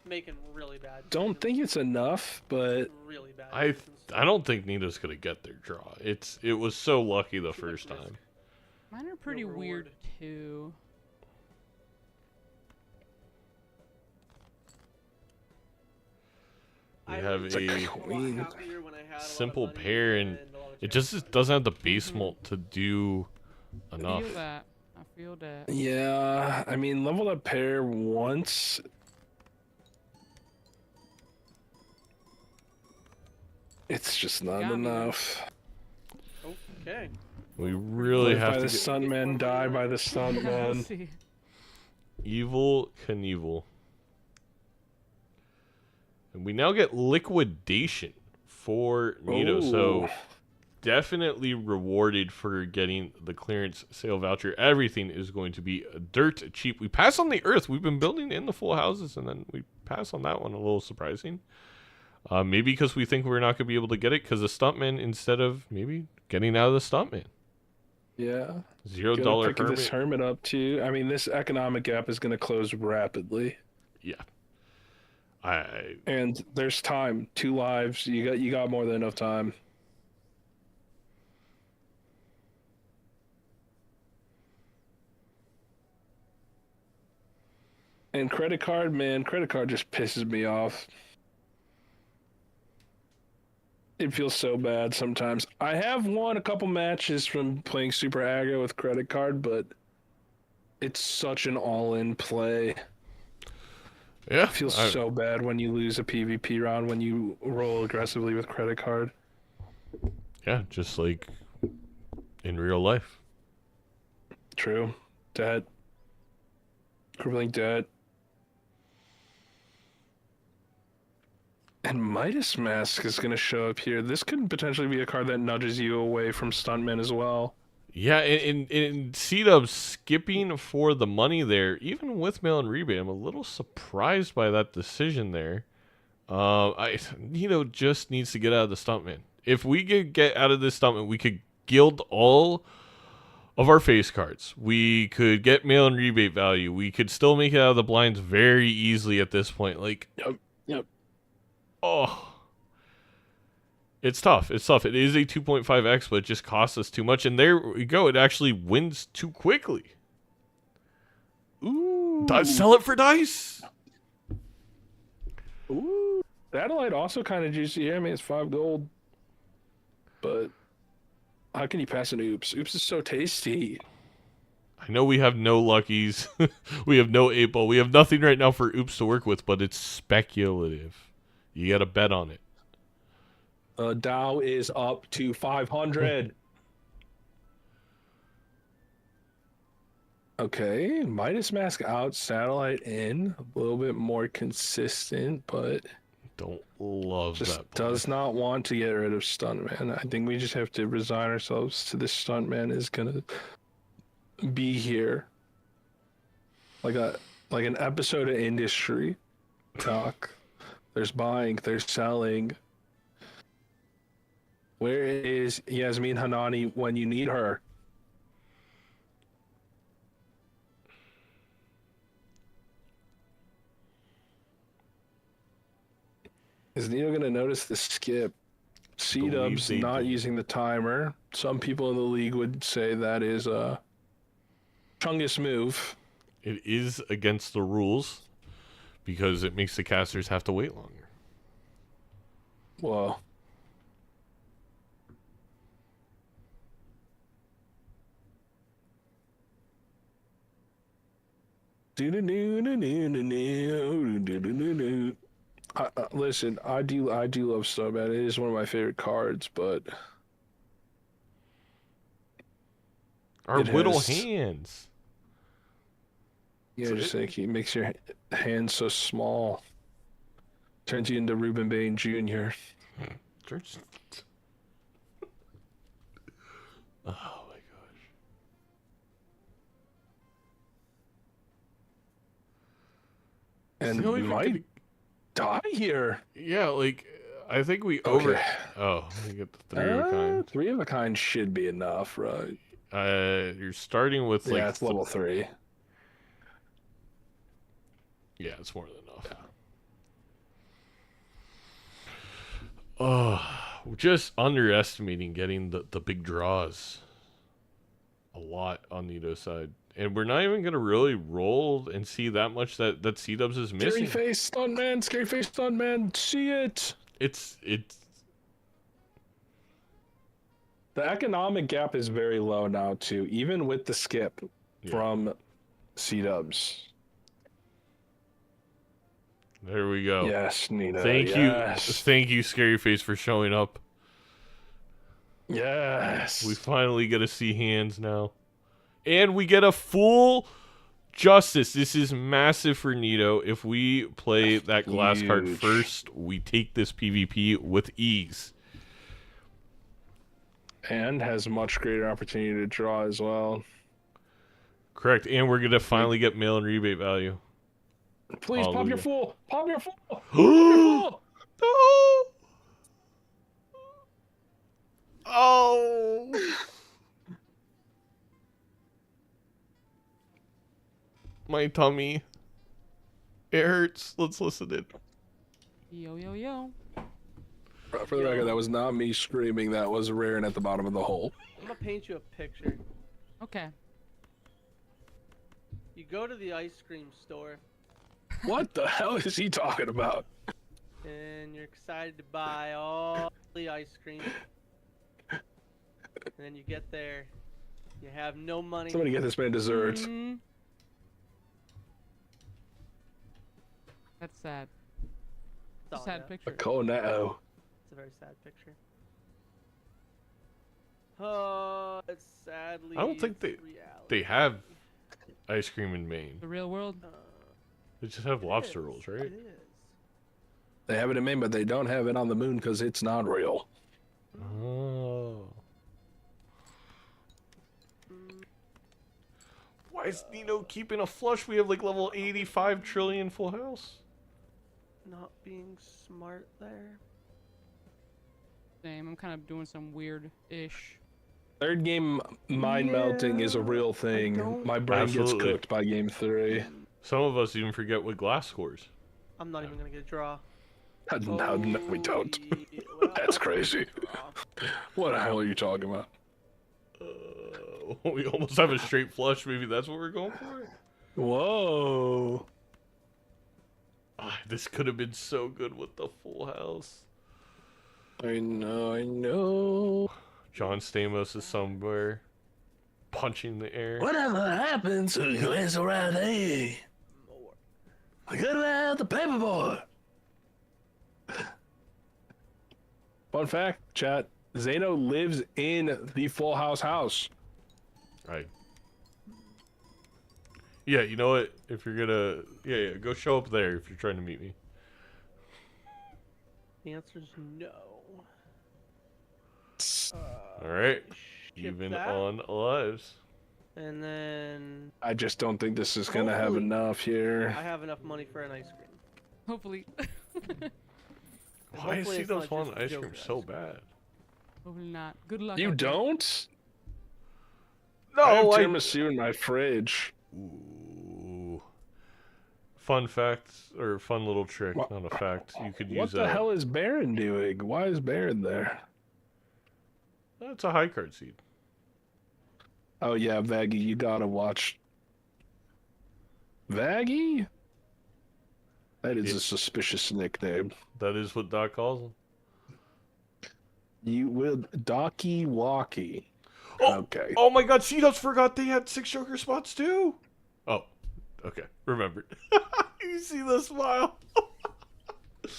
making really bad. Don't think it's enough, but really bad. I don't think Nito's gonna get their draw. It was so lucky the first risk. time. Mine are pretty weird too. We have a queen. simple pair, and it just doesn't have the base mult to do I enough. feel that. I feel that. yeah, I mean, level that pair once. It's just not Got me. enough. Okay. We really Live have by to the get stuntman, die by the Let's stuntman. see. Evil Knievel. And we now get liquidation for Nito, so Ooh. definitely rewarded for getting the clearance sale voucher. Everything is going to be dirt cheap. We pass on the earth. We've been building in the full houses, and then we pass on that one. A little surprising. Maybe because we think we're not going to be able to get it because the stuntman, instead of maybe getting out of the stuntman. Yeah. $0 Gotta pick hermit. this hermit up too. I mean, this economic gap is gonna close rapidly. Yeah. And there's time. 2 lives. You got more than enough time. And credit card, man, credit card just pisses me off. It feels so bad sometimes. I have won a couple matches from playing super aggro with credit card, but it's such an all-in play. Yeah. It feels so bad when you lose a PvP round when you roll aggressively with credit card. Yeah, just like in real life. True. Debt. Crippling debt. And Midas Mask is going to show up here. This could potentially be a card that nudges you away from Stuntman as well. Yeah, in C-Dub skipping for the money there, even with mail and rebate, I'm a little surprised by that decision there. Nito just needs to get out of the Stuntman. If we could get out of this Stuntman, we could gild all of our face cards. We could get mail and rebate value. We could still make it out of the blinds very easily at this point. Like, Yep. oh. It's tough. It's tough. It is a 2.5x, but it just costs us too much. And there we go. It actually wins too quickly. Ooh. Sell it for dice. Ooh. Satellite also kind of juicy here. I mean, it's 5 gold. But how can you pass an oops? Oops is so tasty. I know we have no luckies. We have no 8-ball. We have nothing right now for oops to work with, but it's speculative. You got to bet on it. Dow is up to 500. Okay, Midas Mask out, Satellite in. A little bit more consistent, but Don't love just that play. does not want to get rid of Stuntman. I think we just have to resign ourselves to this Stuntman is gonna be here. Like an episode of Industry Talk. There's buying, there's selling. Where is Yasmin Hanani when you need her? Is Neo gonna notice the skip? C-Dub's they not do. using the timer. Some people in the league would say that is a Chungus move. It is against the rules because it makes the casters have to wait longer. Well, listen, I do love Snowman. It is one of my favorite cards, but Our It whittle has- hands. yeah, So just it- think he makes your hands so small. Turns you into Reuben Bain Jr. Church. Oh my gosh. And You know, we if we might could- die here. Yeah, like I think we Okay. Oh, we get the 3 of a kind. 3 of a kind should be enough, right? You're starting with like Yeah, it's level 3. Yeah, it's more than enough. Oh, just underestimating getting the big draws. A lot on Nito's side. And we're not even gonna really roll and see that much that C-Dubs is Scary missing. face stuntman, scary face stuntman, see it. It's The economic gap is very low now too, even with the skip Yeah. from C-Dubs. There we go. Yes, Nina. Thank yes. you, Scary Face, for showing up. Yes. We finally get to see hands now. And we get a full justice. This is massive for Nito. If we play that glass card Huge. first, we take this PvP with ease. And has much greater opportunity to draw as well. Correct. And we're going to finally get mail and rebate value. Please pop Hallelujah. your fool. Pop your fool. No! Fool. Oh! My tummy. It hurts. Let's listen in. Yo, yo, yo. For the record, that was not me screaming. That was Raren at the bottom of the hole. I'm gonna paint you a picture. Okay. You go to the ice cream store What the hell is he talking about? and you're excited to buy all the ice cream. And then you get there, you have no money. Somebody get this man dessert. Mhm. That's sad. That's all I Sad got. A picture. Cornetto. It's a very sad picture. Oh, it's sadly. I don't think they reality. have ice cream in Maine. The real world. They just have It lobster is, rolls, right? It is. They have it in Maine, but they don't have it on the moon because it's not real. Oh. Why is Nino keeping a flush? We have like level 85 trillion full house. Not being smart there. Same. I'm kind of doing some weird-ish. Third game mind melting is a real thing. don't- My brain Absolutely. gets cooked by game 3. Some of us even forget what glass scores. I'm not even gonna get a draw. No, we don't. Well, That's crazy. draw. What the hell are you talking about? We almost have a straight flush. Maybe that's what we're going for. Whoa. This could have been so good with the full house. I know. John Stamos is somewhere punching the air. Whatever happens to you is around here. More. I gotta have the paperboy. Fun fact, chat. Zaino lives in the Full house. Right. Yeah, you know what? If you're gonna, yeah, go show up there if you're trying to meet me. The answer's no. All right, Ship even that, on lives. And then I just don't think this is gonna have Hopefully. enough here. I have enough money for an ice cream. Hopefully. Why is Hopefully he it's those not want just ice Joker cream ice so cream. bad? Hopefully not. Good luck. You out there. don't? No, I have tiramisu in my fridge. Ooh. Fun fact, or fun little trick, What- not a fact. You could What use the hell is Baron doing? Why is Baron there? That's a high card seed. Oh yeah, Vaggie, you gotta watch. Vaggie? That is a suspicious nickname. That is what Doc calls him. You will Docky Walkie. Oh, Okay. Oh my God, C-Dubs forgot they had 6 Joker spots too. Oh, okay, remembered. You see the smile.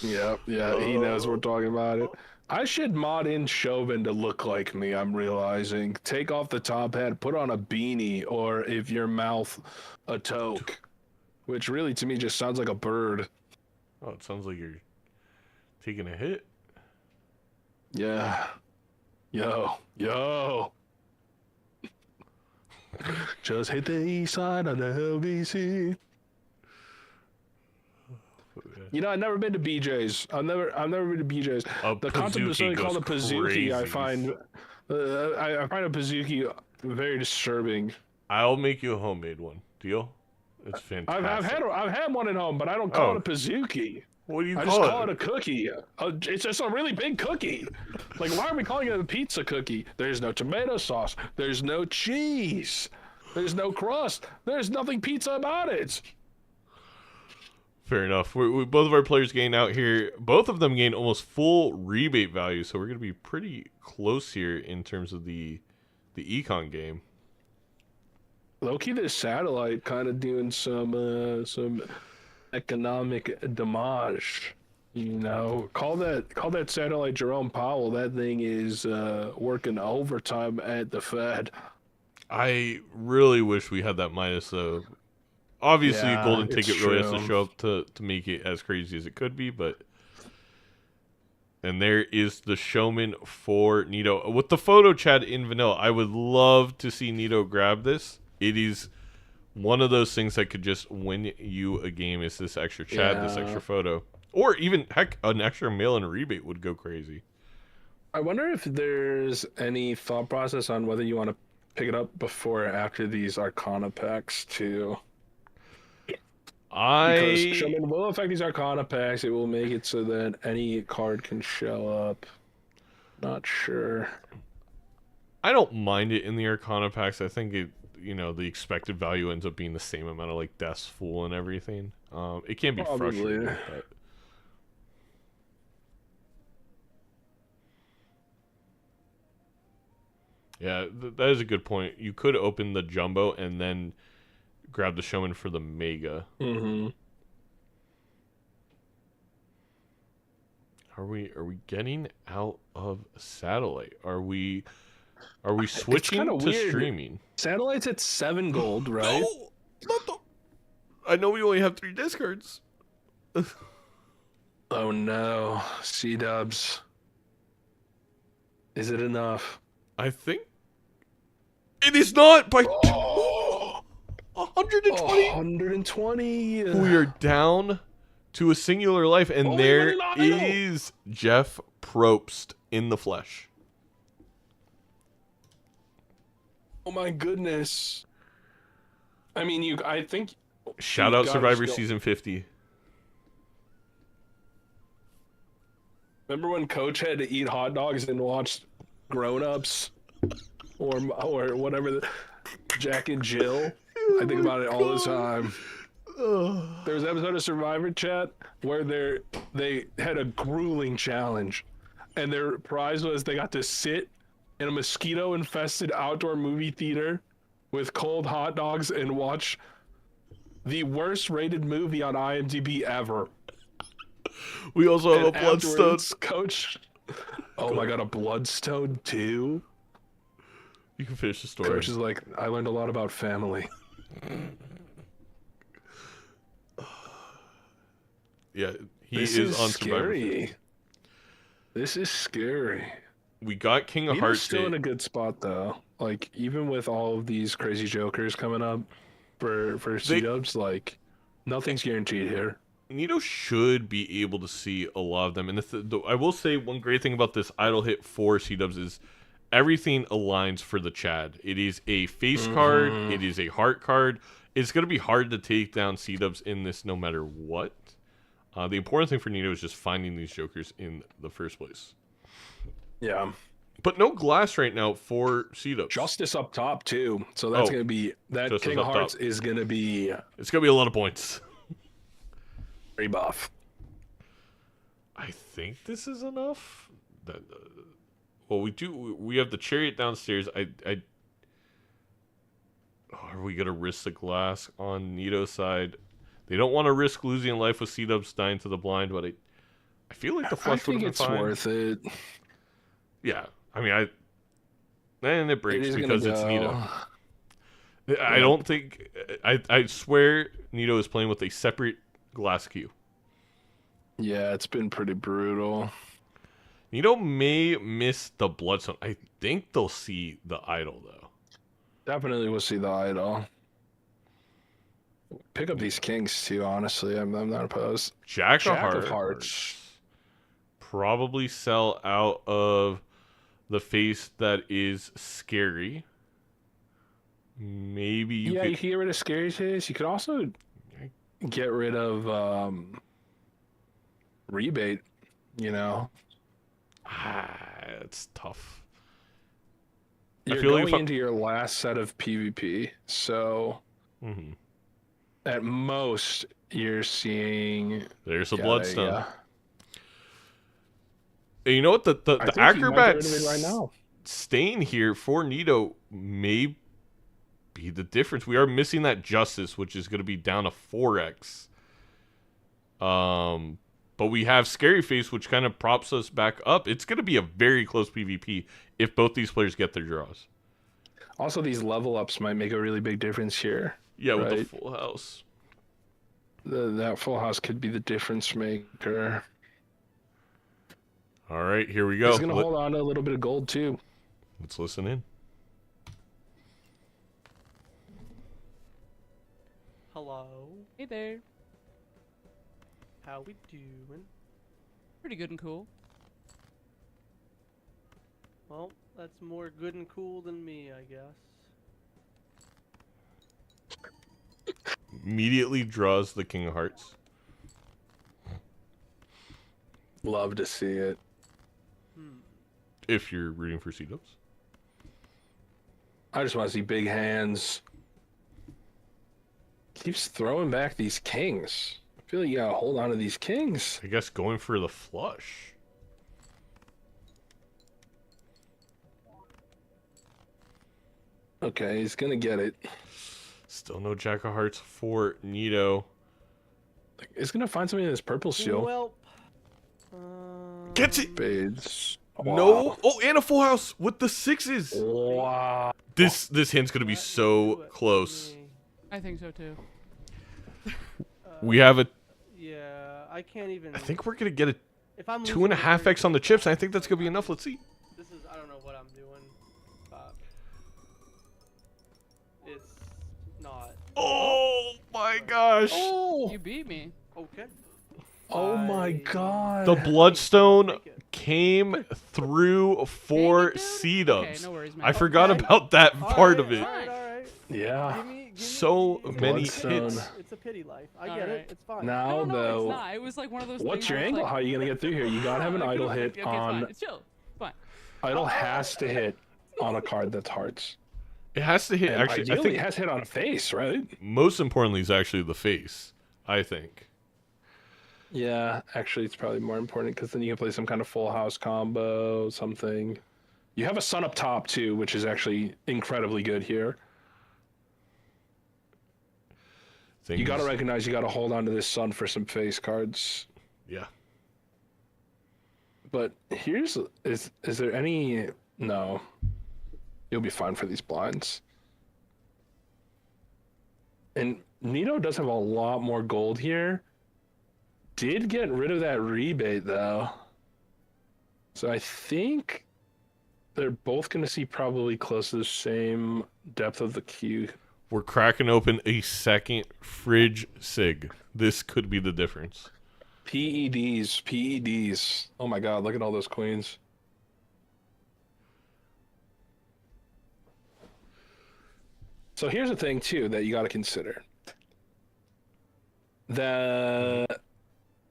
Yeah, he knows we're talking about it. I should mod in Chauvin to look like me, I'm realizing. Take off the top hat, put on a beanie, or if your mouth, a toque. Which really, to me, just sounds like a bird. Oh, it sounds like you're taking a hit. Yeah. Yo. Just hit the east side of the LBC. You know, I've never been to BJ's. I've never been to BJ's. The concept of something called a Pizookie, I find a Pizookie very disturbing. I'll make you a homemade one. Deal? It's fantastic. I've had one at home, but I don't call it a Pizookie. What do you I call just it? call it a cookie. It's just a really big cookie. Like, why are we calling it a pizza cookie? There's no tomato sauce. There's no cheese. There's no crust. There's nothing pizza about it. Fair enough. We both of our players gain out here. Both of them gain almost full rebate value, so we're going to be pretty close here in terms of the econ game. Low-key, this satellite kind of doing some economic damage. You know, call that satellite Jerome Powell. That thing is working overtime at the Fed. I really wish we had that minus, though. Obviously, Yeah, Golden it's Ticket really has to true. show up to make it as crazy as it could be, but... And there is the showman for Nito. With the photo chat in vanilla, I would love to see Nito grab this. It is one of those things that could just win you a game. Is this extra chat, this extra photo. Or even, heck, an extra mail and rebate would go crazy. I wonder if there's any thought process on whether you want to pick it up before or after these Arcana packs, too. Because Showman will affect these Arcana packs. It will make it so that any card can show up. Not sure. I don't mind it in the Arcana packs. I think it, the expected value ends up being the same amount of like Death's Fool and everything. It can be frustrating. But... Yeah, that is a good point. You could open the Jumbo and then grab the Showman for the Mega. Mm-hmm. Are we getting out of Satellite? Are we switching to weird. streaming? Satellite's at 7 gold, right? No, not the... I know we only have 3 discards. Oh no, C-dubs. Is it enough? I think it is not by 120. 120. We are down to a singular life, and Only there one in the is Jeff Probst in the flesh. Oh my goodness. I mean, I think. Shout out gotta Survivor still- Season 50. Remember when Coach had to eat hot dogs and watch Grown Ups, or whatever, Jack and Jill? I think about it all the time. There was an episode of Survivor Chat where they had a grueling challenge, and their prize was they got to sit in a mosquito-infested outdoor movie theater with cold hot dogs and watch the worst-rated movie on IMDb ever. We also have And a Bloodstone. afterwards, Coach. Oh my God, a Bloodstone too. You can finish the story. Coach is like, I learned a lot about family. Yeah, he This is on Survivor. scary. This is scary. We got King of He's Hearts. still in a good spot though. Like even with all of these crazy jokers coming up for C-dubs, like nothing's guaranteed here. Nito should be able to see a lot of them. And I will say one great thing about this idle hit for C-dubs is everything aligns for the Chad. It is a face card. It is a heart card. It's going to be hard to take down C-dubs in this no matter what. The important thing for Nito is just finding these jokers in the first place. Yeah. But no glass right now for Cedos. Justice up top too, so that's Oh, gonna be that Justice King of up Hearts top. is gonna be It's gonna be a lot of points. very buff. I think this is enough. Well, we have the chariot downstairs. Are we gonna risk the glass on Nito's side? They don't want to risk losing life with C-Dubs dying to the blind, but I feel like the I flush would think have been it's fine. worth it. Yeah, I mean, and it breaks is gonna because it's go. Nito. I don't think. I swear Nito is playing with a separate glass queue. Yeah, it's been pretty brutal. Nito may miss the Bloodstone. I think they'll see the idol though. Definitely will see the idol. Pick up these kings too. Honestly, I'm not opposed. Jack of Hearts. Hearts. Probably sell out of the face that is scary. Maybe you You could. can get rid of scary face. You could also get rid of rebate. You know, It's tough. you're feel like going if I- into your last set of PvP, so at most you're seeing. There's a Yeah, Bloodstone. yeah. And you know what? The I think you might get acrobat rid of it right now. staying here for Nito may be the difference. We are missing that Justice, which is going to be down to 4x. But we have Scary Face, which kind of props us back up. It's going to be a very close PvP if both these players get their draws. Also, these level ups might make a really big difference here. Yeah, with the Right. full house. That full house could be the difference maker. All right, here we go. He's gonna hold on to a little bit of gold too. Let's listen in. Hello. Hey there. How we doing? Pretty good and cool. Well, that's more good and cool than me, I guess. Immediately draws the King of Hearts. Love to see it. If you're rooting for C-Dubs. I just want to see big hands. Keeps throwing back these kings. I feel like you gotta hold on to these kings. I guess going for the flush. Okay, he's gonna get it. Still no Jack of Hearts for Nito. He's gonna find something in his purple seal. Well, Gets it! Spades. No! Oh, and a full house with the sixes! Wow. This hand's gonna be so close. I think so too. We have a... Yeah, I can't even. I think we're gonna get a if I'm 2.5x on the chips, and I think that's gonna be enough. Let's see. This is I don't know what I'm doing, but it's not. Oh my gosh! Oh! You beat me. Okay. Oh my god. The Bloodstone Take it. came through for Dang it, dude. C-Dubs. Okay, no worries, man. I forgot Okay. about that part of Alright, it. alright. Yeah. Give me, So it's many Bloodstone. hits. It's a pity life. I All get right. it. It's fine. Now No, though, it's not. It was like one of those what's things your where it's angle? like- How are you gonna get through here? You gotta have an I idle could've- hit okay, it's on. fine. It's chill. Fine. Idle has to hit on a card that's hearts. It has to hit. And Actually, I ideally, think it has to hit on a face, right? most importantly is actually the face. I think. Yeah, actually, it's probably more important because then you can play some kind of full house combo, something. You have a sun up top too, which is actually incredibly good here. You Things- got to recognize you got to hold on to this sun for some face cards. Yeah. But here's is there any no? You'll be fine for these blinds. And Nito does have a lot more gold here. Did get rid of that rebate though. So I think they're both going to see probably close to the same depth of the queue. We're cracking open a second fridge sig. This could be the difference. PEDs. Oh my god, look at all those queens. So here's the thing too that you got to consider.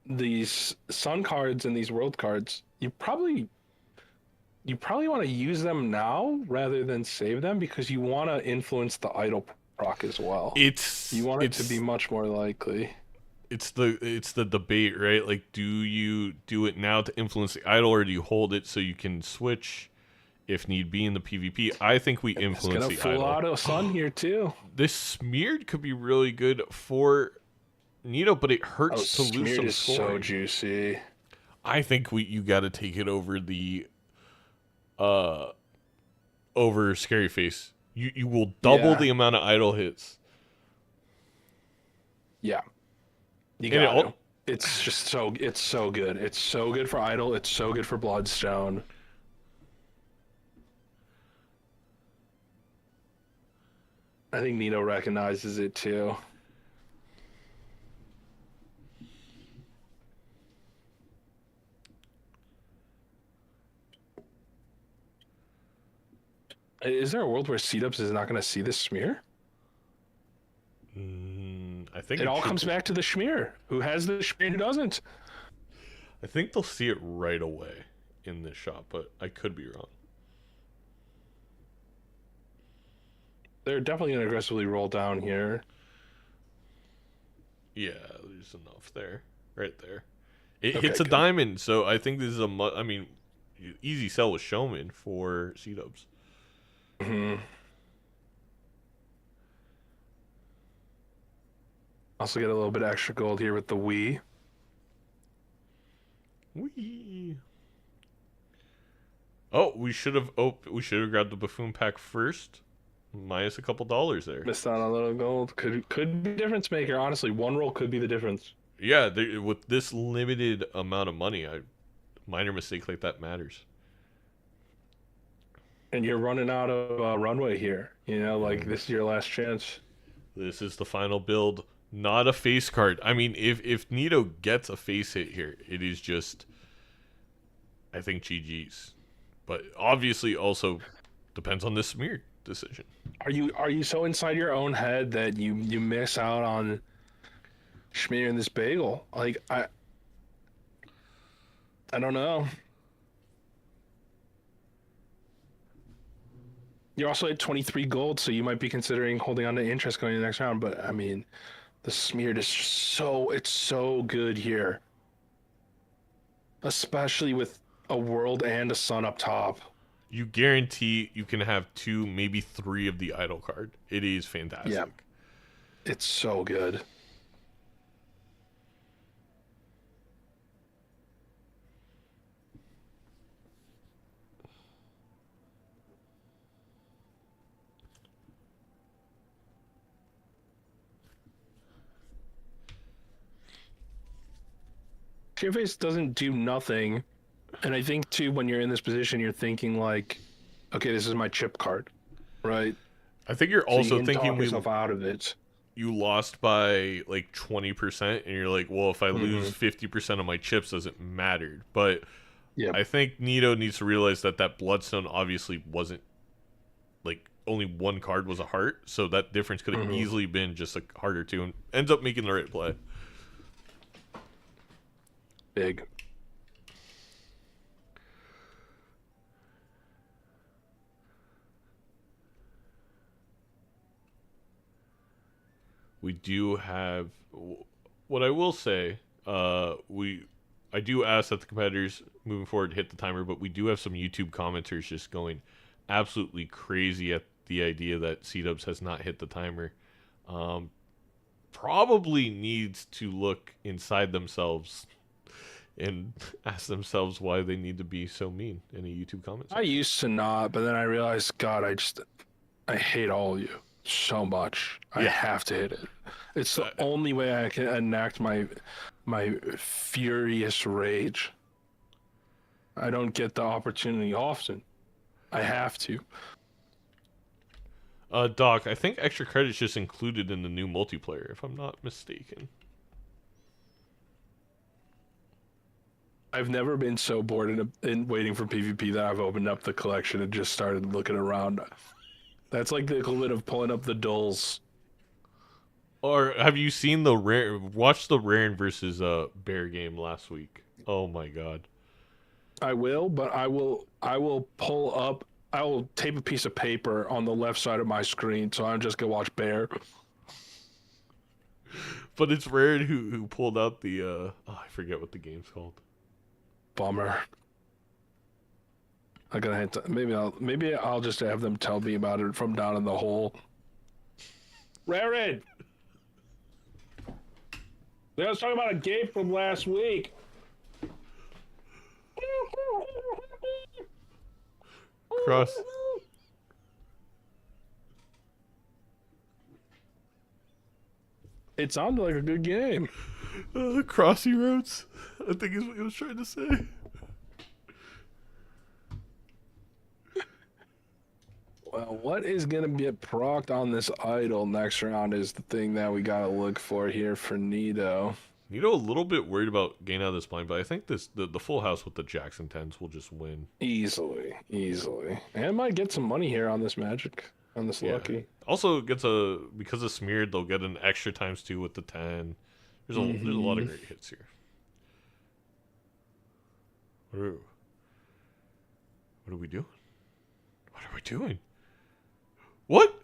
These sun cards and these world cards, you probably you probably want to use them now rather than save them because you want to influence the idle proc as well. You want it to be much more likely. It's the debate, right? Like, do you do it now to influence the idle, or do you hold it so you can switch if need be in the PvP? I think we influence the idle. It's gonna full auto sun here too. This smeared could be really good for Nito, but it hurts to lose some is scoring. So juicy. I think you got to take it over the over Scary Face. You will double the amount of idle hits. Yeah. It's just so good. It's so good for idle. It's so good for Bloodstone. I think Nito recognizes it too. Is there a world where C-Dubs is not going to see this smear? I think it all comes back to the Schmear. Who has the Schmear, who doesn't? I think they'll see it right away in this shot, but I could be wrong. They're definitely going to aggressively roll down here. Yeah, there's enough there. Right there. It hits a diamond, so I think this is I mean, easy sell with Showman for C-Dubs. Mm-hmm. Also get a little bit extra gold here with the Wii. Wee. Oh, we should have grabbed the Buffoon pack first. Minus a couple dollars there. Missed out on a little gold. Could be difference maker. Honestly, one roll could be the difference. Yeah, with this limited amount of money, minor mistake like that matters. And you're running out of runway here. You know, like this is your last chance. This is the final build. Not a face card. I mean, if Nito gets a face hit here, it is just, I think, GG's. But obviously also depends on this smear decision. Are you so inside your own head that you miss out on Schmear and this bagel? Like, I don't know. You're also at 23 gold, so you might be considering holding on to interest going to the next round. But I mean, the smeared is it's so good here, especially with a world and a sun up top. You guarantee you can have 2, maybe 3 of the idle card. It is fantastic. Yeah, it's so good. Face doesn't do nothing, and I think too when you're in this position you're thinking like, okay, this is my chip card, right? I think you're also thinking yourself out of it. You lost by like 20% and you're like, well, if I lose 50% of my chips, does it matter? But yeah, I think Nito needs to realize that Bloodstone obviously wasn't, like, only one card was a heart, so that difference could have easily been just a heart or two, and ends up making the right play. Big. We do have, what I will say, I do ask that the competitors moving forward hit the timer, but we do have some YouTube commenters just going absolutely crazy at the idea that C-Dubs has not hit the timer. Probably needs to look inside themselves and ask themselves why they need to be so mean in a YouTube comment section. I used to not, but then I realized, God, I hate all of you so much. I have to hit it. It's the only way I can enact my furious rage. I don't get the opportunity often. I have to. Doc, I think extra credit's just included in the new multiplayer, if I'm not mistaken. I've never been so bored in waiting for PvP that I've opened up the collection and just started looking around. That's like the equivalent of pulling up the dulls. Or have you seen watch the Raren versus Bear game last week? Oh my god. I will, but I will pull up. I will tape a piece of paper on the left side of my screen, so I'm just gonna watch Bear. But it's rare who pulled out the I forget what the game's called. Bummer. I gotta hint. Maybe I'll just have them tell me about it from down in the hole. Rarid. Let's talk about a game from last week. Cross. It sounded like a good game. Crossy roads, I think is what he was trying to say. Well, what is going to get procced on this idol next round is the thing that we got to look for here for Nido. Nido a little bit worried about getting out of this blind, but I think the full house with the Jackson 10s will just win. Easily. And might get some money here on this magic, on this lucky. Also gets because of smeared, they'll get an extra ×2 with the 10. There's a lot of great hits here. Ooh. What are we doing? What are we doing? What?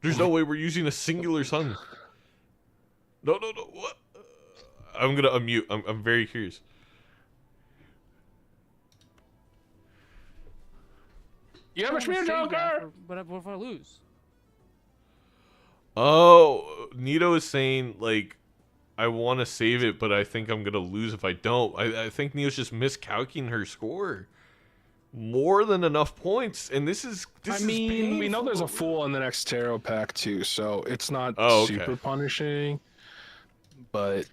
There's no way we're using a singular sun. No. What? I'm gonna unmute. I'm very curious. You have a smear joker! But what if I lose? Oh, Nido is saying, like, I want to save it, but I think I'm going to lose if I don't. I think Nido's just miscalculating her score. More than enough points, and this is painful. We know there's a fool in the next tarot pack, too, so it's not super punishing, but...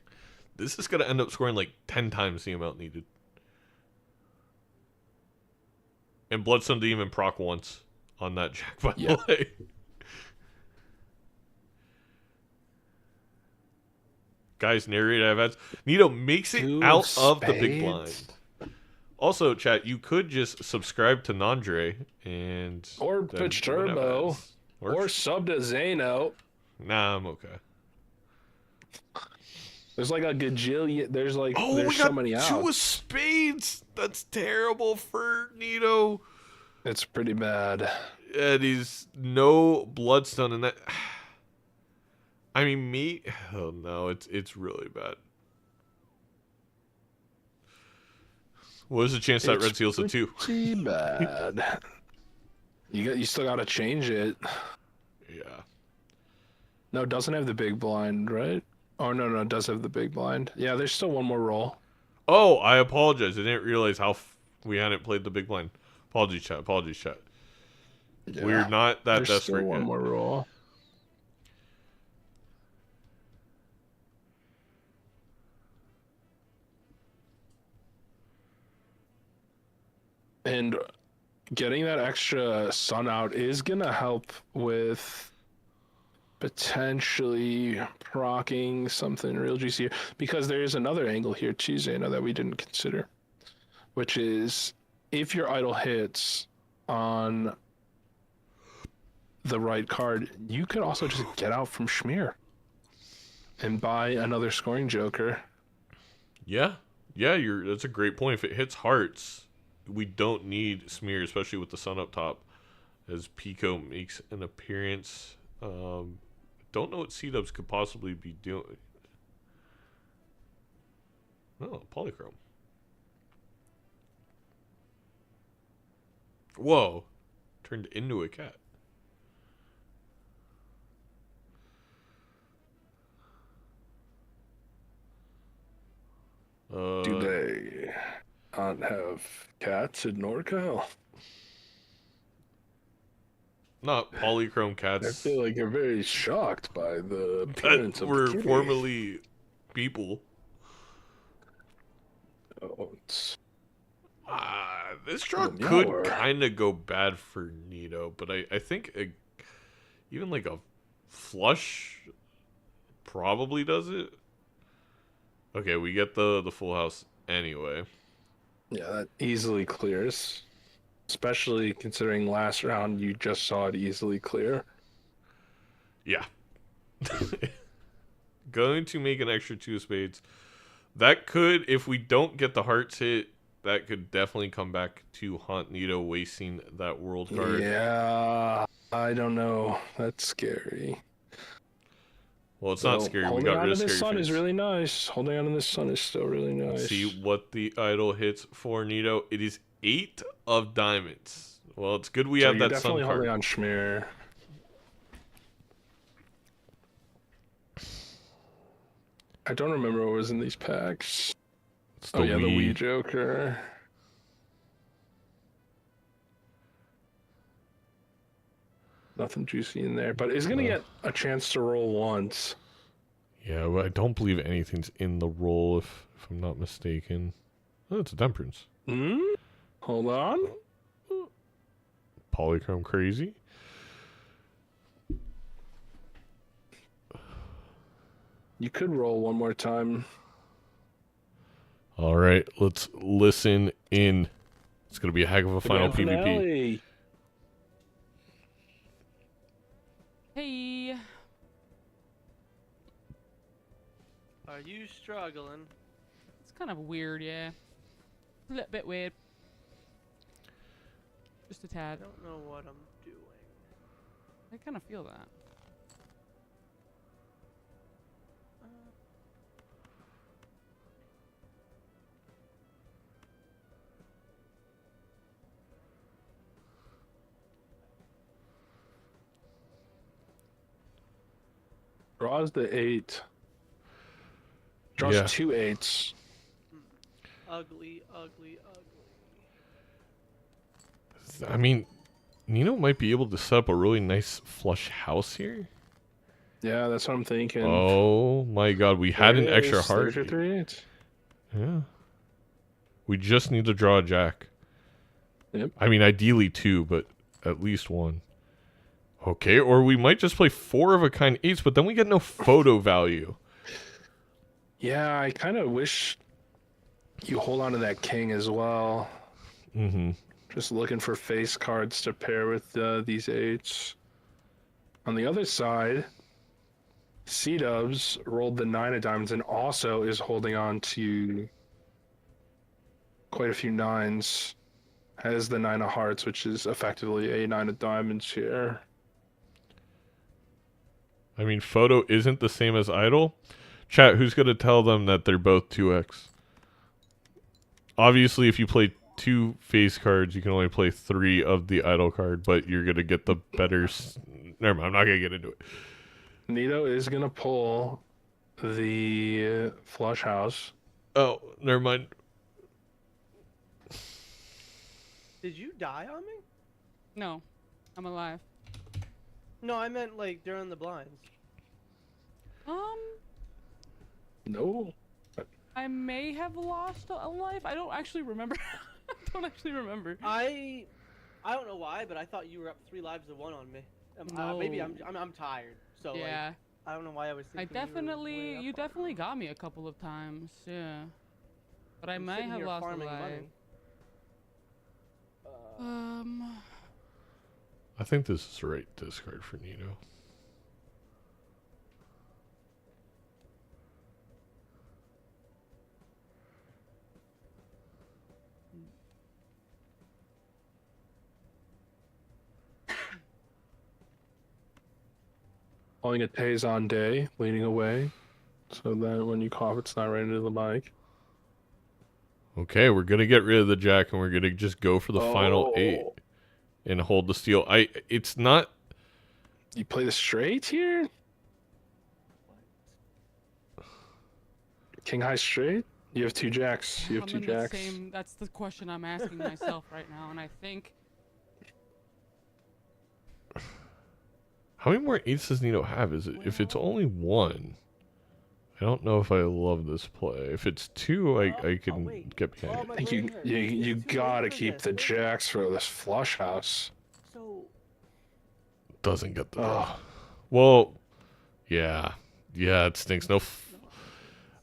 This is going to end up scoring, like, 10 times the amount needed. And Bloodstone didn't even proc once on that jack, by the way. Guys, narrate I've had. Nido makes it out of the big blind. Also, chat, you could just subscribe to Nandre and... Or pitch Turbo. Or sub to Zaino. Nah, I'm okay. There's like a gajillion... There's so many outs. 2 of spades! That's terrible for Nido. It's pretty bad. And he's no Bloodstone, and that... I mean, oh no, it's really bad. What is the chance that red seals a 2? Pretty bad. You still gotta change it. Yeah. No, it doesn't have the big blind, right? Oh no, it does have the big blind. Yeah, there's still one more roll. Oh, I apologize. I didn't realize how we hadn't played the big blind. Apologies, chat. Yeah, we're not that desperate. Still one more roll. And getting that extra sun out is going to help with potentially proccing something real juicy here. Because there is another angle here too, Zaino, that we didn't consider. Which is, if your idol hits on the right card, you could also just get out from Schmear and buy another scoring joker. Yeah, that's a great point. If it hits hearts... We don't need smear, especially with the sun up top, as Pico makes an appearance. Don't know what C-dubs could possibly be doing. Oh, polychrome. Whoa. Turned into a cat. Do they not have cats in NorCal? Not polychrome cats. I feel like you're very shocked by the appearance of the kitty. Formerly people. Oh, it's... This draw could kind of go bad for Nido, but I think even like a flush probably does it. Okay, we get the full house anyway. Yeah, that easily clears. Especially considering last round you just saw it easily clear. Yeah. Going to make an extra 2 of spades. That could, if we don't get the hearts hit, that could definitely come back to haunt Nito wasting that world card. Yeah, I don't know. That's scary. Well, it's not scary. We Holding got on rid to of this scary sun face. is really nice. Holding on to this sun is still really nice. See what the idol hits for Nito. It is 8 of diamonds. Well, it's good we So have you're that sun definitely card. holding on Schmear. I don't remember what was in these packs. It's Oh yeah, the Wii Wii. Joker. Nothing juicy in there, but it's gonna get a chance to roll once. Yeah, well, I don't believe anything's in the roll if I'm not mistaken. Oh, it's a temperance. Hold on. Polychrome crazy. You could roll one more time. All right, let's listen in. It's going to be a heck of a final Grand PvP. finale. Hey. Are you struggling? It's kind of weird, yeah. A little bit weird. Just a I tad. don't know what I'm doing. I kind of feel that. Draws the 8. Draws Yeah. 2 8s. Ugly, ugly, ugly. I mean, Nino might be able to set up a really nice flush house here. Yeah, that's what I'm thinking. Oh my god, we had an There it extra is. heart. There's your 3 8s. Yeah. We just need to draw a jack. Yep. I mean, ideally 2, but at least 1. Okay, or we might just play 4 of a kind 8s, but then we get no photo value. Yeah, I kind of wish you hold on to that king as well. Mm-hmm. Just looking for face cards to pair with these 8s. On the other side, C-Dubs rolled the 9 of diamonds and also is holding on to quite a few 9s. Has the 9 of hearts, which is effectively a 9 of diamonds here. I mean, photo isn't the same as idol. Chat, who's going to tell them that they're both 2x? Obviously, if you play 2 face cards, you can only play 3 of the idol card, but you're going to get the better... Never mind, I'm not going to get into it. Nito is going to pull the flush house. Oh, never mind. Did you die on me? No, I'm alive. No, I meant like during the blinds. No. I may have lost a life. I don't actually remember. I don't actually remember. I don't know why, but I thought you were up 3 lives to 1 on me. Maybe No. I'm tired. So Yeah. like, I don't know why I was I thinking you were way definitely, up you on definitely me. got me a couple of times, yeah. But I I'm might sitting have here lost a farming life. money. I think this is the right discard for Nino. Calling it Tazon Day, leaning away, so that when you cough, it's not right into the mic. Okay, we're going to get rid of the jack, and we're going to just go for the final 8 and hold the steal. It's not... You play the straight here? King high straight? You have 2 jacks. You have I'm 2 in the jacks. same, that's the question I'm asking myself right now, and I think How many more 8s does Nino have? Is it if it's only 1? I don't know if I love this play. If it's 2, I can wait. get behind Oh, it. my I think brain you hurts. you, It's you too gotta late for keep this. the jacks for this flush house. So Doesn't get the draw. Oh, Well, yeah. Yeah, it stinks.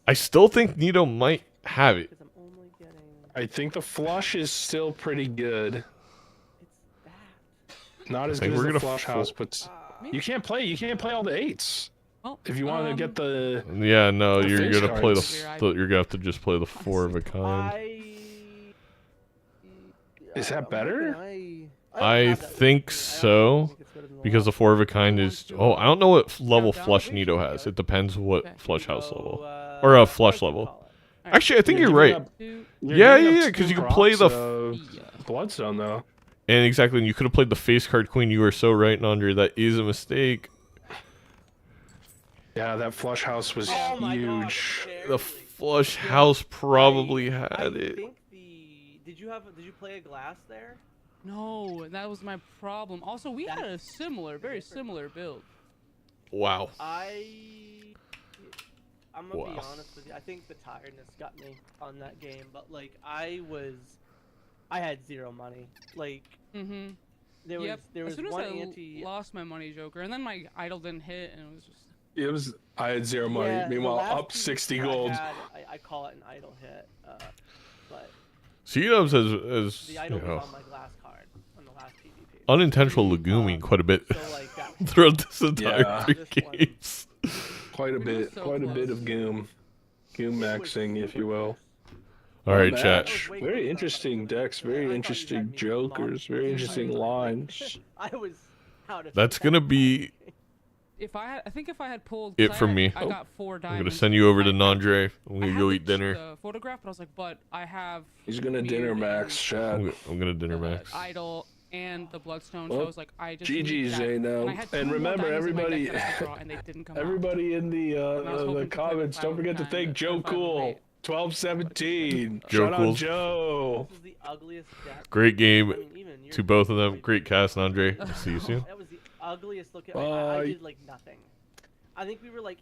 I still think Nito might have it. because I'm only getting I think the flush is still pretty good. it's that. Not as think good as we're the gonna flush house, but you can't play all the 8s. well, If you want to get the Yeah, no, The you're face gonna play cards. you're gonna have to just play the 4 of a kind. Is that I'm hoping better? don't I have that think with me. I so, don't think it's better than because the last 4 of a kind one. is. Oh, I don't know what level Showdown? Flush We should Nito go. has. It depends what Okay. Flush Go, House level. Or a flush Flush level. call it. Alright, Actually, I think you're giving right. up- two, You're Yeah, giving yeah, up yeah, 'cause two you can play props the of yeah. Bloodstone though. And exactly, and you could have played the face card queen. You were so right, Andre. That is a mistake. Yeah, that flush house was Oh my God, huge. The barely. Flush House probably I had it. think did you play a glass there? No, that was my problem. Also, we had a similar, very similar build. Wow. I'm gonna be Wow. honest with you. I think the tiredness got me on that game, but like I had zero money. Like Mm-hmm. there Yep. was as soon as one I ante. lost my money joker, and then my idol didn't hit, and it was just. I had 0 money. Yeah, the Meanwhile, last up PvP 60 I gold. had, I call it an idle hit, but C-Dubs has the you idol know, was on my glass card on the last PvP. unintentional legooming quite a bit So like that. throughout this entire Yeah. 3 This one. games. Quite a We were bit, so quite a bit close. of goom maxing, if you will. All right, Well, chat. match. Very interesting decks, very interesting jokers, very interesting lines. I was out of. That's gonna be I think if I had pulled. it 'cause for I had- me. I got 4 I'm diamonds. gonna send you over to I- Nandre. I'm I gonna had go the eat dinner. photograph, but I was like, but I have He's gonna dinner Weird max, and- chat. I'm gonna dinner max. idol and the bloodstone. Well, so I was like, I just. GG's, need that. Zaino. And I had 2 And more remember, diamonds in my deck everybody- that I could draw, and they didn't come out. Everybody in the I was hoping to play comments, with don't forget to 509, thank but Joe 508. Cool. 1217. Joe Shout out Cool. Joe. This is the ugliest deck. Great game I mean, even your to both of them. deck- Great cast, Nandre. See you soon. That was the ugliest looking. I Bye. did like nothing. I think we were like